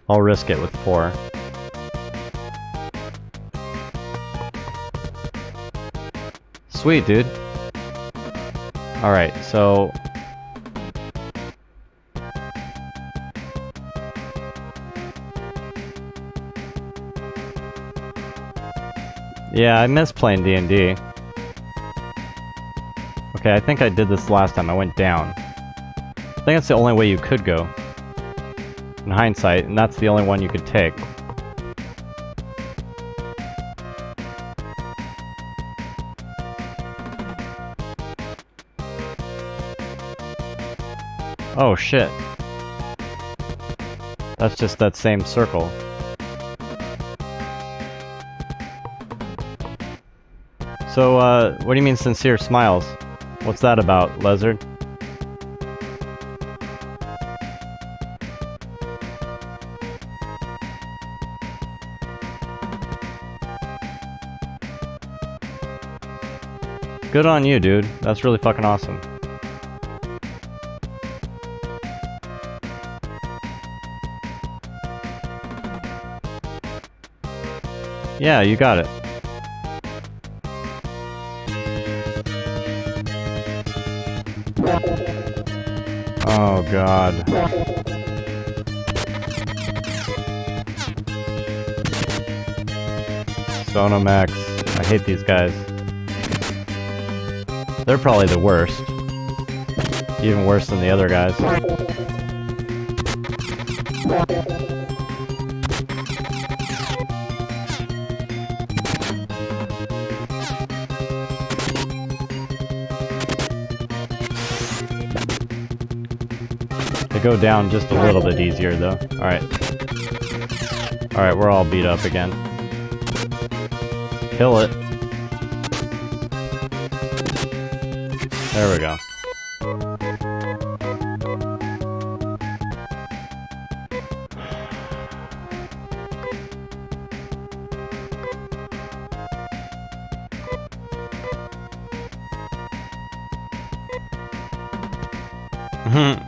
I'll risk it with 4. Sweet, dude. Alright, so... yeah, I miss playing D&D. Okay, I think I did this last time. I went down. I think that's the only way you could go. In hindsight, and that's the only one you could take. Oh shit. That's just that same circle. So, what do you mean sincere smiles? What's that about, Lizard? Good on you, dude. That's really fucking awesome. Yeah, you got it. Oh god. Sonomax. I hate these guys. They're probably the worst. Even worse than the other guys. They go down just a little bit easier though. Alright. Alright, we're all beat up again. Kill it. There we go.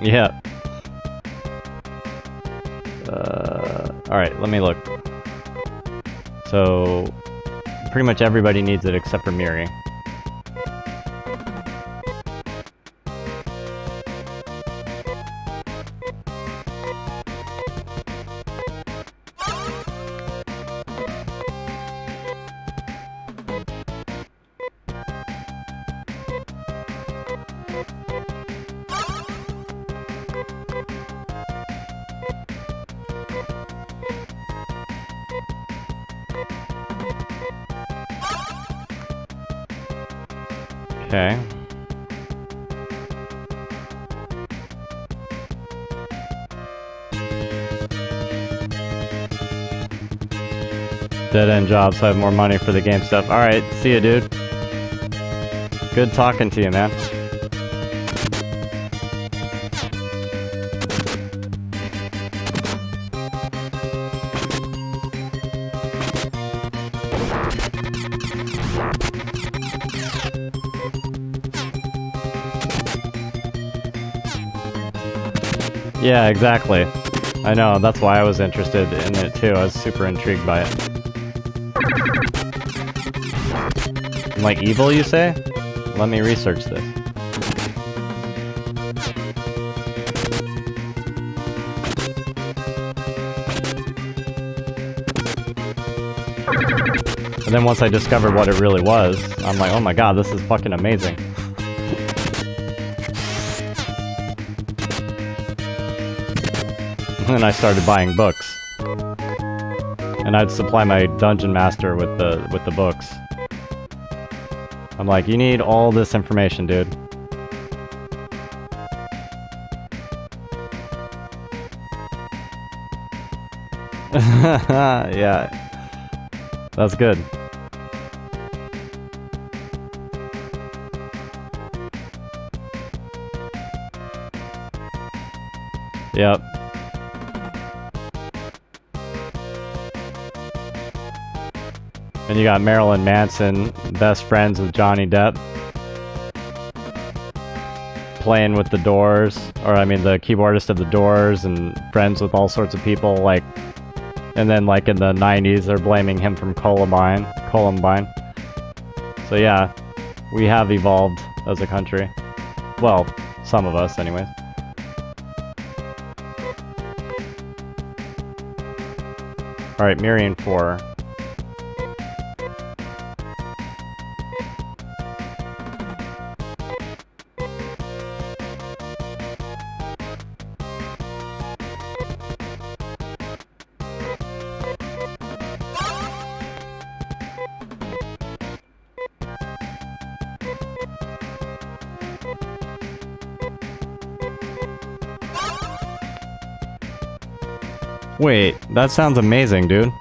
Yeah. Alright, let me look. So, pretty much everybody needs it except for Miri. Okay. Dead-end jobs, so I have more money for the game stuff. Alright, see ya, dude. Good talking to you, man. Yeah, exactly. I know, that's why I was interested in it too. I was super intrigued by it. Like evil, you say? Let me research this. And then once I discovered what it really was, I'm like, oh my god, this is fucking amazing. And then I started buying books. And I'd supply my dungeon master with the books. I'm like, you need all this information, dude. Yeah. That's good. Yep. And you got Marilyn Manson, best friends with Johnny Depp, playing with the Doors, or I mean the keyboardist of the Doors, and friends with all sorts of people, like, and then like in the 90s they're blaming him from Columbine. So yeah, we have evolved as a country. Well, some of us anyways. Alright, Miriam 4. Wait, that sounds amazing, dude.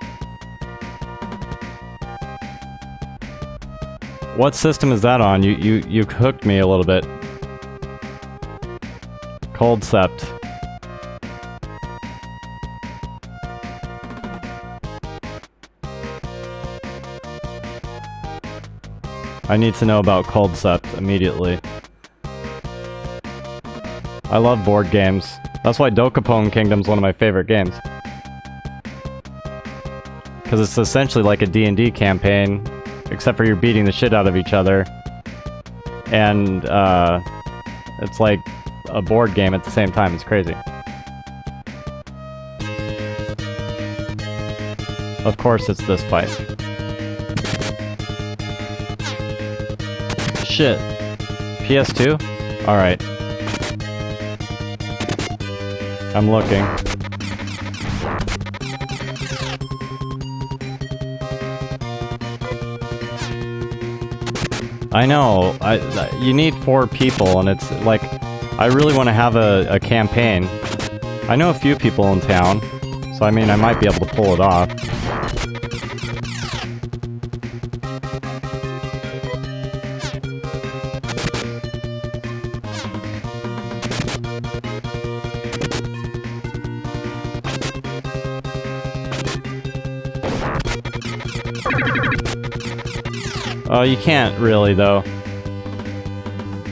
What system is that on? You hooked me a little bit. Cold Sept. I need to know about Cold Sept immediately. I love board games. That's why Dokapon Kingdom's one of my favorite games. Because it's essentially like a D&D campaign, except for you're beating the shit out of each other. And, it's like a board game at the same time. It's crazy. Of course it's this fight. Shit. PS2? Alright. I'm looking. I know. You need 4 people, and it's like, I really want to have a campaign. I know a few people in town, so I mean, I might be able to pull it off. Oh, you can't really, though.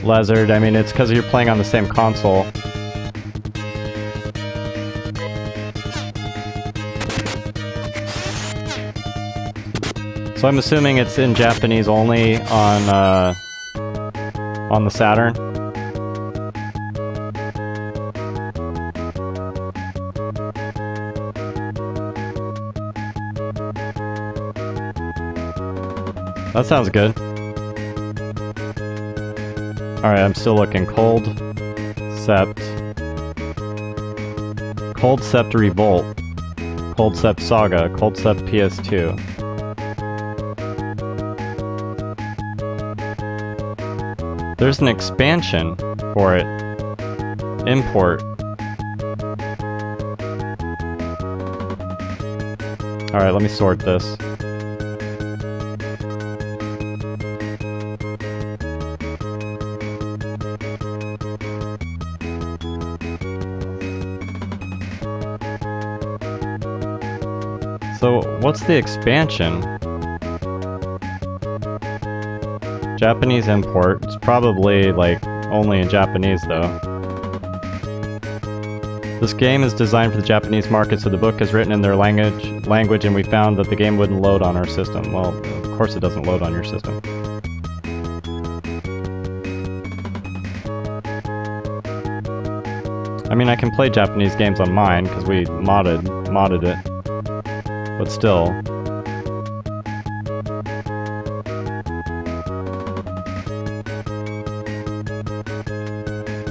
Lizard, I mean, it's because you're playing on the same console. So I'm assuming it's in Japanese only on the Saturn. That sounds good. Alright, I'm still looking. Cold Sept. Cold Sept Revolt. Cold Sept Saga. Cold Sept PS2. There's an expansion for it. Import. Alright, let me sort this. So, what's the expansion? Japanese import. It's probably, like, only in Japanese, though. This game is designed for the Japanese market, so the book is written in their language, and we found that the game wouldn't load on our system. Well, of course it doesn't load on your system. I mean, I can play Japanese games on mine, because we modded it. But still.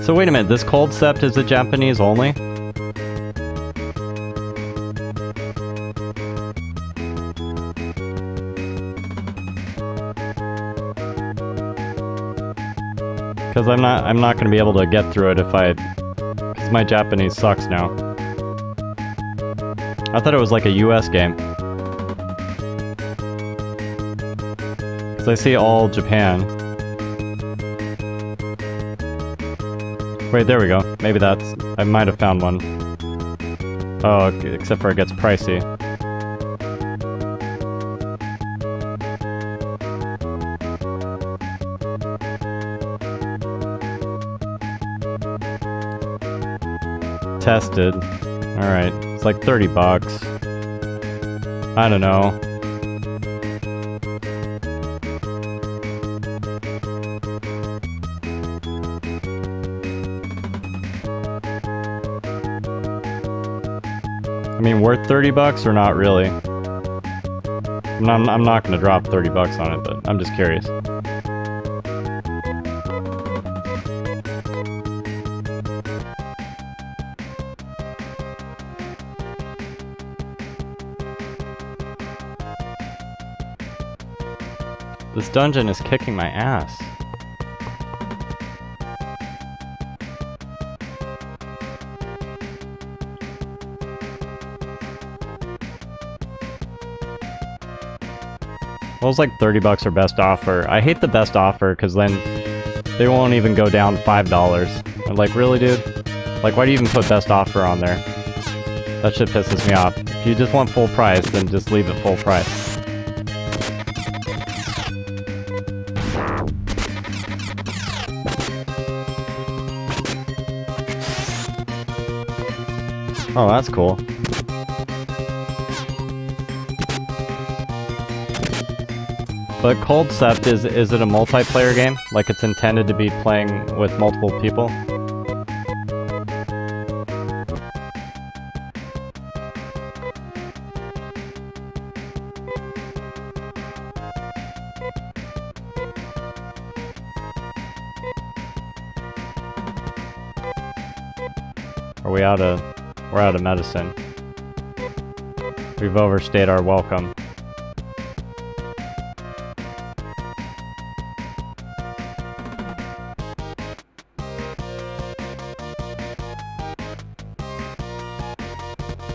So wait a minute, this cold sept is a Japanese only? Because I'm not gonna be able to get through it if because my Japanese sucks now. I thought it was like a US game. Because I see all Japan. Wait, there we go. Maybe I might have found one. Oh, except for it gets pricey. Tested. Alright. It's like 30 bucks. I don't know. I mean, worth 30 bucks or not really? I'm not gonna drop 30 bucks on it, but I'm just curious. This dungeon is kicking my ass. Well, it's like 30 bucks or best offer. I hate the best offer because then they won't even go down $5. I'm like, really, dude? Like, why do you even put best offer on there? That shit pisses me off. If you just want full price, then just leave it full price. Oh, that's cool. But Cold Sept, is it a multiplayer game? Like it's intended to be playing with multiple people? Are we out of... We're out of medicine. We've overstayed our welcome.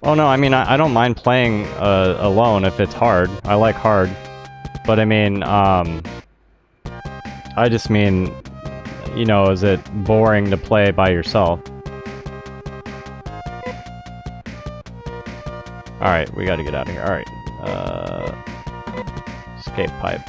Oh no, I mean, I don't mind playing alone if it's hard. I like hard. But I mean, I just mean, you know, is it boring to play by yourself? Alright, we gotta get out of here. Alright. Escape pipe.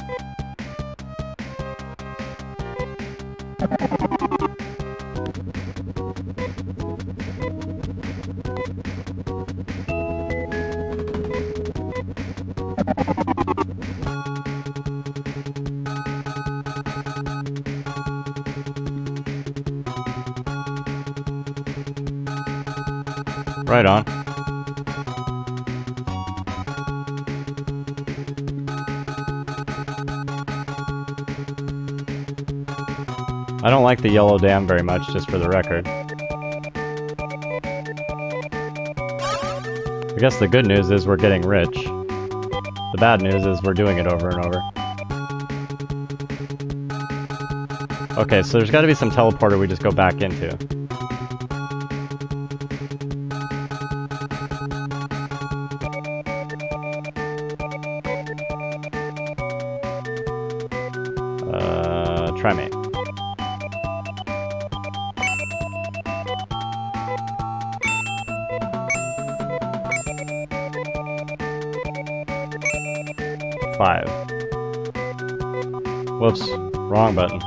Right on. I don't like the yellow dam very much, just for the record. I guess the good news is we're getting rich. The bad news is we're doing it over and over. Okay, so there's gotta be some teleporter we just go back into. Try me. 5. Whoops, wrong button.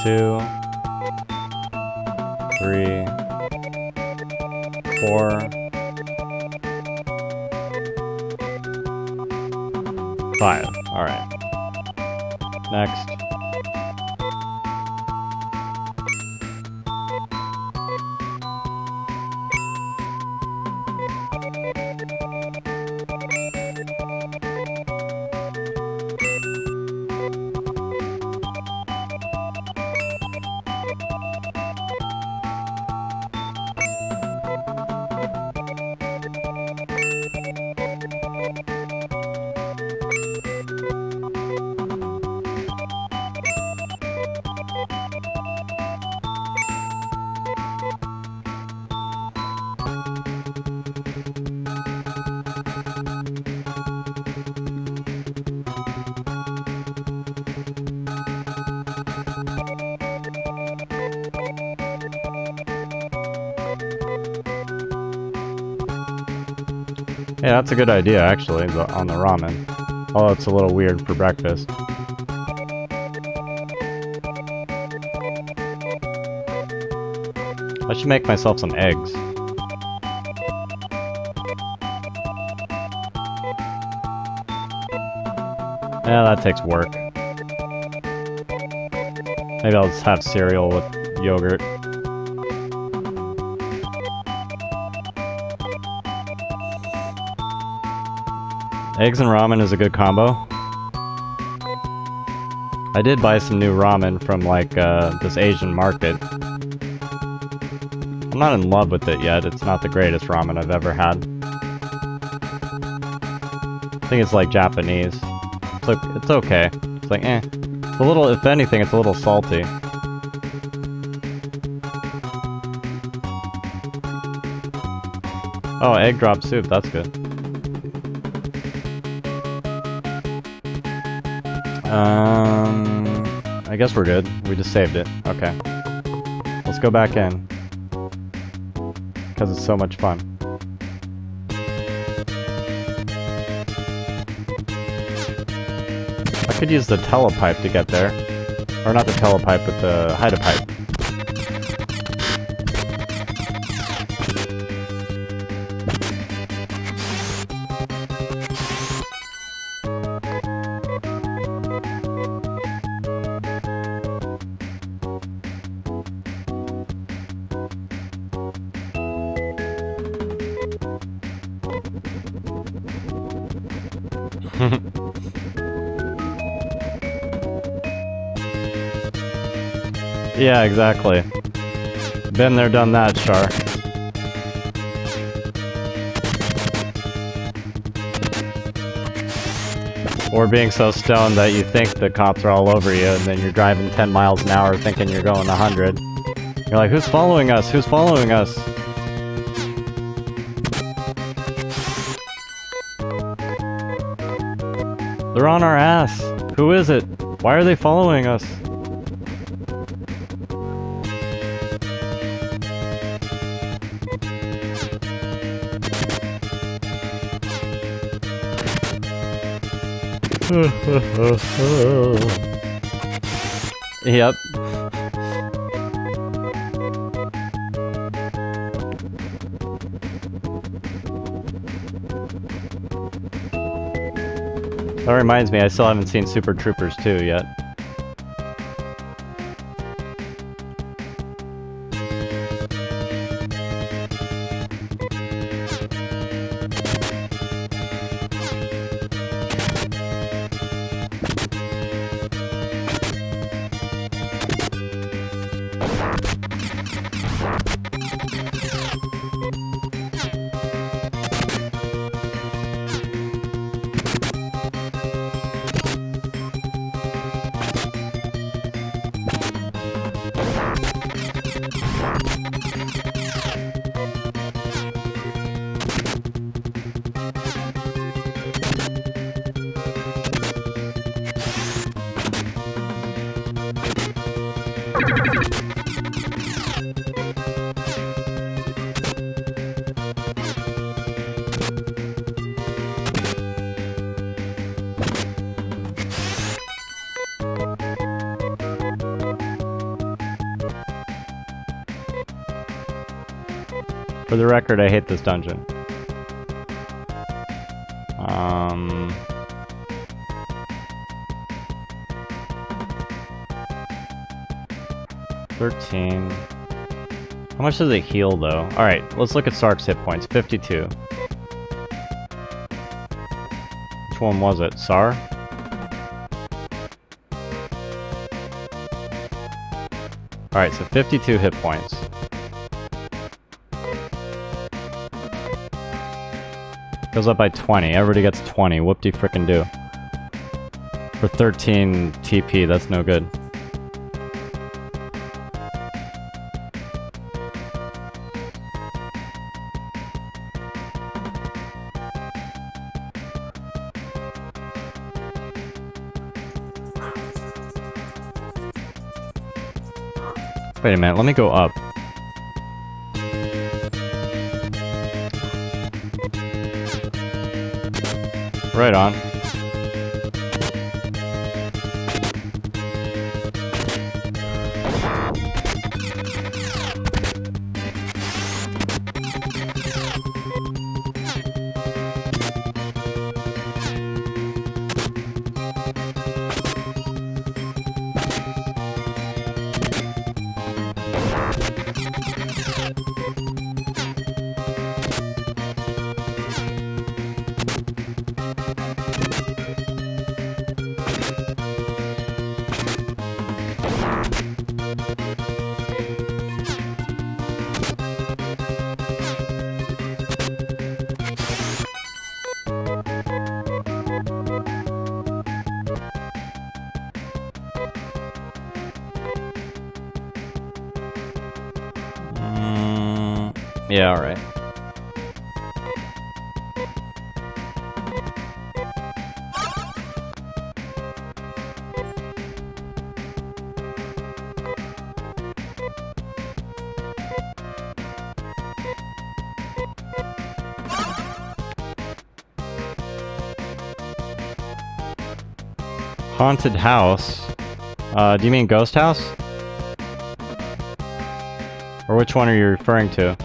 Two, 3, 4, 5. Alright. Next. Yeah, that's a good idea, actually, on the ramen. Although it's a little weird for breakfast. I should make myself some eggs. Yeah, that takes work. Maybe I'll just have cereal with yogurt. Eggs and ramen is a good combo. I did buy some new ramen from like this Asian market. I'm not in love with it yet. It's not the greatest ramen I've ever had. I think it's like Japanese. It's okay. It's like eh. It's a little, if anything, it's a little salty. Oh, egg drop soup. That's good. I guess we're good. We just saved it. Okay. Let's go back in. Because it's so much fun. I could use the telepipe to get there. Or not the telepipe, but the hide-a-pipe. Yeah, exactly. Been there, done that, Char. Or being so stoned that you think the cops are all over you, and then you're driving 10 miles an hour thinking you're going 100. You're like, who's following us? Who's following us? They're on our ass. Who is it? Why are they following us? Yep. That reminds me, I still haven't seen Super Troopers 2 yet. For the record, I hate this dungeon. 13. How much does it heal, though? Alright, let's look at Sark's hit points. 52. Which one was it? Sar? Alright, so 52 hit points. Goes up by 20. Everybody gets 20. Whoop-de-frickin-do. For 13 TP, that's no good. Wait a minute, let me go up. Right on. Yeah, alright. Haunted house? Do you mean ghost house? Or which one are you referring to?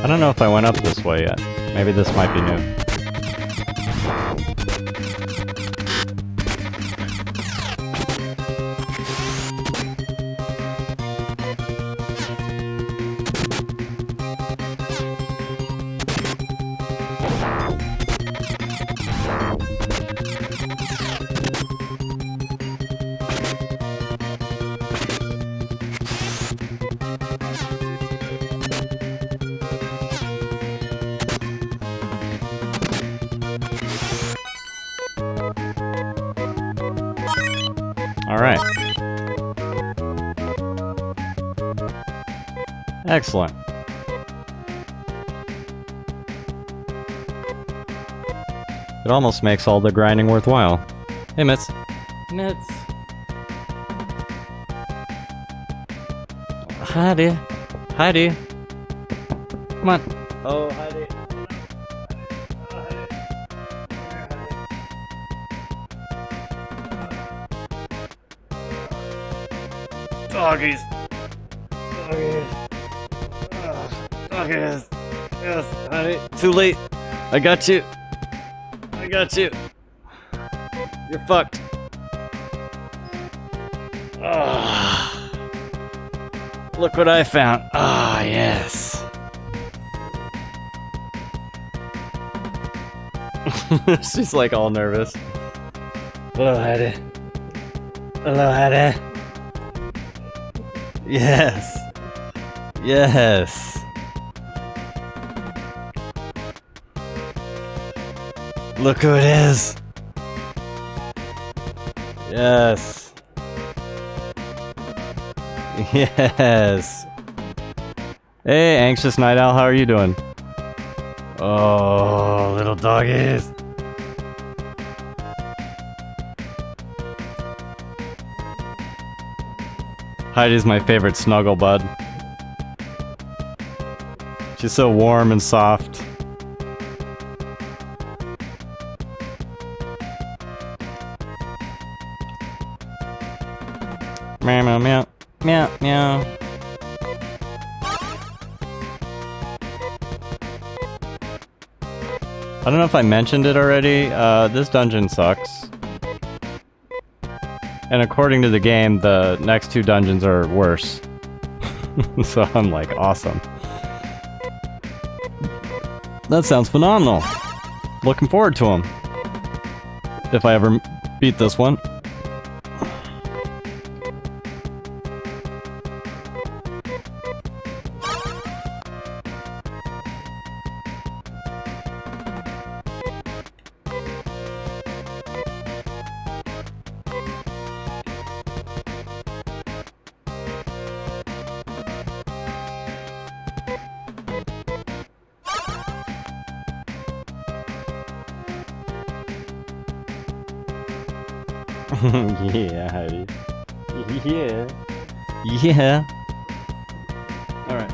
I don't know if I went up this way yet. Maybe this might be new. Alright. Excellent. It almost makes all the grinding worthwhile. Hey, Mitz. Mitz. Heidi. Heidi. Come on. Oh, Heidi. Doggies. Doggies. Doggies. Yes, honey. Too late. I got you. I got you. You're fucked. Oh. Look what I found. Ah, yes. She's like all nervous. Hello, Heidi. Hello, Heidi. Yes. Yes. Look who it is! Yes! Yes! Hey, Anxious Night Owl, how are you doing? Oh, little doggies! Heidi's my favorite snuggle bud. She's so warm and soft. Meow meow meow meow meow. I don't know if I mentioned it already. This dungeon sucks. And according to the game, the next two dungeons are worse. So I'm like, awesome. That sounds phenomenal. Looking forward to them. If I ever beat this one. Yeah, Heidi. Yeah. Yeah. Alright.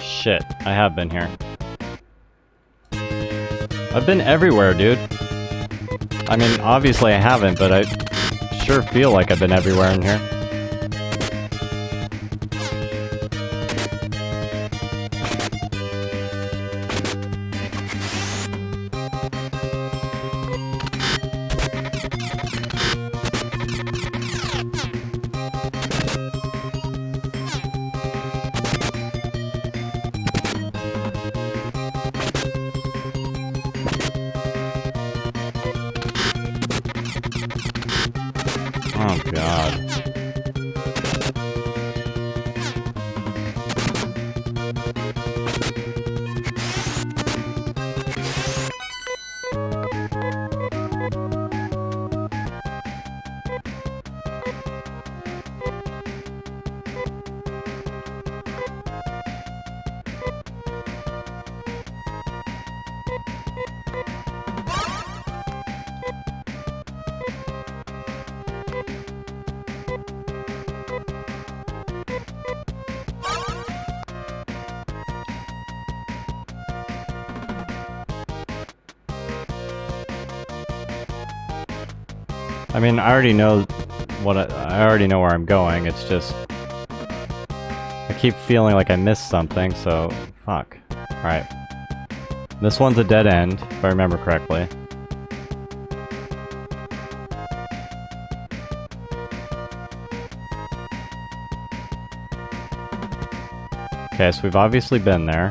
Shit, I have been here. I've been everywhere, dude. I mean, obviously I haven't, but I sure feel like I've been everywhere in here. Oh god. I mean, I already know what I already know where I'm going. It's just I keep feeling like I missed something, so fuck. All right. This one's a dead end, if I remember correctly. Okay, so we've obviously been there.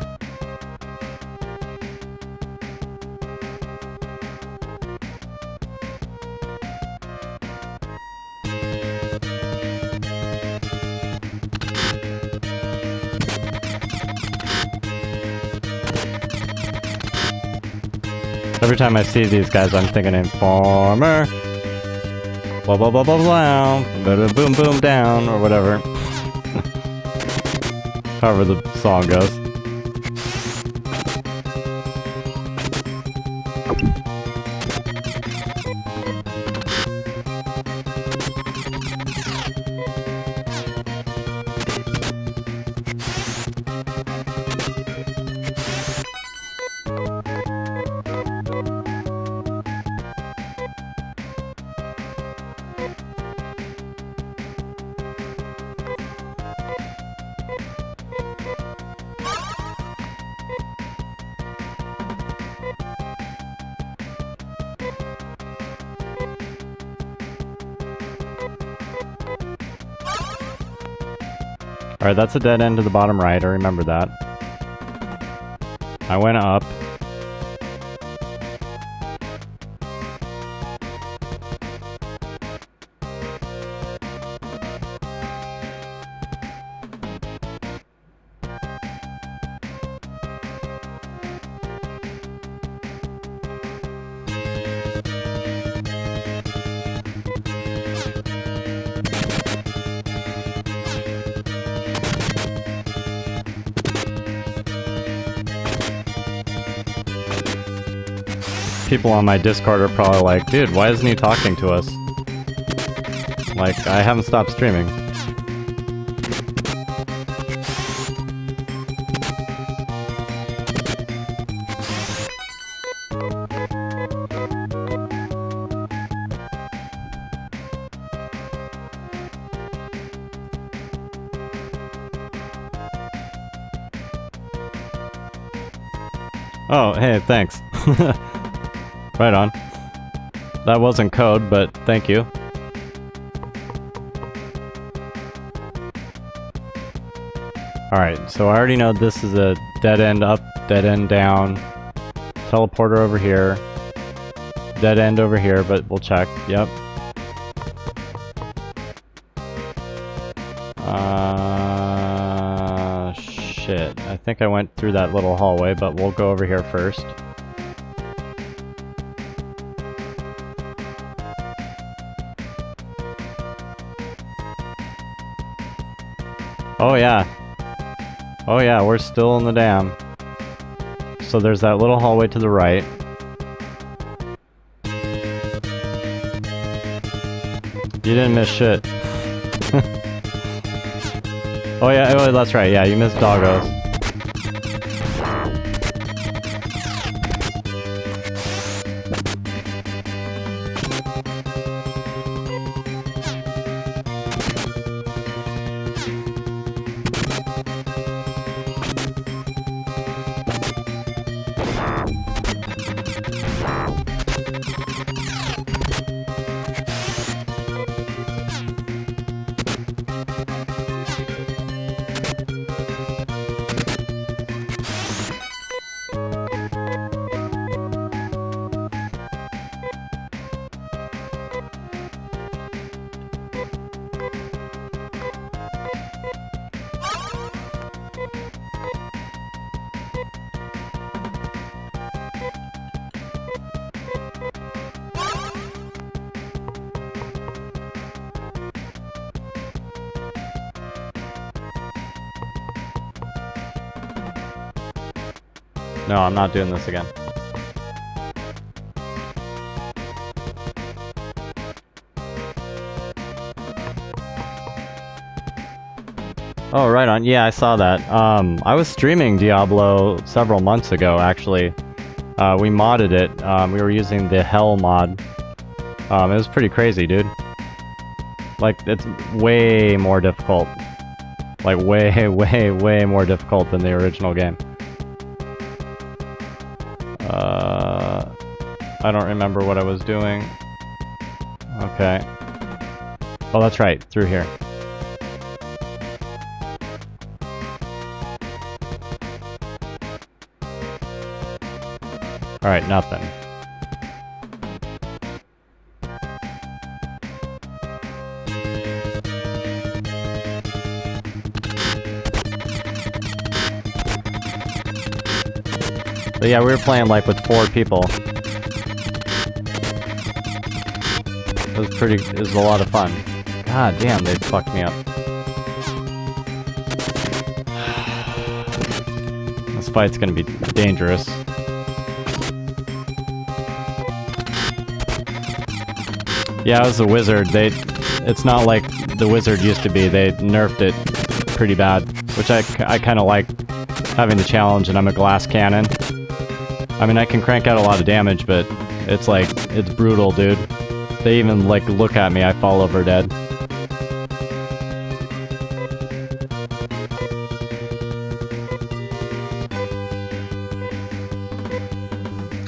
Every time I see these guys, I'm thinking Informer. Blah blah blah blah blah. Boom boom down or whatever. However the song goes. Alright, that's a dead end to the bottom right, I remember that. I went up. People on my Discord are probably like, dude, why isn't he talking to us? Like, I haven't stopped streaming. Oh, hey, thanks. Right on. That wasn't code, but thank you. Alright, so I already know this is a dead end up, dead end down. Teleporter over here. Dead end over here, but we'll check. Yep. Shit. I think I went through that little hallway, but we'll go over here first. Oh yeah. Oh yeah, we're still in the dam. So there's that little hallway to the right. You didn't miss shit. Oh yeah, oh, that's right, yeah, you missed doggos. No, I'm not doing this again. Oh, right on. Yeah, I saw that. I was streaming Diablo several months ago, actually. We modded it. We were using the Hell mod. It was pretty crazy, dude. Like, it's way more difficult. Like, way more difficult than the original game. I don't remember what I was doing. Okay. Oh, that's right. Through here. Alright, nothing. But yeah, we were playing like with 4 people. It was a lot of fun. God damn, they fucked me up. This fight's gonna be dangerous. Yeah, I was a wizard. It's not like the wizard used to be. They nerfed it pretty bad, which I kind of like having the challenge, and I'm a glass cannon. I mean, I can crank out a lot of damage, but it's like, it's brutal, dude. They even, like, look at me, I fall over dead.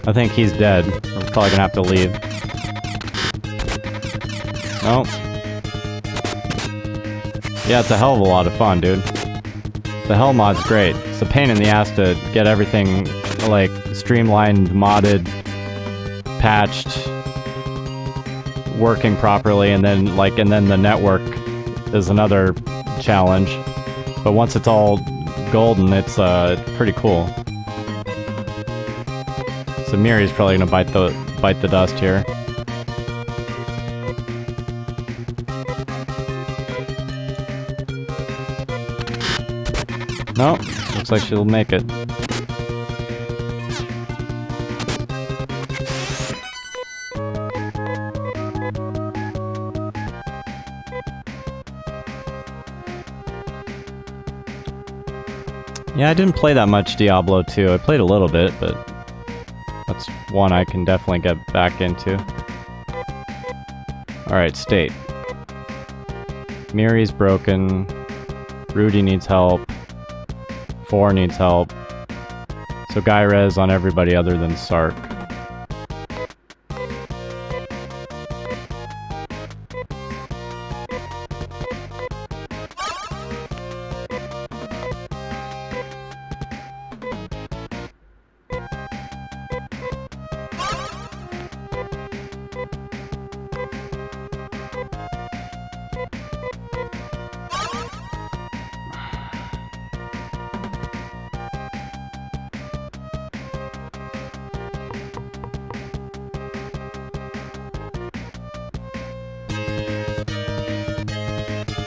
I think he's dead. I'm probably gonna have to leave. Oh. Yeah, it's a hell of a lot of fun, dude. The hell mod's great. It's a pain in the ass to get everything, like, streamlined, modded, patched, working properly, and then the network is another challenge. But once it's all golden, it's pretty cool. So Miri's probably gonna bite the dust here. No, looks like she'll make it. Yeah, I didn't play that much Diablo 2. I played a little bit, but that's one I can definitely get back into. Alright, state. Miri's broken. Rudy needs help. 4 needs help. So Guy Rez on everybody other than Sark.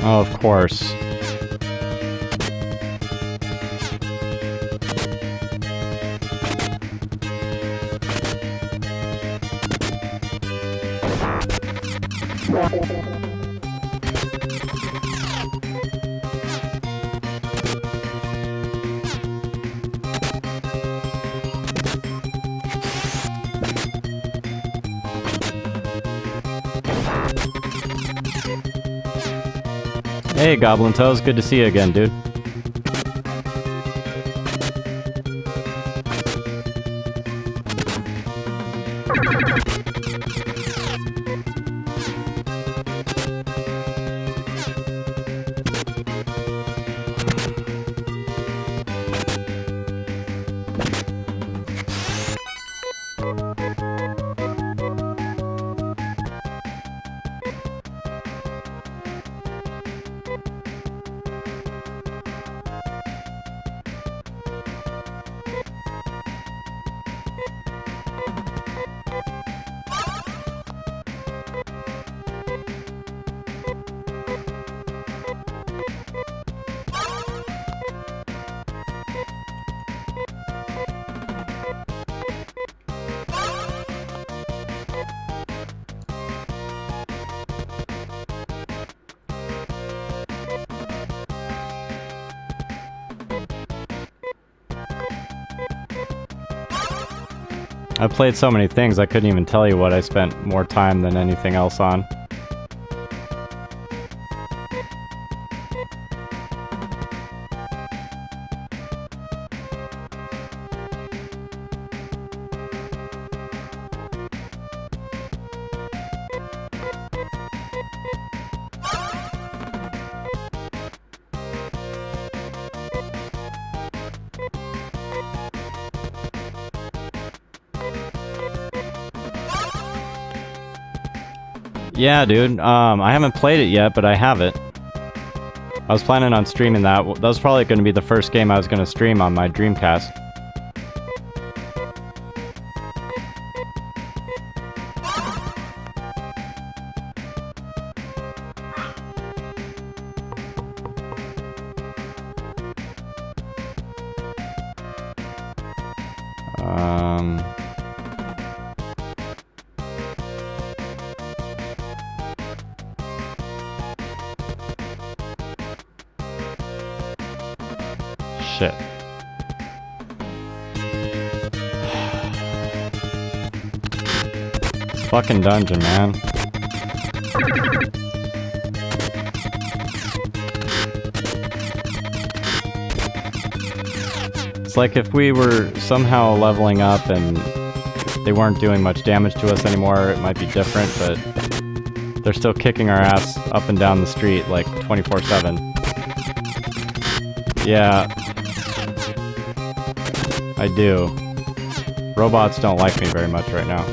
Oh, of course. Hey, Goblin Toes, good to see you again, dude. I played so many things, I couldn't even tell you what I spent more time than anything else on. Yeah, dude. I haven't played it yet, but I have it. I was planning on streaming that. That was probably going to be the first game I was going to stream on my Dreamcast. Shit. This fucking dungeon, man. It's like if we were somehow leveling up and they weren't doing much damage to us anymore, it might be different, but they're still kicking our ass up and down the street like 24/7. Yeah. I do. Robots don't like me very much right now.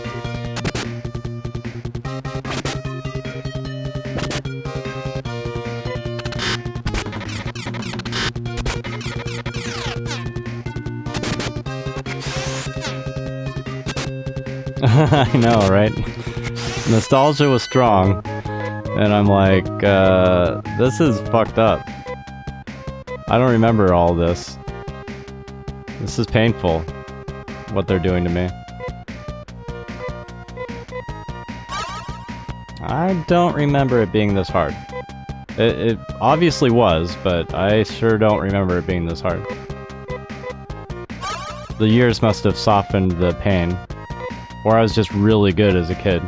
I know, right? Nostalgia was strong, and I'm like, this is fucked up. I don't remember all this. This is painful, what they're doing to me. I don't remember it being this hard. It obviously was, but I sure don't remember it being this hard. The years must have softened the pain. Or I was just really good as a kid.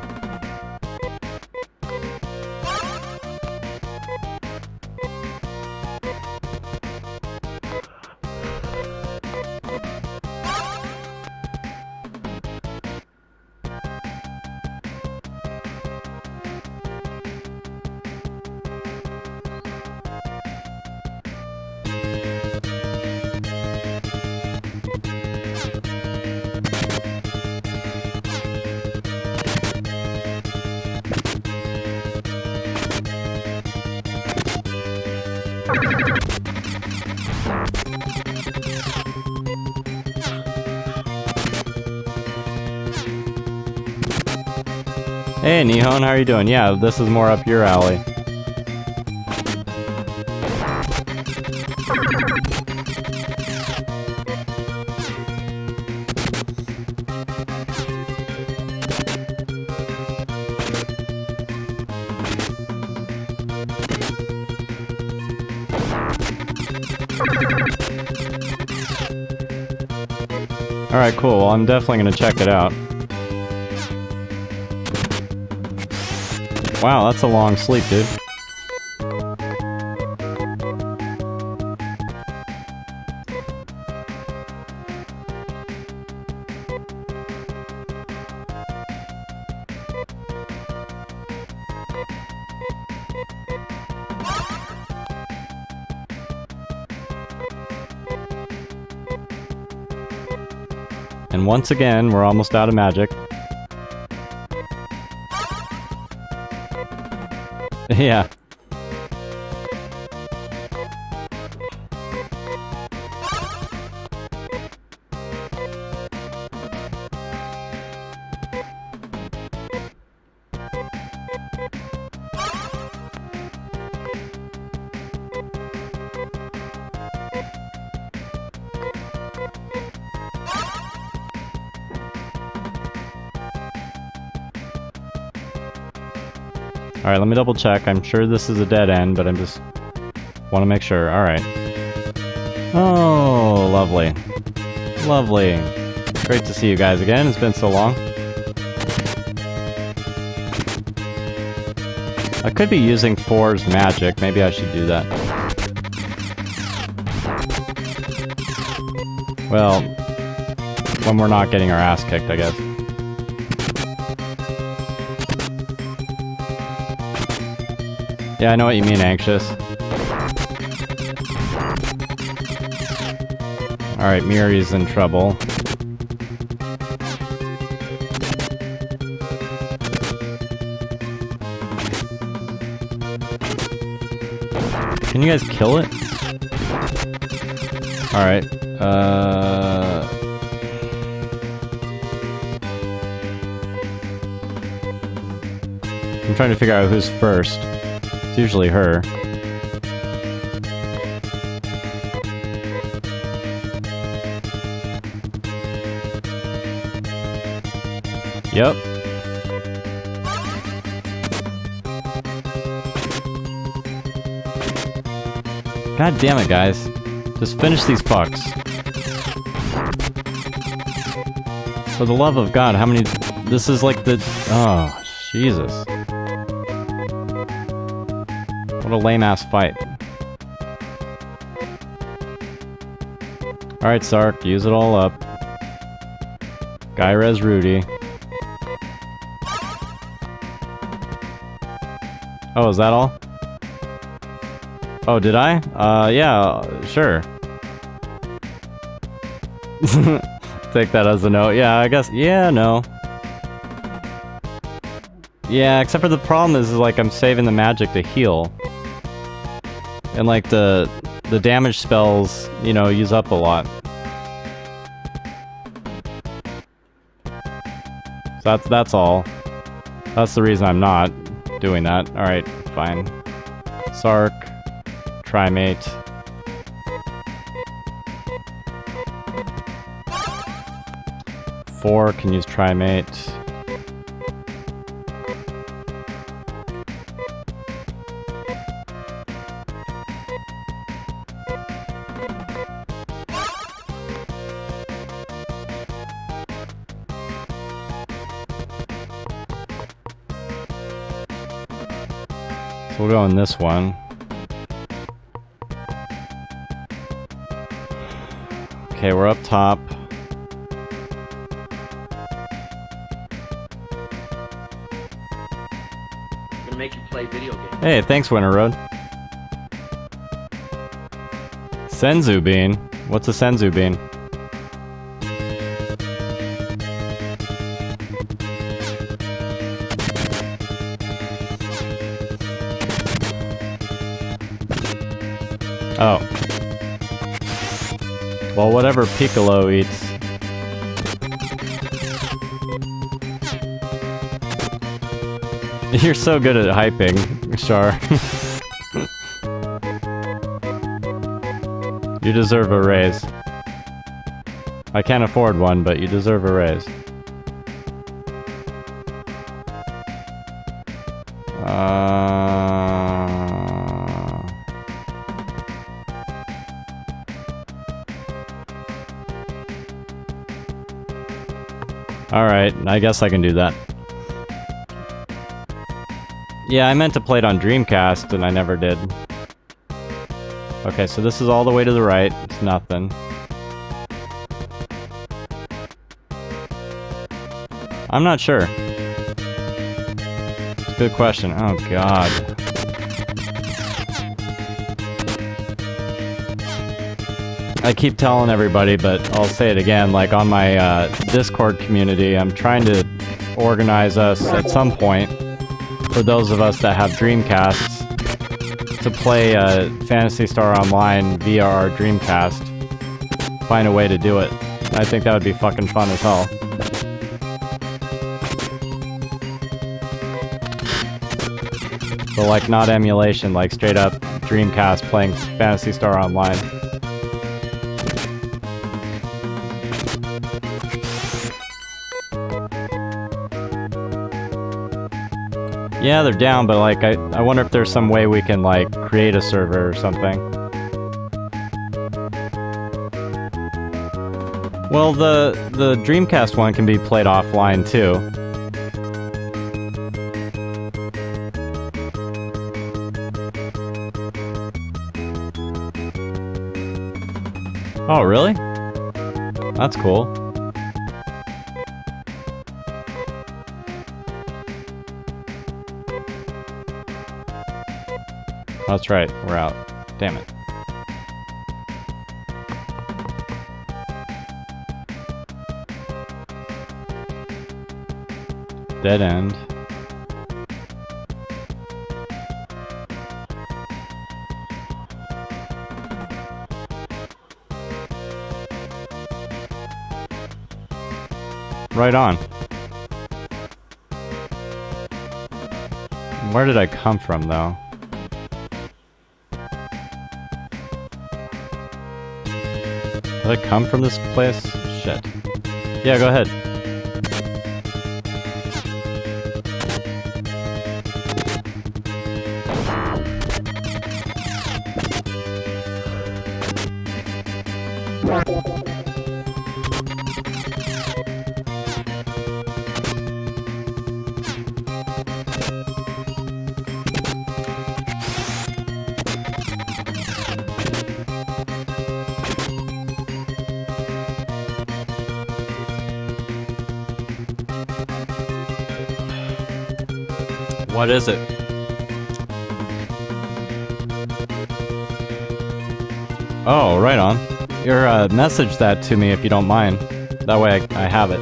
Hey Nihon, how are you doing? Yeah, this is more up your alley. Alright, cool. Well, I'm definitely gonna check it out. Wow, that's a long sleep, dude. And once again, we're almost out of magic. Yeah. Alright, let me double check. I'm sure this is a dead end, but I just want to make sure. Alright. Oh, lovely. Lovely. Great to see you guys again. It's been so long. I could be using 4's magic. Maybe I should do that. Well, when we're not getting our ass kicked, I guess. Yeah, I know what you mean, anxious. Alright, Miri's in trouble. Can you guys kill it? Alright, I'm trying to figure out who's first. It's usually her. Yep. God damn it, guys. Just finish these fucks. For the love of God, how many... This is like the... Oh, Jesus. What a lame-ass fight. Alright, Sark, use it all up. Guy res Rudy. Oh, is that all? Oh, did I? Yeah, sure. Take that as a no. Yeah, I guess. Yeah, no. Yeah, except for the problem is like I'm saving the magic to heal. And like the damage spells, you know, use up a lot. So that's all. That's the reason I'm not doing that. Alright, fine. Sark. Trimate. Four can use Trimate. So we'll go in this one. Okay, we're up top. I'm gonna make you play video games. Hey, thanks, Winter Road. Senzu Bean? What's a Senzu Bean? Oh. Well, whatever Piccolo eats. You're so good at hyping, Char. You deserve a raise. I can't afford one, but you deserve a raise. Alright, I guess I can do that. Yeah, I meant to play it on Dreamcast, and I never did. Okay, so this is all the way to the right. It's nothing. I'm not sure. It's a good question. Oh, God. I keep telling everybody, but I'll say it again, like on my Discord community, I'm trying to organize us at some point, for those of us that have Dreamcasts, to play Phantasy Star Online via our Dreamcast. Find a way to do it. I think that would be fucking fun as hell. But like not emulation, like straight up Dreamcast playing Phantasy Star Online. Yeah, they're down, but like I wonder if there's some way we can like create a server or something. Well, the Dreamcast one can be played offline too. Oh, really? That's cool. That's right, we're out. Damn it. Dead end. Right on. Where did I come from, though? Did I come from this place? Shit. Yeah, go ahead. What is it? Oh, right on. Your message that to me if you don't mind. That way I have it.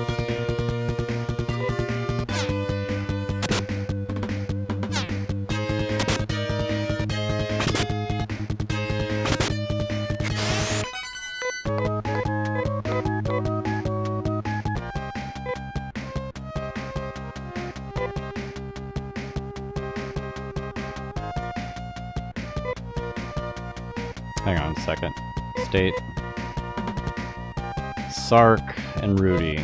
Hang on a second. State. Sark and Rudy.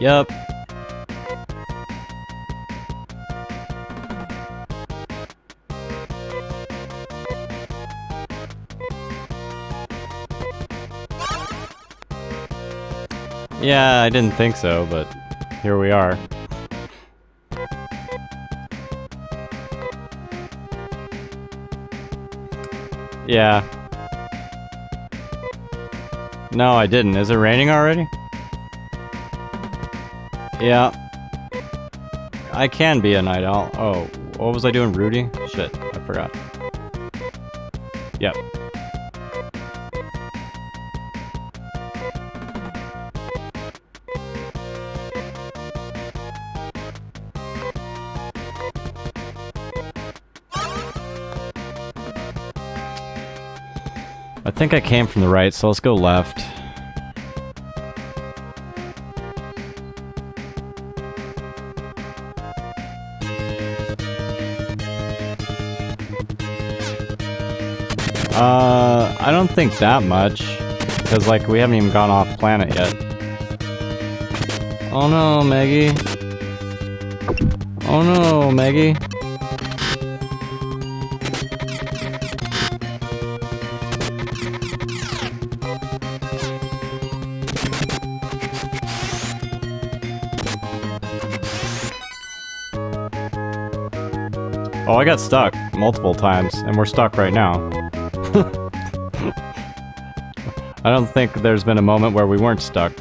Yep. Yeah, I didn't think so, but here we are. Yeah. No, I didn't. Is it raining already? Yeah. I can be a night owl. Oh, what was I doing, Rudy? Shit, I forgot. Yep. I think I came from the right, so let's go left. I don't think that much, because like we haven't even gone off planet yet. Oh no, Maggie. Oh no, Maggie. Oh, I got stuck multiple times, and we're stuck right now. I don't think there's been a moment where we weren't stuck.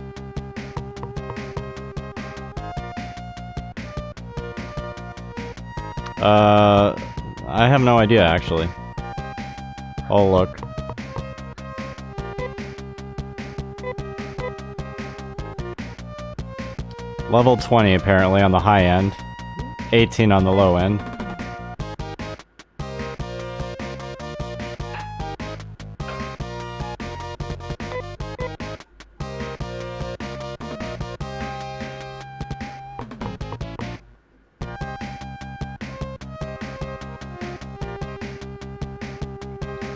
I have no idea, actually. I'll look. Level 20, apparently, on the high end. 18 on the low end.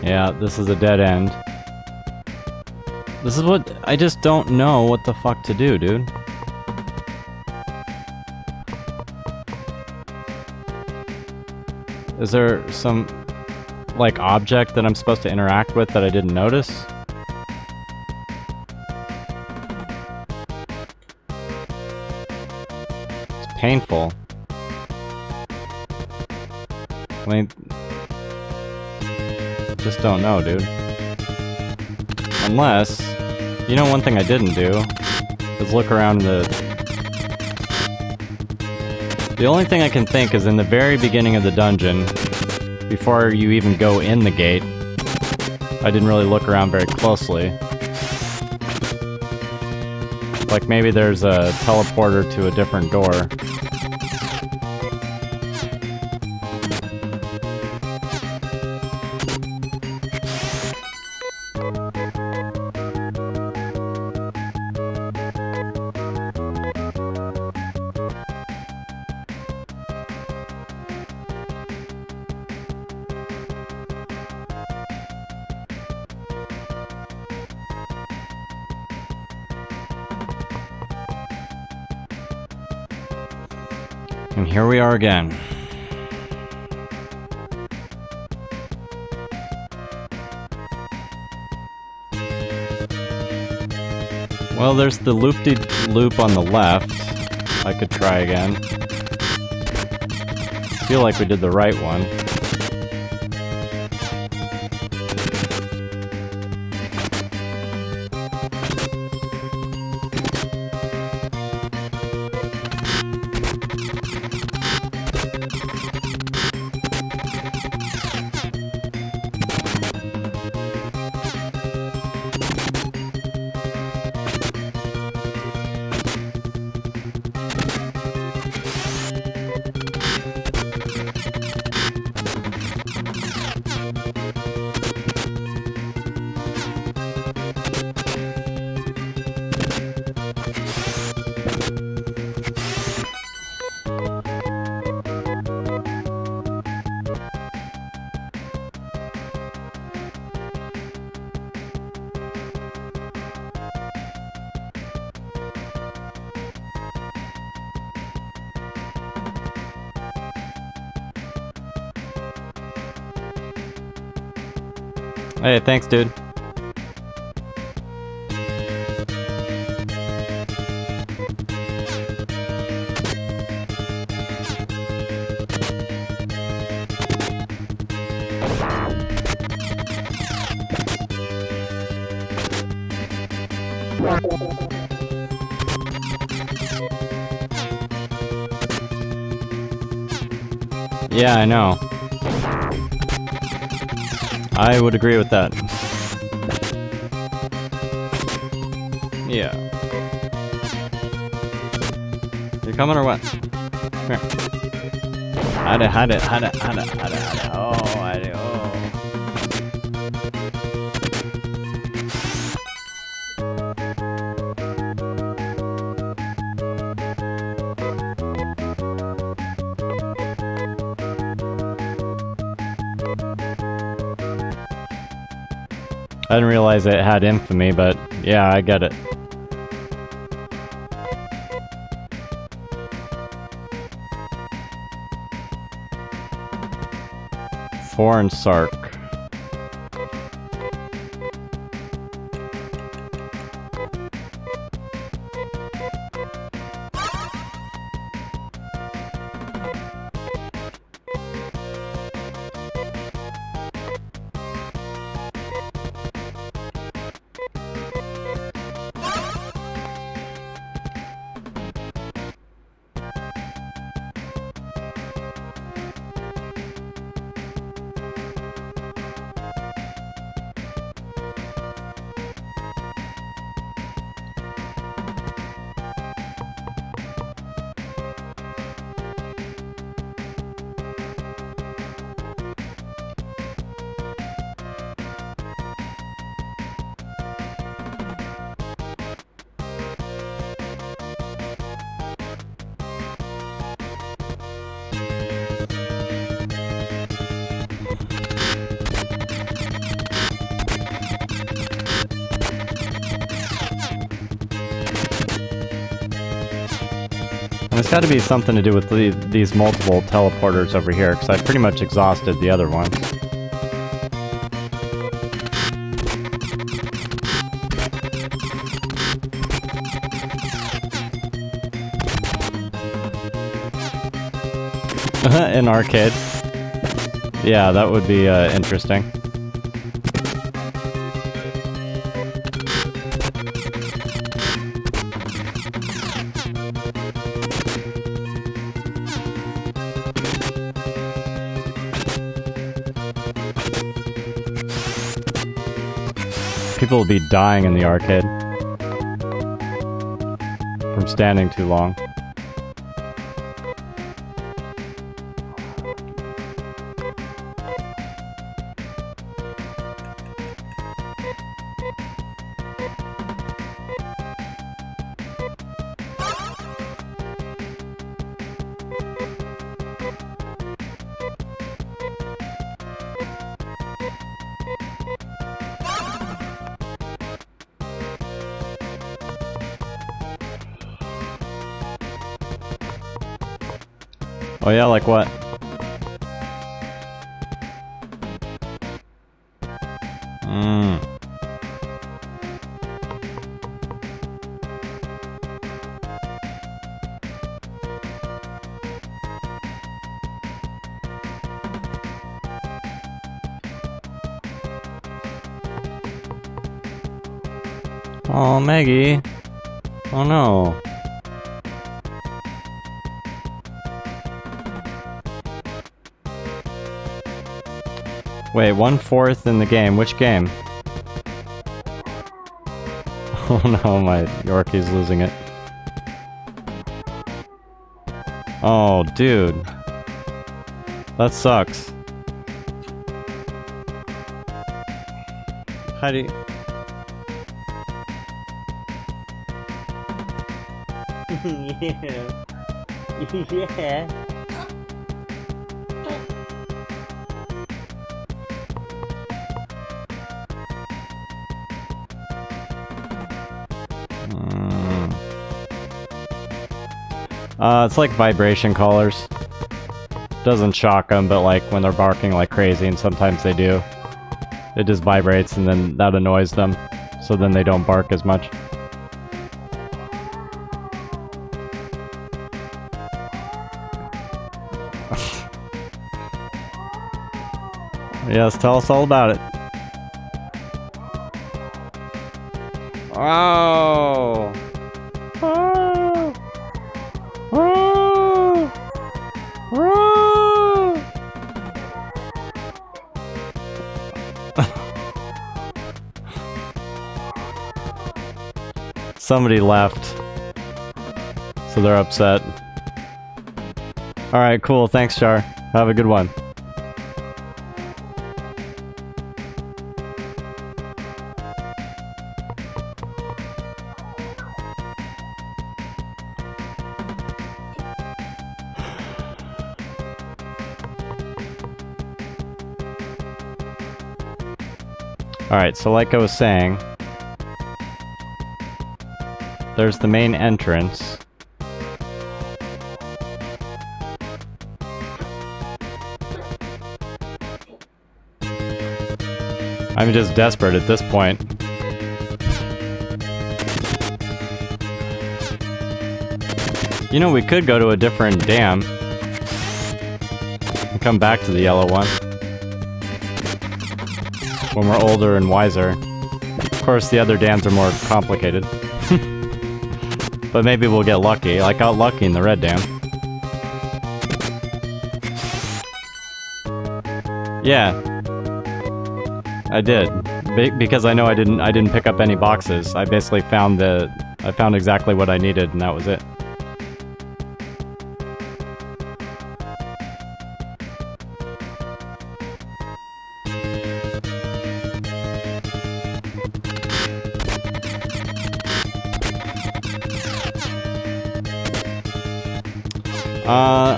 Yeah, this is a dead end. This is what... I just don't know what the fuck to do, dude. Is there some, like, object that I'm supposed to interact with that I didn't notice? It's painful. I mean... just don't know, dude. Unless... you know, one thing I didn't do is look around the only thing I can think is in the very beginning of the dungeon, before you even go in the gate, I didn't really look around very closely. Like maybe there's a teleporter to a different door. And here we are again. Well, there's the loop-de-loop on the left. I could try again. I feel like we did the right one. Hey, thanks, dude. Yeah, I know. I would agree with that. Yeah. You coming or what? Come here. Hide it. Oh, hide it. Oh. I didn't realize it had infamy, but yeah, I get it. Foreign Sark. And it's got to be something to do with these multiple teleporters over here, because I pretty much exhausted the other ones. An arcade. Yeah, that would be interesting. People will be dying in the arcade from standing too long. Oh yeah, like what? Oh, Maggie. Oh no. Wait, 1/4 in the game. Which game? Oh no, my Yorkie's losing it. Oh, dude. That sucks. How do you... Yeah. Yeah. It's like vibration collars. Doesn't shock them, but like when they're barking like crazy, and sometimes they do. It just vibrates and then that annoys them. So then they don't bark as much. Yes, tell us all about it. Oh. Oh. Oh. Oh. Somebody left, so they're upset. Alright, cool. Thanks, Char. Have a good one. Alright, so like I was saying, there's the main entrance. I'm just desperate at this point. You know, we could go to a different dam and come back to the yellow one when we're older and wiser. Of course, the other dams are more complicated. But maybe we'll get lucky. I got lucky in the red dam. Yeah. I did. Because I know I didn't pick up any boxes. I basically found exactly what I needed and that was it.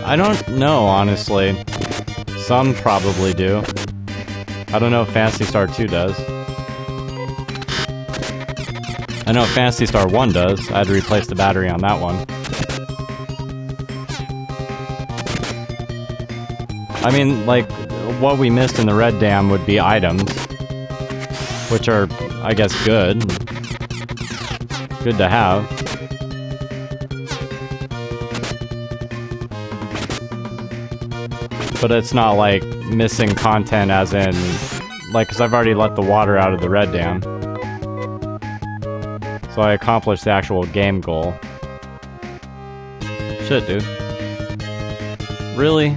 I don't know, honestly. Some probably do. I don't know if Phantasy Star 2 does. I know if Phantasy Star 1 does. I had to replace the battery on that one. I mean, like, what we missed in the red dam would be items. Which are, I guess, good. Good to have. But it's not like missing content as in, like, because I've already let the water out of the red dam. So I accomplished the actual game goal. Shit, dude. Really?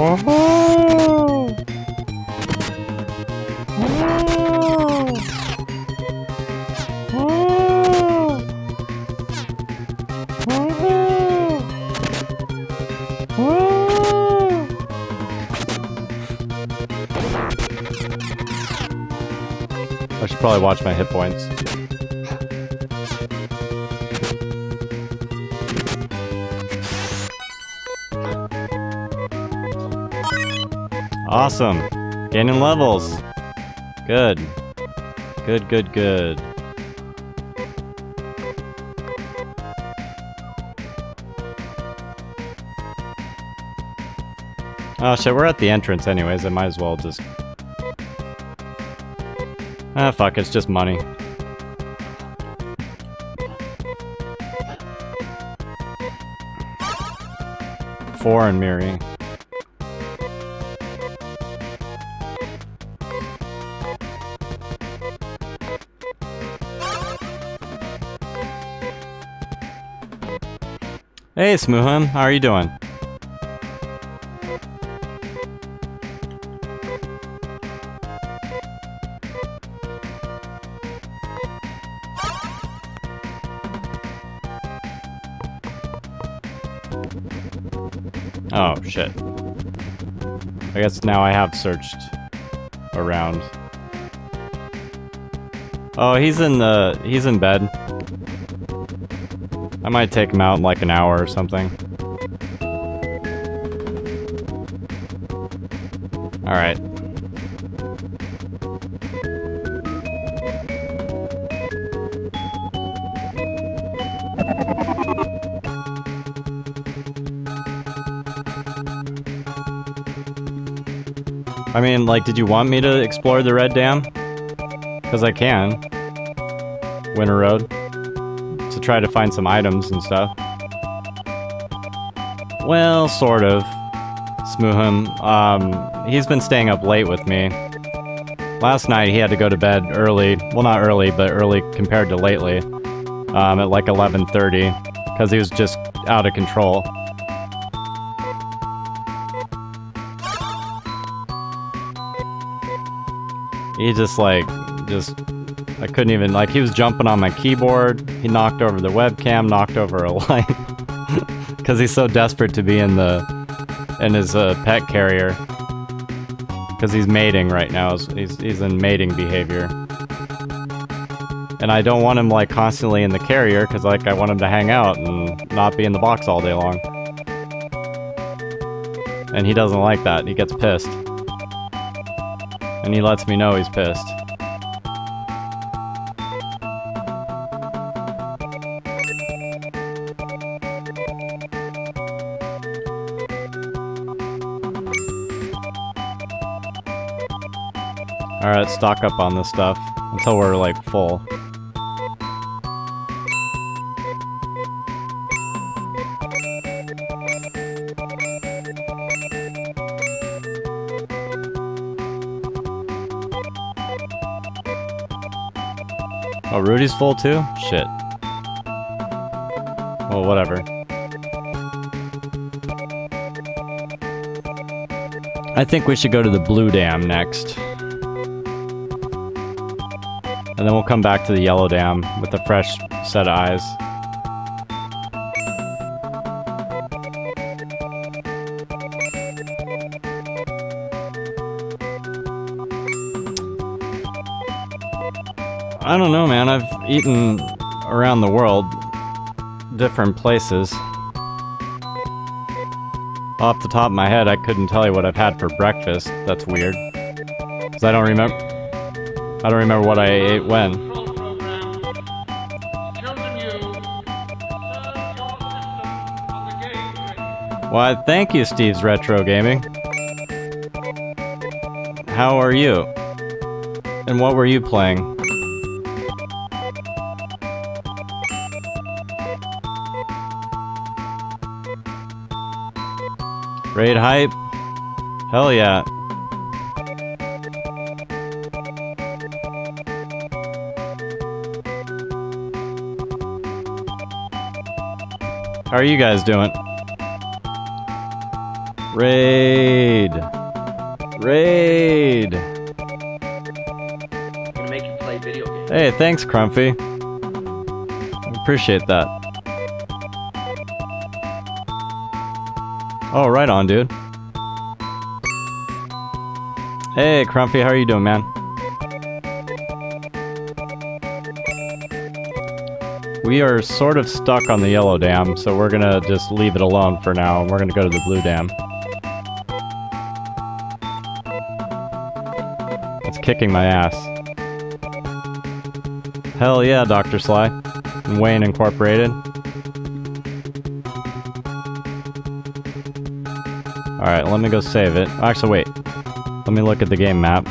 Whoa! I should probably watch my hit points. Awesome. Gaining levels. Good. Good, good, good. Oh shit, we're at the entrance anyways. I might as well just... Ah, fuck, it's just money. Foreign Miri. Hey, Smooham, how are you doing? Oh, shit. I guess now I have searched around. Oh, he's in bed. I might take him out in like an hour or something. Alright. I mean, like, did you want me to explore the Red Dam? Because I can. Winter Road. To try to find some items and stuff. Well, sort of. Smooham. He's been staying up late with me. Last night he had to go to bed early. Well, not early, but early compared to lately. At like 11:30. Because he was just out of control. He just I couldn't even, like, he was jumping on my keyboard. He knocked over the webcam, knocked over a light. Because he's so desperate to be in his pet carrier. Because he's mating right now. He's in mating behavior. And I don't want him, like, constantly in the carrier, because, like, I want him to hang out and not be in the box all day long. And he doesn't like that. He gets pissed. And he lets me know he's pissed. Alright, stock up on this stuff until we're, like, full. Oh, Rudy's full too? Shit. Well, whatever. I think we should go to the Blue Dam next. And then we'll come back to the Yellow Dam with a fresh set of eyes. I don't know, man. I've eaten around the world, different places. Off the top of my head, I couldn't tell you what I've had for breakfast. That's weird. 'Cause I don't remember what I ate when. Why, thank you, Steve's Retro Gaming. How are you? And what were you playing? Raid hype? Hell yeah. How are you guys doing? Raid. Raid. I'm gonna make you play video games. Hey, thanks, Crumpy. Appreciate that. Oh, right on, dude. Hey, Crumpy, how are you doing, man? We are sort of stuck on the Yellow Dam, so we're gonna just leave it alone for now, and we're gonna go to the Blue Dam. It's kicking my ass. Hell yeah, Dr. Sly. And Wayne Incorporated. Alright, let me go save it. Actually, wait. Let me look at the game map.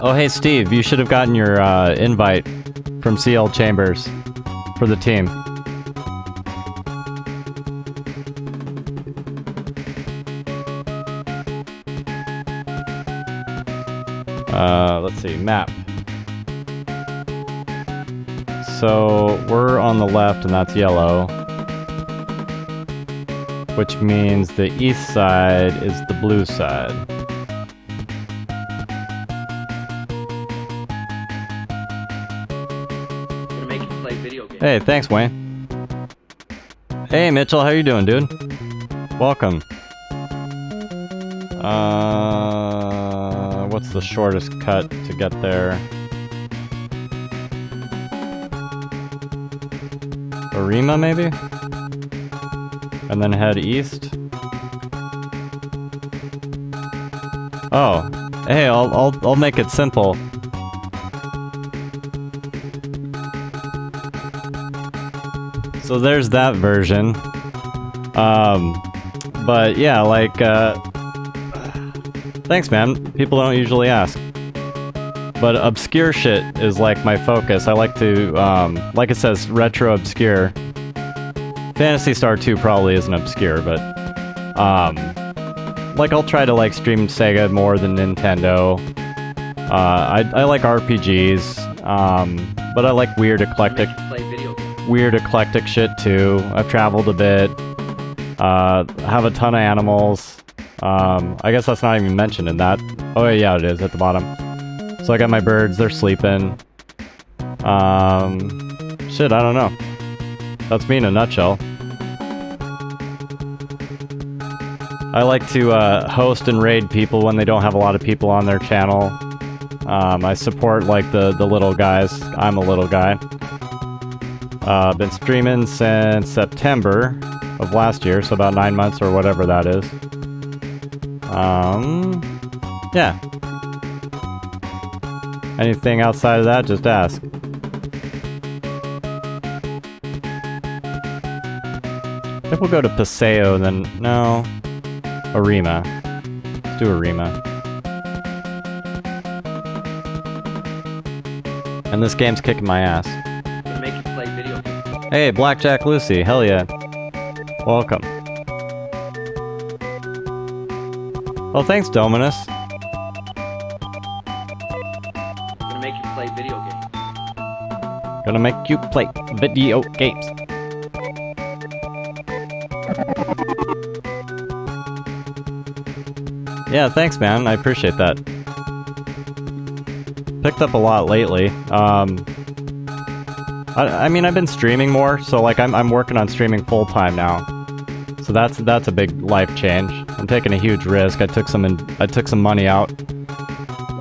Oh, hey, Steve, you should have gotten your invite from CL Chambers for the team. Let's see, map. So, we're on the left, and that's yellow. Which means the east side is the blue side. I'm gonna make you play video games. Hey, thanks, Wayne. Hey, Mitchell, how you doing, dude? Welcome. What's the shortest cut to get there? Arima, maybe? And then head east. Oh, hey, I'll make it simple. So there's that version. But yeah, like, thanks, man. People don't usually ask. But obscure shit is like my focus. I like to, like it says, retro obscure. Phantasy Star 2 probably isn't obscure, but, like I'll try to like stream Sega more than Nintendo. I like RPGs, but I like weird eclectic shit too. I've traveled a bit. Have a ton of animals. I guess that's not even mentioned in that. Oh yeah, it is at the bottom. So I got my birds, they're sleeping. Shit, I don't know. That's me in a nutshell. I like to host and raid people when they don't have a lot of people on their channel. I support like the little guys. I'm a little guy. Been streaming since September of last year, so about 9 months or whatever that is. Yeah. Anything outside of that, just ask. I think we'll go to Paseo, then... No. Arima. Let's do Arima. And this game's kicking my ass. Gonna make you play video games. Hey, Blackjack Lucy, hell yeah. Welcome. Oh, thanks, Dominus. Gonna make you play video games. Gonna make you play video games. Yeah, thanks, man. I appreciate that. Picked up a lot lately. I mean, I've been streaming more, so like I'm working on streaming full time now. So that's a big life change. I'm taking a huge risk. I took some money out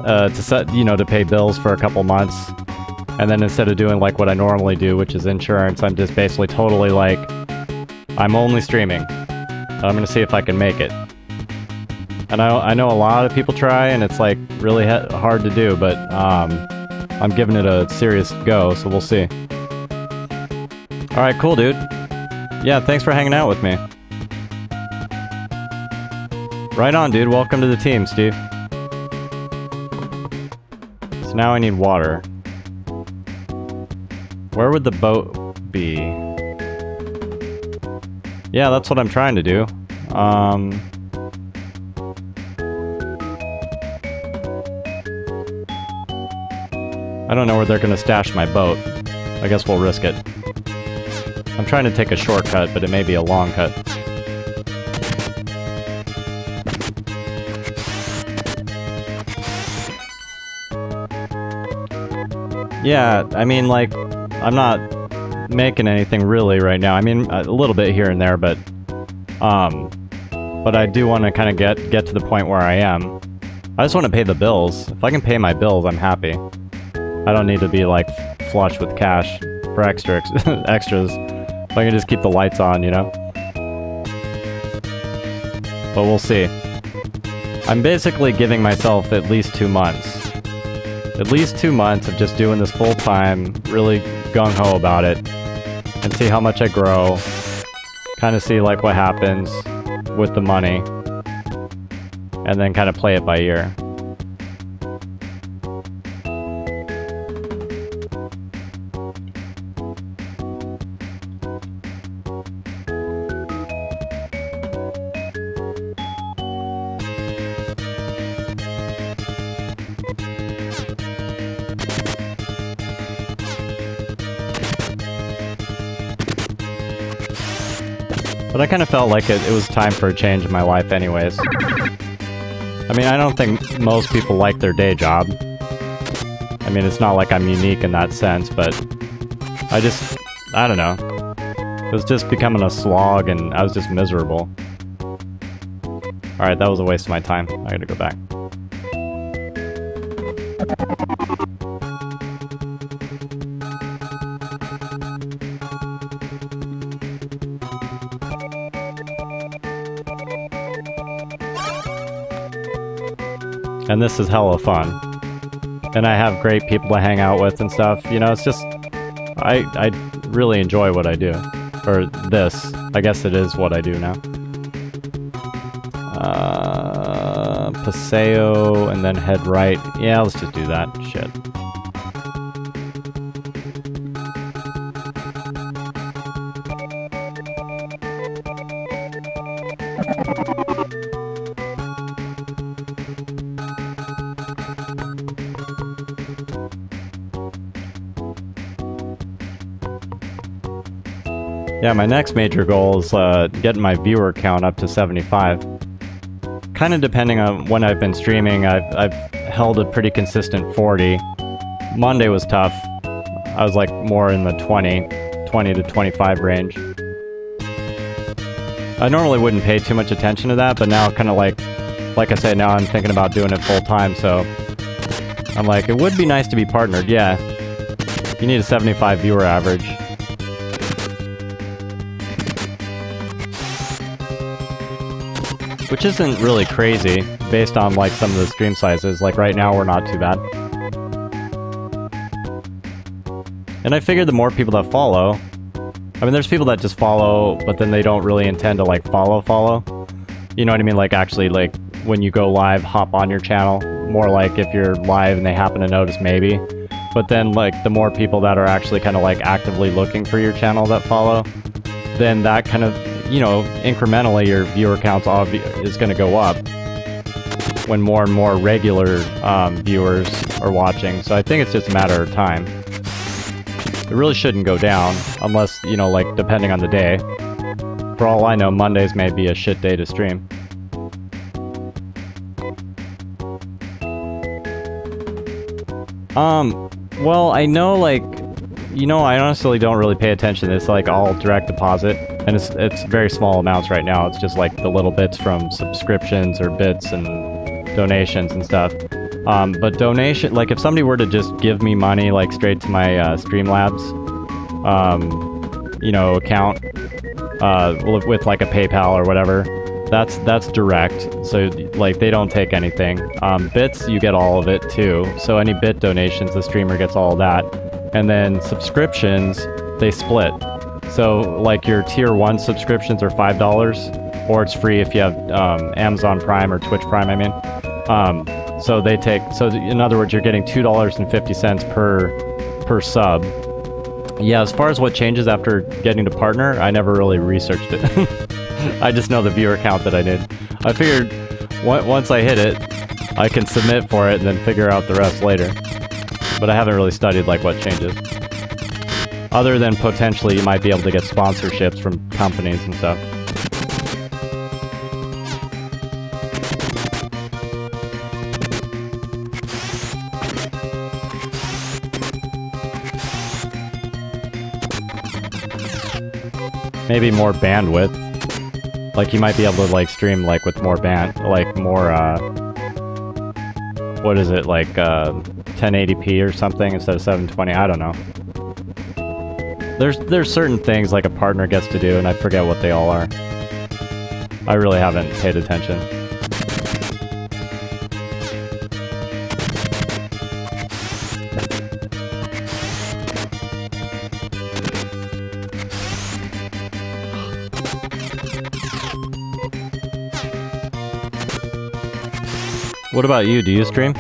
to pay bills for a couple months, and then instead of doing like what I normally do, which is insurance, I'm just basically totally like I'm only streaming. I'm gonna see if I can make it. And I know a lot of people try, and it's like really hard to do, but I'm giving it a serious go, so we'll see. Alright, cool, dude. Yeah, thanks for hanging out with me. Right on, dude. Welcome to the team, Steve. So now I need water. Where would the boat be? Yeah, that's what I'm trying to do. I don't know where they're gonna stash my boat. I guess we'll risk it. I'm trying to take a shortcut, but it may be a long cut. Yeah, I mean, like, I'm not making anything really right now. I mean, a little bit here and there, but I do want to kind of get to the point where I am. I just want to pay the bills. If I can pay my bills, I'm happy. I don't need to be, like, flush with cash for extras. If I can just keep the lights on, you know? But we'll see. I'm basically giving myself at least 2 months. At least 2 months of just doing this full time, really gung-ho about it, and see how much I grow, kind of see like what happens with the money, and then kind of play it by ear. But I kind of felt like it was time for a change in my life anyways. I mean, I don't think most people like their day job. I mean, it's not like I'm unique in that sense, but I don't know. It was just becoming a slog and I was just miserable. Alright, that was a waste of my time. I gotta go back. And this is hella fun. And I have great people to hang out with and stuff. You know, it's just... I really enjoy what I do. Or this. I guess it is what I do now. Paseo, and then head right. Yeah, let's just do that. Shit. Yeah, my next major goal is getting my viewer count up to 75. Kind of depending on when I've been streaming, I've held a pretty consistent 40. Monday was tough. I was like more in the 20 to 25 range. I normally wouldn't pay too much attention to that, but now kind of like I said, now I'm thinking about doing it full time, so I'm like, it would be nice to be partnered, yeah. You need a 75 viewer average. Which isn't really crazy, based on like some of the stream sizes. Like right now, we're not too bad. And I figured the more people that follow... I mean, there's people that just follow, but then they don't really intend to like follow. You know what I mean? Like actually, like when you go live, hop on your channel. More like if you're live and they happen to notice, maybe. But then like the more people that are actually kind of like actively looking for your channel that follow, then that kind of... You know, incrementally your viewer count is going to go up when more and more regular viewers are watching. So I think it's just a matter of time. It really shouldn't go down unless, you know, like depending on the day. For all I know, Mondays may be a shit day to stream. Well, I know, like, you know, I honestly don't really pay attention. It's like all direct deposit, and it's very small amounts right now. It's just like the little bits from subscriptions or bits and donations and stuff. But donation, like if somebody were to just give me money like straight to my Streamlabs, you know, account with like a PayPal or whatever, that's direct. So like they don't take anything. Bits, you get all of it too. So any bit donations, the streamer gets all of that. And then subscriptions, they split. So like your tier 1 subscriptions are $5, or it's free if you have Amazon Prime or Twitch Prime, I mean. So they take, so in other words, you're getting $2.50 per sub. Yeah, as far as what changes after getting to partner, I never really researched it. I just know the viewer count that I did. I figured once I hit it, I can submit for it and then figure out the rest later. But I haven't really studied like what changes. Other than potentially you might be able to get sponsorships from companies and stuff. Maybe more bandwidth. Like you might be able to like stream like with more like more what is it, like 1080p or something instead of 720, I don't know. There's certain things like a partner gets to do, and I forget what they all are. I really haven't paid attention. What about you? Do you stream?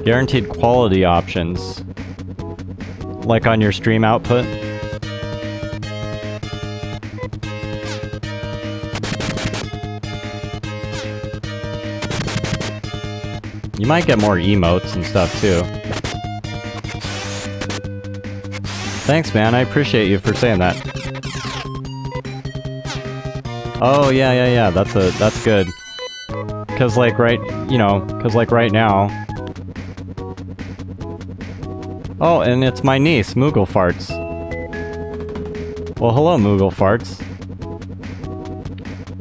Guaranteed quality options. Like on your stream output? You might get more emotes and stuff too. Thanks, man. I appreciate you for saying that. Oh, yeah. That's good. Cause like right now. Oh, and it's my niece, Moogle Farts. Well, hello, Moogle Farts.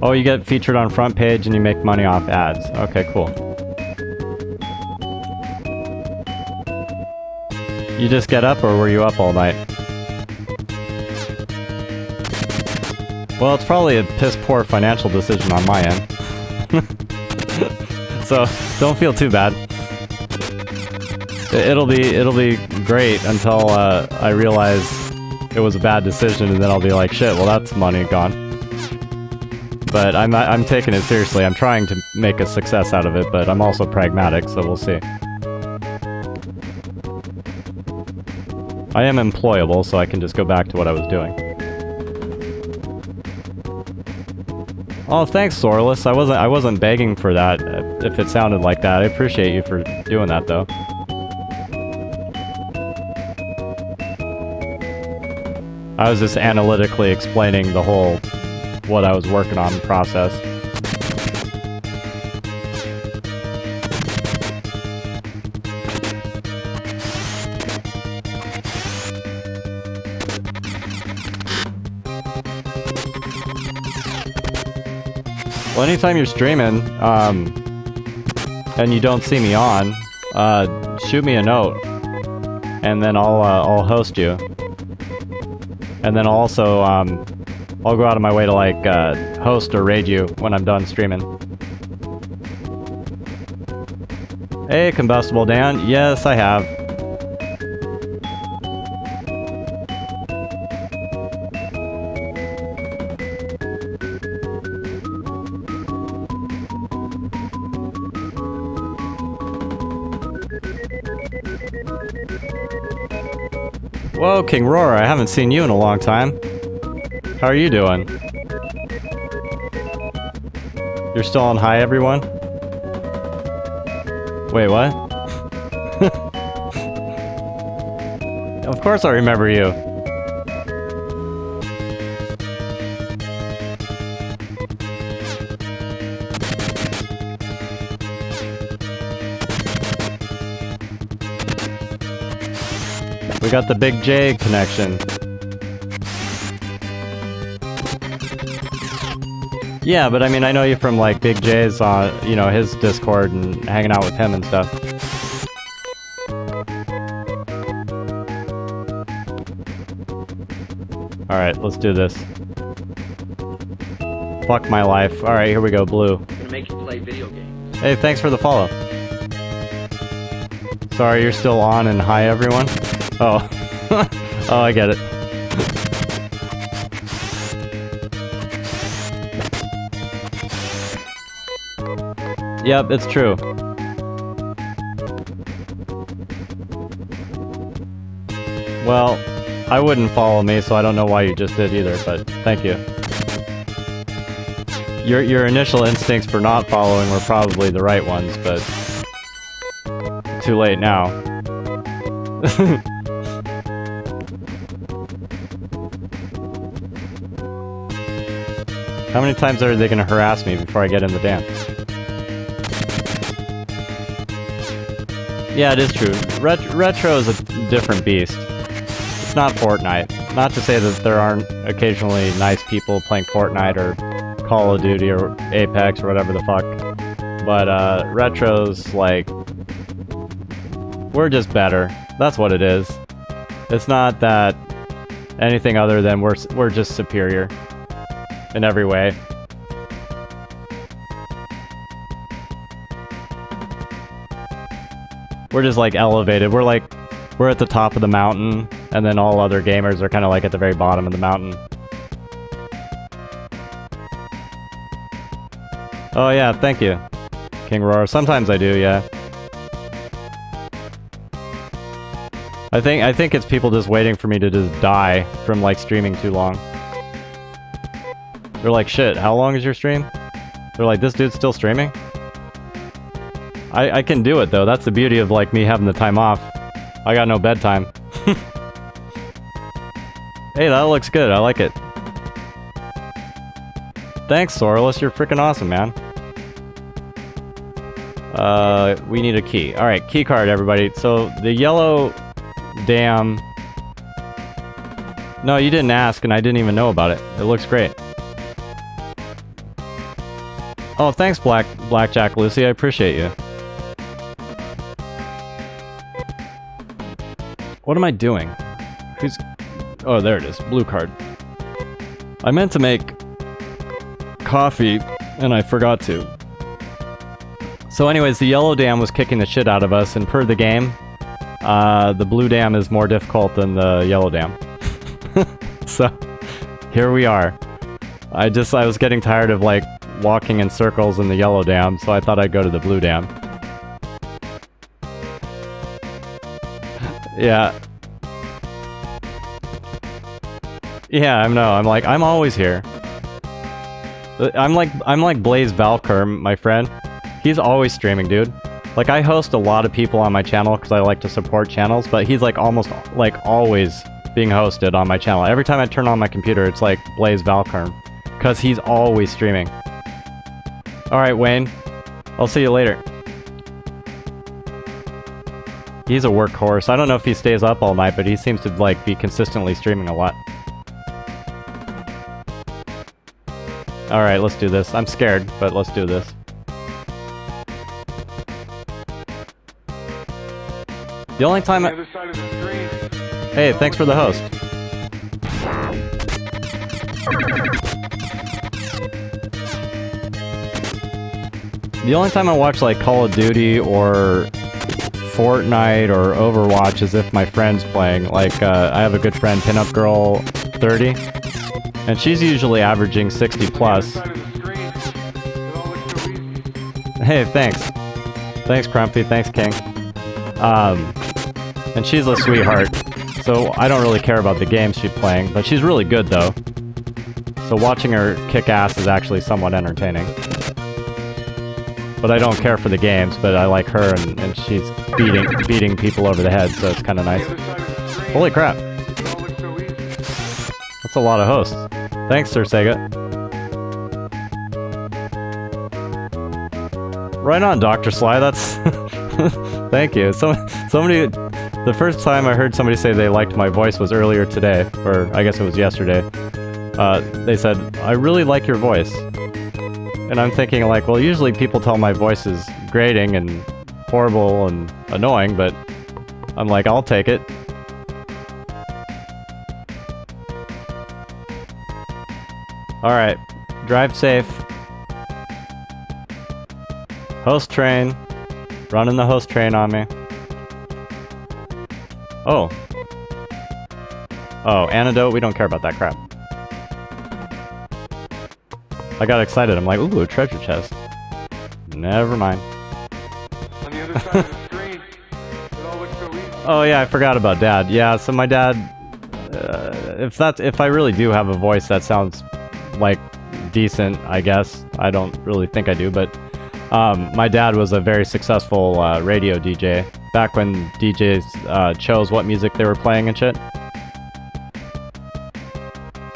Oh, you get featured on front page and you make money off ads. Okay, cool. You just get up, or were you up all night? Well, it's probably a piss-poor financial decision on my end. So, don't feel too bad. It'll be great until I realize it was a bad decision, and then I'll be like, shit, well that's money gone. But I'm taking it seriously. I'm trying to make a success out of it, but I'm also pragmatic, so we'll see. I am employable, so I can just go back to what I was doing. Oh, thanks, Sorless. I wasn't begging for that, if it sounded like that. I appreciate you for doing that, though. I was just analytically explaining the whole, what I was working on process. Well, anytime you're streaming, and you don't see me on, shoot me a note, and then I'll host you. And then also, I'll go out of my way to, like, host or raid you when I'm done streaming. Hey, Combustible Dan. Yes, I have. Whoa, King Roar, I haven't seen you in a long time. How are you doing? You're still on high, everyone? Wait, what? Of course I remember you. We got the Big J connection. Yeah, but I mean, I know you from, like, Big J's on, you know, his Discord and hanging out with him and stuff. Alright, let's do this. Fuck my life. Alright, here we go, Blue. I'm gonna make you play video games. Hey, thanks for the follow. Sorry, you're still on and hi, everyone? Oh. Oh, I get it. Yep, it's true. Well, I wouldn't follow me, so I don't know why you just did either, but thank you. Your initial instincts for not following were probably the right ones, but too late now. How many times are they gonna harass me before I get in the dance? Yeah, it is true. Retro is a different beast. It's not Fortnite. Not to say that there aren't occasionally nice people playing Fortnite or Call of Duty or Apex or whatever the fuck. But Retro's like... we're just better. That's what it is. It's not that anything other than we're just superior. In every way. We're just like elevated. We're at the top of the mountain, and then all other gamers are kind of like at the very bottom of the mountain. Oh yeah, thank you, King Roar. Sometimes I do, yeah. I think it's people just waiting for me to just die from like streaming too long. They're like, shit, how long is your stream? They're like, this dude's still streaming? I can do it, though. That's the beauty of, like, me having the time off. I got no bedtime. Hey, that looks good. I like it. Thanks, Sorless. You're freaking awesome, man. We need a key. Alright, key card, everybody. So, the yellow dam... No, you didn't ask, and I didn't even know about it. It looks great. Oh, thanks, Blackjack Lucy. I appreciate you. What am I doing? Who's... Oh, there it is. Blue card. I meant to make coffee, and I forgot to. So anyways, the yellow dam was kicking the shit out of us, and per the game, the blue dam is more difficult than the yellow dam. So, here we are. I was getting tired of, like, walking in circles in the yellow dam, so I thought I'd go to the blue dam. Yeah. Yeah, I know. I'm always here. I'm like Blaze Valkerm, my friend. He's always streaming, dude. Like, I host a lot of people on my channel because I like to support channels, but he's like almost like always being hosted on my channel. Every time I turn on my computer, it's like Blaze Valkerm, because he's always streaming. Alright, Wayne. I'll see you later. He's a workhorse. I don't know if he stays up all night, but he seems to, like, be consistently streaming a lot. Alright, let's do this. I'm scared, but let's do this. The only time On the other side of the screen. Hey, thanks for the host. The only time I watch, like, Call of Duty or Fortnite or Overwatch is if my friend's playing. Like, I have a good friend, Pinup Girl 30, and she's usually averaging 60 plus. On the other side of the screen. It all looks so easy. Hey, thanks. Thanks, Crumpy. Thanks, King. And she's a sweetheart, so I don't really care about the games she's playing, but she's really good, though. So watching her kick ass is actually somewhat entertaining. But I don't care for the games, but I like her, and she's beating people over the head, so it's kind of nice. On the other side of the screen. Holy crap. It all looks so easy. That's a lot of hosts. Thanks, Sir Sega. Right on, Dr. Sly, that's... Thank you. Somebody... The first time I heard somebody say they liked my voice was earlier today, or I guess it was yesterday. They said, I really like your voice. And I'm thinking, like, well, usually people tell my voice is grating and horrible and annoying, but I'm like, I'll take it. Alright, drive safe. Host train. Running the host train on me. Oh. Oh, antidote? We don't care about that crap. I got excited. I'm like, ooh, a treasure chest. Never mind. On the other side of the screen. It all looks so easy. Oh yeah, I forgot about Dad. Yeah, so my dad... if I really do have a voice that sounds, like, decent, I guess. I don't really think I do, but... my dad was a very successful radio DJ. Back when DJs chose what music they were playing and shit.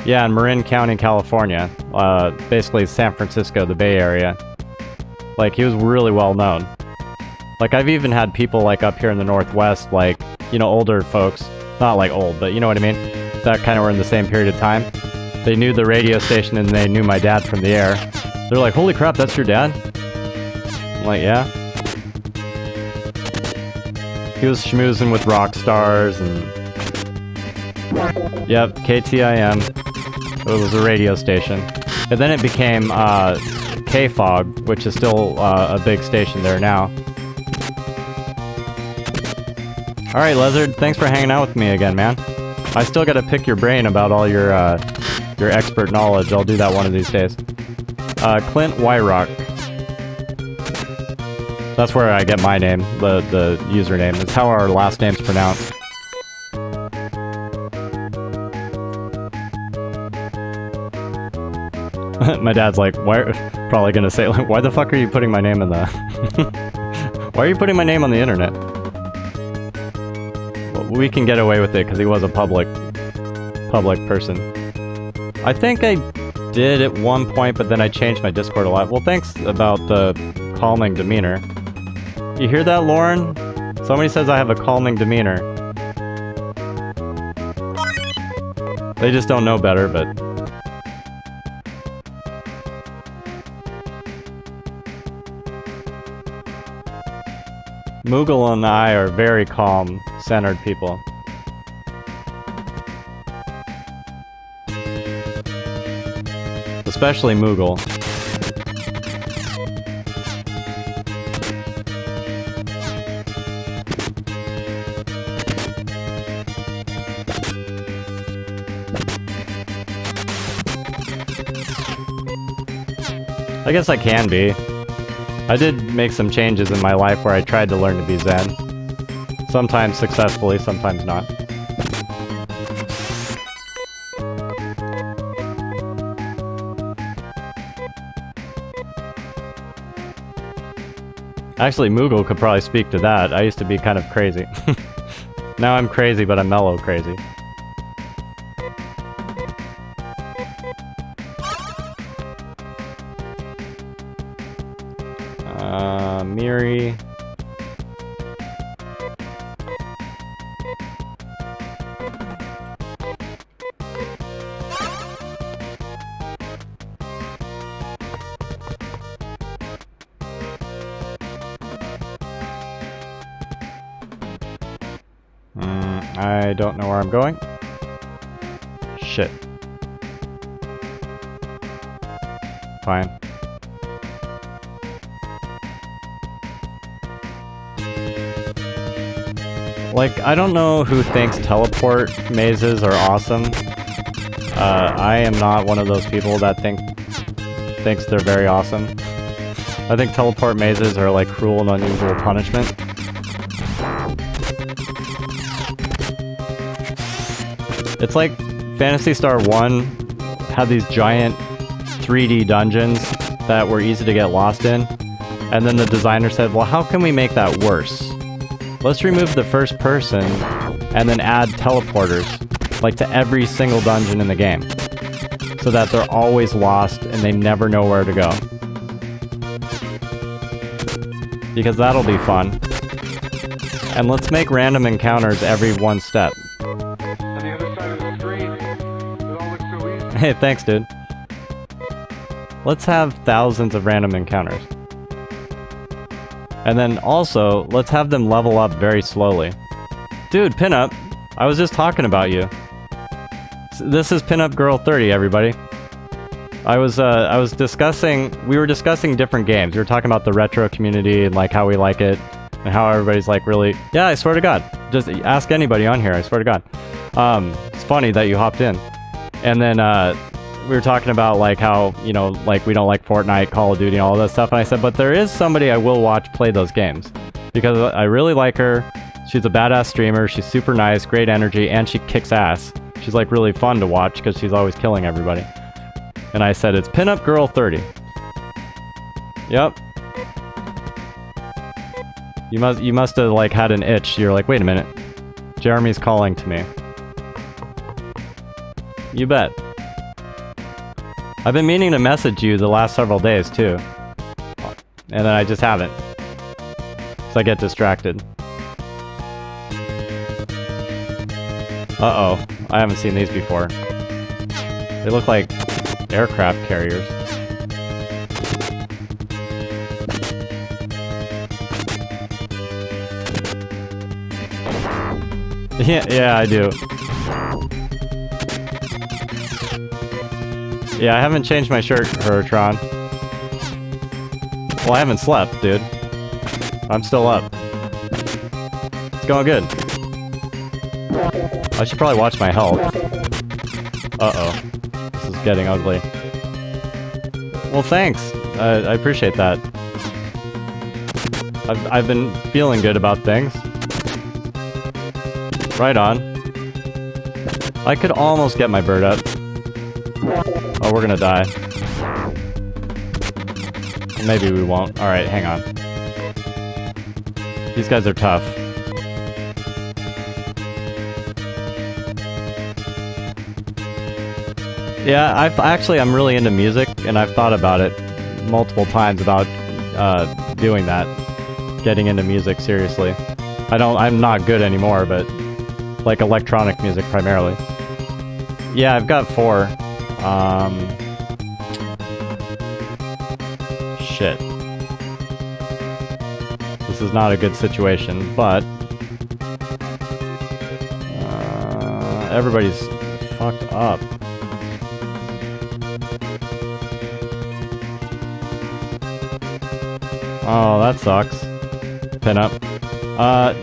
Yeah, in Marin County, California. Basically San Francisco, the Bay Area. Like, he was really well known. Like, I've even had people, like, up here in the Northwest, like, you know, older folks. Not, like, old, but you know what I mean? That kind of were in the same period of time. They knew the radio station and they knew my dad from the air. They're like, holy crap, that's your dad? I'm like, yeah. He was schmoozing with rock stars and... Yep, KTIM. It was a radio station. And then it became KFOG, which is still a big station there now. Alright, Lizard, thanks for hanging out with me again, man. I still gotta pick your brain about all your expert knowledge. I'll do that one of these days. Clint Wyrock. That's where I get my name, the username. It's how our last name's pronounced. My dad's like, probably gonna say, like, why the fuck are you putting my name in the... Why are you putting my name on the internet? Well, we can get away with it because he was a public person. I think I did at one point, but then I changed my Discord a lot. Well, thanks about the calming demeanor. You hear that, Lauren? Somebody says I have a calming demeanor. They just don't know better, but... Moogle and I are very calm, centered people. Especially Moogle. I guess I can be. I did make some changes in my life where I tried to learn to be Zen. Sometimes successfully, sometimes not. Actually, Moogle could probably speak to that. I used to be kind of crazy. Now I'm crazy, but I'm mellow crazy. Miri. I don't know where I'm going. Shit. Fine. Like, I don't know who thinks teleport mazes are awesome. I am not one of those people that thinks they're very awesome. I think teleport mazes are like cruel and unusual punishment. It's like Phantasy Star 1 had these giant 3D dungeons that were easy to get lost in, and then the designer said, well, how can we make that worse? Let's remove the first person and then add teleporters, like to every single dungeon in the game, so that they're always lost and they never know where to go. Because that'll be fun. And let's make random encounters every one step. On the other side of the screen, it all looks so easy. Hey, thanks, dude. Let's have thousands of random encounters. And then also, let's have them level up very slowly. Dude, Pinup, I was just talking about you. This is Pinup Girl 30, everybody. I was discussing, we were discussing different games. We were talking about the retro community and like how we like it, and how everybody's like really, yeah, I swear to God. Just ask anybody on here, I swear to God. It's funny that you hopped in. And then, we were talking about like how, you know, like we don't like Fortnite, Call of Duty, and all that stuff. And I said, but there is somebody I will watch play those games. Because I really like her. She's a badass streamer. She's super nice, great energy, and she kicks ass. She's like really fun to watch because she's always killing everybody. And I said, it's Pinup Girl 30. Yep. You must have like had an itch. You're like, wait a minute. Jeremy's calling to me. You bet. I've been meaning to message you the last several days, too. And then I just haven't. So I get distracted. Uh-oh. I haven't seen these before. They look like aircraft carriers. Yeah, I do. Yeah, I haven't changed my shirt, Herotron. Well, I haven't slept, dude. I'm still up. It's going good. I should probably watch my health. Uh-oh. This is getting ugly. Well, thanks. I appreciate that. I've been feeling good about things. Right on. I could almost get my bird up. Oh, we're gonna die. Maybe we won't. Alright, hang on. These guys are tough. Yeah, I'm really into music, and I've thought about it multiple times about doing that. Getting into music seriously. I'm not good anymore, but like electronic music primarily. Yeah, I've got 4. Shit. This is not a good situation, but everybody's fucked up. Oh, that sucks. Pinup.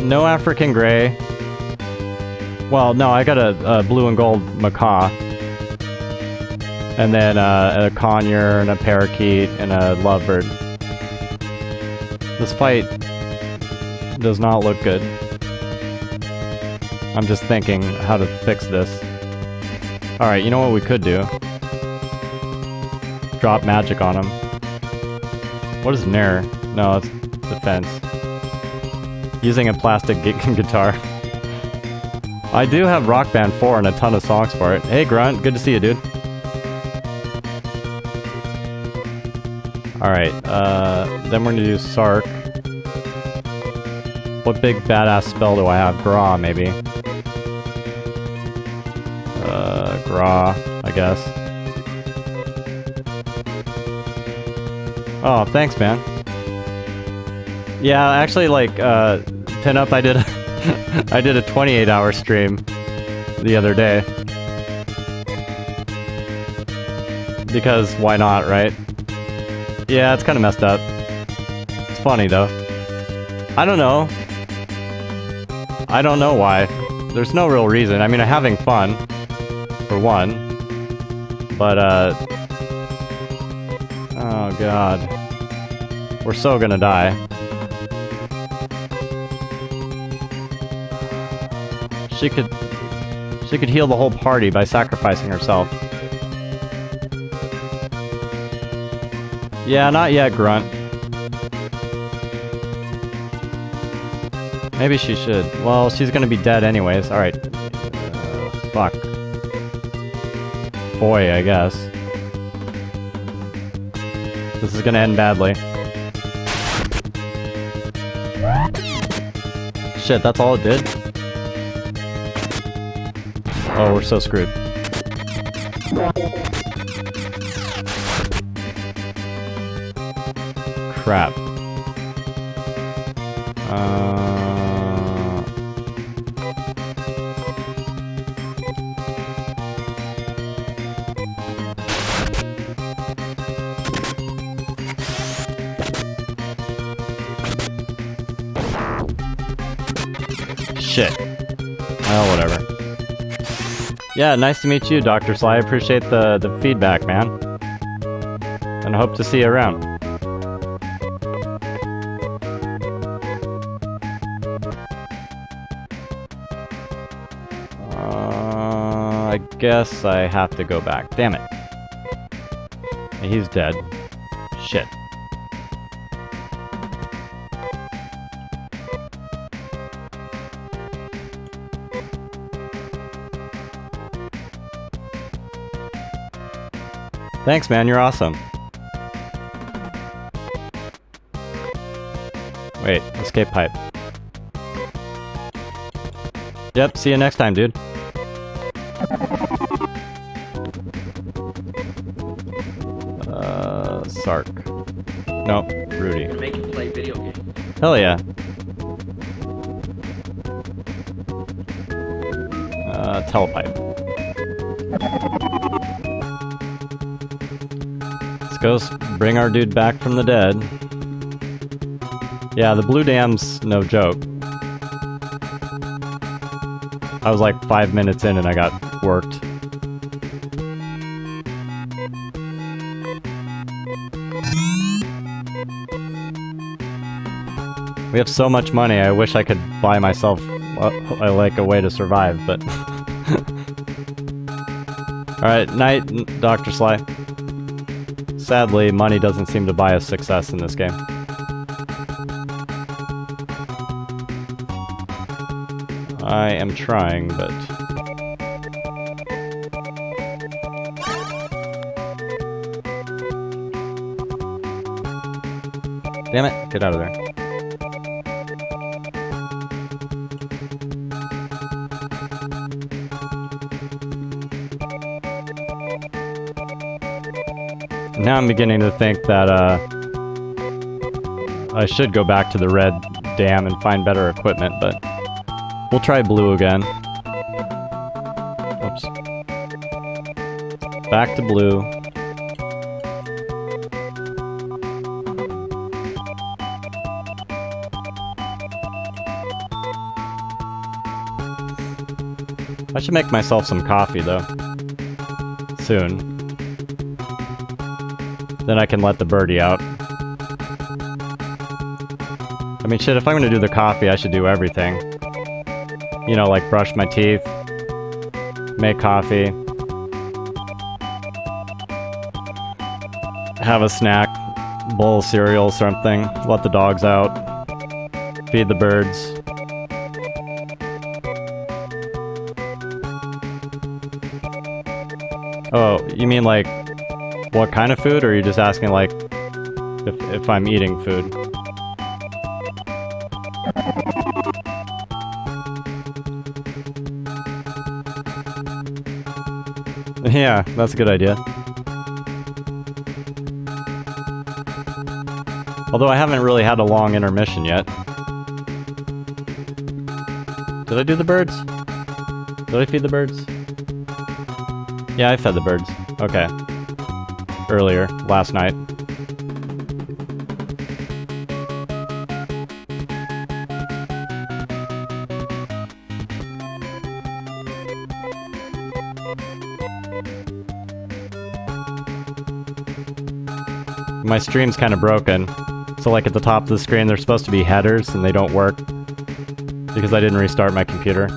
No African Grey. Well, no, I got a blue and gold macaw. And then a conure and a parakeet and a lovebird. This fight does not look good. I'm just thinking how to fix this. Alright, you know what we could do? Drop magic on him. What is Nair? No, it's defense. Using a plastic guitar. I do have Rock Band 4 and a ton of songs for it. Hey Grunt, good to see you, dude. Alright, then we're gonna do Sark. What big badass spell do I have? Gra, maybe. Gra, I guess. Oh, thanks, man. Yeah, actually, like, Pinup, I did I did a 28-hour stream the other day. Because why not, right? Yeah, it's kind of messed up. It's funny, though. I don't know. I don't know why. There's no real reason. I mean, I'm having fun, for one. But, oh, God. We're so gonna die. She could heal the whole party by sacrificing herself. Yeah, not yet, Grunt. Maybe she should. Well, she's gonna be dead anyways. Alright. Fuck. Foy, I guess. This is gonna end badly. Shit, that's all it did? Oh, we're so screwed. Crap. Shit. Well, whatever. Yeah, nice to meet you, Dr. Sly. I appreciate the feedback, man. And I hope to see you around. I guess I have to go back. Damn it. He's dead. Shit. Thanks, man. You're awesome. Wait, escape pipe. Yep, see you next time, dude. Sark. Nope, Rudy. You're making play video games. Hell yeah. Telepipe. Let's go bring our dude back from the dead. Yeah, the blue dam's no joke. I was like 5 minutes in and I got worked. We have so much money, I wish I could buy myself like a way to survive, but... Alright, night, Dr. Sly. Sadly, money doesn't seem to buy us success in this game. I am trying, but... Damn it, get out of there. Now I'm beginning to think that, I should go back to the red dam and find better equipment, but we'll try blue again. Oops. Back to blue. I should make myself some coffee, though. Soon. then I can let the birdie out. I mean, shit, if I'm gonna do the coffee, I should do everything. You know, like brush my teeth, make coffee, have a snack, bowl of cereal or something, let the dogs out, feed the birds. Oh, you mean like what kind of food, or are you just asking like if I'm eating food? Yeah, that's a good idea. Although I haven't really had a long intermission yet. Did I do the birds? Did I feed the birds? Yeah, I fed the birds. Okay. Earlier, last night. My stream's kind of broken. So like at the top of the screen there's supposed to be headers and they don't work because I didn't restart my computer.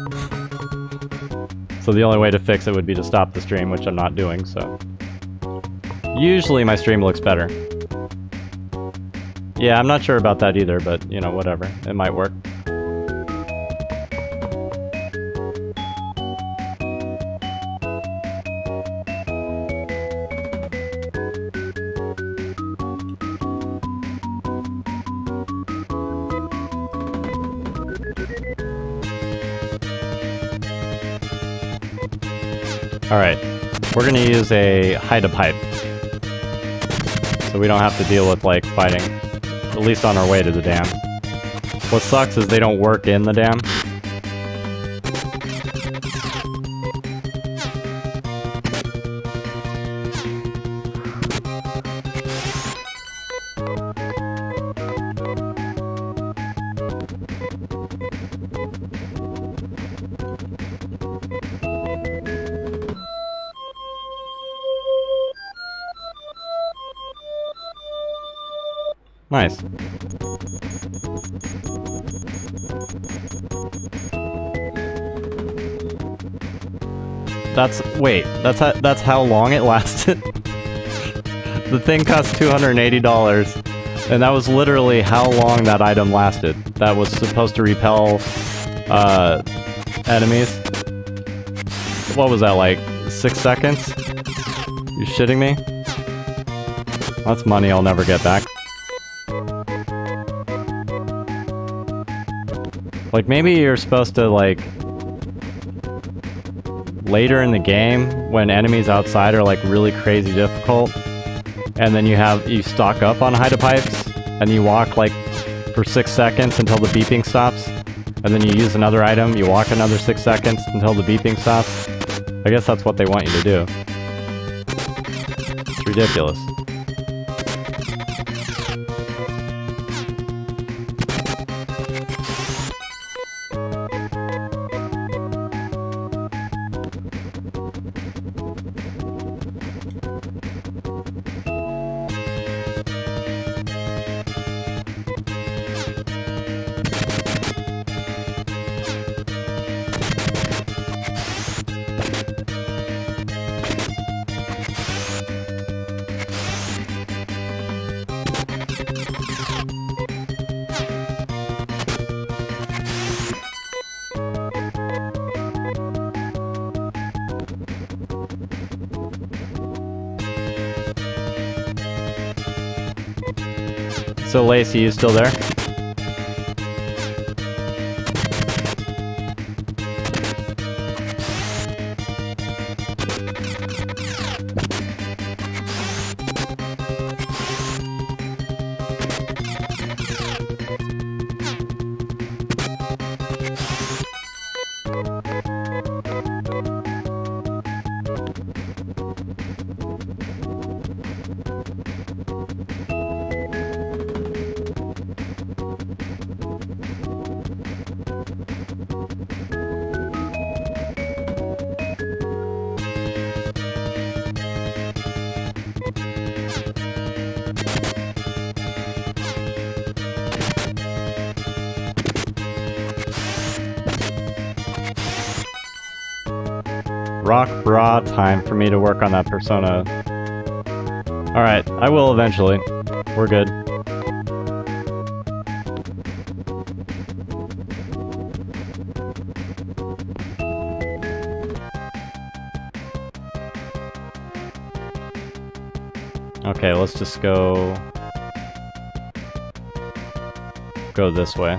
So the only way to fix it would be to stop the stream, which I'm not doing, so... Usually my stream looks better. Yeah, I'm not sure about that either, but, you know, whatever. It might work. Alright, we're gonna use a hide-a-pipe. So we don't have to deal with, like, fighting. At least on our way to the dam. What sucks is they don't work in the dam. Nice. That's how long it lasted? The thing cost $280, and that was literally how long that item lasted. That was supposed to repel enemies. What was that, like 6 seconds? You shitting me? That's money I'll never get back. Like, maybe you're supposed to, like, later in the game, when enemies outside are, like, really crazy difficult, and then you stock up on hide-a-pipes, and you walk, like, for 6 seconds until the beeping stops, and then you use another item, you walk another 6 seconds until the beeping stops. I guess that's what they want you to do. It's ridiculous. So Lacey, you still there? rock bra time for me to work on that persona. Alright, I will eventually. We're good. Okay, let's just go this way.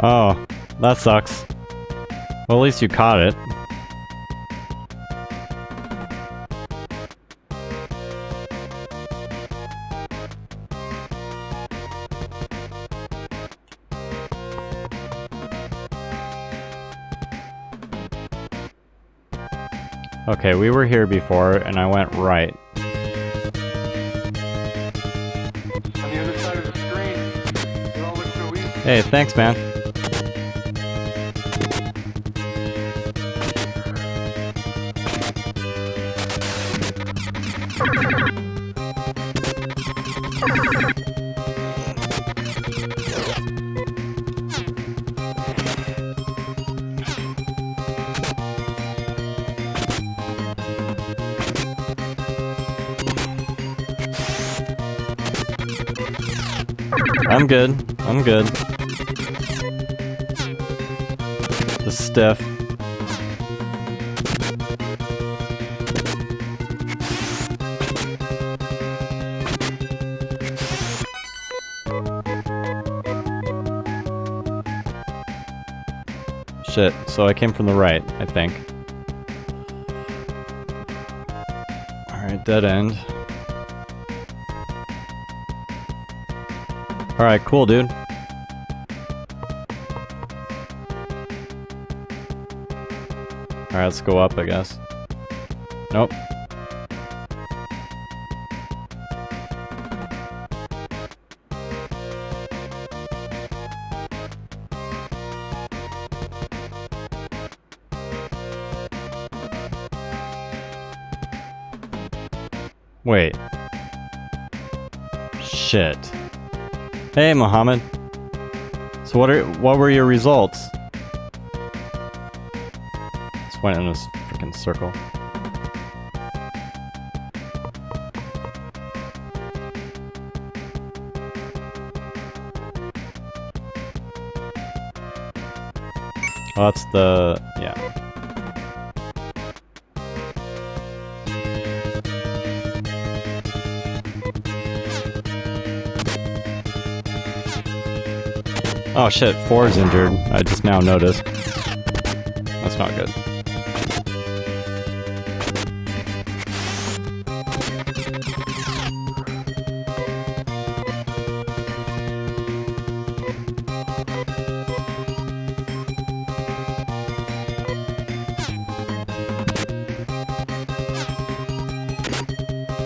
Oh, that sucks. Well, at least you caught it. Okay, we were here before, and I went right. On the other side of the screen. It all looks so easy. Hey, thanks, man. I'm good. I'm good. Just stiff. Shit, so I came from the right, I think. Alright, dead end. Alright, cool, dude. Alright, let's go up, I guess. Nope. Wait. Shit. Hey, Mohammed. So what were your results? Just went in a freaking circle. Oh, that's the... yeah. Oh shit, 4 is injured. I just now noticed. That's not good.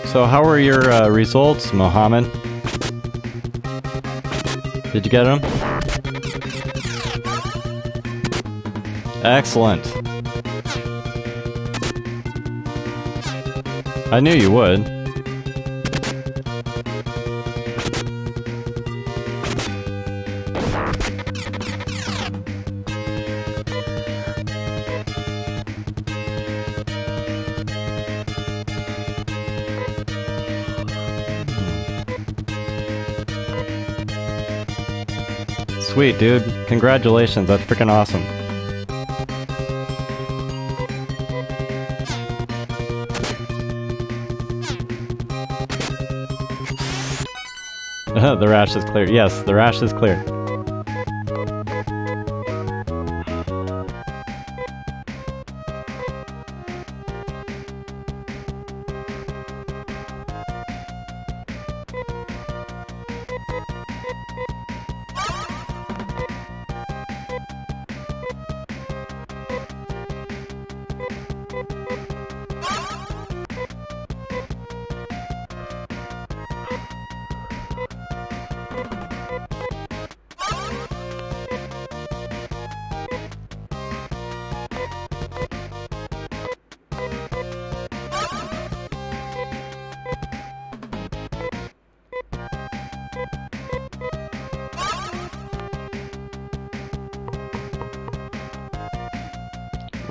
So how were your results, Mohammed? Did you get them? Excellent. I knew you would. Sweet, dude. Congratulations, that's freaking awesome. The rash is clear. Yes, the rash is clear.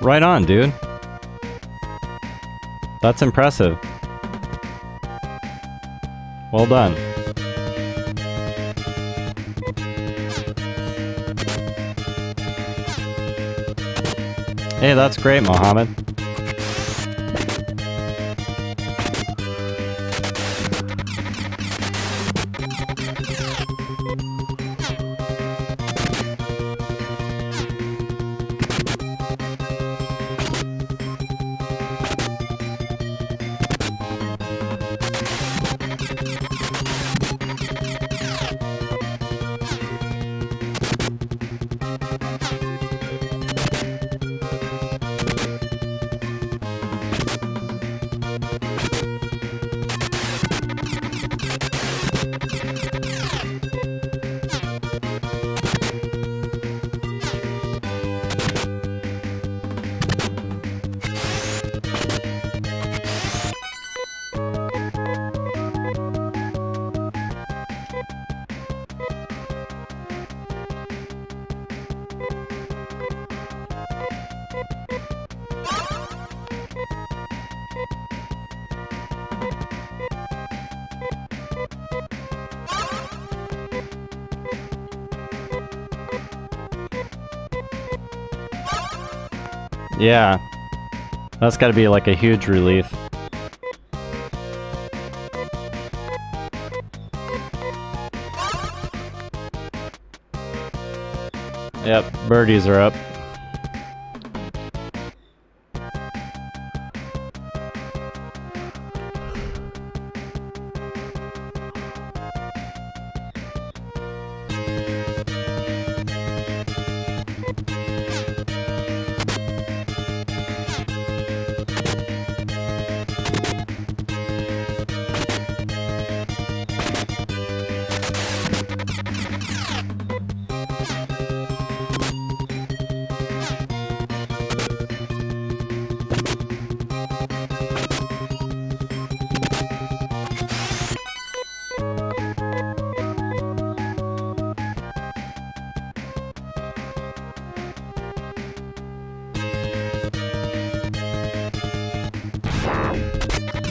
Right on, dude. That's impressive. Well done. Hey, that's great, Mohammed. Yeah. That's gotta be like a huge relief. Yep, birdies are up.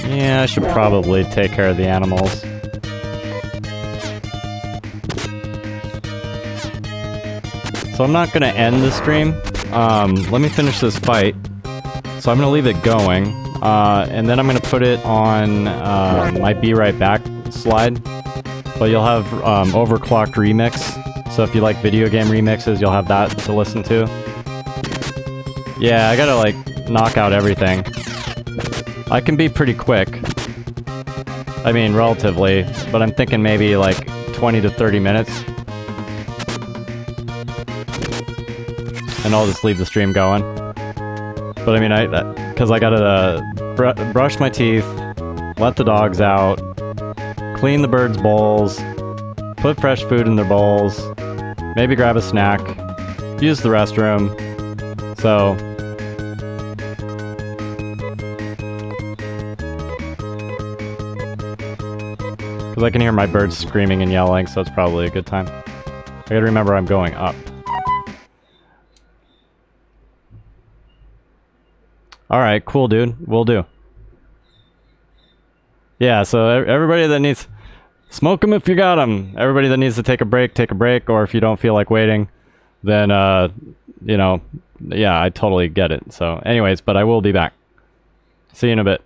Yeah, I should probably take care of the animals. So I'm not gonna end the stream. Let me finish this fight. So I'm gonna leave it going, and then I'm gonna put it on my Be Right Back slide. But you'll have Overclocked Remix. So if you like video game remixes, you'll have that to listen to. Yeah, I gotta like knock out everything. I can be pretty quick. I mean, relatively, but I'm thinking maybe like 20 to 30 minutes. And I'll just leave the stream going. But I mean, because I gotta brush my teeth, let the dogs out, clean the birds' bowls, put fresh food in their bowls, maybe grab a snack, use the restroom. So because I can hear my birds screaming and yelling, so it's probably a good time. I gotta remember I'm going up. Alright, cool, dude. Will do. Yeah, so everybody that needs... Smoke them if you got them. Everybody that needs to take a break, or if you don't feel like waiting, then, you know, yeah, I totally get it. So, anyways, but I will be back. See you in a bit.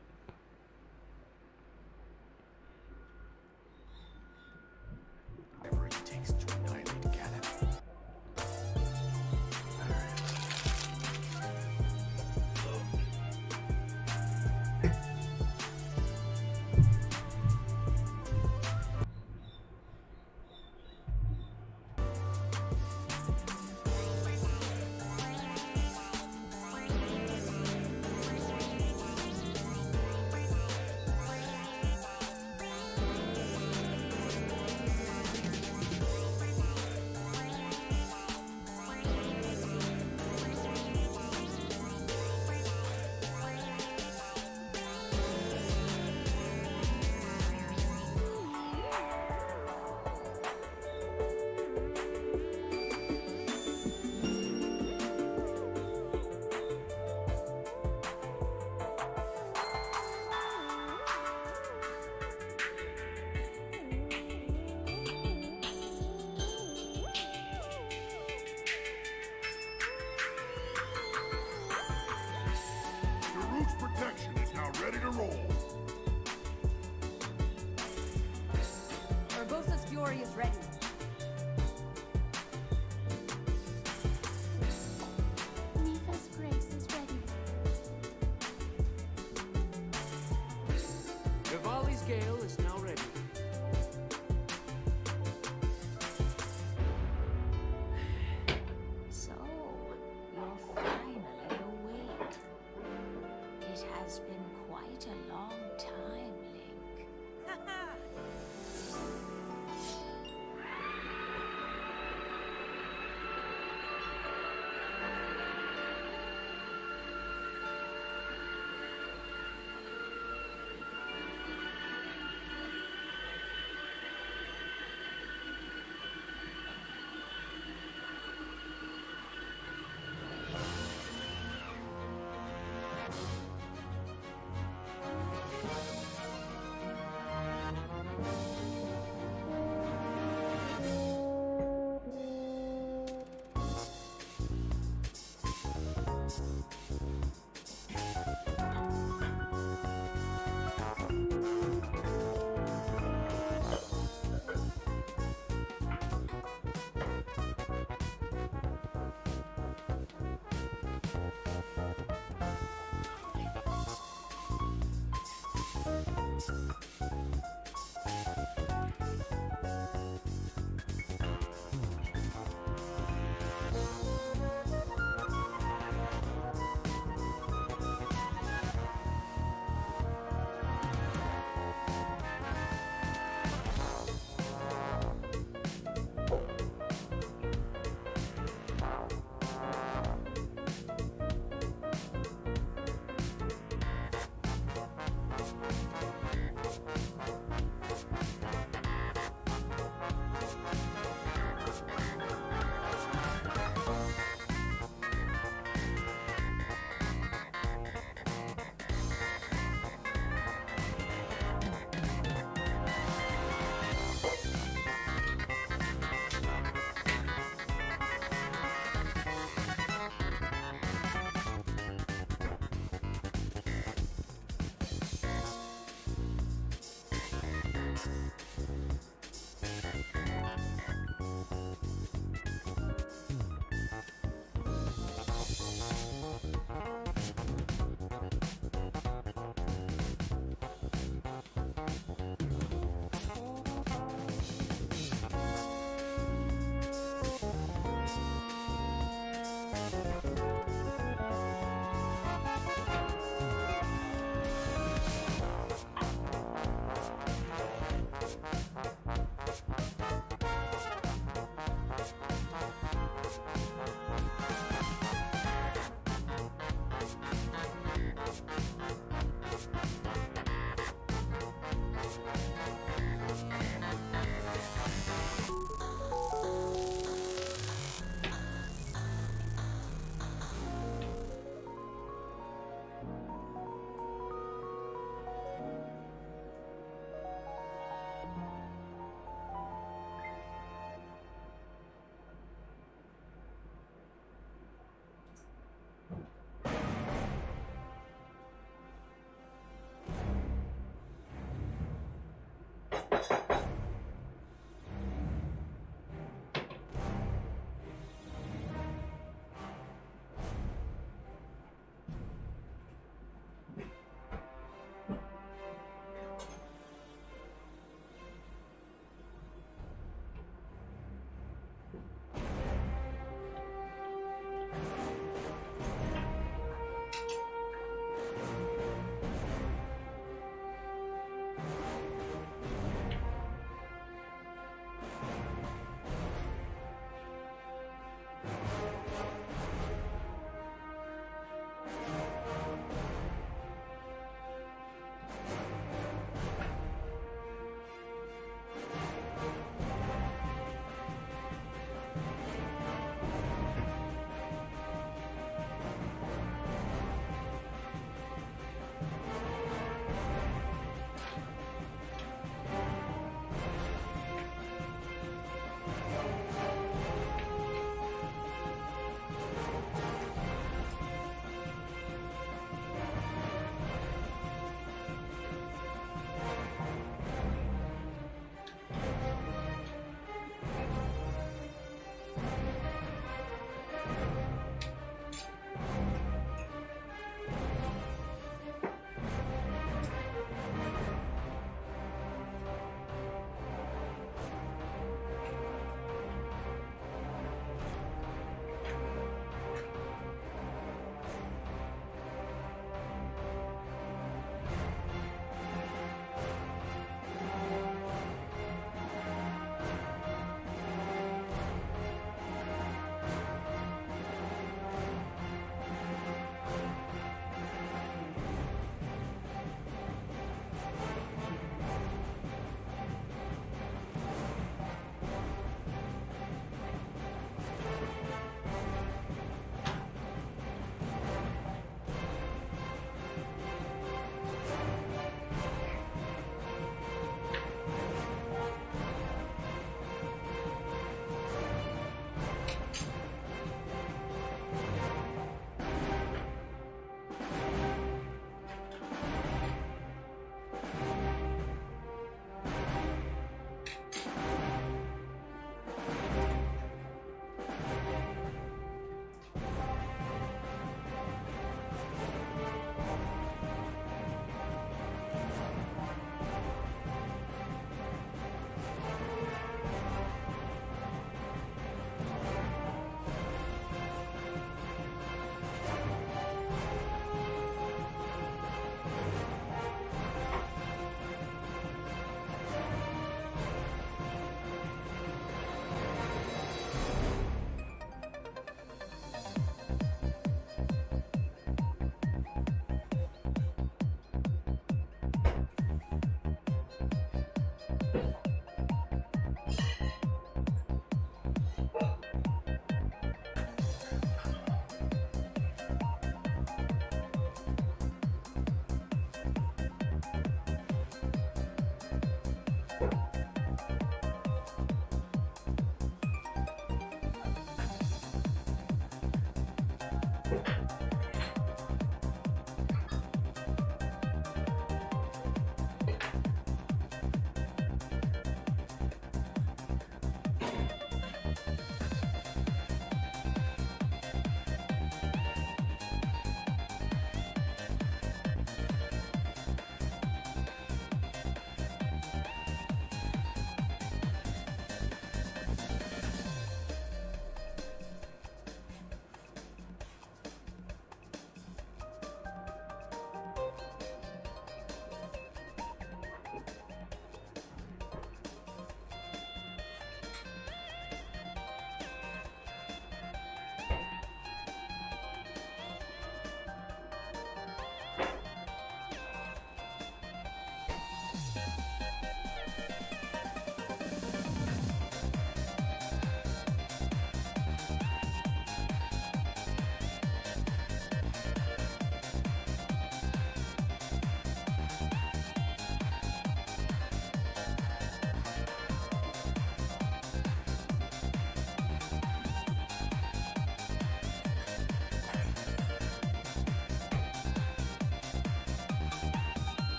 Protection is now ready to roll. Urbosa's Fury is ready. Nita's Grace is ready. Rivali's Gale is now ready. So, you're finally awake. It has been quite a long time, Link.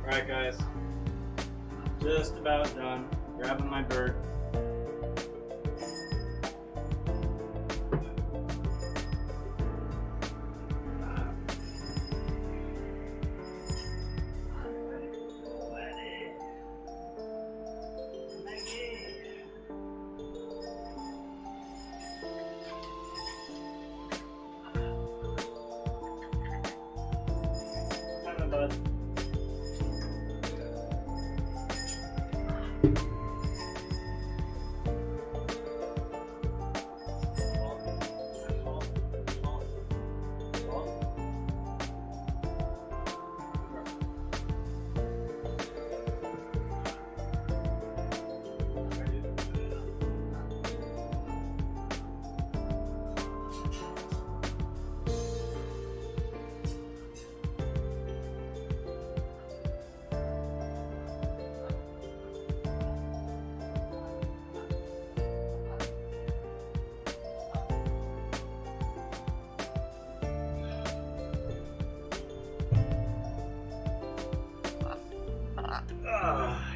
Alright guys, just about done. Grabbing my bird.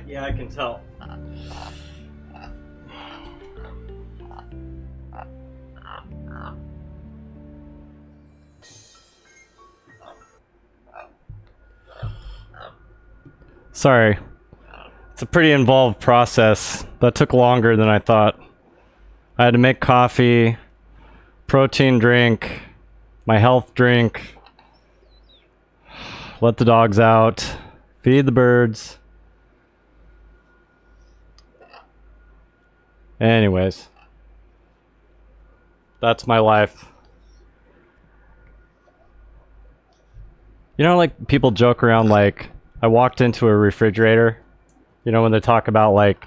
Yeah, I can tell. Sorry. It's a pretty involved process. That took longer than I thought. I had to make coffee, protein drink, my health drink, let the dogs out, feed the birds. Anyways, that's my life. You know, like, people joke around, like, I walked into a refrigerator, you know, when they talk about, like,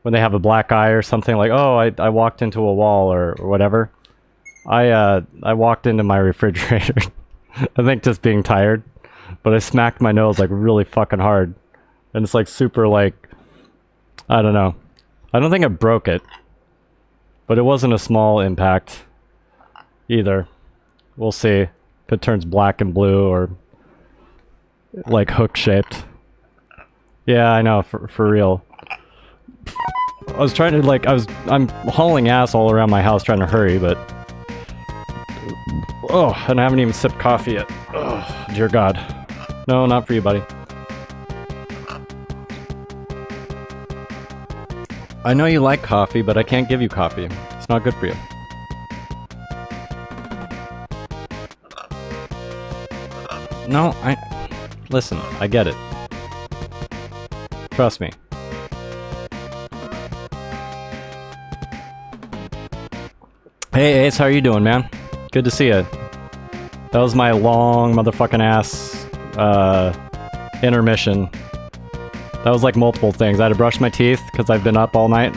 when they have a black eye or something, like, oh, I walked into a wall or whatever. I walked into my refrigerator. I think just being tired, but I smacked my nose, like, really fucking hard. And it's, like, super, like, I don't know. I don't think I broke it, but it wasn't a small impact either. We'll see if it turns black and blue or like hook shaped. Yeah, I know, for real. I was trying to, like, I'm hauling ass all around my house trying to hurry, but oh, and I haven't even sipped coffee yet. Oh, dear God. No, not for you, buddy. I know you like coffee, but I can't give you coffee. It's not good for you. No, listen, I get it. Trust me. Hey Ace, how are you doing, man? Good to see you. That was my long motherfucking ass intermission. That was like multiple things. I had to brush my teeth because I've been up all night.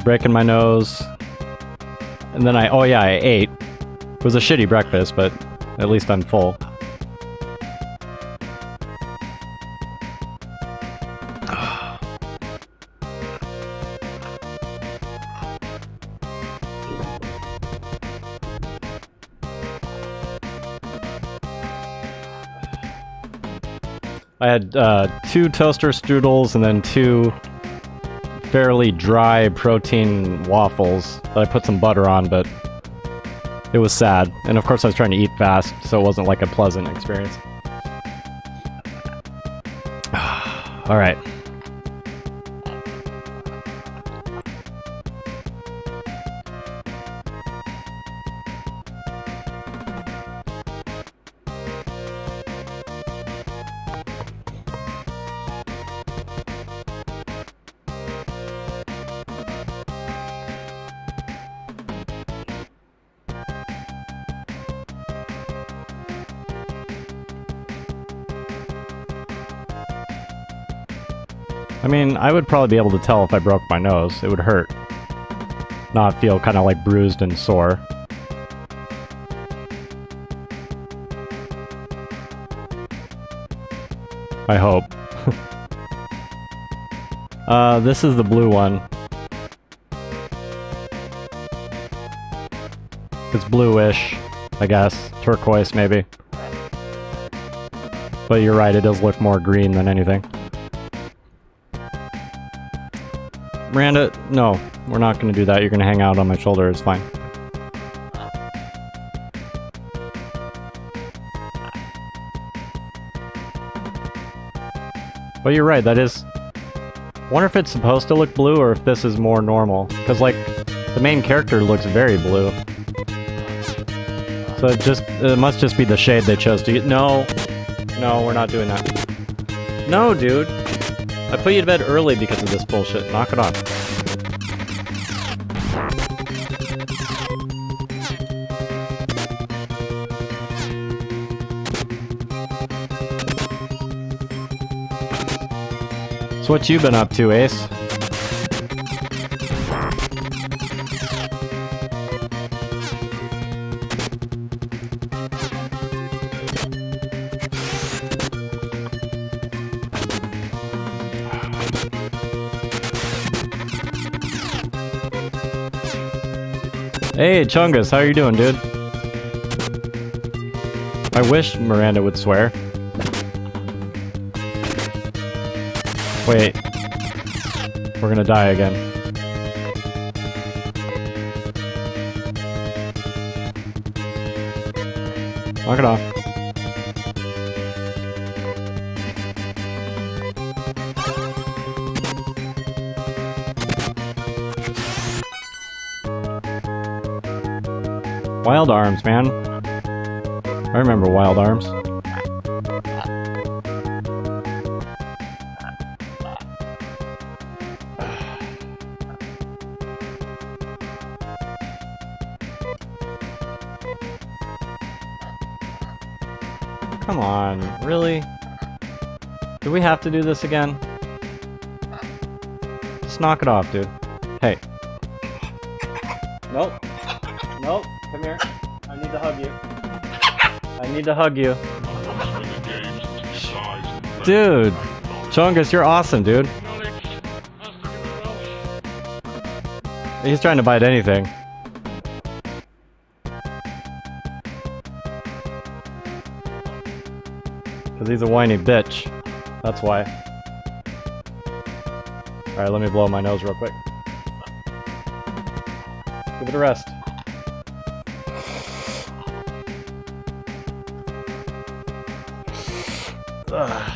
Breaking my nose. And then I ate. It was a shitty breakfast, but at least I'm full. I had 2 toaster strudels and then 2 fairly dry protein waffles that I put some butter on, but it was sad. And of course I was trying to eat fast, so it wasn't like a pleasant experience. Alright. I mean, I would probably be able to tell if I broke my nose. It would hurt. Not feel kind of like bruised and sore. I hope. This is the blue one. It's bluish, I guess. Turquoise, maybe. But you're right, it does look more green than anything. Miranda, no, we're not going to do that. You're going to hang out on my shoulder. It's fine. But you're right, that is... I wonder if it's supposed to look blue or if this is more normal. Because, like, the main character looks very blue. So it must just be the shade they chose to use. No, we're not doing that. No, dude. I put you to bed early because of this bullshit. Knock it off. So what you been up to, Ace? Hey, Chungus, how you doing, dude? I wish Miranda would swear. Wait. We're gonna die again. Knock it off. Wild Arms, man. I remember Wild Arms. Come on, really? Do we have to do this again? Just knock it off, dude. Hey. Nope. Nope. Come here. I need to hug you. I need to hug you. Dude. Chungus, you're awesome, dude. He's trying to bite anything. Because he's a whiny bitch. That's why. Alright, let me blow my nose real quick. Give it a rest. Ugh.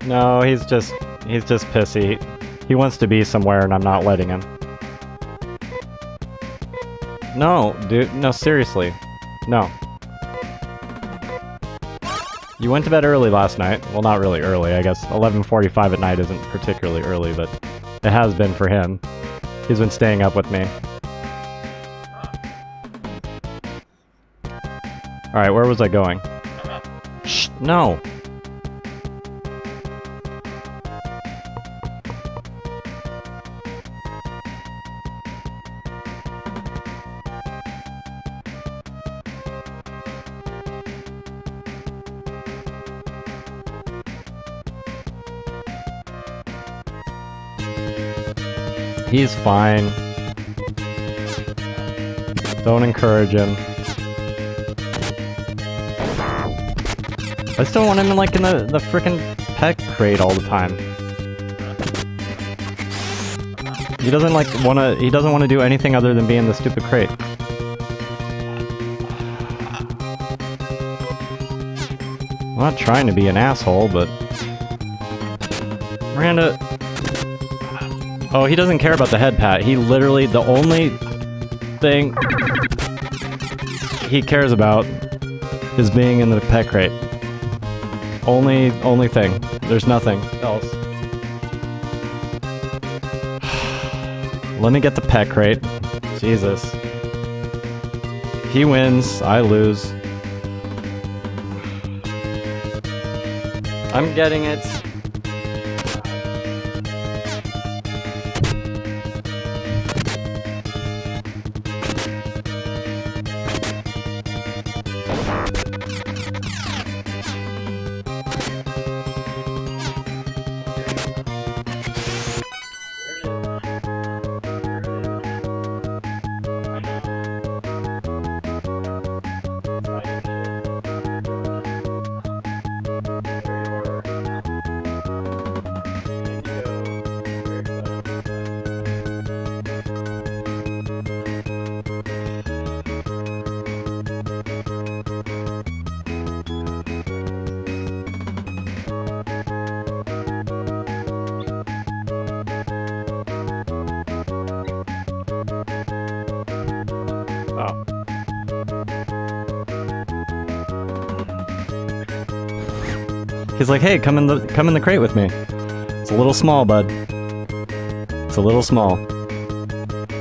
No, he's just pissy. He wants to be somewhere and I'm not letting him. No, dude, no, seriously. No. You went to bed early last night. Well, not really early, I guess. 11:45 at night isn't particularly early, but it has been for him. He's been staying up with me. Alright, where was I going? Shh, no! He's fine. Don't encourage him. I still want him in, like, in the frickin' pet crate all the time. He doesn't, like, he doesn't want to do anything other than be in the stupid crate. I'm not trying to be an asshole, but... Miranda... Oh, he doesn't care about the head pat. He literally, the only thing he cares about is being in the pet crate. Only thing. There's nothing else. Let me get the pet crate. Jesus. He wins, I lose. I'm getting it. He's like, hey, come in the crate with me. It's a little small, bud. It's a little small.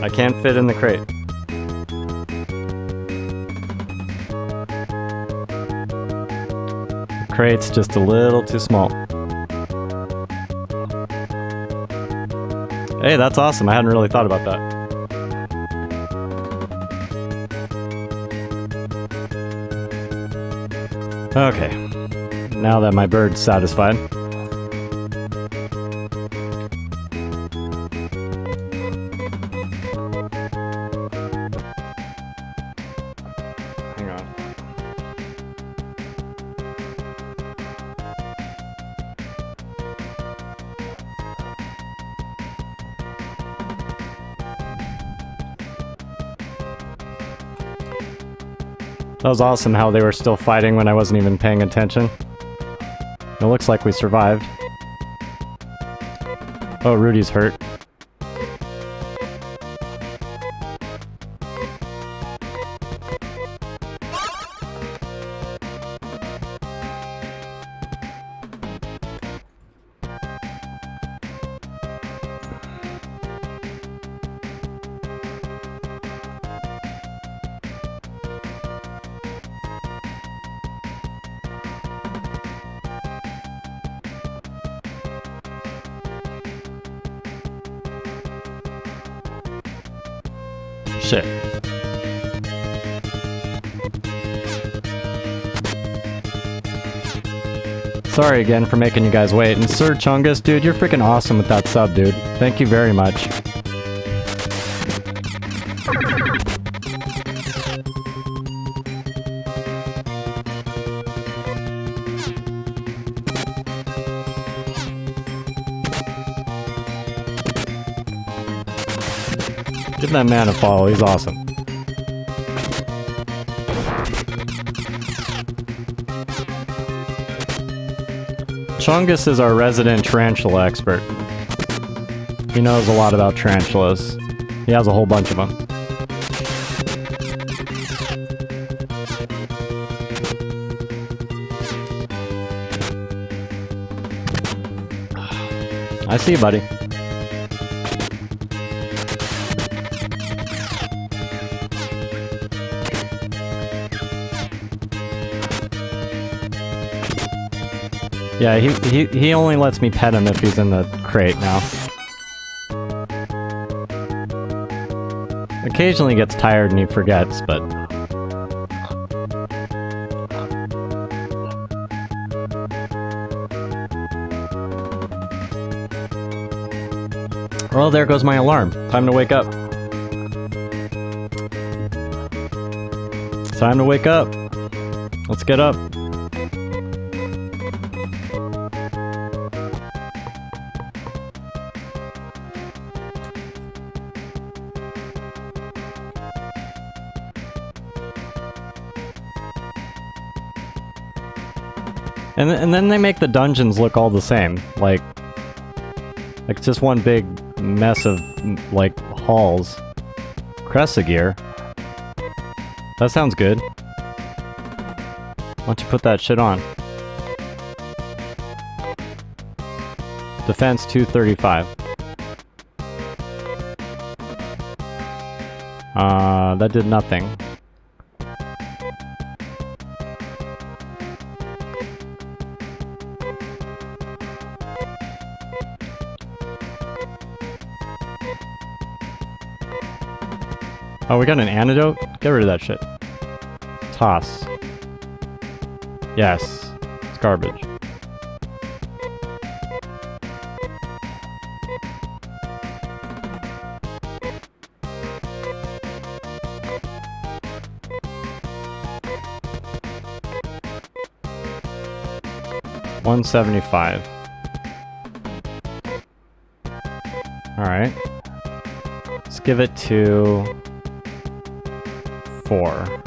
I can't fit in the crate. The crate's just a little too small. Hey, that's awesome. I hadn't really thought about that. Okay. Now that my bird's satisfied. Hang on. That was awesome how they were still fighting when I wasn't even paying attention. It looks like we survived. Oh, Rudy's hurt. Shit. Sorry again for making you guys wait. And Sir Chungus, dude, you're freaking awesome with that sub, dude. Thank you very much. Give that man a follow, he's awesome. Chungus is our resident tarantula expert. He knows a lot about tarantulas. He has a whole bunch of them. I see you, buddy. Yeah, he only lets me pet him if he's in the crate now. Occasionally he gets tired and he forgets, but... Well, there goes my alarm. Time to wake up. It's time to wake up. Let's get up. And then they make the dungeons look all the same, like it's just one big mess of, like, halls. Cressagir. That sounds good. Why don't you put that shit on? Defense 235. That did nothing. Oh, we got an antidote? Get rid of that shit. Toss. Yes. It's garbage. $175. Alright. Let's give it to 4.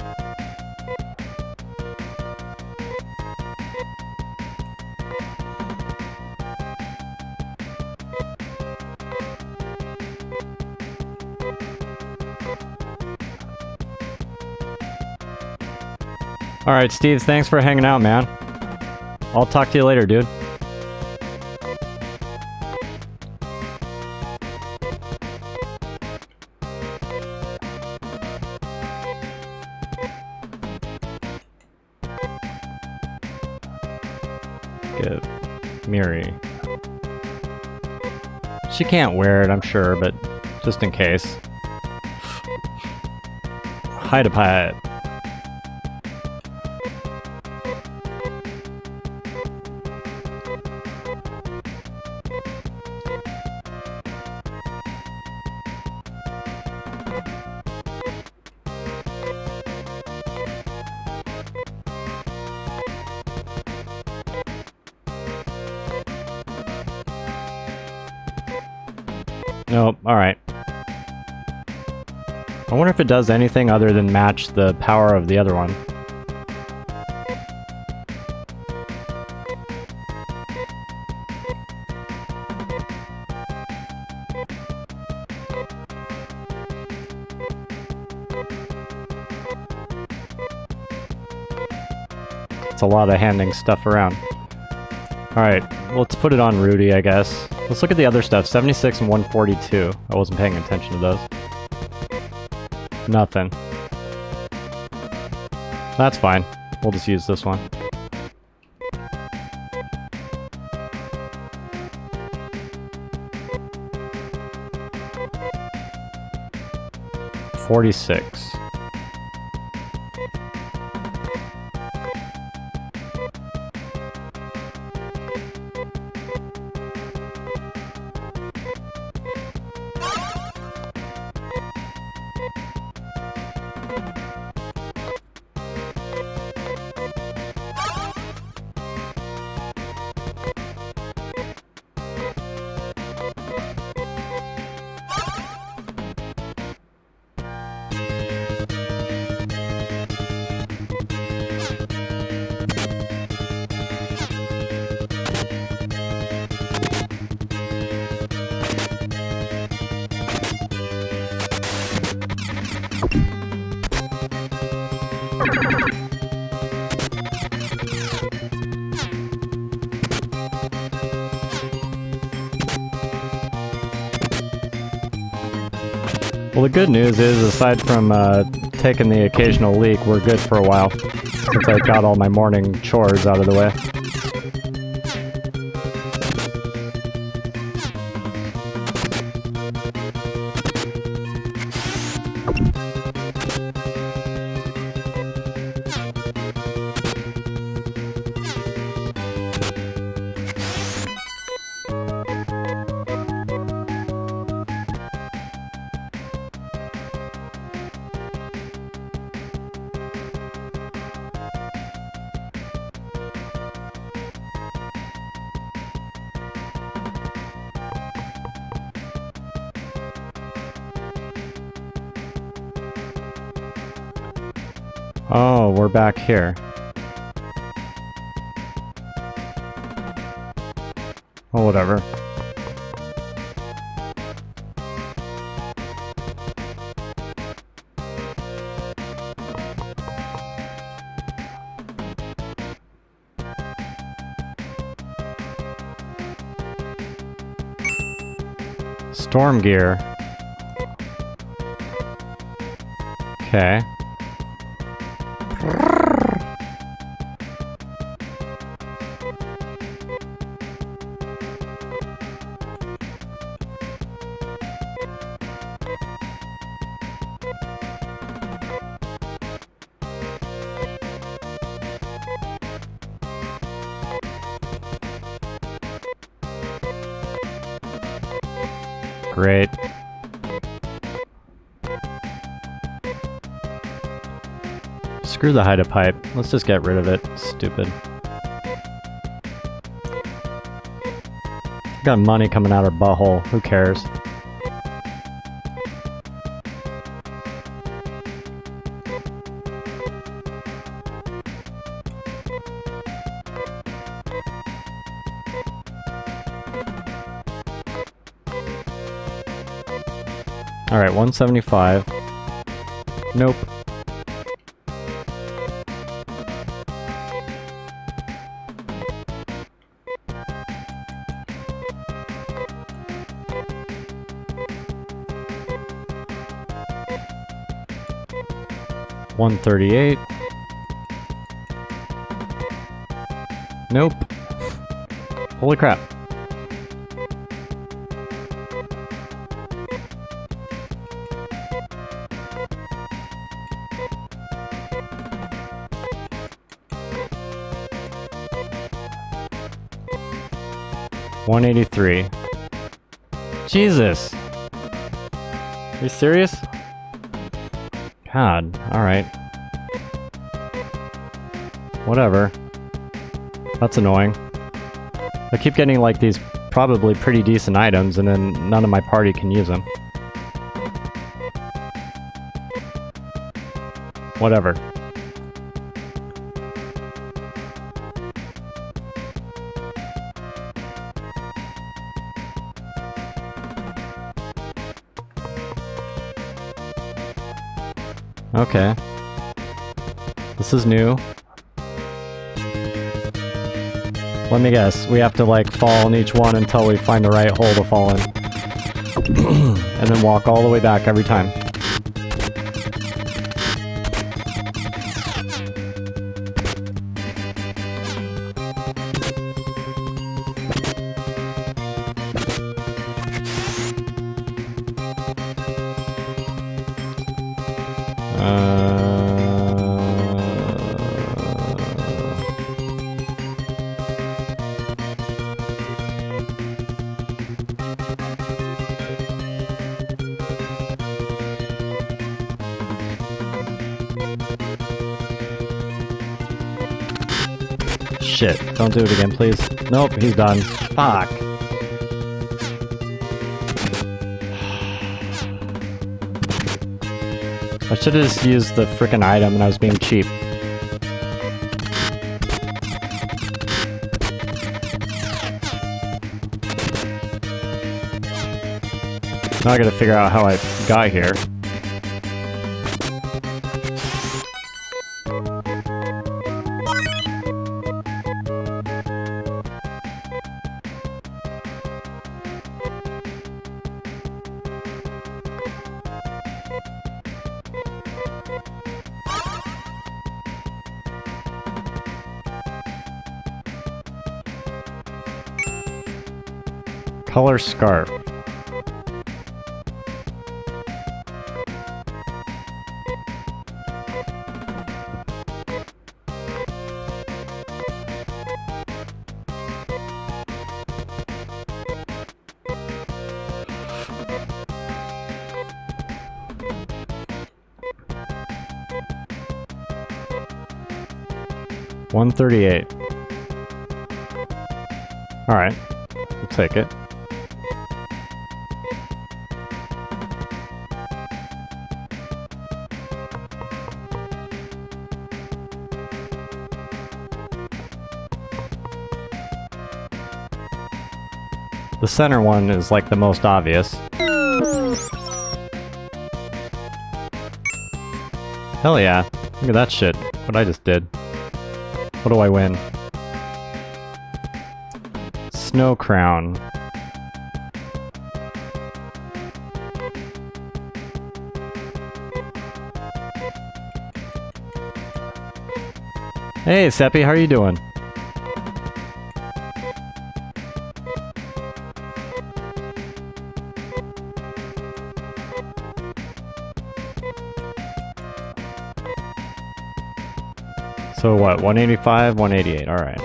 Alright, Steve, thanks for hanging out, man. I'll talk to you later, dude. Give Miri. She can't wear it, I'm sure, but just in case. Hide a pet. Nope, alright. I wonder if it does anything other than match the power of the other one. It's a lot of handing stuff around. Alright, let's put it on Rudy, I guess. Let's look at the other stuff. 76 and 142. I wasn't paying attention to those. Nothing. That's fine. We'll just use this one. $46. Well, the good news is, aside from taking the occasional leak, we're good for a while. Since I got all my morning chores out of the way. Oh, we're back here. Oh, whatever. Storm gear. Okay. Great. Screw the hide a pipe. Let's just get rid of it. Stupid. Got money coming out our butthole. Who cares? Alright, 175. Nope. $138. Nope. Holy crap. $183. Jesus! Are you serious? God, alright. Whatever. That's annoying. I keep getting like these probably pretty decent items and then none of my party can use them. Whatever. Okay. This is new. Let me guess, we have to like fall in each one until we find the right hole to fall in. And then walk all the way back every time. Shit, don't do it again, please. Nope, he's done. Fuck. I should have just used the frickin' item and I was being cheap. Now I gotta figure out how I got here. Color scarf. $138. Alright, we'll take it. The center one is like the most obvious. Hell yeah, look at that shit, what I just did. What do I win? Snow crown. Hey Seppi, how are you doing? So what, 185, 188, alright.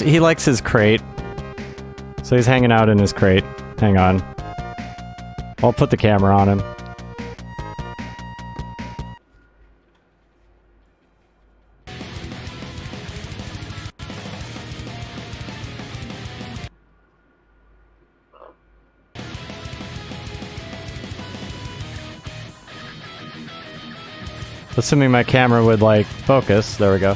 He likes his crate. So he's hanging out in his crate. Hang on. I'll put the camera on him. Assuming my camera would, like, focus. There we go.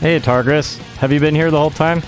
Hey Targris, have you been here the whole time?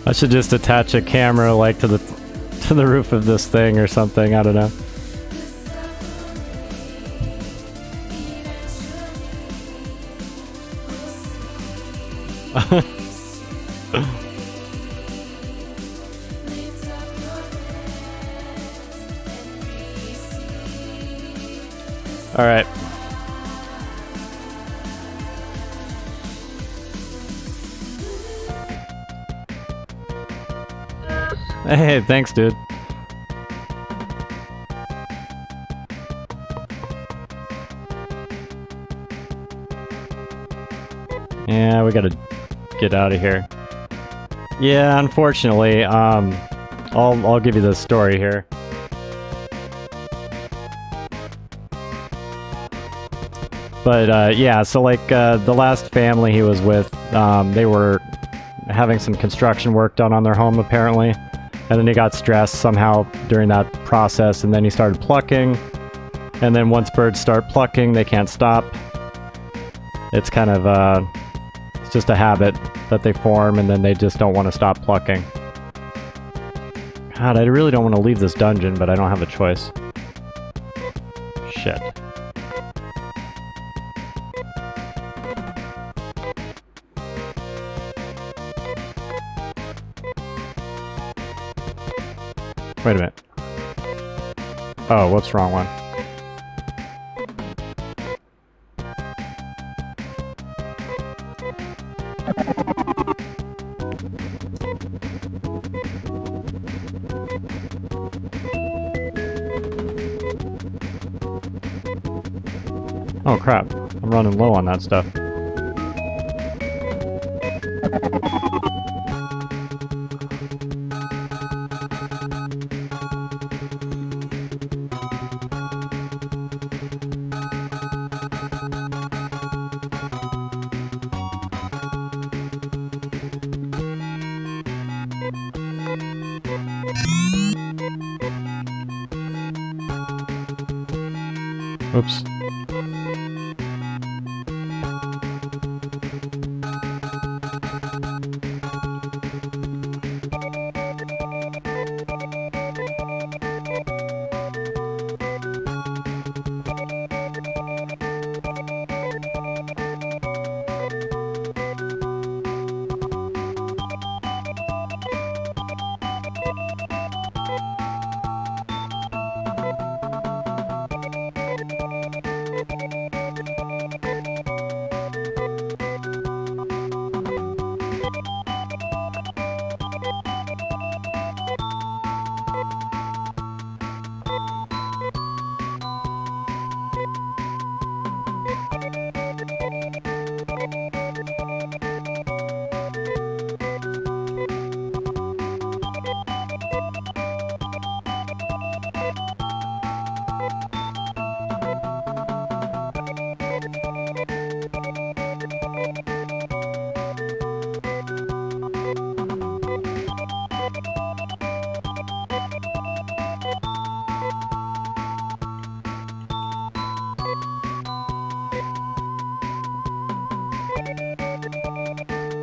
I should just attach a camera like to the roof of this thing or something, I don't know. All right. Hey, thanks, dude. Yeah, we gotta get out of here. Yeah, unfortunately, I'll give you the story here. But yeah, so like the last family he was with, they were having some construction work done on their home apparently, and then he got stressed somehow during that process, and then he started plucking, and then once birds start plucking, they can't stop. It's kind of, it's just a habit that they form and then they just don't want to stop plucking. God, I really don't want to leave this dungeon, but I don't have a choice. Shit. Wait a minute. Oh, what's wrong one? Oh crap, I'm running low on that stuff. Oops.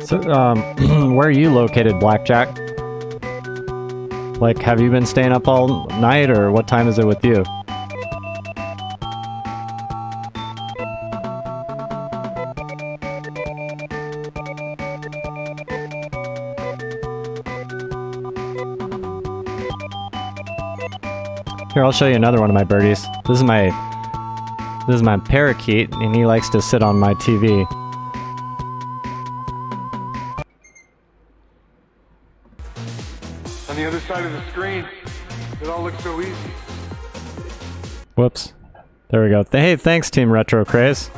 So, where are you located, Blackjack? Like, have you been staying up all night, or what time is it with you? Here, I'll show you another one of my birdies. This is my parakeet, and he likes to sit on my TV. On the other side of the screen, it all looks so easy. Whoops. There we go. Hey, thanks, Team Retro Craze.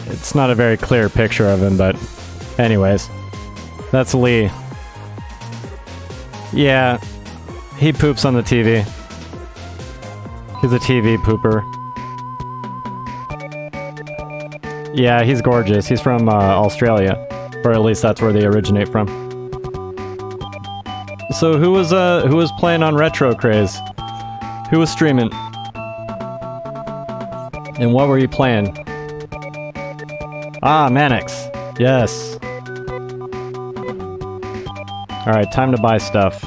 It's not a very clear picture of him, but anyways. That's Lee. Yeah, he poops on the TV. He's a TV pooper. Yeah, he's gorgeous. He's from Australia, or at least that's where they originate from. So who was playing on Retro Craze? Who was streaming? And what were you playing? Ah, Manix. Yes. All right, time to buy stuff.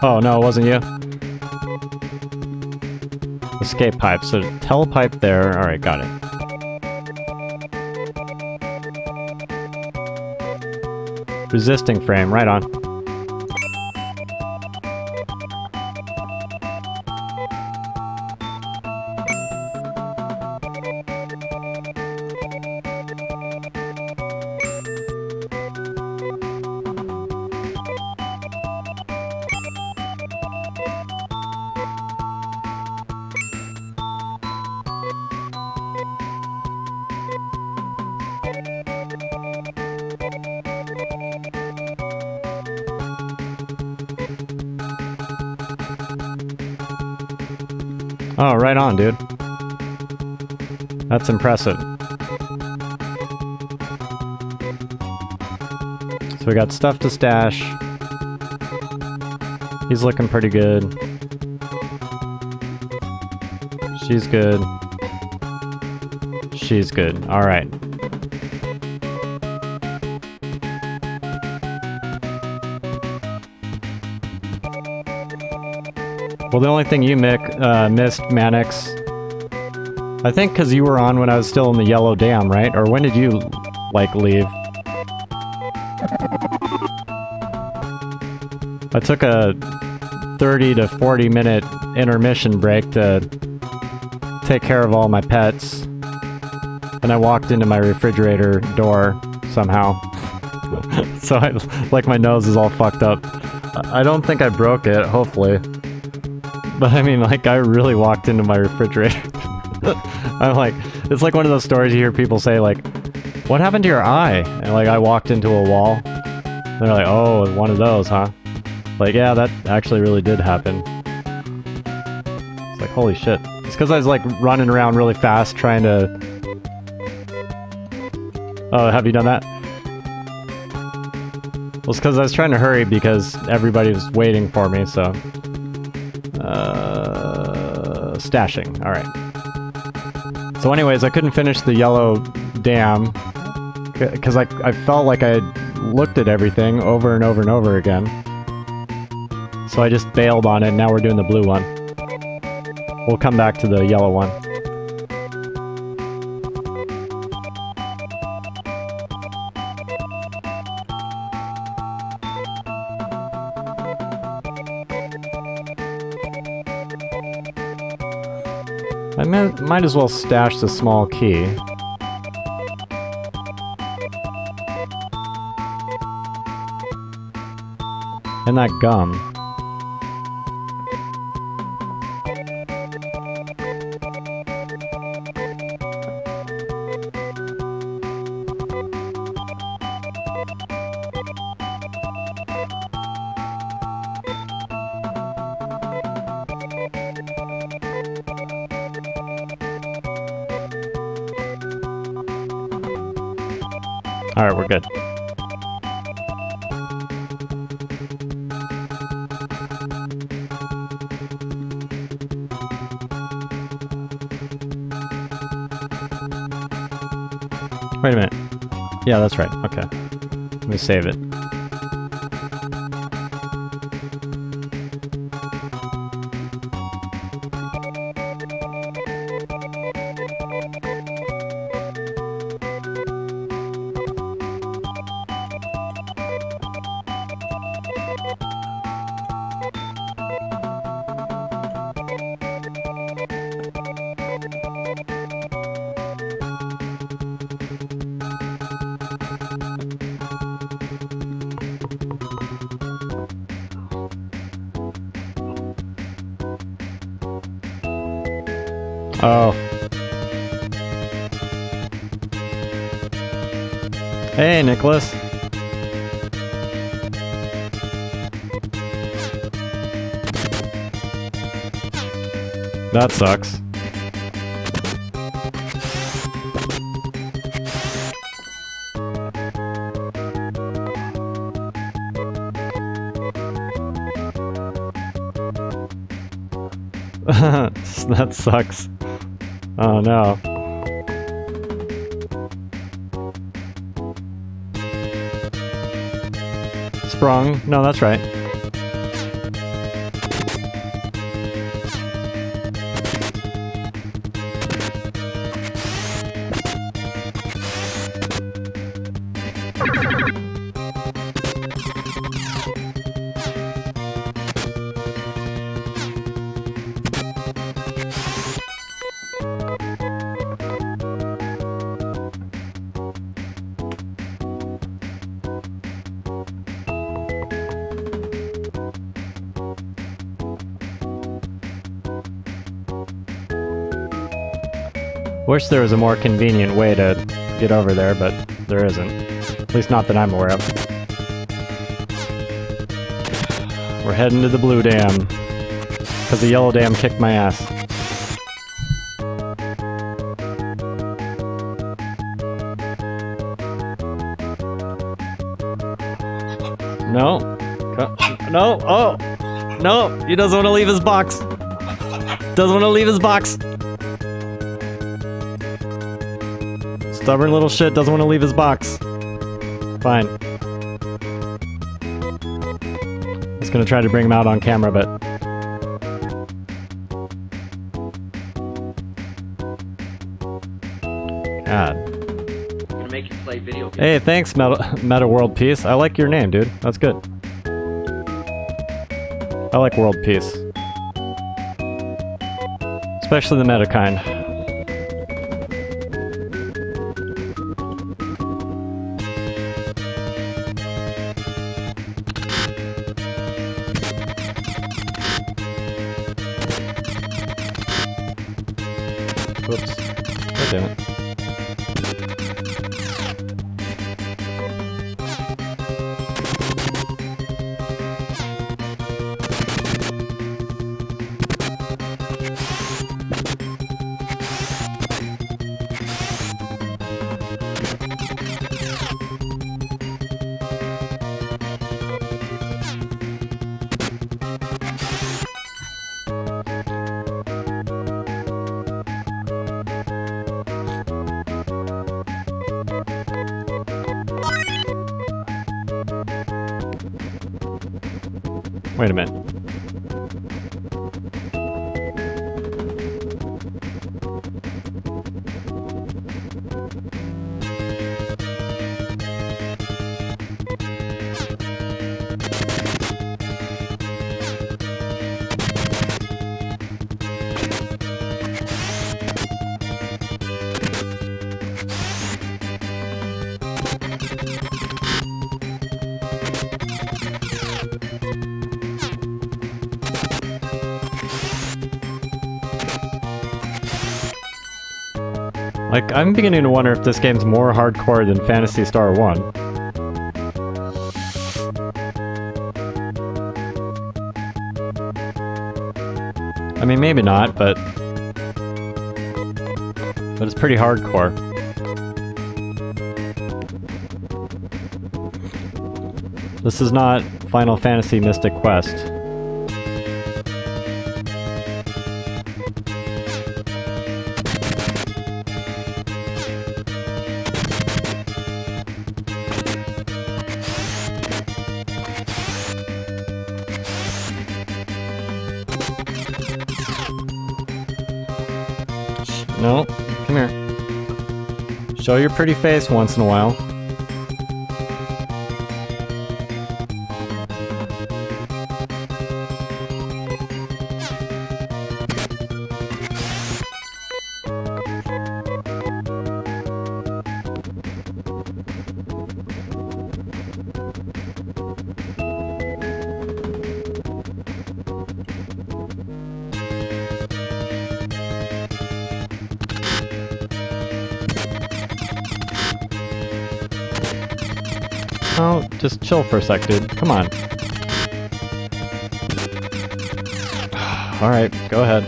Oh, no, it wasn't you. Escape pipe. So telepipe there. Alright, got it. Resisting frame, right on. Oh, right on, dude. That's impressive. So we got stuff to stash. He's looking pretty good. She's good. She's good. Alright. Well, the only thing you missed, Mannix, I think because you were on when I was still in the yellow dam, right? Or when did you, like, leave? I took a 30 to 40 minute intermission break to take care of all my pets. And I walked into my refrigerator door somehow. So like my nose is all fucked up. I don't think I broke it, hopefully. But I mean, like, I really walked into my refrigerator. I'm like, it's like one of those stories you hear people say, like, what happened to your eye? And like, I walked into a wall. And they're like, oh, one of those, huh? Like, yeah, that actually really did happen. It's like, holy shit. It's because I was like running around really fast trying to... Oh, have you done that? Well, it's because I was trying to hurry because everybody was waiting for me, so... Stashing, alright. So anyways, I couldn't finish the yellow dam because I felt like I looked at everything over and over and over again. So I just bailed on it, and now we're doing the blue one. We'll come back to the yellow one. I might as well stash the small key. And that gum. Alright, we're good. Wait a minute. Yeah, that's right. Okay. Let me save it. Oh. Hey, Nicholas. That sucks. That sucks. Oh no. Sprung? No, that's right. Wish there was a more convenient way to get over there, but there isn't. At least not that I'm aware of. We're heading to the blue dam. Because the yellow dam kicked my ass. No. No. Oh. No. He doesn't want to leave his box. Doesn't want to leave his box. Stubborn little shit doesn't want to leave his box. Fine. Just gonna try to bring him out on camera, but... God. I'm gonna make you play video games. Hey, thanks, Meta World Peace. I like your name, dude. That's good. I like World Peace. Especially the meta kind. Oops. God damn it. Wait a minute. Like, I'm beginning to wonder if this game's more hardcore than Phantasy Star 1. I mean, maybe not, but it's pretty hardcore. This is not Final Fantasy Mystic Quest. No, come here. Show your pretty face once in a while. Oh, just chill for a sec, dude. Come on. Alright, go ahead.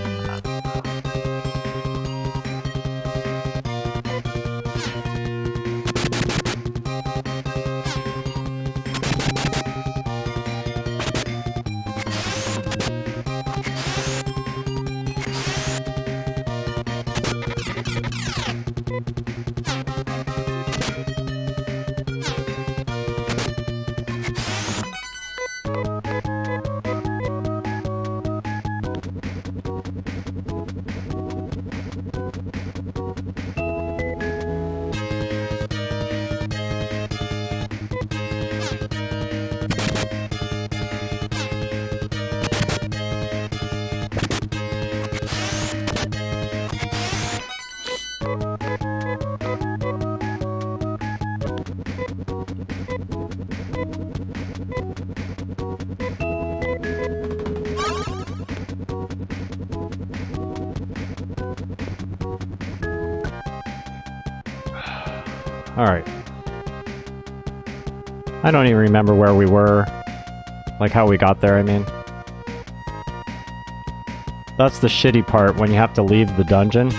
Alright. I don't even remember where we were. Like how we got there, I mean. That's the shitty part when you have to leave the dungeon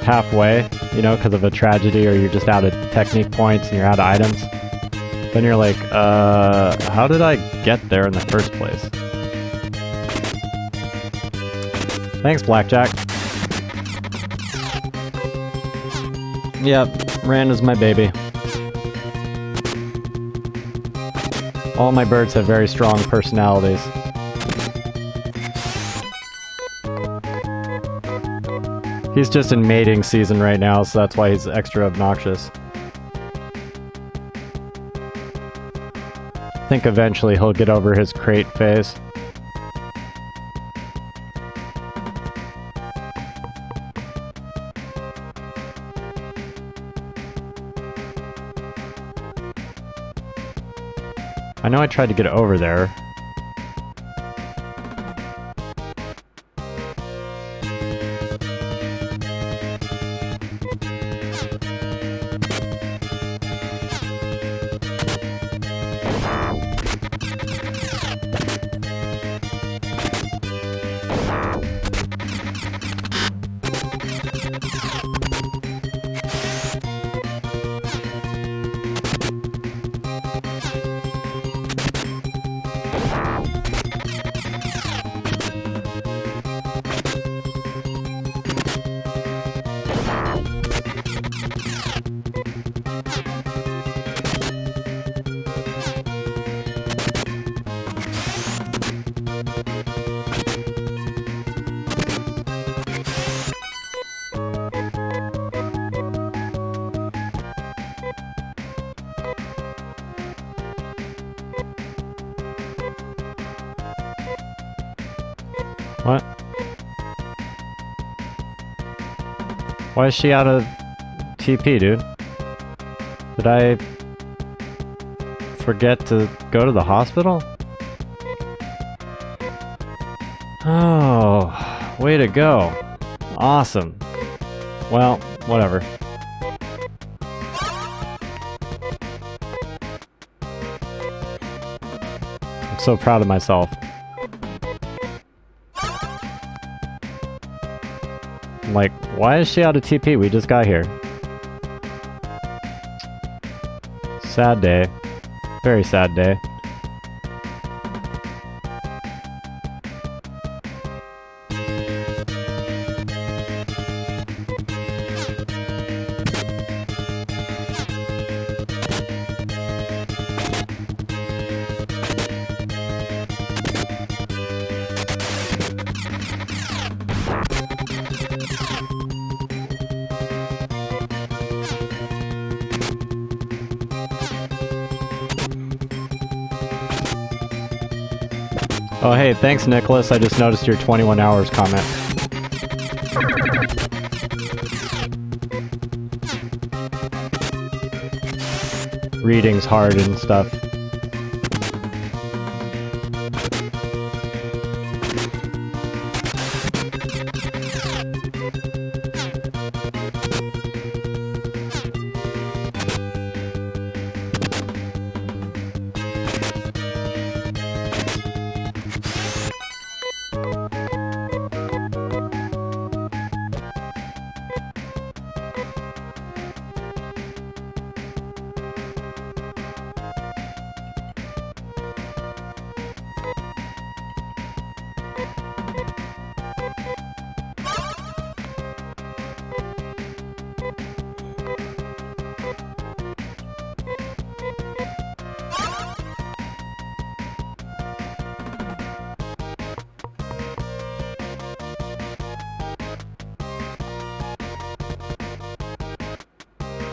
halfway, you know, because of a tragedy or you're just out of technique points and you're out of items. Then you're like, how did I get there in the first place? Thanks, Blackjack. Yep, Rand is my baby. All my birds have very strong personalities. He's just in mating season right now, so that's why he's extra obnoxious. I think eventually he'll get over his crate phase. I know I tried to get over there. What? Why is she out of TP, dude? Did I forget to go to the hospital? Oh, way to go. Awesome. Well, whatever. I'm so proud of myself. I'm like, why is she out of TP? We just got here. Sad day. Very sad day. Oh hey, thanks Nicholas, I just noticed your 21 hours comment. Reading's hard and stuff.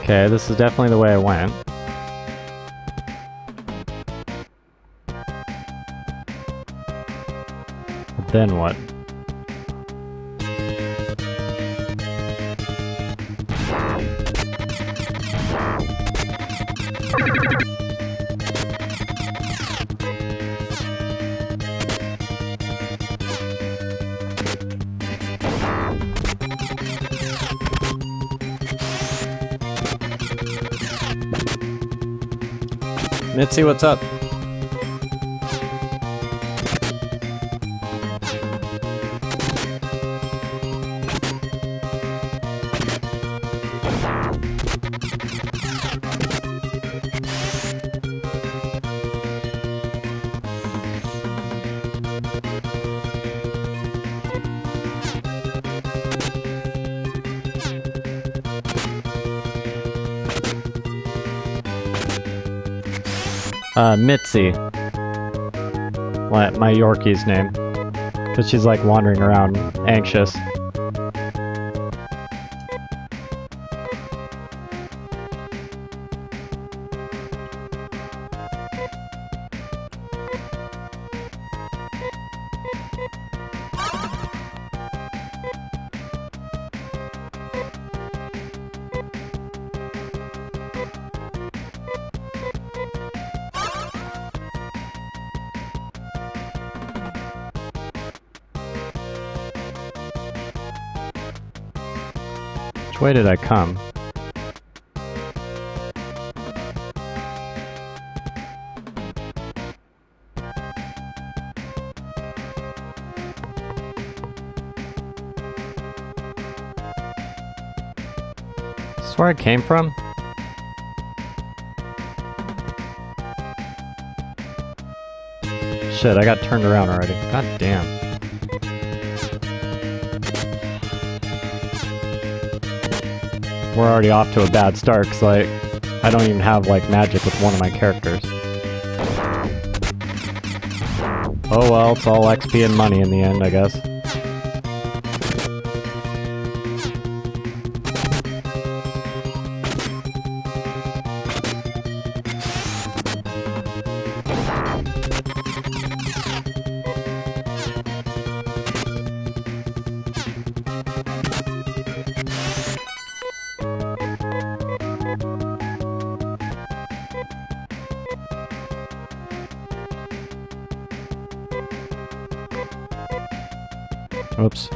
Okay, this is definitely the way I went. But then what? Mitzi, what's up? Mitzi. My Yorkie's name. Because she's like wandering around anxious. Which way did I come? Is this where I came from? Shit, I got turned around already. God damn. We're already off to a bad start, cause like, I don't even have like magic with one of my characters. Oh well, it's all XP and money in the end, I guess. Oops.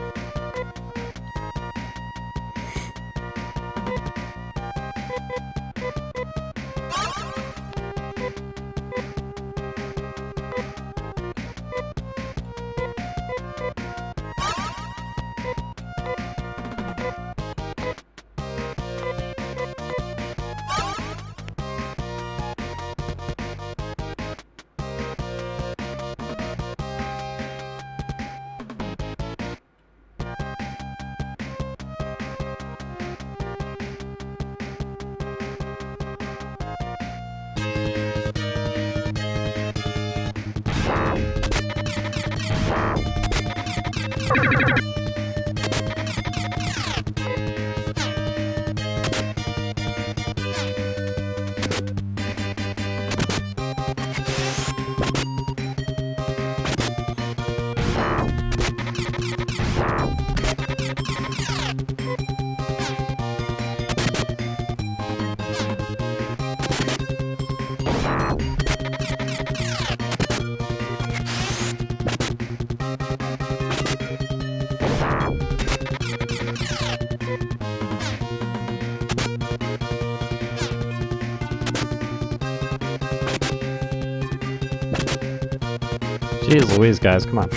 Jeez Louise, guys, come on.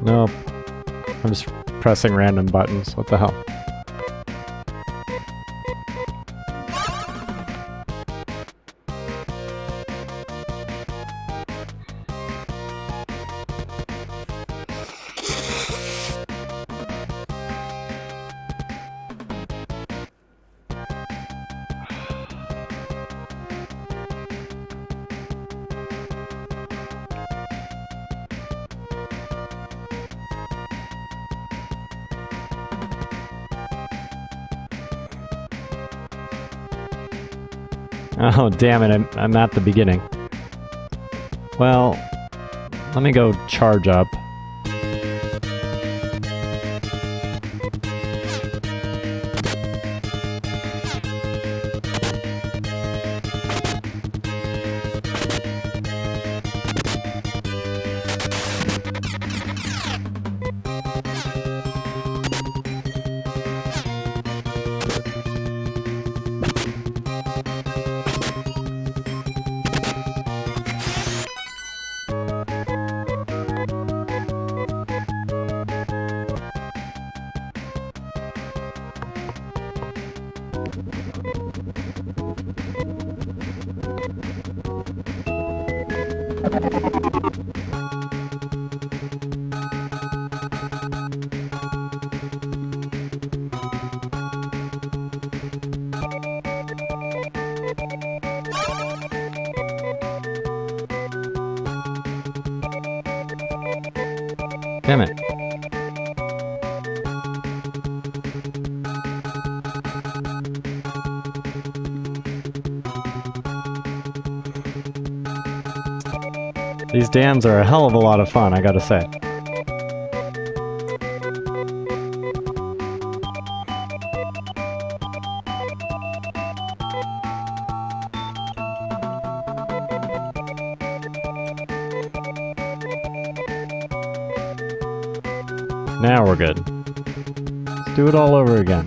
Nope. I'm just pressing random buttons. What the hell? Oh, damn it, I'm at the beginning. Well, let me go charge up. Damn it. These dams are a hell of a lot of fun, I gotta say. Now we're good. Let's do it all over again.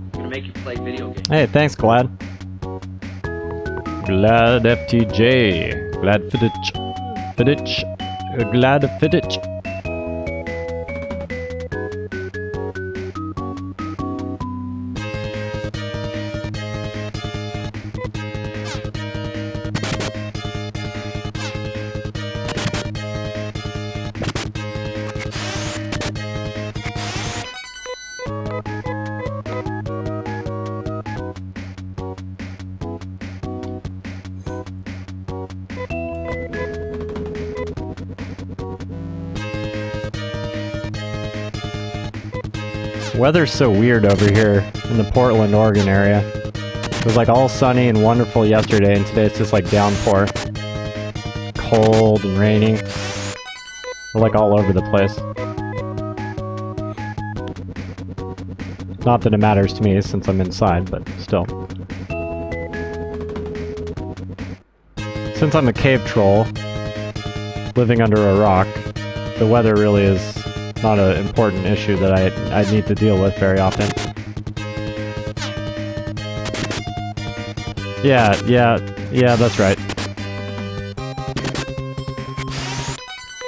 I'm gonna make you play video games. Hey, thanks, Glad. Glad FTJ. Glad Fidich. Fidich. Glad Fidich. Weather's so weird over here in the Portland, Oregon area. It was like all sunny and wonderful yesterday, and today it's just like downpour. Cold and rainy. We're like all over the place. Not that it matters to me since I'm inside, but still. Since I'm a cave troll, living under a rock, the weather really is not an important issue that I need to deal with very often. Yeah, that's right.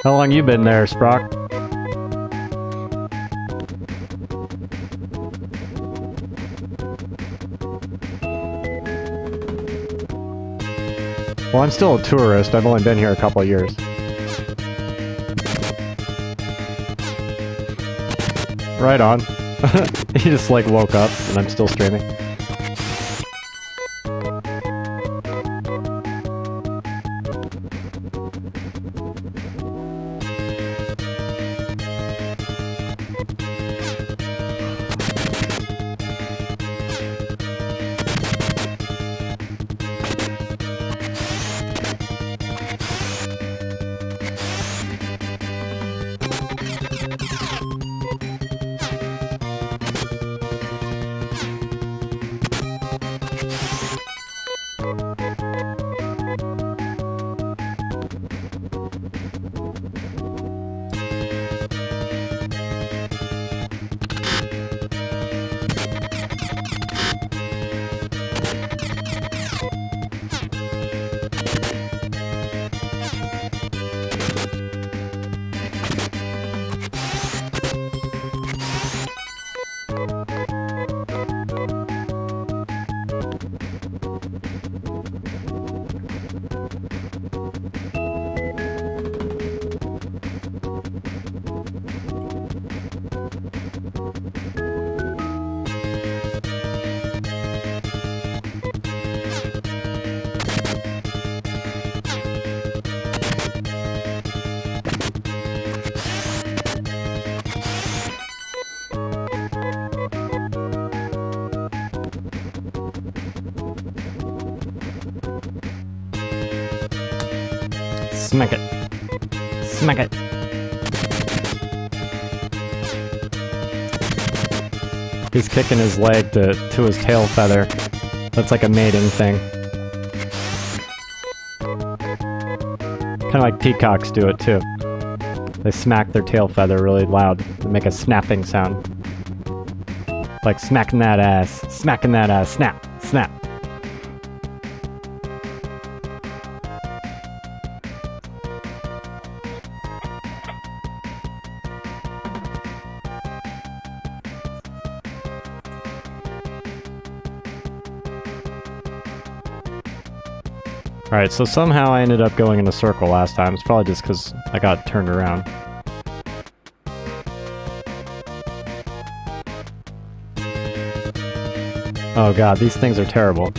How long you been there, Sprock? Well, I'm still a tourist. I've only been here a couple of years. Right on. He just like woke up and I'm still streaming. Smack it. Smack it. He's kicking his leg to his tail feather. That's like a mating thing. Kind of like peacocks do it too. They smack their tail feather really loud and make a snapping sound. Like smacking that ass. Smacking that ass. Snap. Snap. Alright, so somehow I ended up going in a circle last time. It's probably just because I got turned around. Oh god, these things are terrible.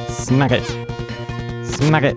Smack it! Smack it!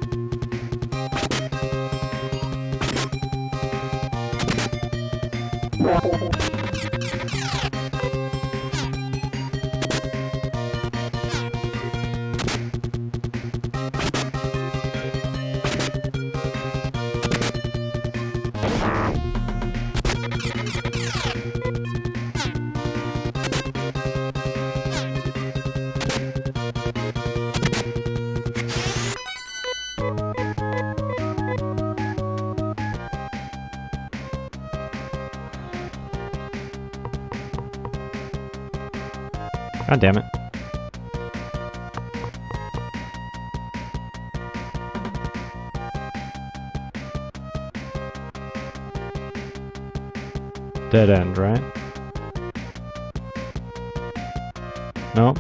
God damn it. Dead end, right? No?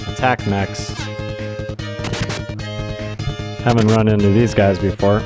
Attack mechs. Haven't run into these guys before.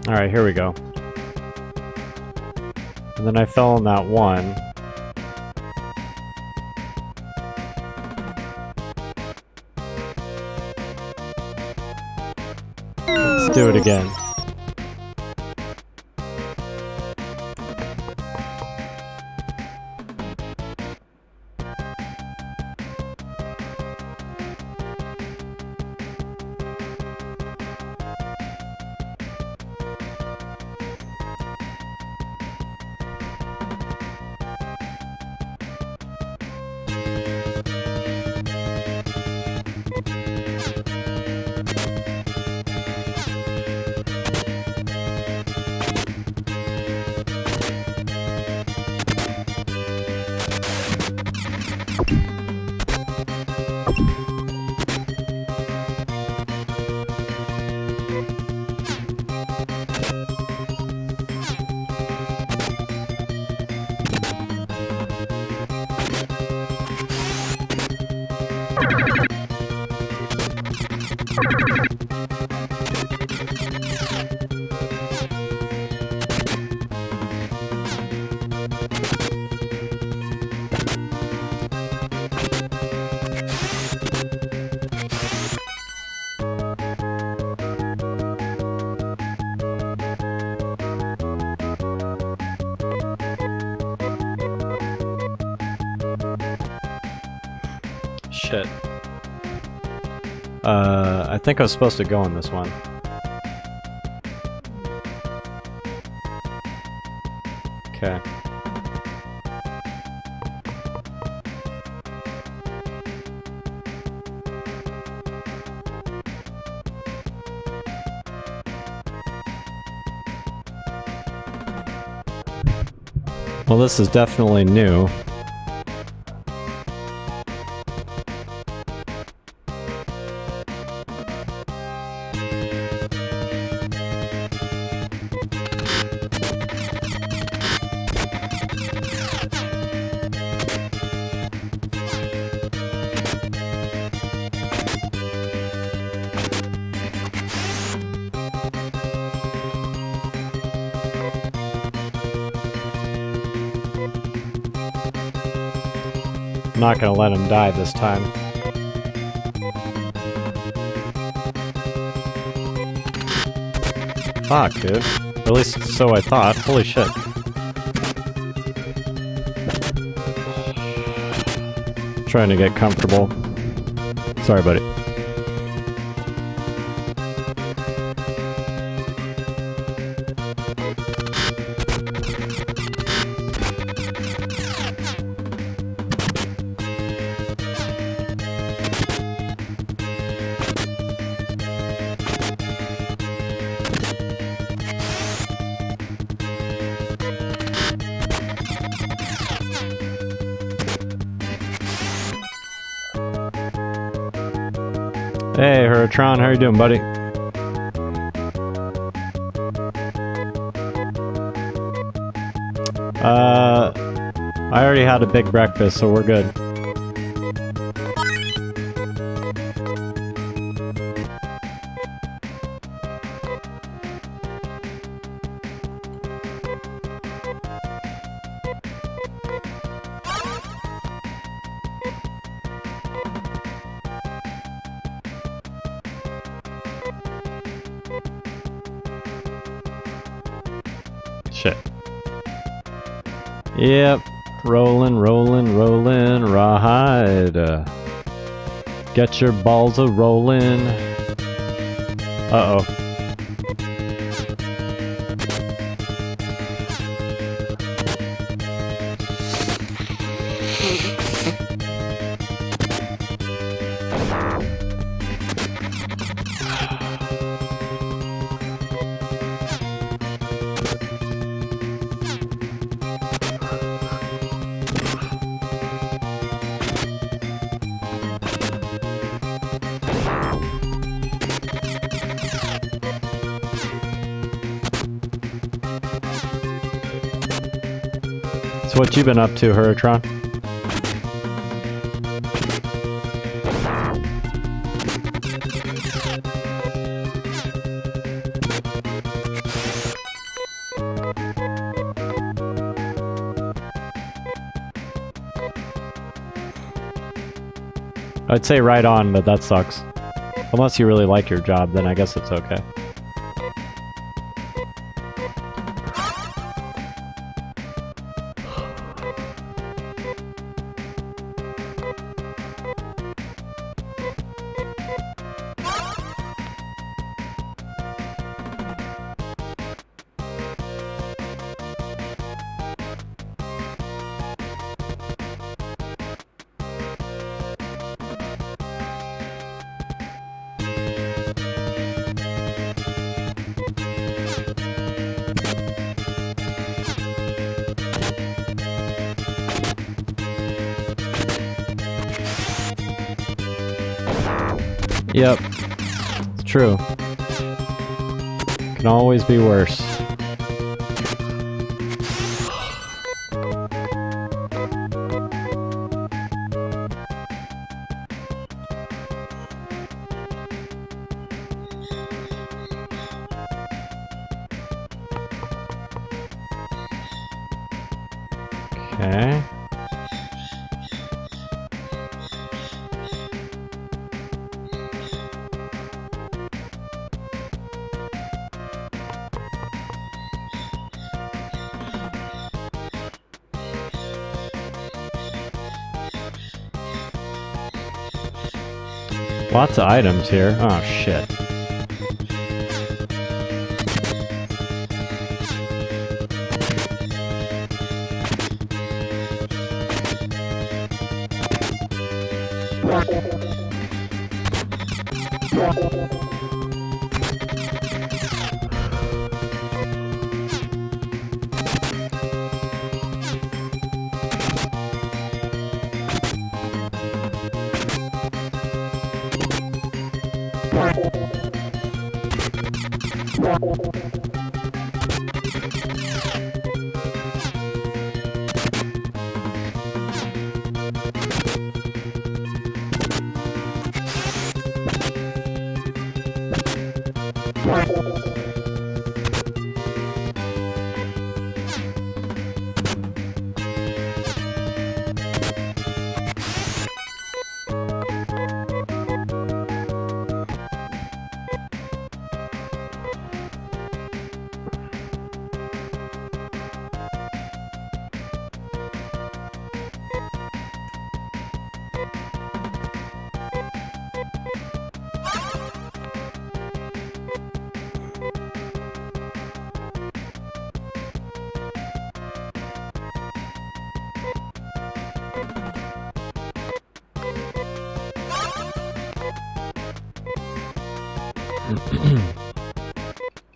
Alright, here we go. And then I fell on that one. Let's do it again. Shit. I think I was supposed to go in this one. Okay. Well, this is definitely new. I'm not gonna let him die this time. Fuck, dude. At least so I thought. Holy shit. Trying to get comfortable. Sorry, buddy. Hey, Hurritron, how you doing, buddy? I already had a big breakfast, so we're good. Shit. Yep. Rollin', rollin', rollin', rawhide. Get your balls a rollin'. Uh-oh. So what you been up to, Hurritron? I'd say right on, but that sucks. Unless you really like your job, then I guess it's okay. Yep, it's true. Can always be worse. Okay. Lots of items here. Oh, shit.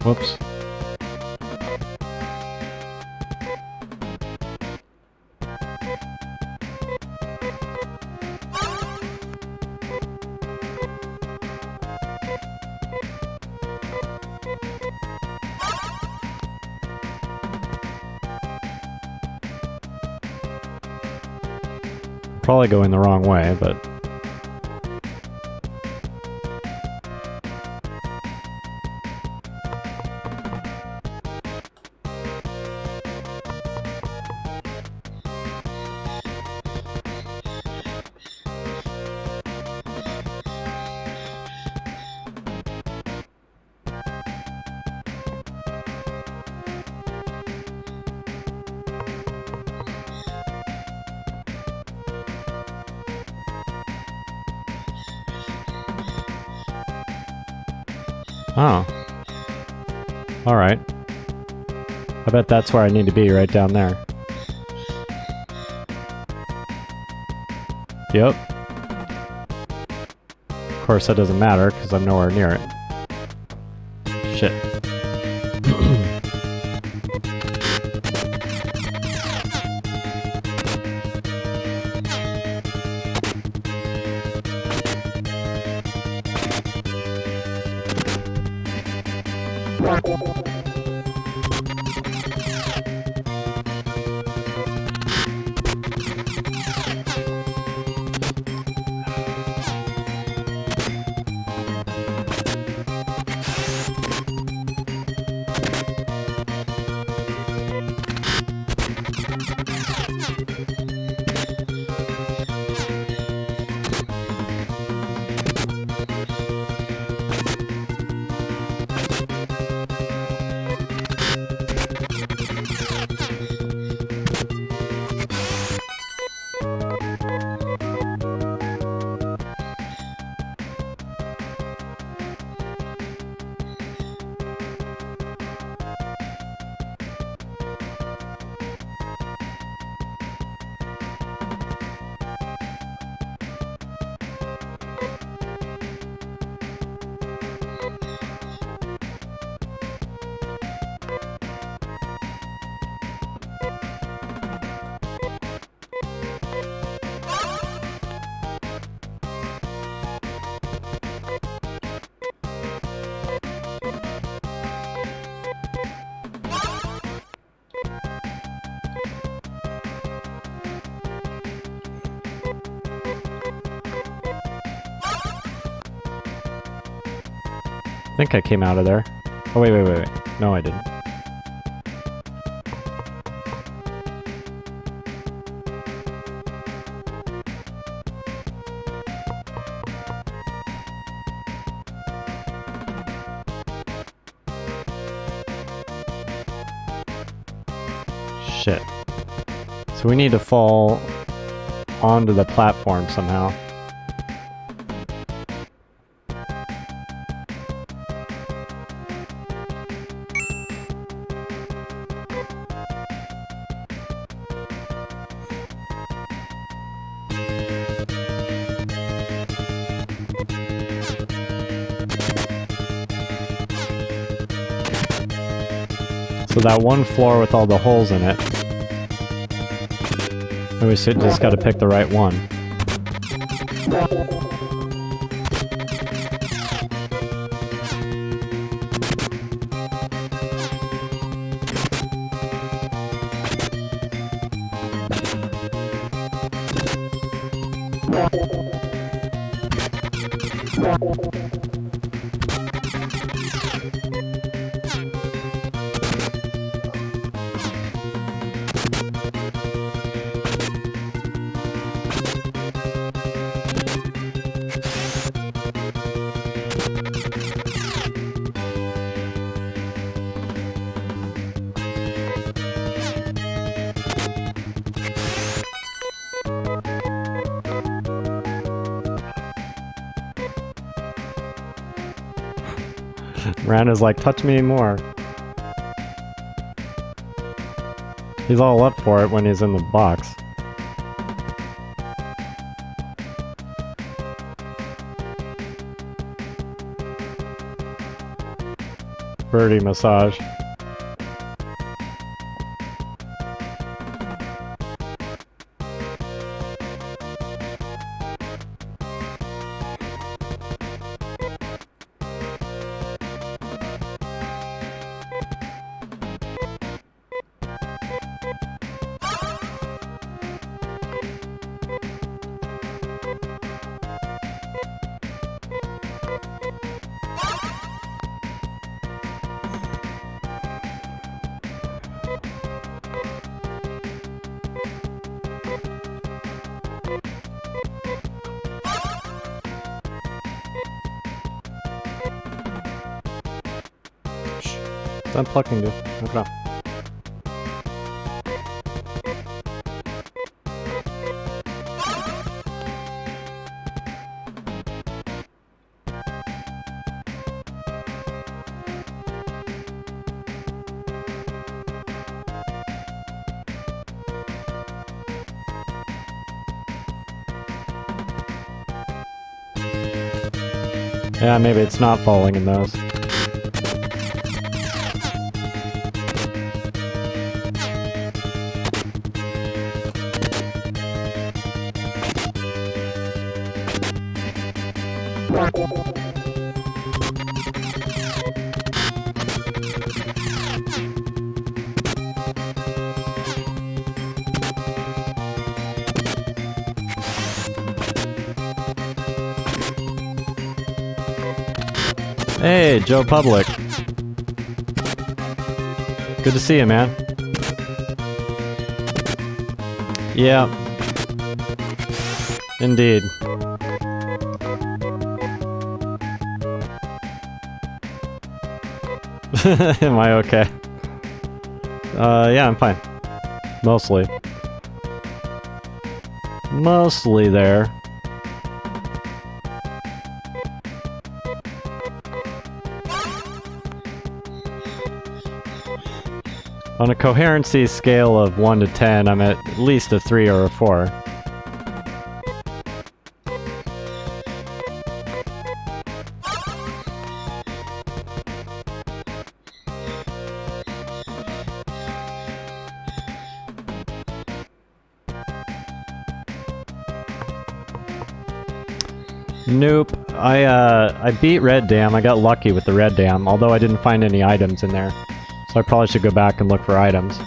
Whoops. Probably going the wrong way, but... Oh. Alright. I bet that's where I need to be, right down there. Yep. Of course that doesn't matter, because I'm nowhere near it. Shit. I think I came out of there. Oh, wait. No, I didn't. shit. So we need to fall onto the platform somehow. So that one floor with all the holes in it. And we just gotta pick the right one. Rana's like, touch me more. He's all up for it when he's in the box. Birdie massage. I'm plucking, dude. Knock it off. Yeah, maybe it's not falling in those. Hey, Joe Public. Good to see you, man. Yeah. Indeed. Am I okay? Yeah, I'm fine. Mostly. Mostly there. On a coherency scale of 1 to 10, I'm at least a 3 or a 4. Nope. I beat Red Dam. I got lucky with the Red Dam, although I didn't find any items in there. So I probably should go back and look for items.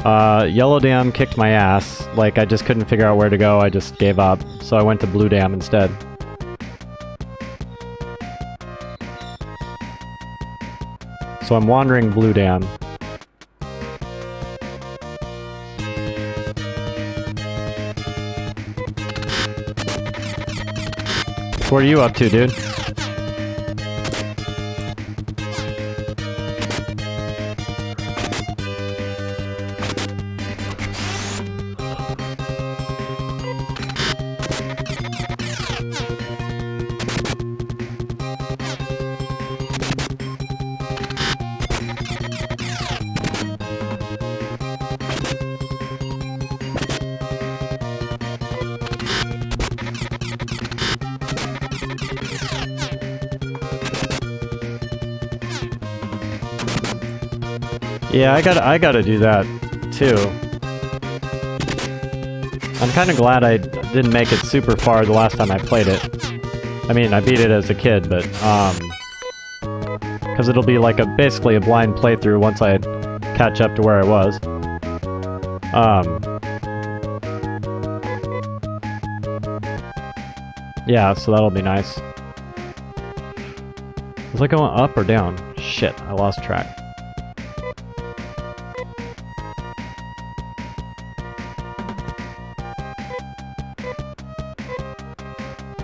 Yellow Dam kicked my ass. Like, I just couldn't figure out where to go. I just gave up. So I went to Blue Dam instead. So I'm wandering Blue Dam. What are you up to, dude? Yeah, I gotta do that too. I'm kind of glad I didn't make it super far the last time I played it. I mean, I beat it as a kid, but because it'll be like basically a blind playthrough once I catch up to where I was. Yeah, so that'll be nice. Was I going up or down? Shit, I lost track.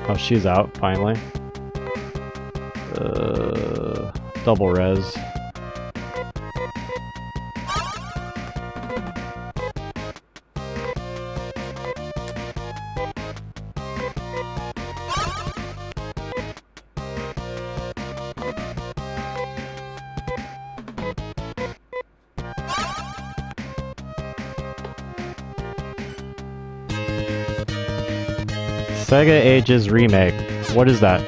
Oh, she's out, finally. Double res. Sega Ages Remake. What is that?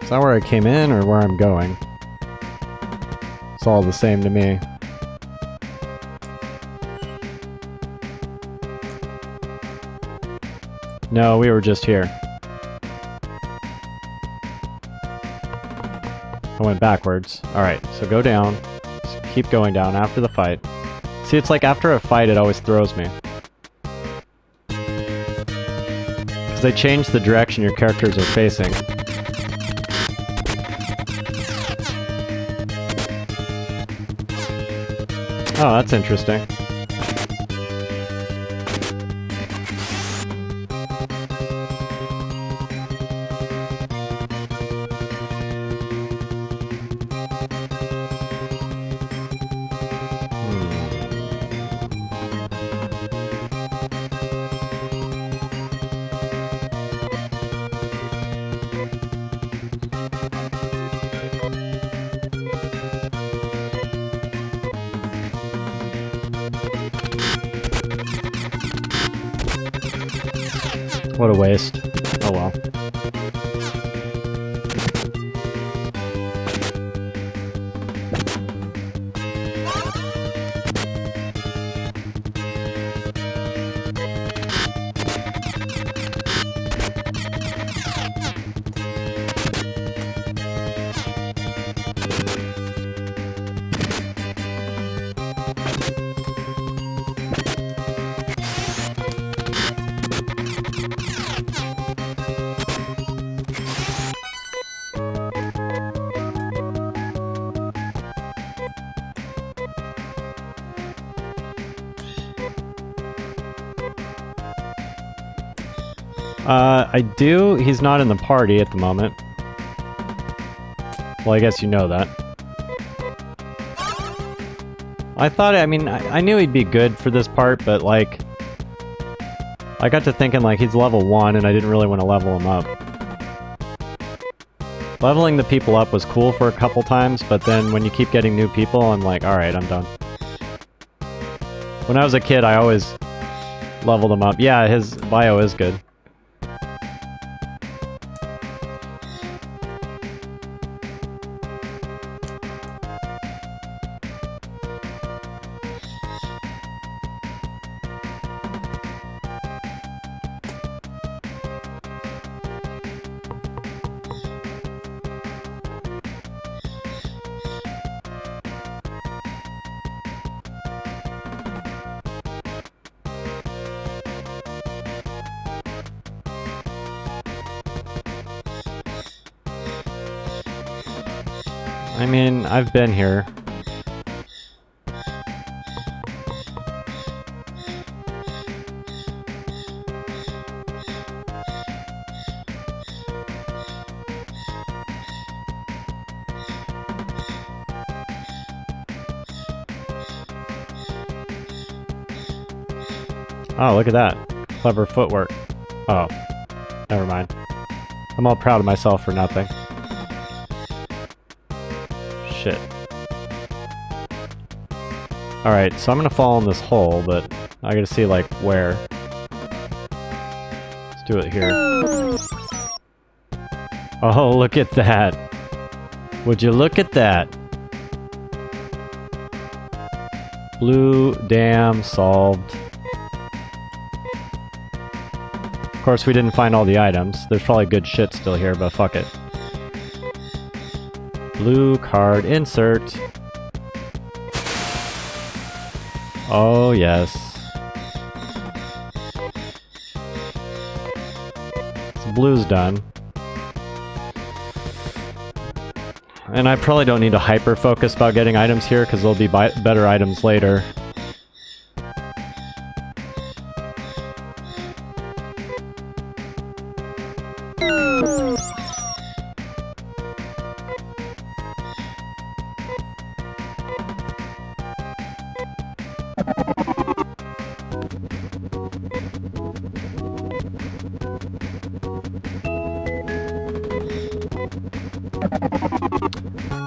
Is that where I came in or where I'm going? It's all the same to me. No, we were just here. I went backwards. Alright, so go down. Just keep going down after the fight. See, it's like after a fight it always throws me. Because they change the direction your characters are facing. Oh, that's interesting. What a waste. Oh well. I do. He's not in the party at the moment. Well, I guess you know that. I thought, I mean, I knew he'd be good for this part, but like... I got to thinking like he's level 1 and I didn't really want to level him up. Leveling the people up was cool for a couple times, but then when you keep getting new people, I'm like, alright, I'm done. When I was a kid, I always leveled him up. Yeah, his bio is good. I mean, I've been here. Oh, look at that. Clever footwork. Oh. Never mind. I'm all proud of myself for nothing. Shit. Alright, so I'm gonna fall in this hole, but I gotta see, like, where. Let's do it here. Oh, look at that! Would you look at that? Blue dam solved. Of course, we didn't find all the items. There's probably good shit still here, but fuck it. Blue card insert. Oh, yes. So blue's done. And I probably don't need to hyper-focus about getting items here, because there'll be better items later.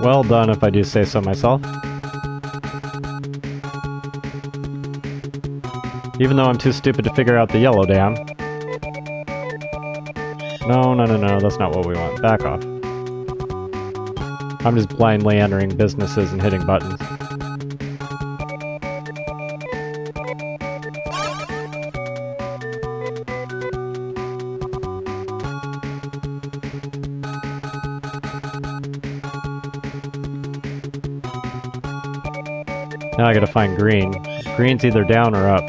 Well done, if I do say so myself. Even though I'm too stupid to figure out the yellow dam. No, no, no, no, that's not what we want. Back off. I'm just blindly entering businesses and hitting buttons. Now I gotta find green. Green's either down or up.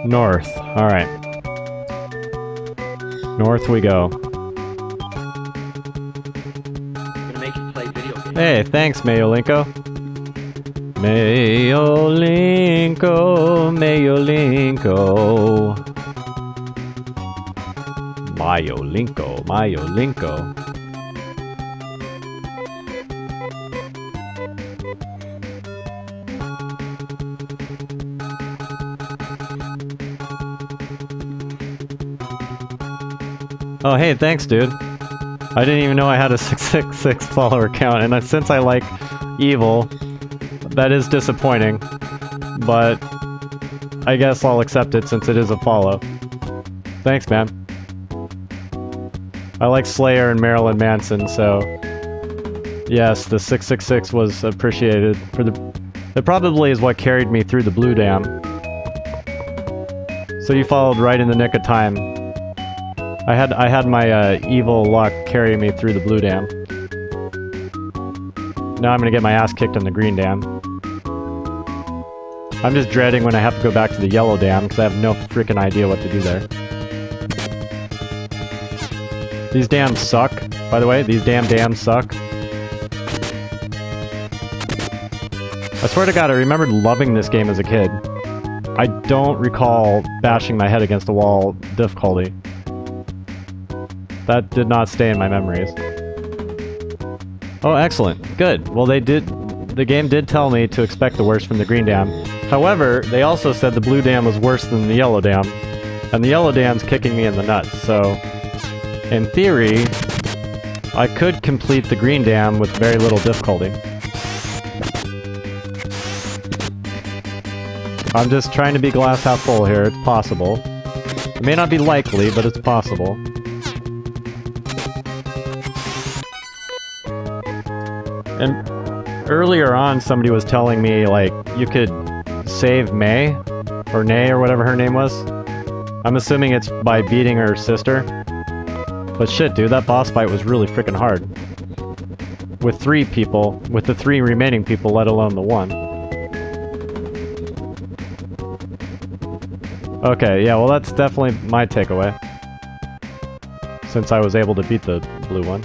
North. Alright. North we go. Gonna make you play video games. Hey, thanks, Mayolinko. Mayolinko, Mayolinko. Mayolinko, Mayolinko. Oh, hey, thanks, dude. I didn't even know I had a 666 follower count, and since I like evil, that is disappointing. But I guess I'll accept it since it is a follow. Thanks, man. I like Slayer and Marilyn Manson, so yes, the 666 was appreciated. It probably is what carried me through the Blue Dam. So you followed right in the nick of time. I had my evil luck carry me through the Blue Dam. Now I'm gonna get my ass kicked on the Green Dam. I'm just dreading when I have to go back to the Yellow Dam because I have no freaking idea what to do there. These dams suck, by the way. These dams suck. I swear to God, I remembered loving this game as a kid. I don't recall bashing my head against a wall difficulty. That did not stay in my memories. Oh, excellent. Good. Well, the game did tell me to expect the worst from the Green Dam. However, they also said the Blue Dam was worse than the Yellow Dam. And the Yellow Dam's kicking me in the nuts, so in theory, I could complete the Green Dam with very little difficulty. I'm just trying to be glass half full here. It's possible. It may not be likely, but it's possible. And earlier on, somebody was telling me, like, you could save May, or Nay, or whatever her name was. I'm assuming it's by beating her sister. But shit, dude, that boss fight was really freaking hard. With 3 people, with the 3 remaining people, let alone the 1. Okay, yeah, well that's definitely my takeaway. Since I was able to beat the blue one.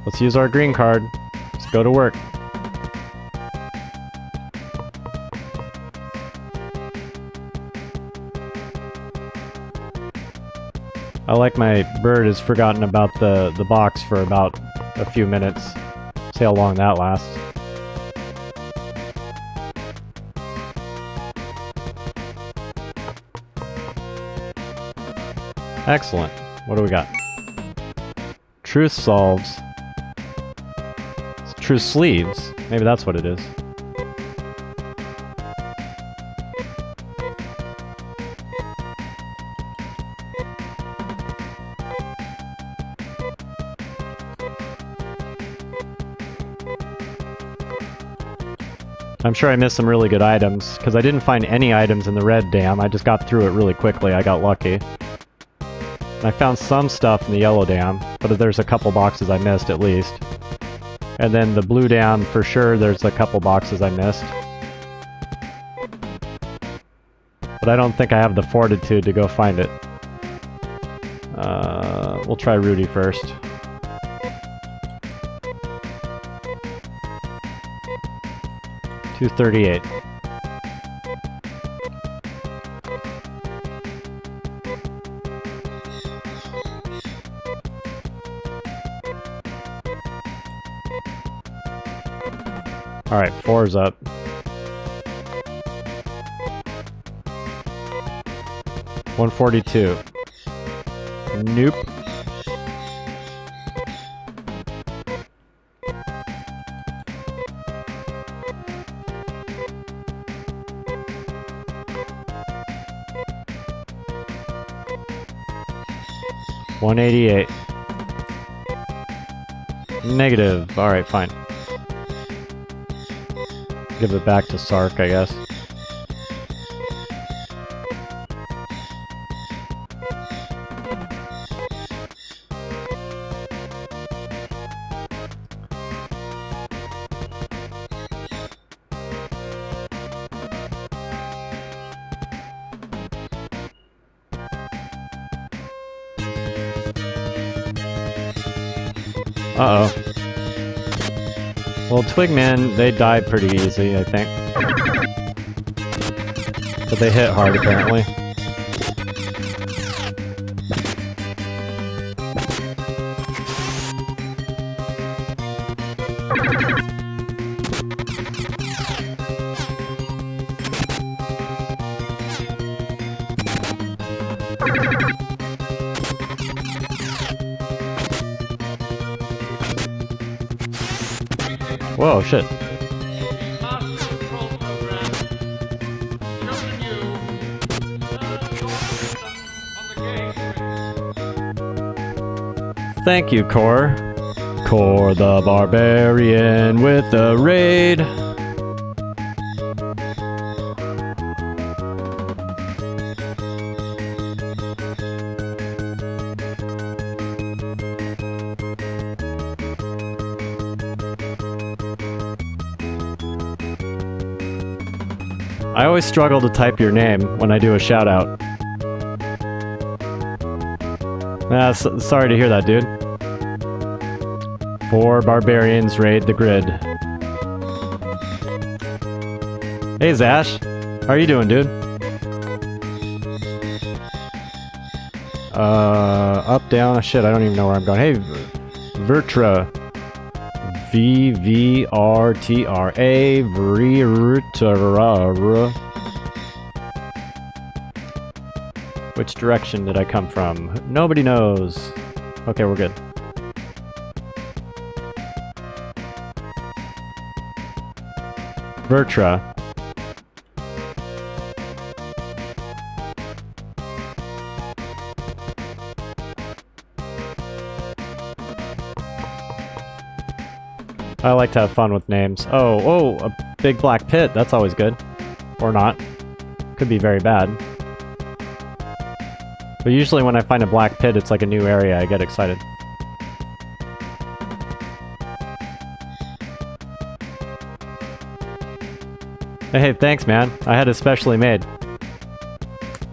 Let's use our green card. Let's go to work. I like my bird has forgotten about the box for about a few minutes. See how long that lasts. Excellent. What do we got? Truth solves. It's truth sleeves. Maybe that's what it is. I'm sure I missed some really good items, because I didn't find any items in the red dam. I just got through it really quickly. I got lucky. And I found some stuff in the yellow dam, but there's a couple boxes I missed at least. And then the blue dam, for sure, there's a couple boxes I missed. But I don't think I have the fortitude to go find it. We'll try Rudy first. $238. Alright, 4's up. $142. Nope. $188. Negative. Alright, fine. Give it back to Sark, I guess. Uh-oh. Well, Twigman, they die pretty easy, I think. But they hit hard, apparently. Whoa, shit. Master Control Program. Chosen you. On the game. Thank you, Core. Core the Barbarian with the raid. I always struggle to type your name when I do a shout out. Sorry to hear that, dude. 4 barbarians raid the grid. Hey, Zash. How are you doing, dude? Up, down, shit, I don't even know where I'm going. Hey, Vertra. V-V-R-T-R-A, Vertra. Which direction did I come from? Nobody knows. Okay, we're good. Vertra. I like to have fun with names. Oh, a big black pit. That's always good. Or not. Could be very bad. But usually when I find a black pit, it's like a new area. I get excited. Hey, thanks, man. I had it specially made.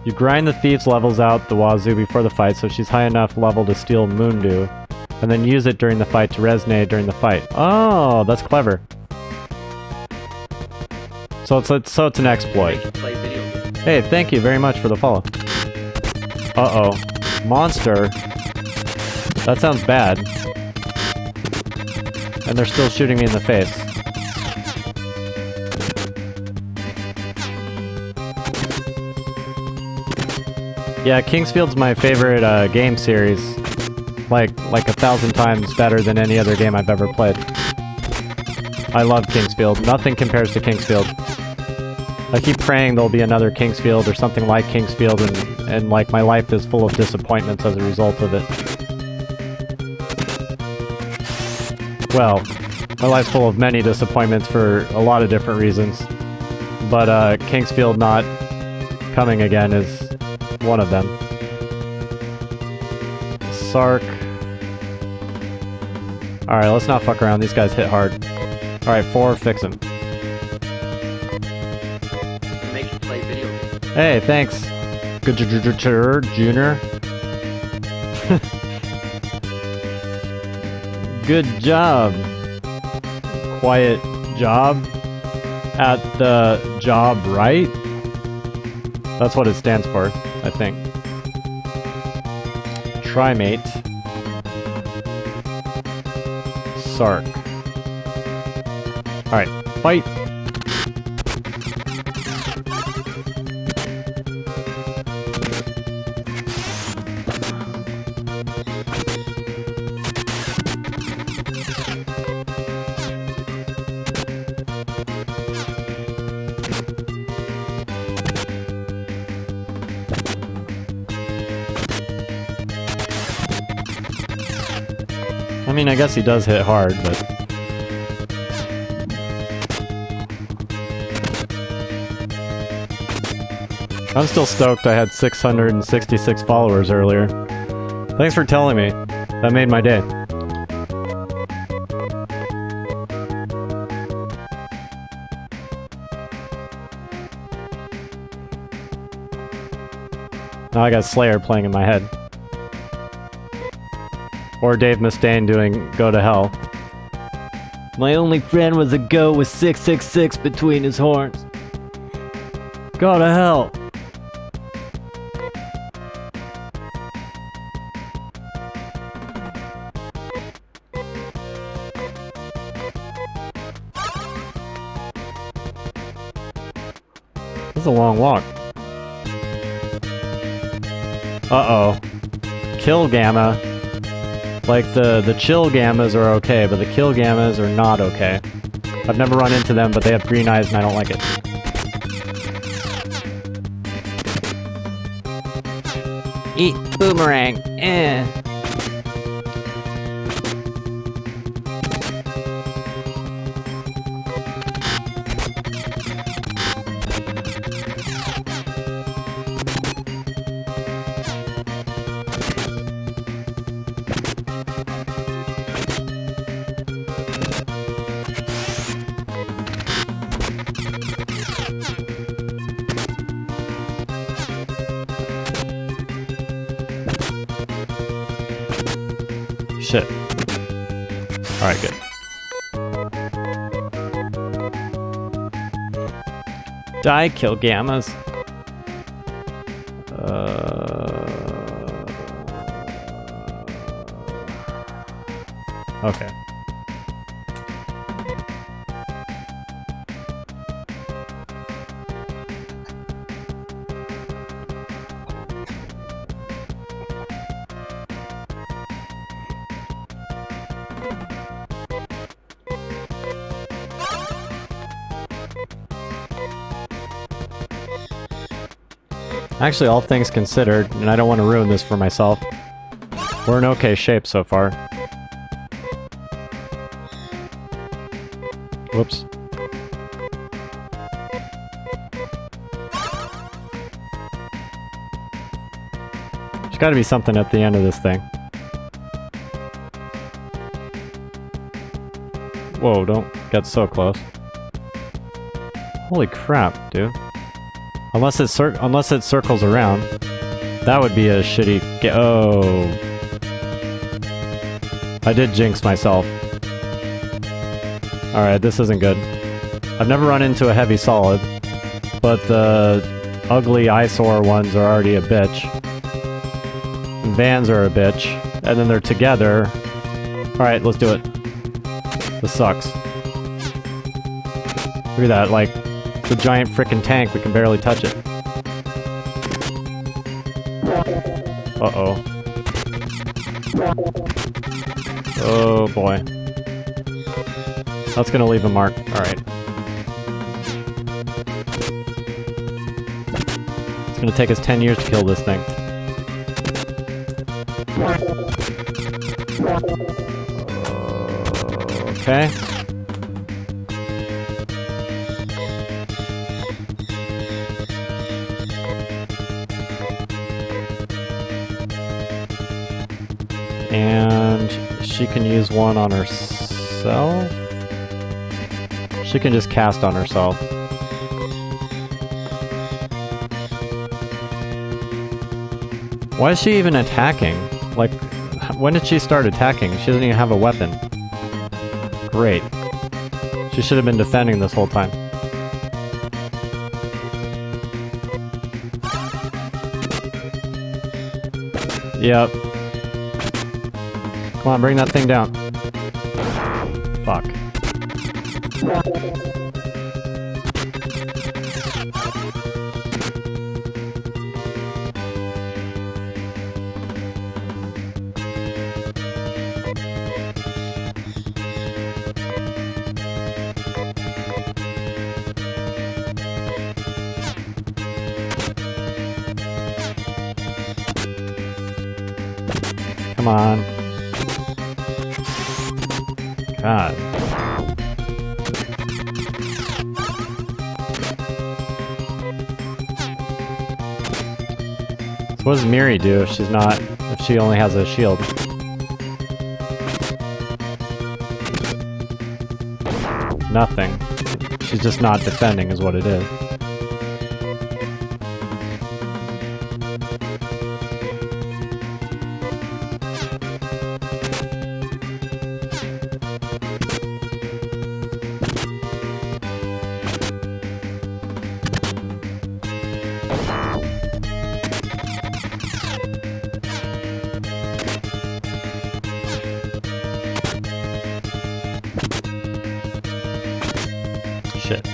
You grind the thieves' levels out the wazoo before the fight, so she's high enough level to steal Moondew, and then use it during the fight to resonate during the fight. Oh, that's clever. So it's an exploit. Make you play video games. Hey, thank you very much for the follow. Uh-oh. Monster. That sounds bad. And they're still shooting me in the face. Yeah, Kingsfield's my favorite game series. Like 1,000 times better than any other game I've ever played. I love Kingsfield. Nothing compares to Kingsfield. I keep praying there'll be another Kingsfield or something like Kingsfield, and like my life is full of disappointments as a result of it. Well, my life's full of many disappointments for a lot of different reasons. But Kingsfield not coming again is one of them. Sark. Alright, let's not fuck around. These guys hit hard. Alright, 4, fix him. Make you play video games. Hey, thanks. Good Junior. Good job. Quiet job. At the job, right? That's what it stands for, I think. Trimate. Sark. Alright, fight! I mean, I guess he does hit hard, but... I'm still stoked I had 666 followers earlier. Thanks for telling me. That made my day. Now I got Slayer playing in my head. Or Dave Mustaine doing Go to Hell. My only friend was a goat with 666 between his horns. Go to hell. This is a long walk. Uh-oh. Kill Gamma. Like, the chill Gammas are okay, but the kill Gammas are not okay. I've never run into them, but they have green eyes and I don't like it. Eat boomerang. Eh. Shit. Alright, good. Die, kill Gammas. Okay. Actually, all things considered, and I don't want to ruin this for myself, we're in okay shape so far. Whoops. There's gotta be something at the end of this thing. Whoa, don't get so close. Holy crap, dude. Unless it circles around. That would be a shitty oh. I did jinx myself. Alright, this isn't good. I've never run into a heavy solid, but the ugly eyesore ones are already a bitch. And vans are a bitch. And then they're together. Alright, let's do it. This sucks. Look at that, like, the giant frickin' tank, we can barely touch it. Uh-oh. Oh boy. That's gonna leave a mark. Alright. It's gonna take us 10 years to kill this thing. Okay. And she can use one on herself? She can just cast on herself. Why is she even attacking? Like, when did she start attacking? She doesn't even have a weapon. Great. She should have been defending this whole time. Yep. Come on, bring that thing down. Fuck. Come on. God. So what does Miri do if if she only has a shield? Nothing. She's just not defending is what it is. Shit.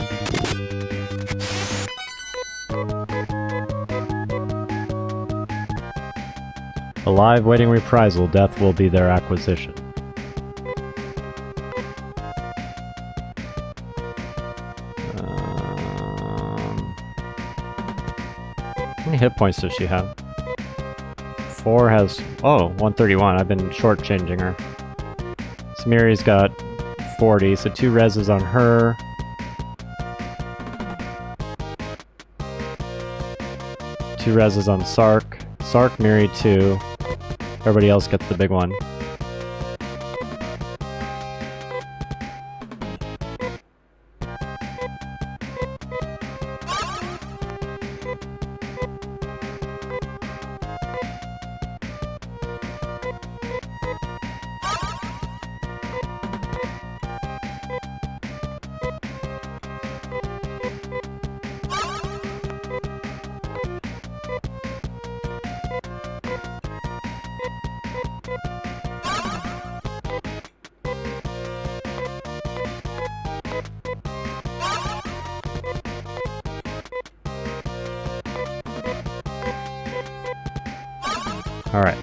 Alive, waiting reprisal, death will be their acquisition. How many hit points does she have? 4 has... Oh, 131. I've been shortchanging her. Samiri's got 40, so 2 reses on her. Two reses on Sark. Sark, Miri 2. Everybody else gets the big one. All right.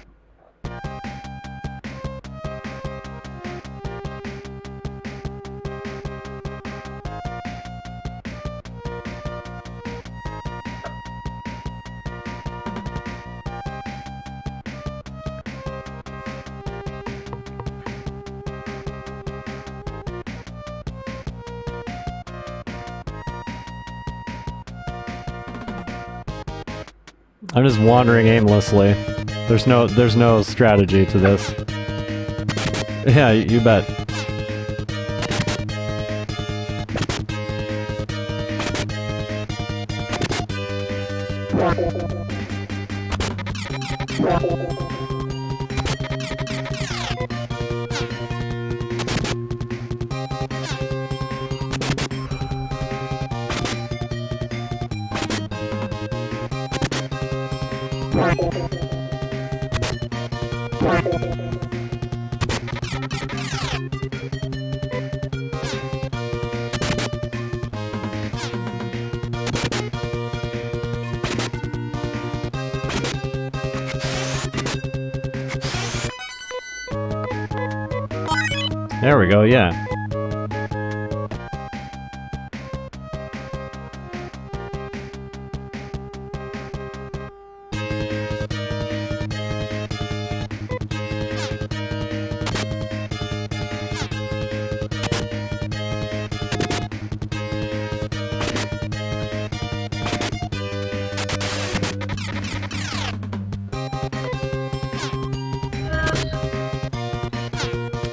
I'm just wandering aimlessly. There's no strategy to this. Yeah, you bet. There we go, yeah.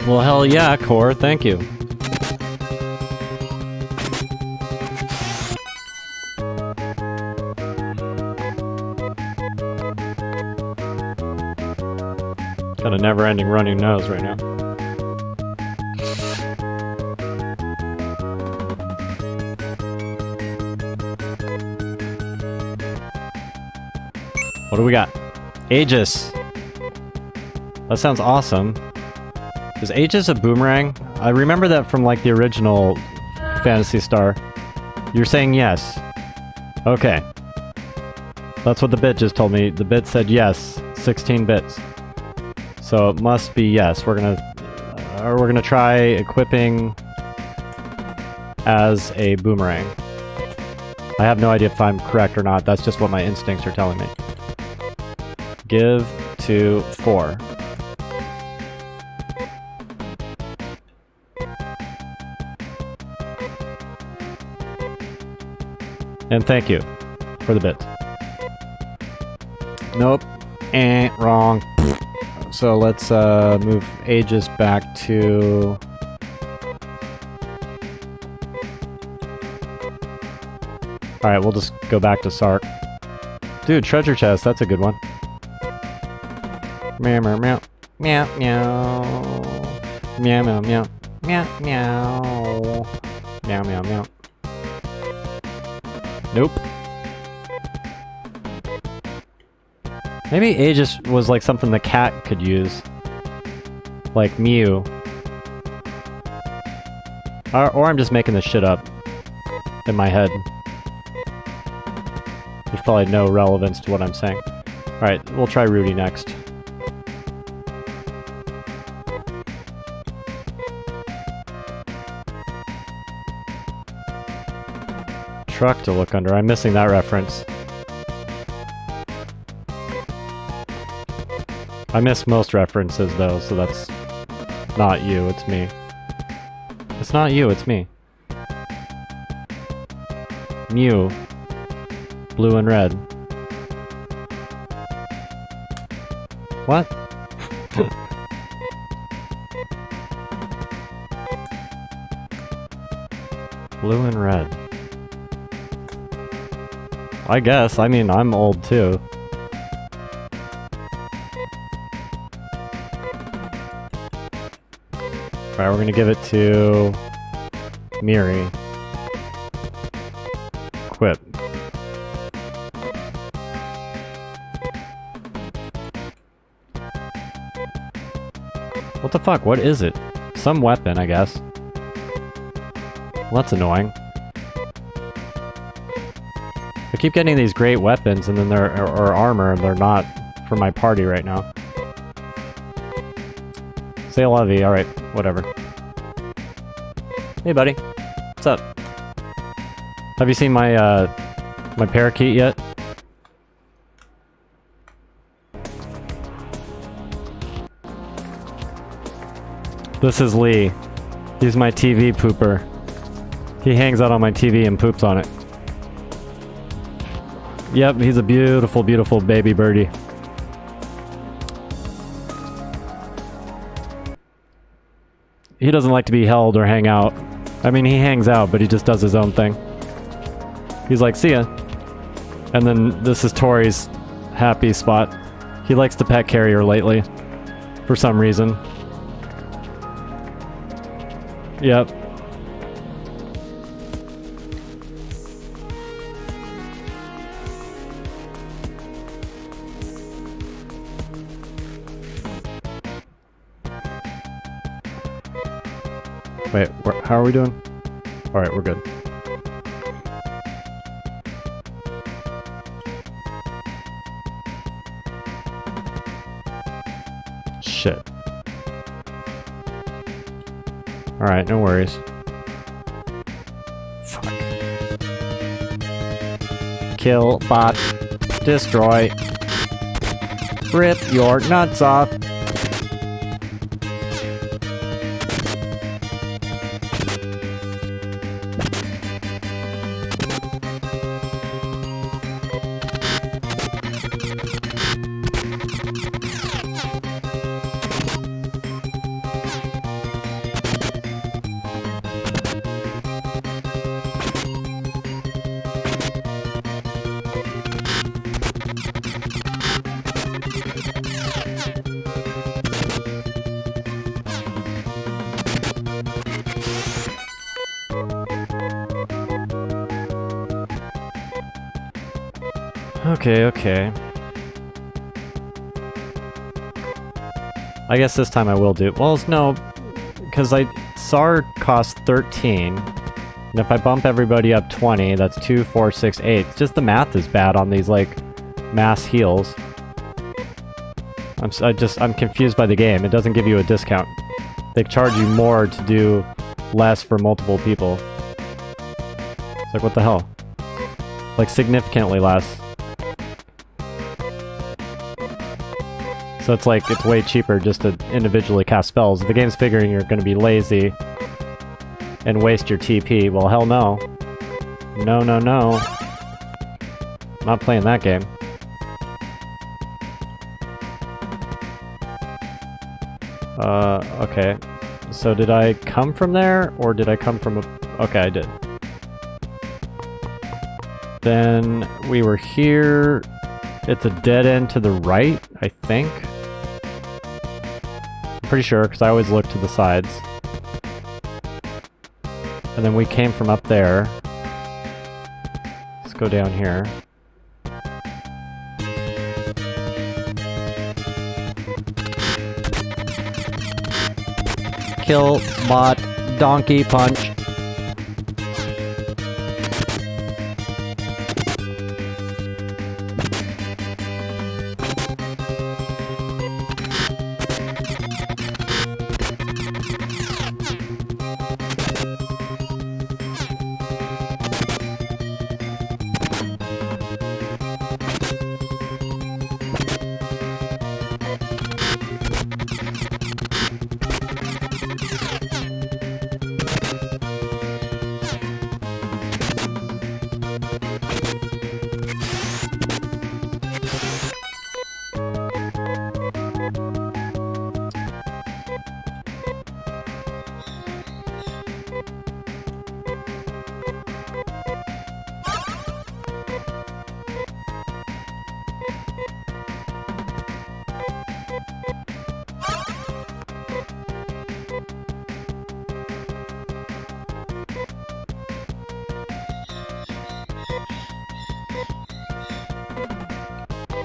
Well, hell yeah, Core, thank you. Got a never-ending running nose right now. What do we got? Aegis. That sounds awesome. Is Aegis a boomerang? I remember that from like the original Phantasy Star. You're saying yes. Okay. That's what the bit just told me. The bit said yes. 16 bits. So it must be yes. We're gonna try equipping as a boomerang. I have no idea if I'm correct or not. That's just what my instincts are telling me. Give to 4. And thank you for the bit. Nope. Wrong. So let's move Aegis back to... Alright, we'll just go back to Sark. Dude, treasure chest, that's a good one. Meow meow meow. Meow meow. Meow meow meow. Meow meow. Meow meow meow. Nope. Maybe Aegis was like something the cat could use. Like Mew. Or I'm just making this shit up in my head. There's probably no relevance to what I'm saying. Alright, we'll try Rudy next. Truck to look under. I'm missing that reference. I miss most references though, so that's not you, it's me. It's not you, it's me. Mew. Blue and red. What? Blue and red. I guess. I mean, I'm old too. Alright, we're gonna give it to Miri. Equip. What the fuck? What is it? Some weapon, I guess. Well, that's annoying. I keep getting these great weapons and then they're or armor and they're not for my party right now. Say a lovey, alright, whatever. Hey buddy. What's up? Have you seen my my parakeet yet? This is Lee. He's my TV pooper. He hangs out on my TV and poops on it. Yep, he's a beautiful, beautiful baby birdie. He doesn't like to be held or hang out. I mean, he hangs out, but he just does his own thing. He's like, see ya. And then this is Tori's happy spot. He likes to pet carrier lately. For some reason. Yep. Wait, how are we doing? Alright, we're good. Shit. Alright, no worries. Fuck. Kill, bot, destroy. Rip your nuts off. Okay. I guess this time I will do it. Well, no, because SAR costs 13, and if I bump everybody up 20, that's 2, 4, 6, 8. Just the math is bad on these, like, mass heals. I'm confused by the game. It doesn't give you a discount. They charge you more to do less for multiple people. It's like, what the hell? Like, significantly less. So it's like, it's way cheaper just to individually cast spells. The game's figuring you're gonna be lazy and waste your TP. Well, hell no. No. Not playing that game. Okay. So did I come from there, or did I come from a... Okay, I did. Then we were here. It's a dead end to the right, I think. Pretty sure, because I always look to the sides. And then we came from up there. Let's go down here. Kill, bot, donkey punch.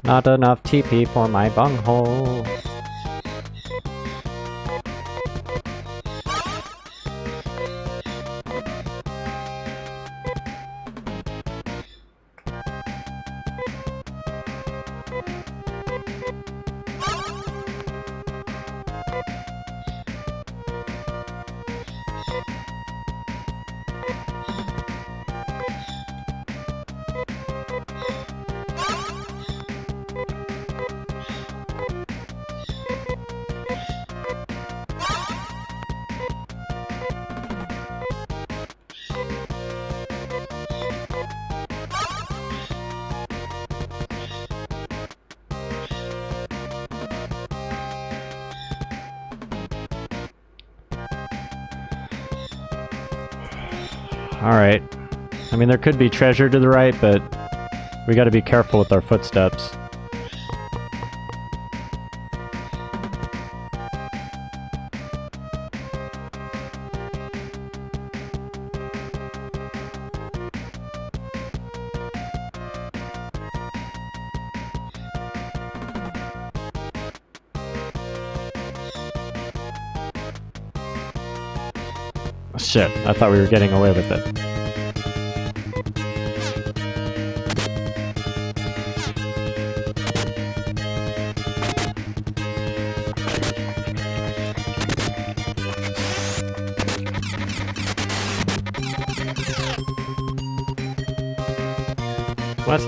Not enough TP for my bunghole. Alright. I mean, there could be treasure to the right, but We gotta be careful with our footsteps. Shit, I thought we were getting away with it. What?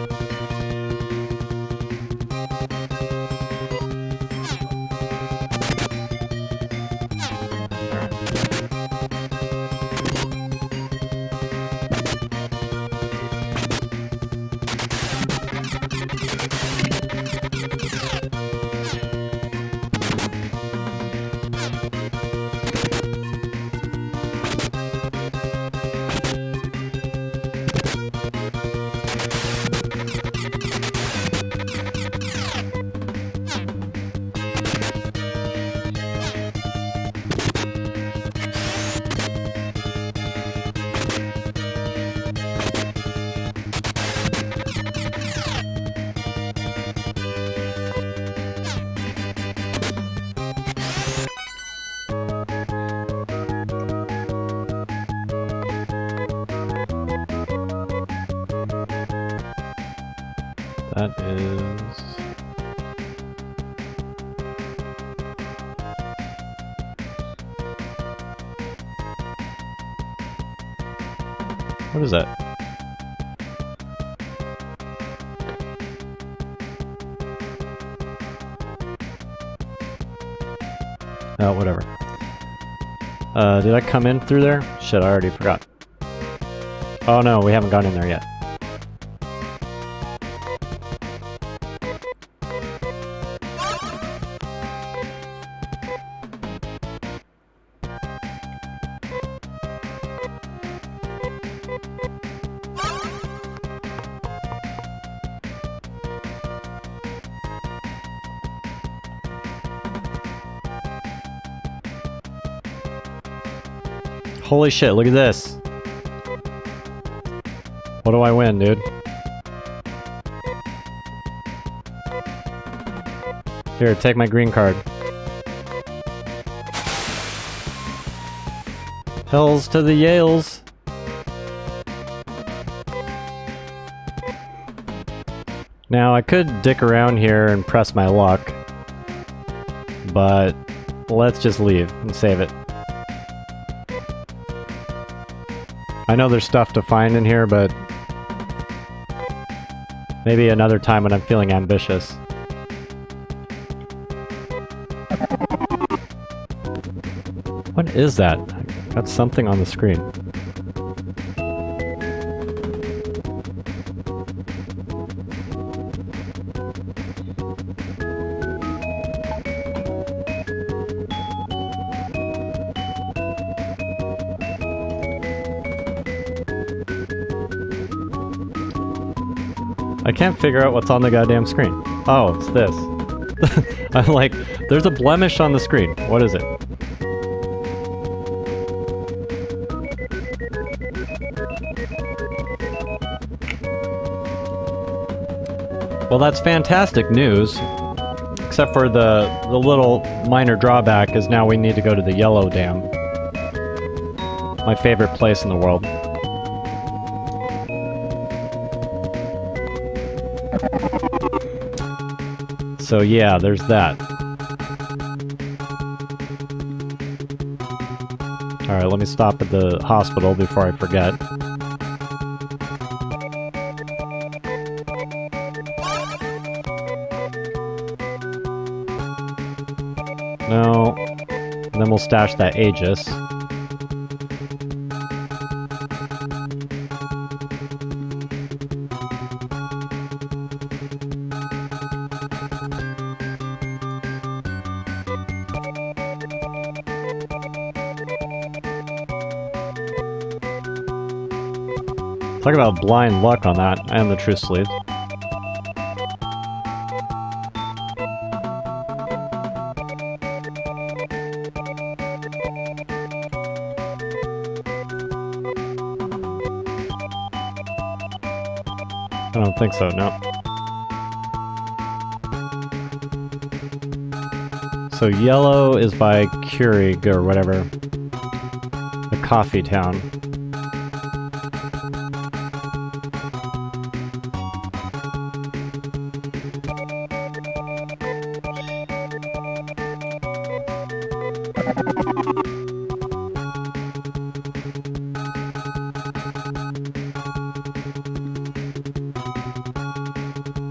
That is... What is that? Oh, whatever. Did I come in through there? Shit, I already forgot. Oh no, we haven't gone in there yet. Holy shit, look at this. What do I win, dude? Here, take my green card. Hells to the Yales. Now, I could dick around here and press my luck, but let's just leave and save it. I know there's stuff to find in here, but maybe another time when I'm feeling ambitious. What is that? I got something on the screen. I can't figure out what's on the goddamn screen. Oh, it's this. I'm like, there's a blemish on the screen. What is it? Well, that's fantastic news. Except for the little minor drawback is now we need to go to the Yellow Dam. My favorite place in the world. So yeah, there's that. Alright, let me stop at the hospital before I forget. No. And then we'll stash that Aegis. Talk about blind luck on that, and the truth sleeve. I don't think so, no. So yellow is by Keurig or whatever. The coffee town.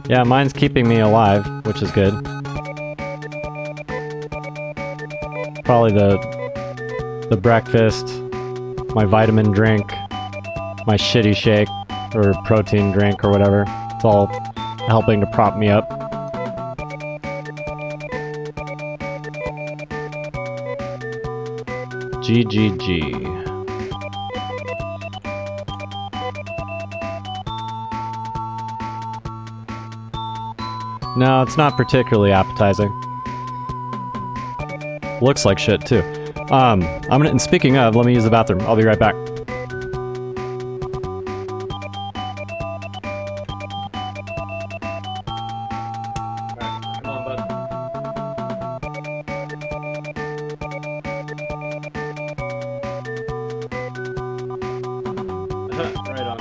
Yeah, mine's keeping me alive, which is good. Probably the breakfast, my vitamin drink, my shitty shake, or protein drink, or whatever. It's all helping to prop me up. GGG. No, it's not particularly appetizing. Looks like shit too. And speaking of, let me use the bathroom. I'll be right back. Come on, bud. Right on.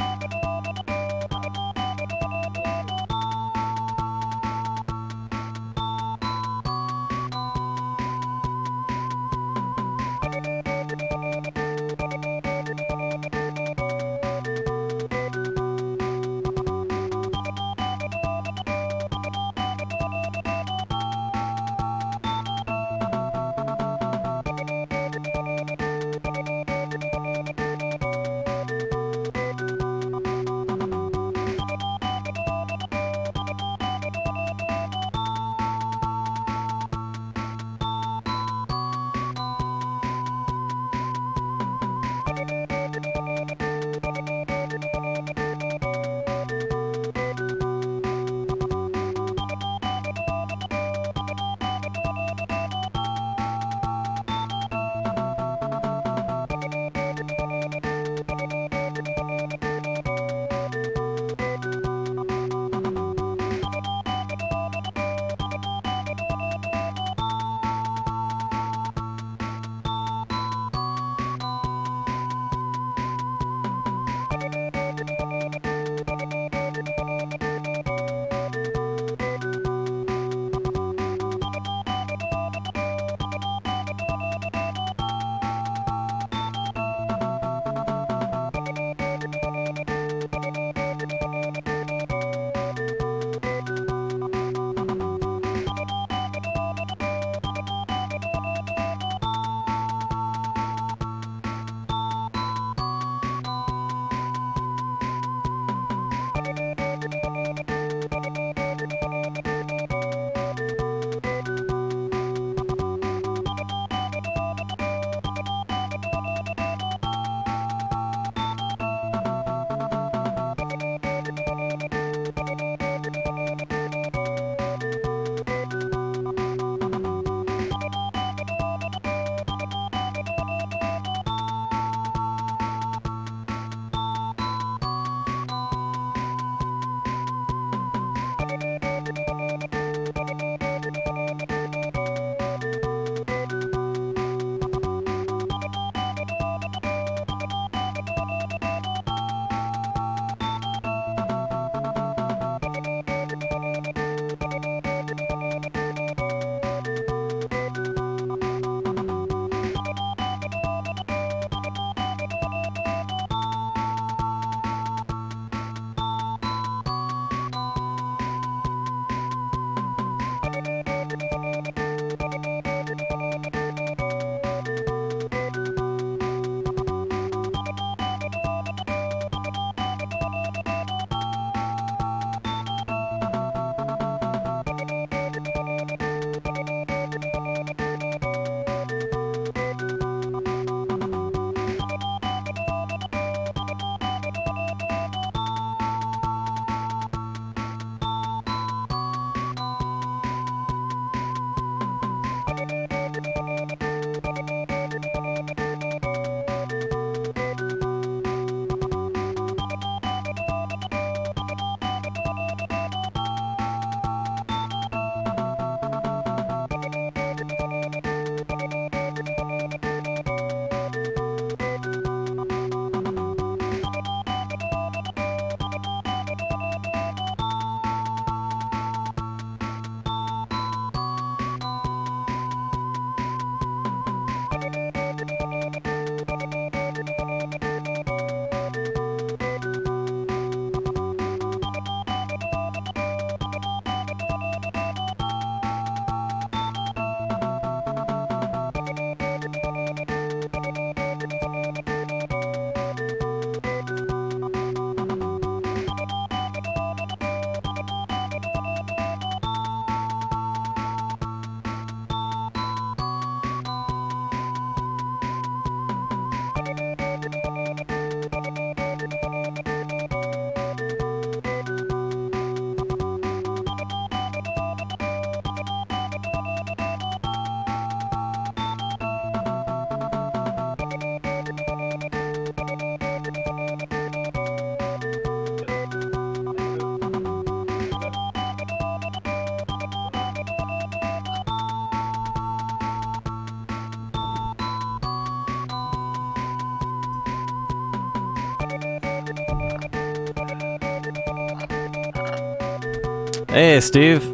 Hey, Steve.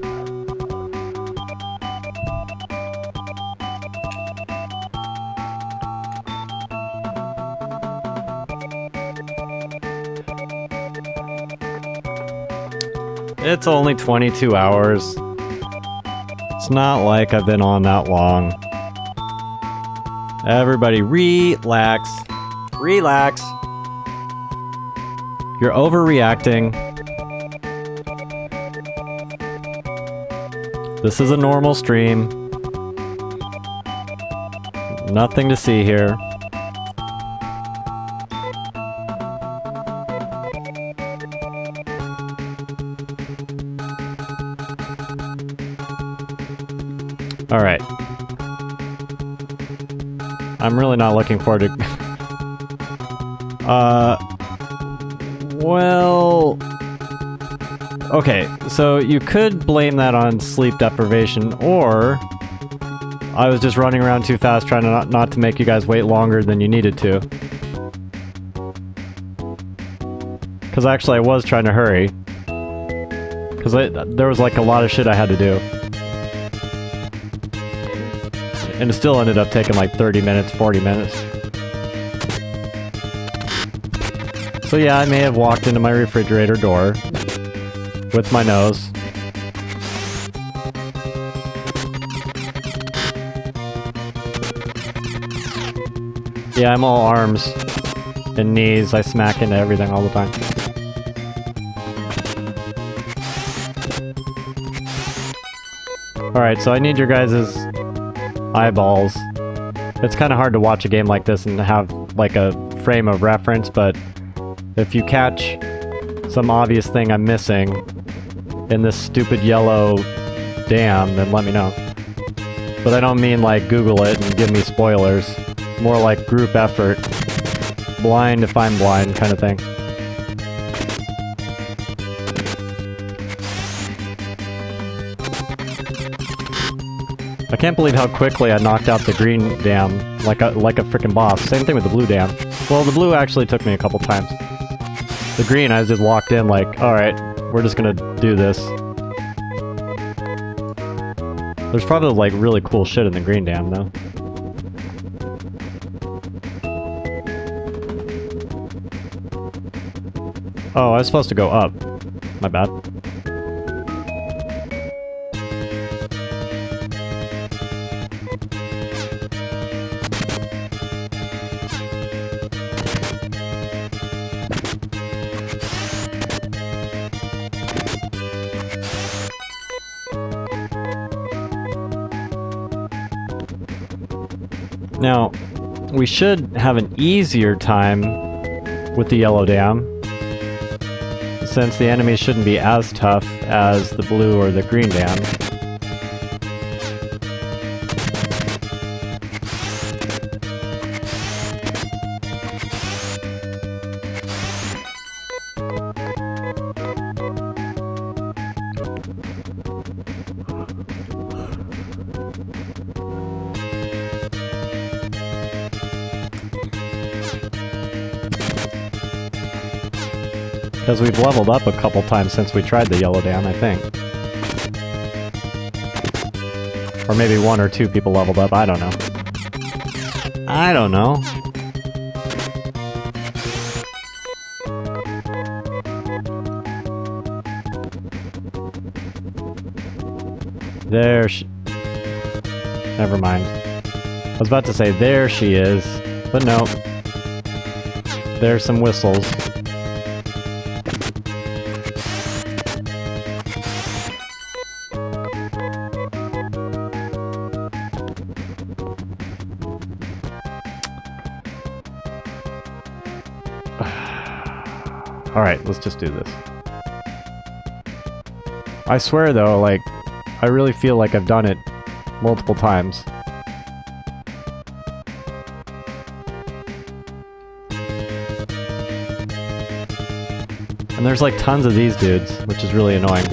It's only 22 hours. It's not like I've been on that long. Everybody relax. Relax. You're overreacting. This is a normal stream. Nothing to see here. All right. I'm really not looking forward to... well... Okay, so you could blame that on sleep deprivation, or... I was just running around too fast trying to not to make you guys wait longer than you needed to. Because actually I was trying to hurry. Because there was like a lot of shit I had to do. And it still ended up taking like 30 minutes, 40 minutes. So yeah, I may have walked into my refrigerator door with my nose. Yeah, I'm all arms and knees. I smack into everything all the time. Alright, so I need your guys' eyeballs. It's kind of hard to watch a game like this and have like a frame of reference, but if you catch some obvious thing I'm missing in this stupid yellow dam, then let me know. But I don't mean like Google it and give me spoilers. More like group effort. Blind if I'm blind kind of thing. I can't believe how quickly I knocked out the green dam like a freaking boss. Same thing with the blue dam. Well, the blue actually took me a couple times. The green, I just walked in like, alright, we're just gonna do this. There's probably like really cool shit in the green dam though. Oh, I was supposed to go up. My bad. Now, we should have an easier time with the yellow dam, since the enemies shouldn't be as tough as the blue or the green dam. Because we've leveled up a couple times since we tried the yellow dam, I think. Or maybe one or two people leveled up, I don't know. I don't know. There she... Never mind. I was about to say, there she is. But no. There's some whistles. Alright, let's just do this. I swear though, like, I really feel like I've done it multiple times. And there's like tons of these dudes, which is really annoying.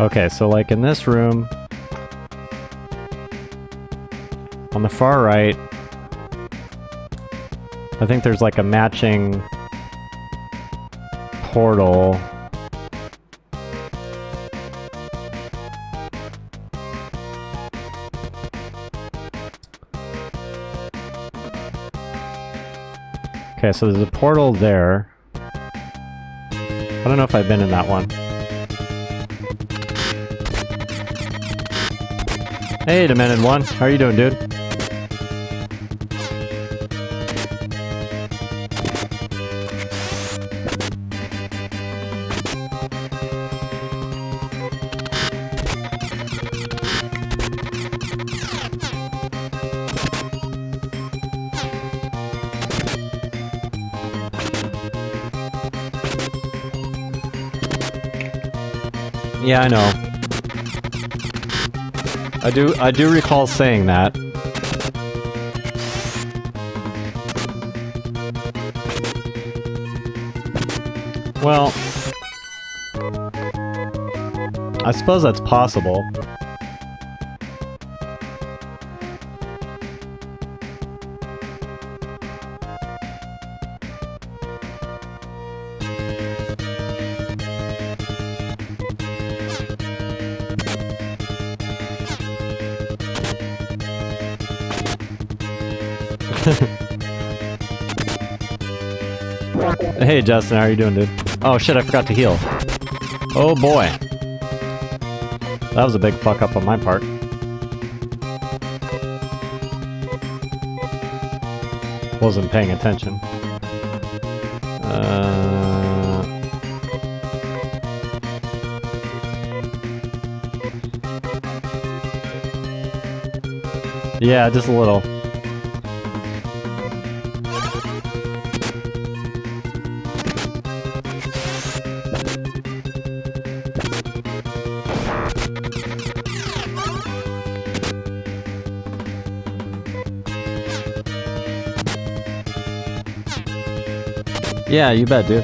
Okay, so like in this room, on the far right, I think there's like a matching portal. Okay, so there's a portal there. I don't know if I've been in that one. Hey, Demented One. How are you doing, dude? Yeah, I know. I do recall saying that. Well, I suppose that's possible. Hey Justin, how are you doing, dude? Oh shit, I forgot to heal. Oh boy. That was a big fuck up on my part. Wasn't paying attention. Yeah, just a little. Yeah, you bet, dude.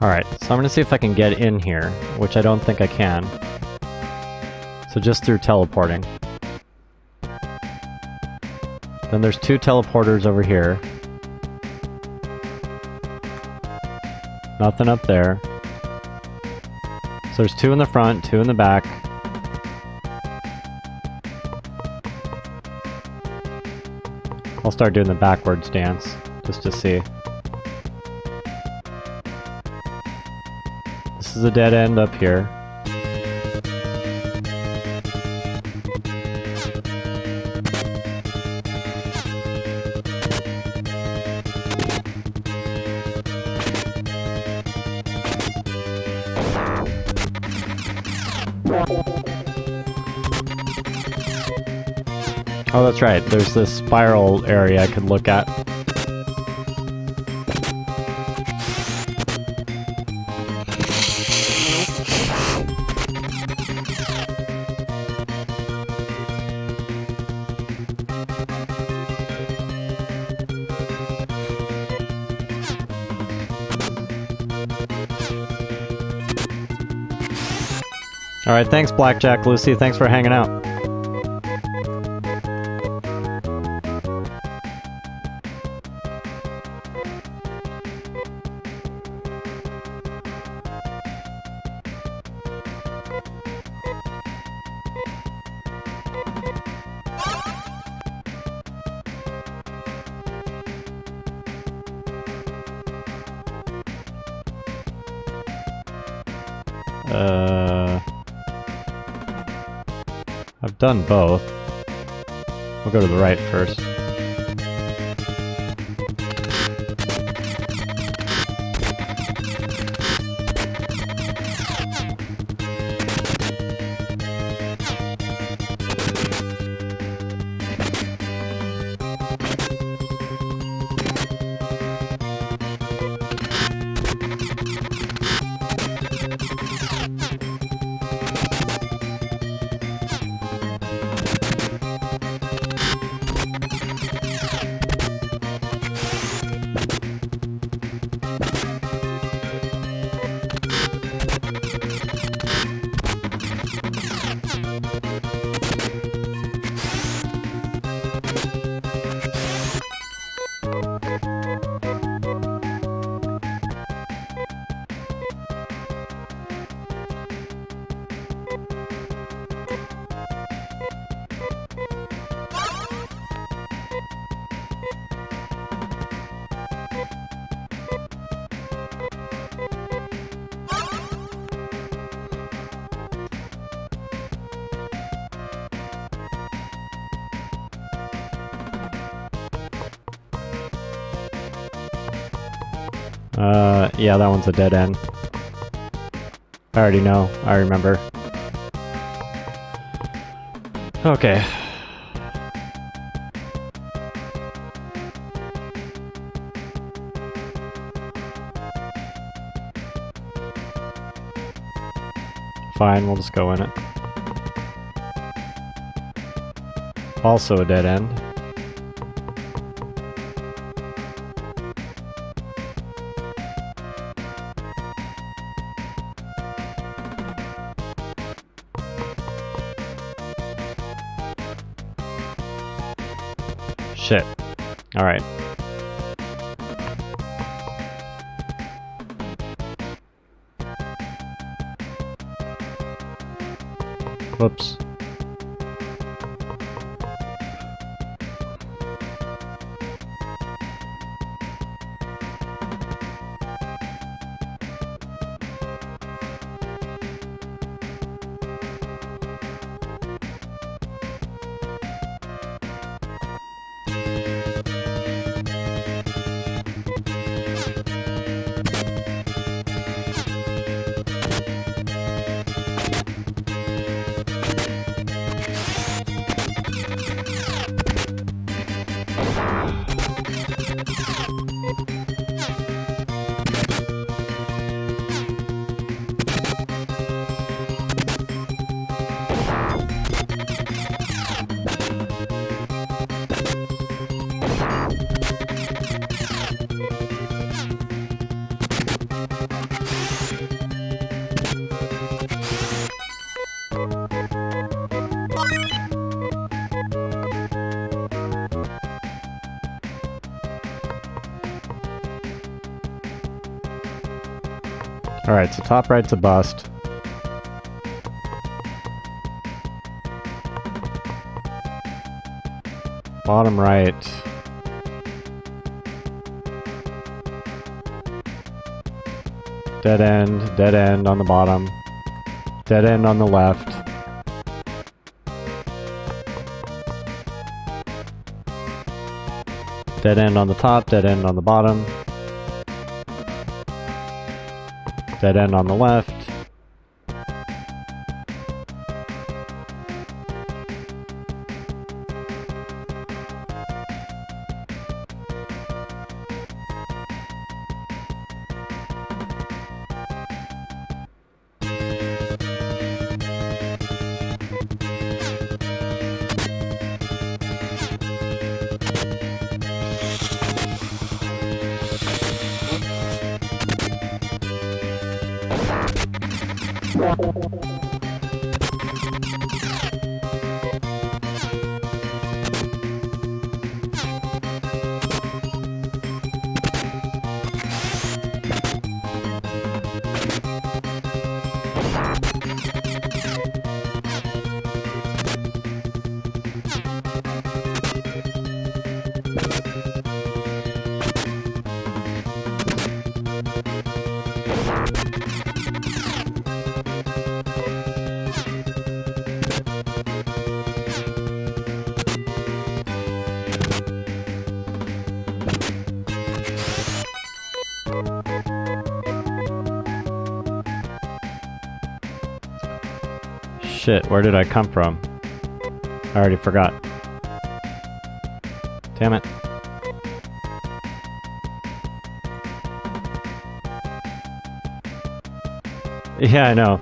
Alright, so I'm gonna see if I can get in here, which I don't think I can. So just through teleporting. Then there's two teleporters over here. Nothing up there. So there's two in the front, two in the back. I'll start doing the backwards dance, just to see. This is a dead end up here. Oh, that's right. There's this spiral area I could look at. Alright, thanks Blackjack Lucy, thanks for hanging out. I've done both. We'll go to the right first. Yeah, that one's a dead end. I already know. I remember. Okay. Fine, we'll just go in it. Also a dead end. Shit. Alright. Whoops. Alright, so top right's a bust. Bottom right. Dead end on the bottom. Dead end on the left. Dead end on the top, dead end on the bottom. Dead end on the left. Shit, where did I come from? I already forgot. Damn it. Yeah, I know.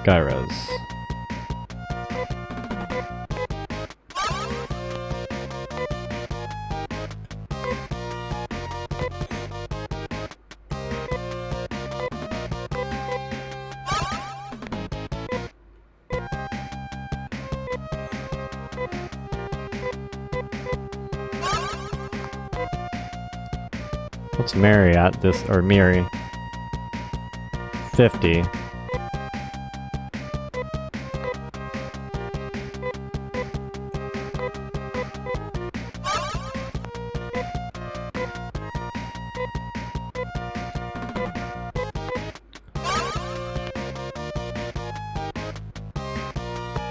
Gyros. What's Mary at this, or Miri? 50.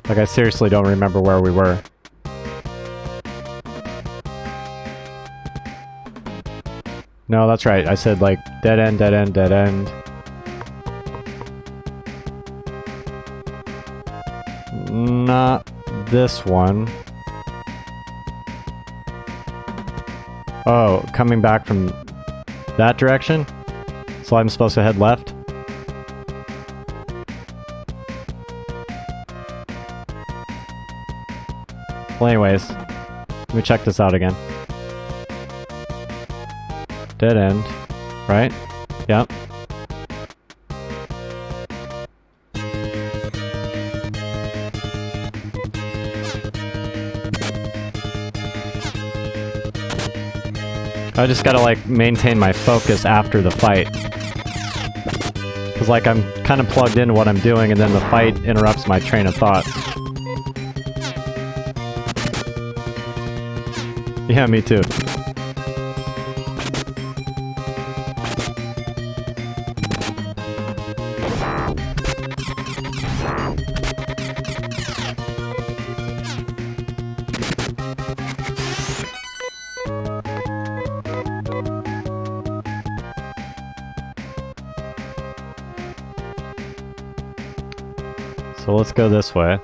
Like, I seriously don't remember where we were. No, that's right. I said, like, dead end, dead end, dead end. Not this one. Oh, coming back from that direction? So I'm supposed to head left? Well, anyways, let me check this out again. Dead end, right? Yep. I just gotta, like, maintain my focus after the fight. Cause, like, I'm kind of plugged into what I'm doing and then the fight interrupts my train of thought. Yeah, me too. So let's go this way.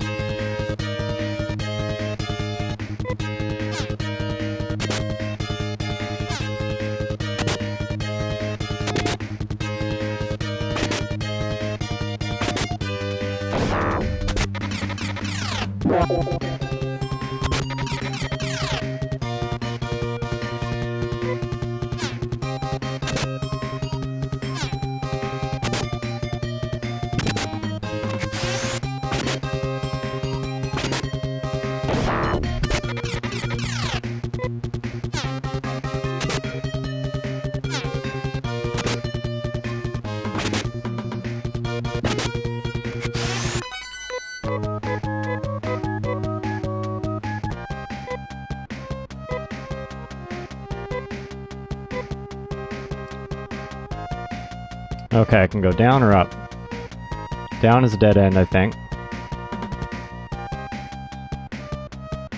Okay, I can go down or up. Down is a dead end, I think.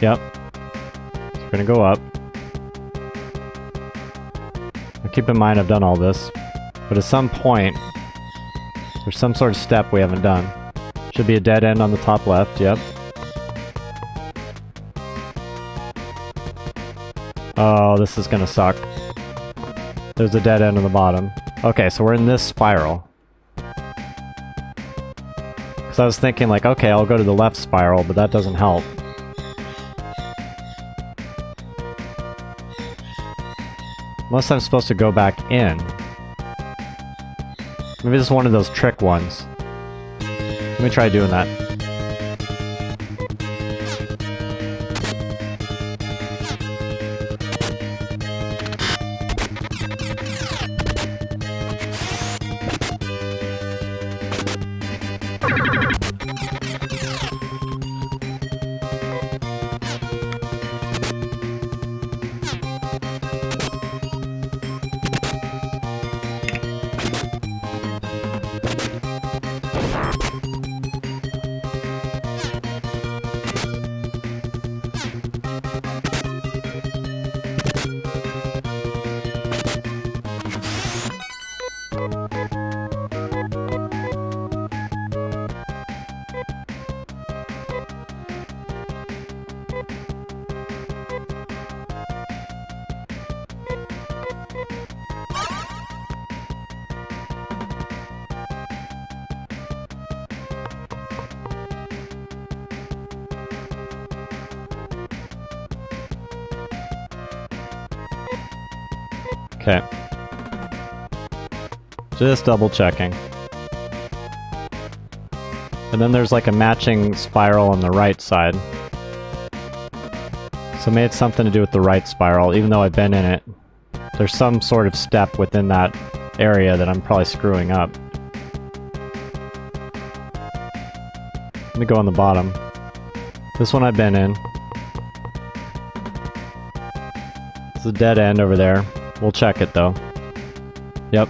Yep. So we're gonna go up. Now keep in mind I've done all this, but at some point, there's some sort of step we haven't done. Should be a dead end on the top left, yep. Oh, this is gonna suck. There's a dead end on the bottom. Okay, so we're in this spiral. Because I was thinking, like, okay, I'll go to the left spiral, but that doesn't help. Unless I'm supposed to go back in. Maybe this is one of those trick ones. Let me try doing that. Okay. Just double checking. And then there's like a matching spiral on the right side. So maybe it's something to do with the right spiral, even though I've been in it. There's some sort of step within that area that I'm probably screwing up. Let me go on the bottom. This one I've been in. It's a dead end over there. We'll check it though. Yep.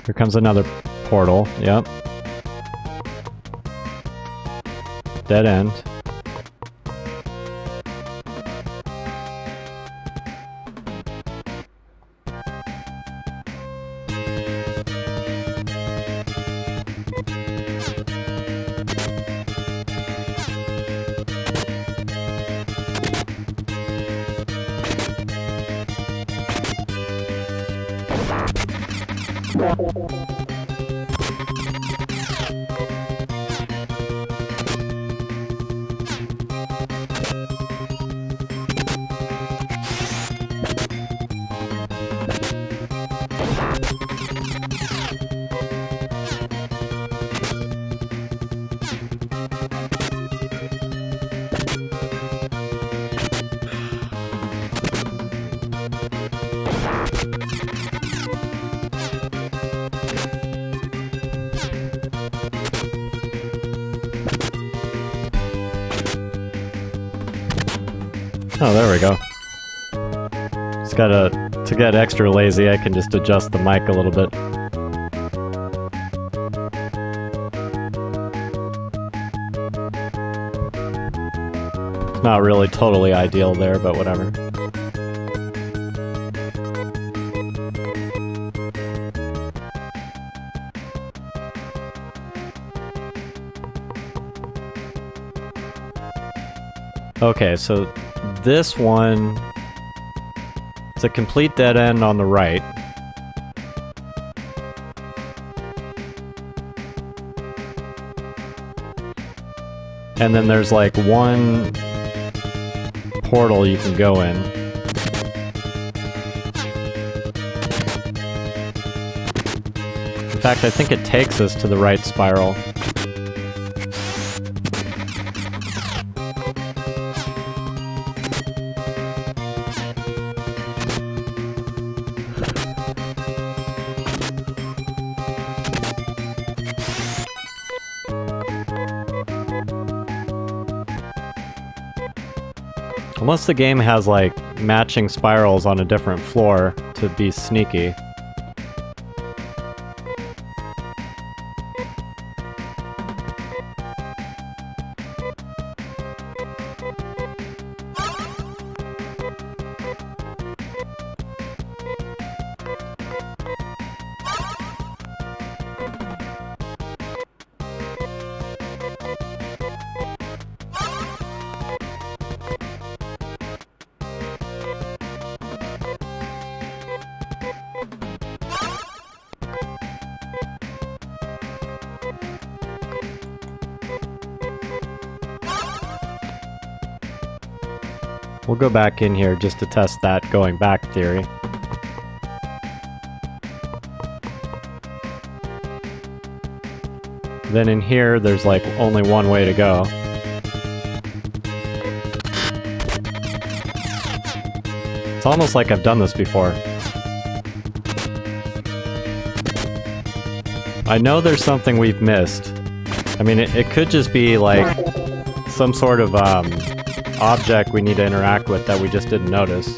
Here comes another portal. Yep. Dead end. Oh, there we go. Just to get extra lazy, I can just adjust the mic a little bit. It's not really totally ideal there, but whatever. Okay, so this one, it's a complete dead end on the right. And then there's like one portal you can go in. In fact, I think it takes us to the right spiral. Unless the game has, like, matching spirals on a different floor to be sneaky. We'll go back in here just to test that going back theory. Then in here, there's like only one way to go. It's almost like I've done this before. I know there's something we've missed. I mean, it could just be like some sort of object we need to interact with that we just didn't notice.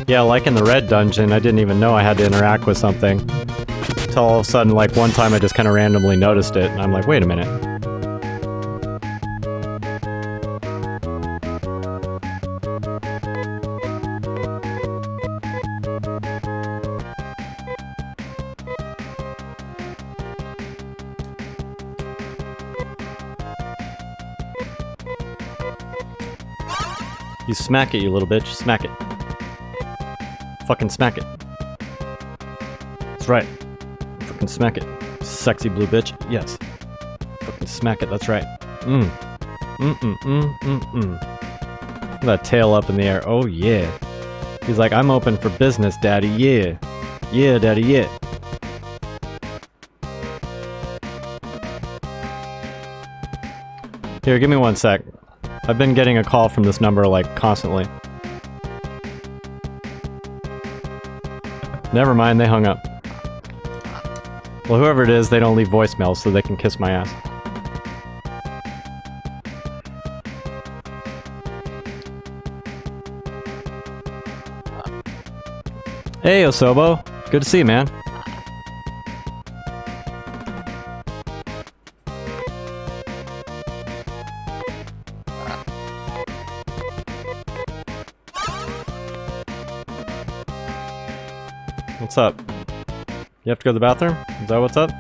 Yeah, like in the red dungeon, I didn't even know I had to interact with something. Until all of a sudden, like one time I just kind of randomly noticed it, and I'm like, wait a minute. You smack it, you little bitch. Smack it. Fucking smack it. That's right. Fucking smack it. Sexy blue bitch. Yes. Fucking smack it, that's right. Look at that tail up in the air. Oh yeah. He's like, I'm open for business, daddy. Yeah. Yeah, daddy, yeah. Here, give me 1 sec. I've been getting a call from this number, like, constantly. Never mind, they hung up. Well, whoever it is, they don't leave voicemails, so they can kiss my ass. Hey, Osobo. Good to see you, man. What's up? You have to go to the bathroom? Is that what's up?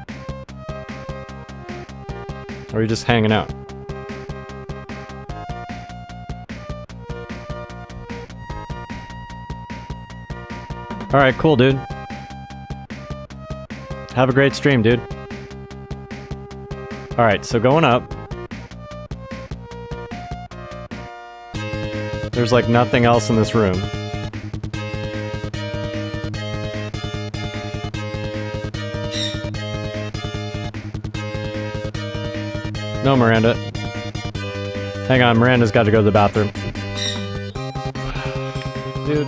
Or are you just hanging out? Alright, cool, dude. Have a great stream, dude. Alright, so going up. There's like nothing else in this room. No, Miranda. Hang on, Miranda's got to go to the bathroom. Dude.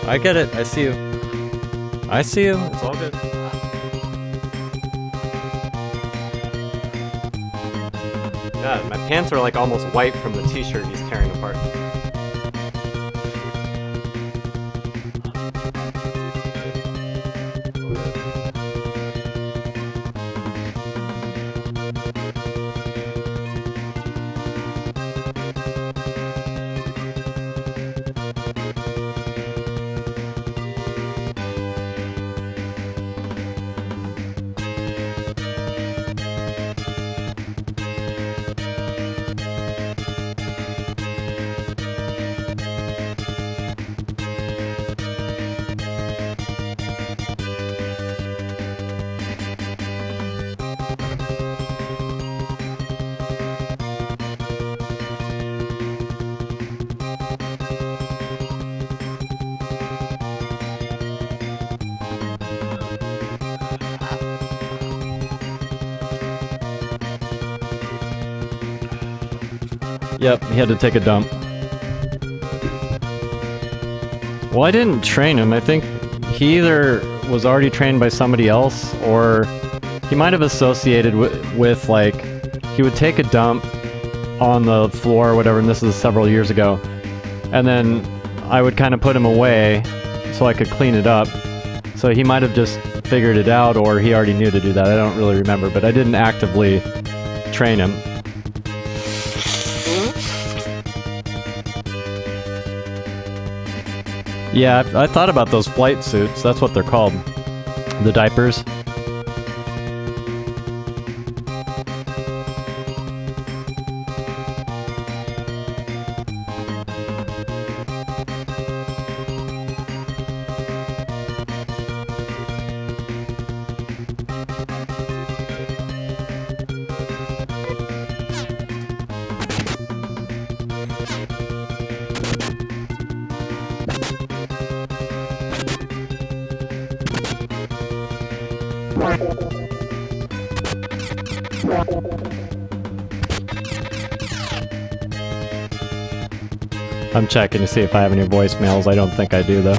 I get it, I see you. I see you, it's all good. God, my pants are like almost white from the t-shirt he's tearing apart. Yep, he had to take a dump. Well, I didn't train him. I think he either was already trained by somebody else, or he might have associated with like, he would take a dump on the floor or whatever, and this is several years ago, and then I would kind of put him away so I could clean it up. So he might have just figured it out, or he already knew to do that. I don't really remember, but I didn't actively train him. Yeah, I thought about those flight suits. That's what they're called. The diapers. I'm checking to see if I have any voicemails. I don't think I do, though.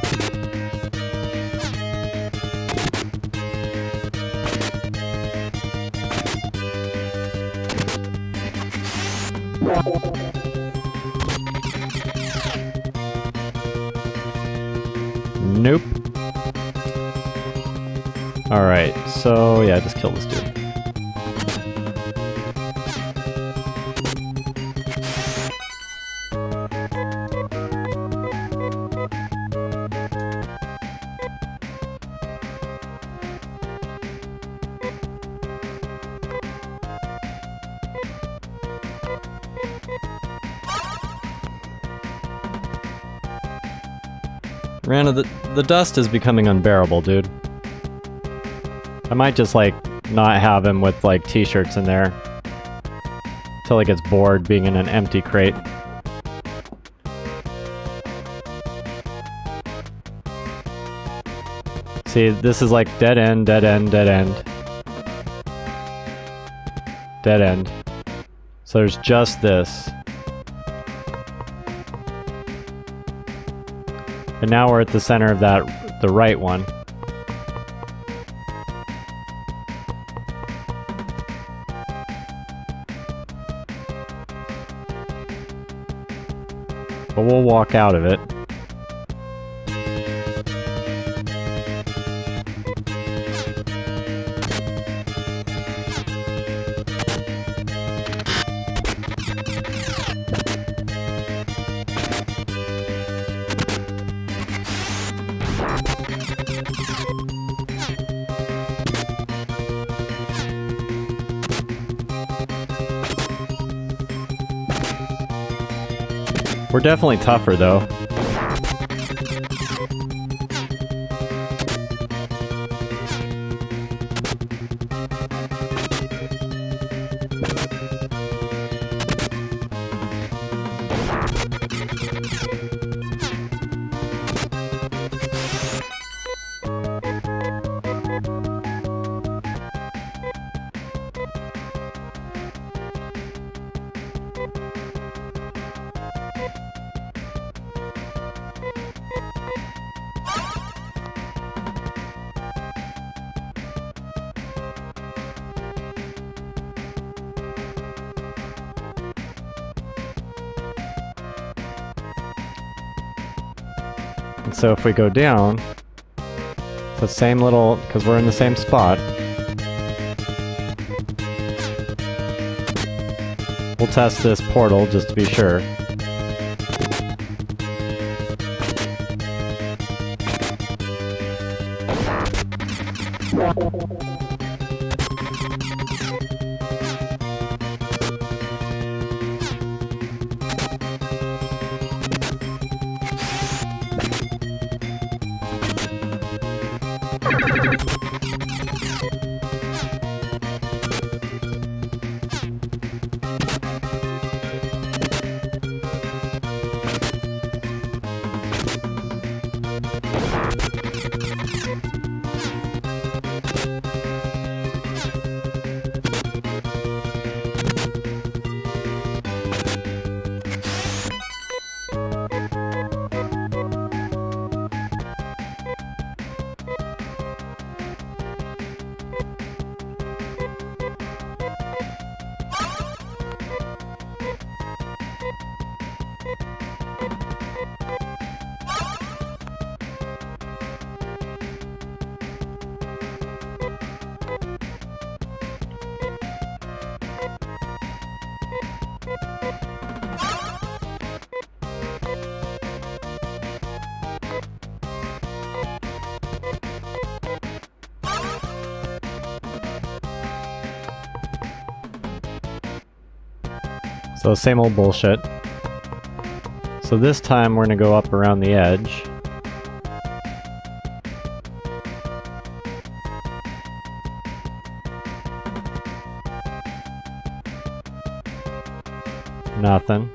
Nope. Alright, so yeah, just kill this dude. Rana, the dust is becoming unbearable, dude. I might just, like, not have him with, like, t-shirts in there. Until he gets bored being in an empty crate. See, this is like dead end, dead end, dead end. Dead end. So there's just this. And now we're at the center of that, the right one. But we'll walk out of it. We're definitely tougher, though. And so if we go down, the same little, because we're in the same spot, we'll test this portal just to be sure. So same old bullshit. So this time we're gonna go up around the edge. Nothing.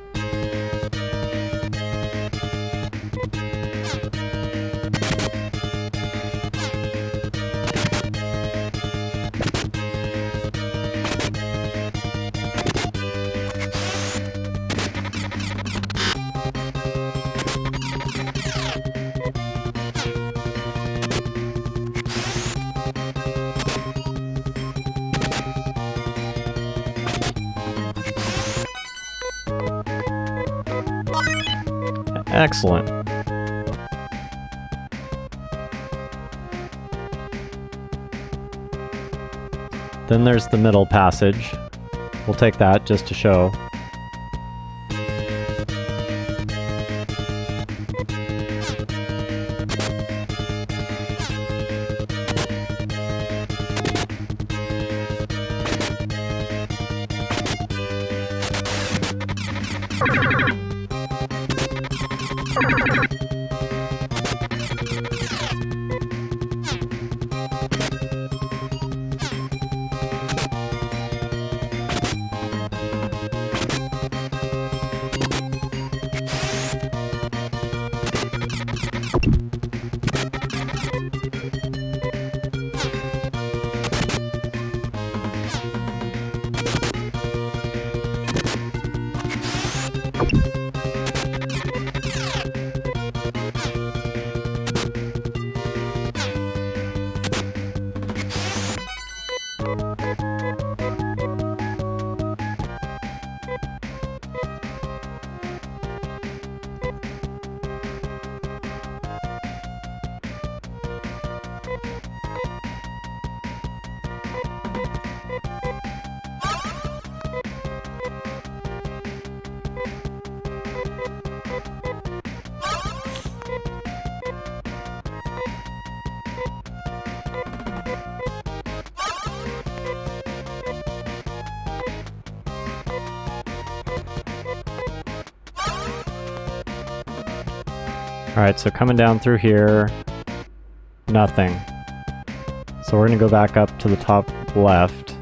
Excellent. Then there's the middle passage. We'll take that just to show. Alright, so coming down through here, nothing. So we're gonna go back up to the top left.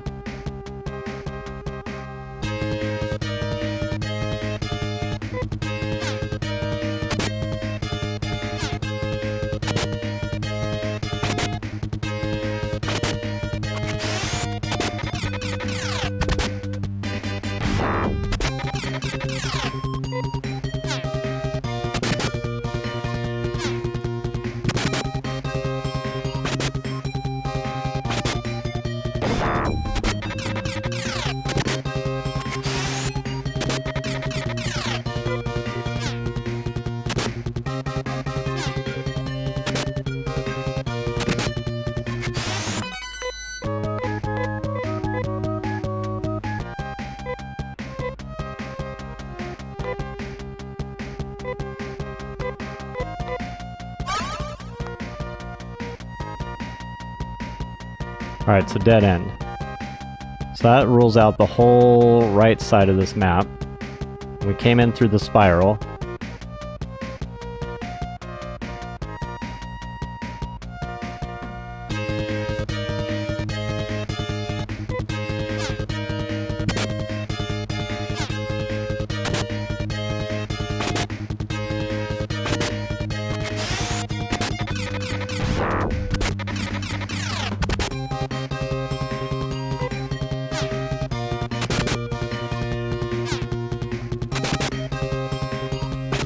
Alright, so dead end. So that rules out the whole right side of this map. We came in through the spiral.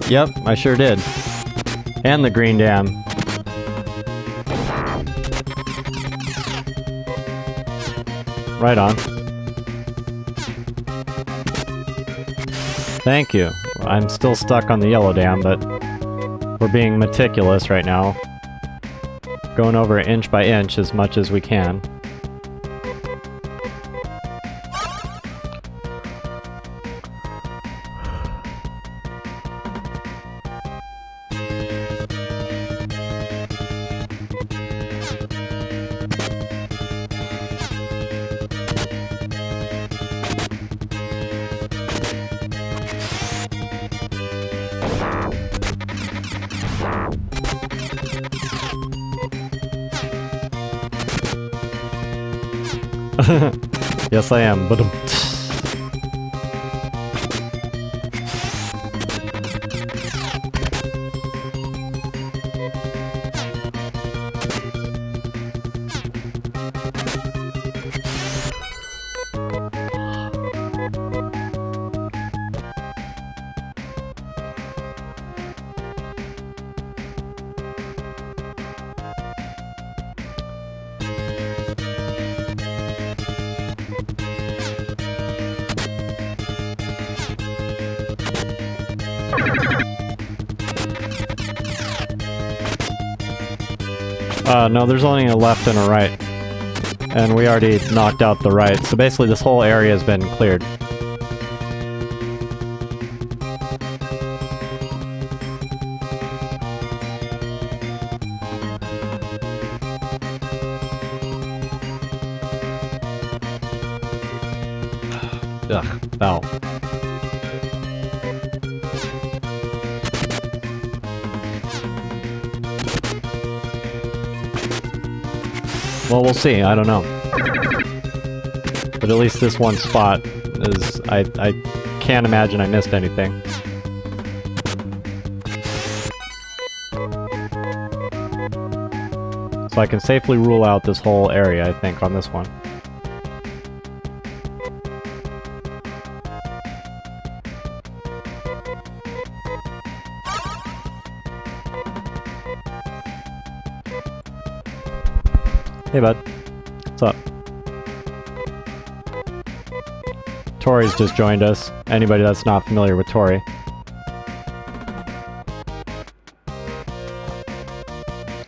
Yep, I sure did. And the green dam. Right on. Thank you. I'm still stuck on the yellow dam, but we're being meticulous right now. Going over inch by inch as much as we can. Yes, I am. But no, there's only a left and a right. And we already knocked out the right, so basically this whole area has been cleared. Ugh, foul. Well, we'll see. I don't know. But at least this one spot is... I can't imagine I missed anything. So I can safely rule out this whole area, I think, on this one. Hey, bud. What's up? Tori's just joined us. Anybody that's not familiar with Tori.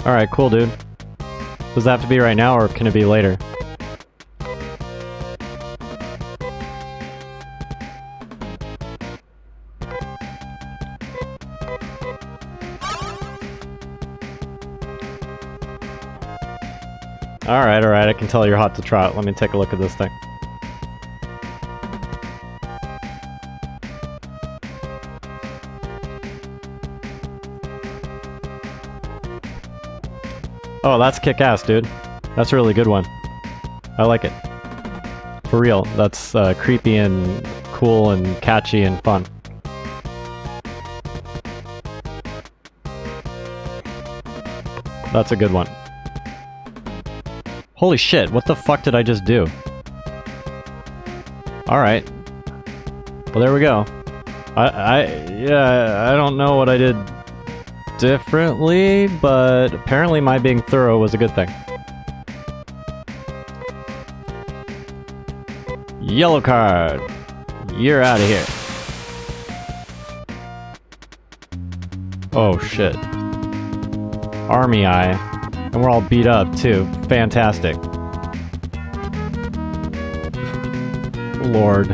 Alright, cool, dude. Does that have to be right now, or can it be later? Alright, I can tell you're hot to trot. Let me take a look at this thing. Oh, that's kick-ass, dude. That's a really good one. I like it. For real, that's creepy and cool and catchy and fun. That's a good one. Holy shit, what the fuck did I just do? Alright. Well, there we go. Yeah, I don't know what I did differently, but apparently my being thorough was a good thing. Yellow card. You're out of here. Oh shit. Army Eye. And we're all beat up too. Fantastic. Lord.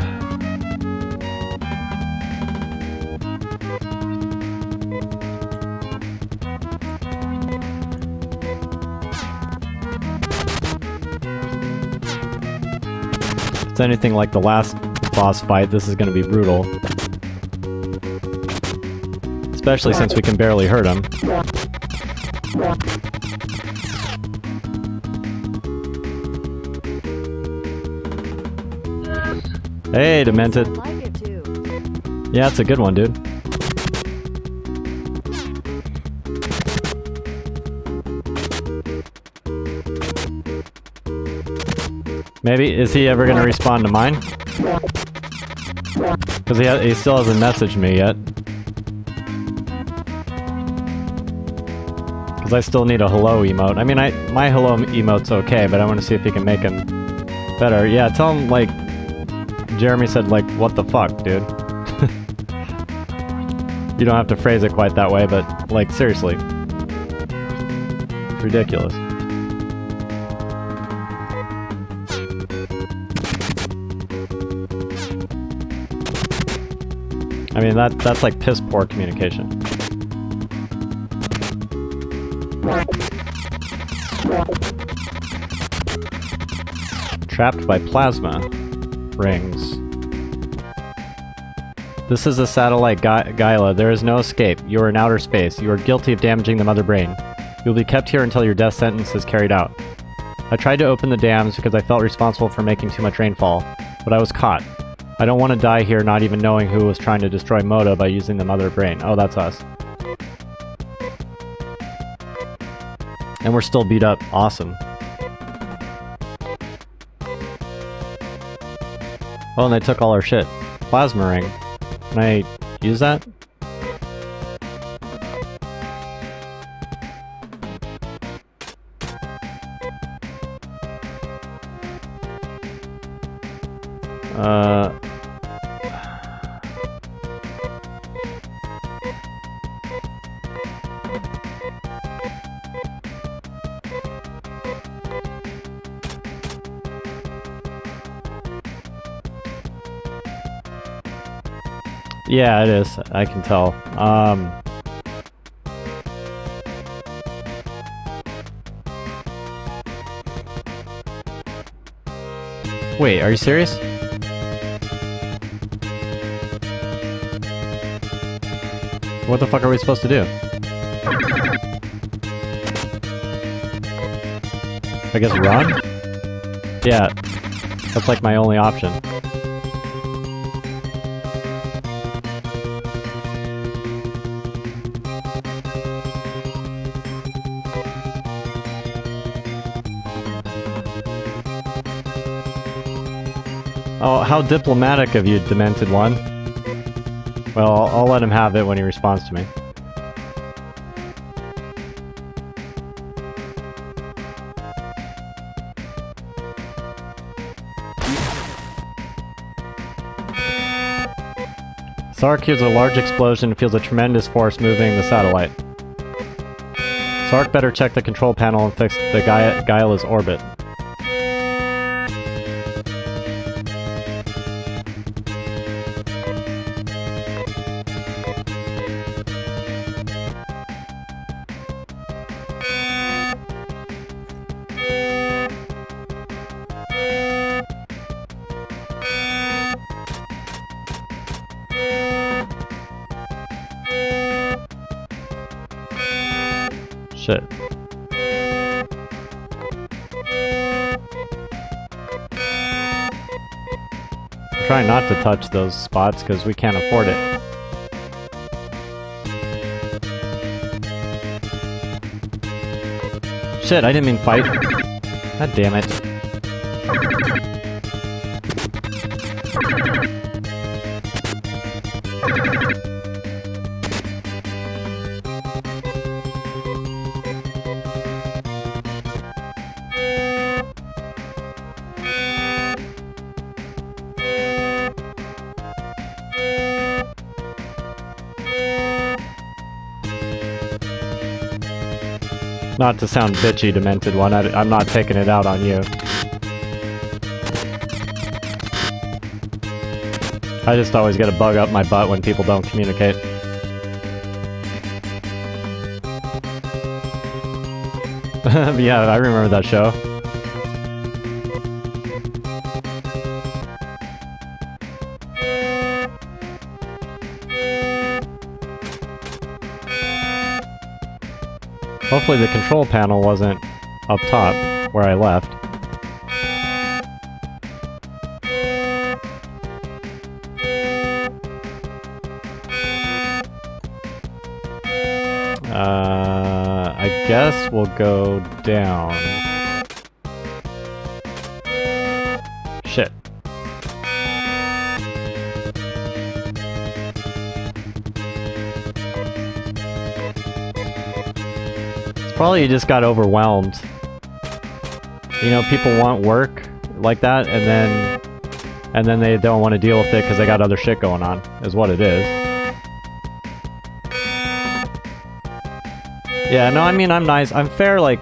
If it's anything like the last boss fight, this is gonna be brutal. Especially since we can barely hurt him. Hey, Demented. I like it too. Yeah, it's a good one, dude. Maybe, is he ever gonna respond to mine? Because he still hasn't messaged me yet. Because I still need a hello emote. I mean, my hello emote's okay, but I want to see if he can make him better. Yeah, tell him, like, Jeremy said, like, what the fuck, dude? You don't have to phrase it quite that way, but, like, seriously. It's ridiculous. I mean, that's like piss poor communication. Trapped by plasma rings. This is a satellite Gaia. There is no escape. You are in outer space. You are guilty of damaging the mother brain. You will be kept here until your death sentence is carried out. I tried to open the dams because I felt responsible for making too much rainfall, but I was caught. I don't want to die here not even knowing who was trying to destroy Moda by using the mother brain. Oh, that's us. And we're still beat up. Awesome. Oh, and they took all our shit. Plasma ring. Can I use that? Yeah, it is. I can tell. Wait, are you serious? What the fuck are we supposed to do? I guess run? Yeah, that's like my only option. Oh, how diplomatic of you, Demented One. Well, I'll let him have it when he responds to me. Sark hears a large explosion and feels a tremendous force moving the satellite. Sark better check the control panel and fix the Gaia's orbit. Shit. trying not to touch those spots because we can't afford it. Shit, I didn't mean fight. God damn it. Not to sound bitchy, Demented One, I'm not taking it out on you. I just always get a bug up my butt when people don't communicate. Yeah, I remember that show. Hopefully the control panel wasn't up top, where I left. I guess we'll go down. Shit. Probably you just got overwhelmed. You know, people want work like that, and then they don't want to deal with it because they got other shit going on, is what it is. Yeah, no, I mean, I'm nice. I'm fair, like,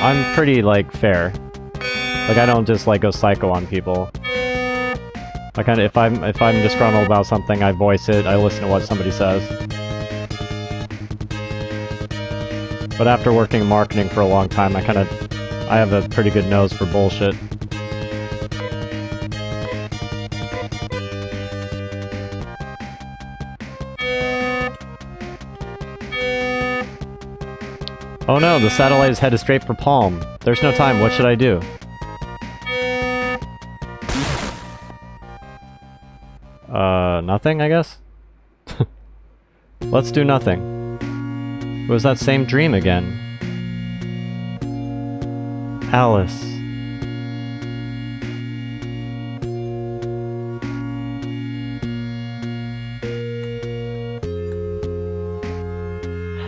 I'm pretty, like, fair. Like, I don't just, like, go psycho on people. I kind of, if I'm disgruntled about something, I voice it, I listen to what somebody says. But after working in marketing for a long time, I have a pretty good nose for bullshit. Oh no, the satellite is headed straight for Palm. There's no time, what should I do? Nothing, I guess? Let's do nothing. It was that same dream again. Alice.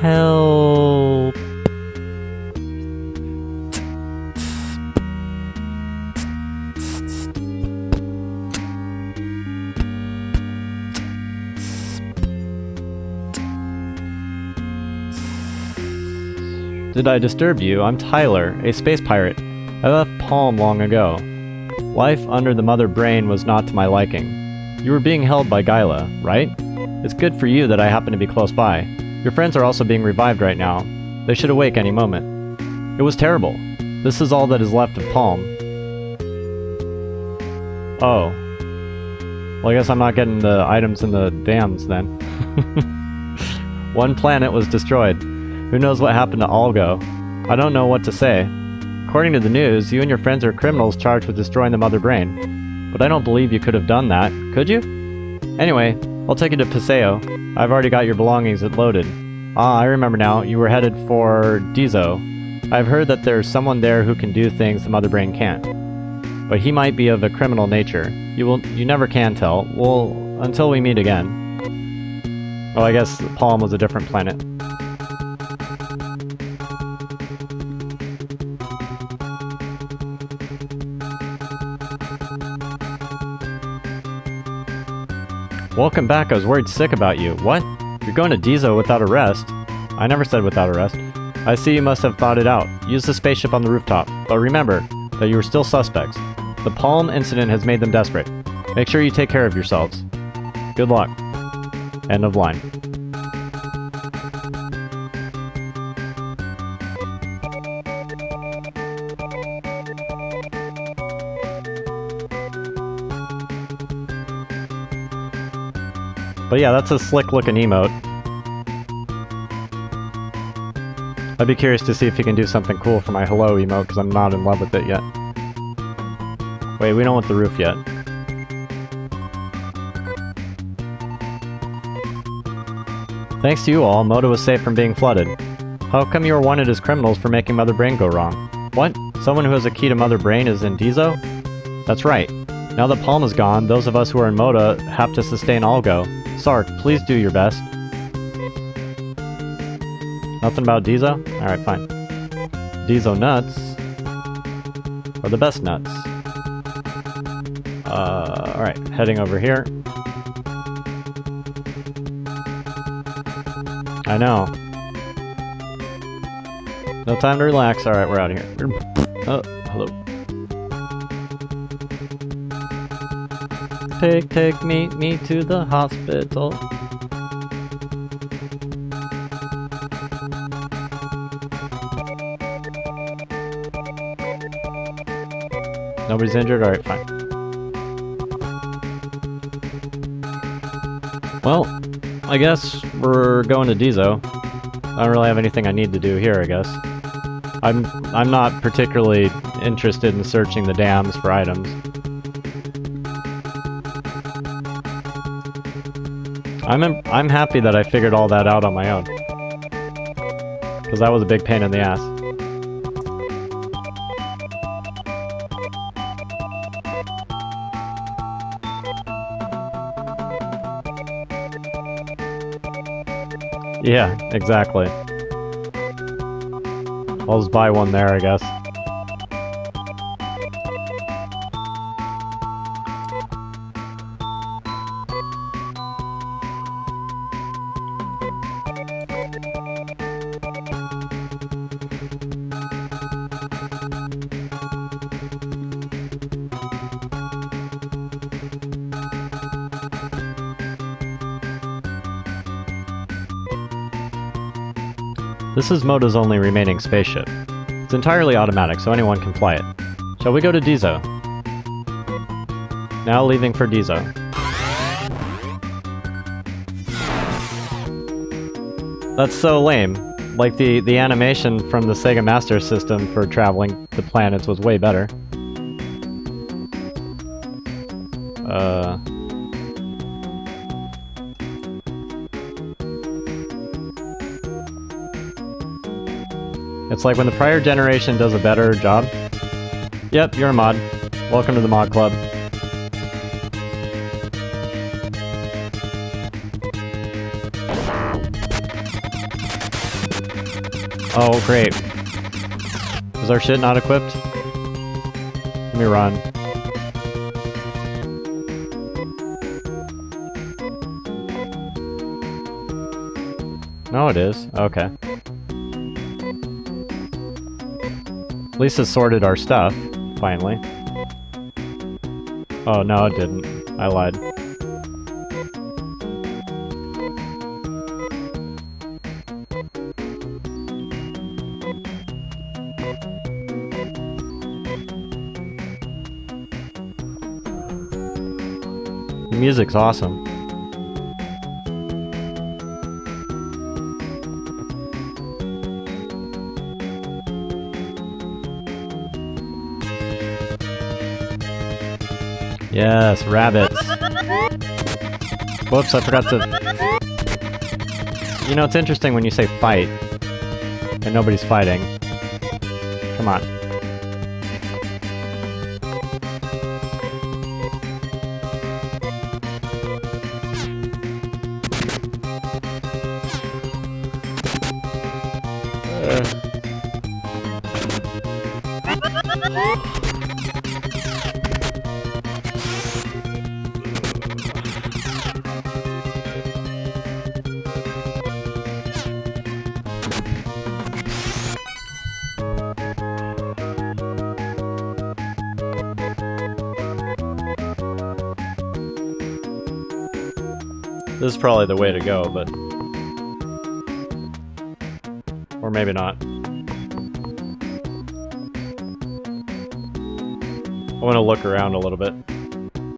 Help. Did I disturb you? I'm Tyler, a space pirate. I left Palm long ago. Life under the mother brain was not to my liking. You were being held by Gyla, right? It's good for you that I happen to be close by. Your friends are also being revived right now. They should awake any moment. It was terrible. This is all that is left of Palm. Oh. Well, I guess I'm not getting the items in the dams then. One planet was destroyed. Who knows what happened to Algo? I don't know what to say. According to the news, you and your friends are criminals charged with destroying the mother brain. But I don't believe you could have done that, could you? Anyway, I'll take you to Paseo. I've already got your belongings loaded. Ah, I remember now. You were headed for Dizo. I've heard that there's someone there who can do things the mother brain can't. But he might be of a criminal nature. You never can tell. Well, until we meet again. Oh, I guess Palm was a different planet. Welcome back, I was worried sick about you. What? You're going to Dizo without arrest? I never said without arrest. I see you must have thought it out. Use the spaceship on the rooftop. But remember that you are still suspects. The Palm incident has made them desperate. Make sure you take care of yourselves. Good luck. End of line. But yeah, that's a slick looking emote. I'd be curious to see if he can do something cool for my hello emote, because I'm not in love with it yet. Wait, we don't want the roof yet. Thanks to you all, Moda was safe from being flooded. How come you were wanted as criminals for making Mother Brain go wrong? What? Someone who has a key to Mother Brain is in Dizo? That's right. Now that Palm is gone, those of us who are in Moda have to sustain Algo. Sark, please do your best. Nothing about Dizo? Alright, fine. Dizo nuts are the best nuts. Alright, heading over here. I know. No time to relax. Alright, we're out of here. Oh, hello. Take me to the hospital. Nobody's injured? Alright, fine. Well, I guess we're going to Dizo. I don't really have anything I need to do here, I guess. I'm not particularly interested in searching the dams for items. I'm happy that I figured all that out on my own. Because that was a big pain in the ass. Yeah, exactly. I'll just buy one there, I guess. This is Moda's only remaining spaceship. It's entirely automatic, so anyone can fly it. Shall we go to Dizo? Now leaving for Dizo. That's so lame. Like, the animation from the Sega Master System for traveling the planets was way better. It's like when the prior generation does a better job. Yep, you're a mod. Welcome to the mod club. Oh, great. Is our shit not equipped? Let me run. No, it is. Okay. At least it sorted our stuff, finally. Oh, no, it didn't. I lied. The music's awesome. Yes, rabbits. Whoops, I forgot to... You know, it's interesting when you say fight, and nobody's fighting. Come on. This is probably the way to go, but... Or maybe not. I want to look around a little bit.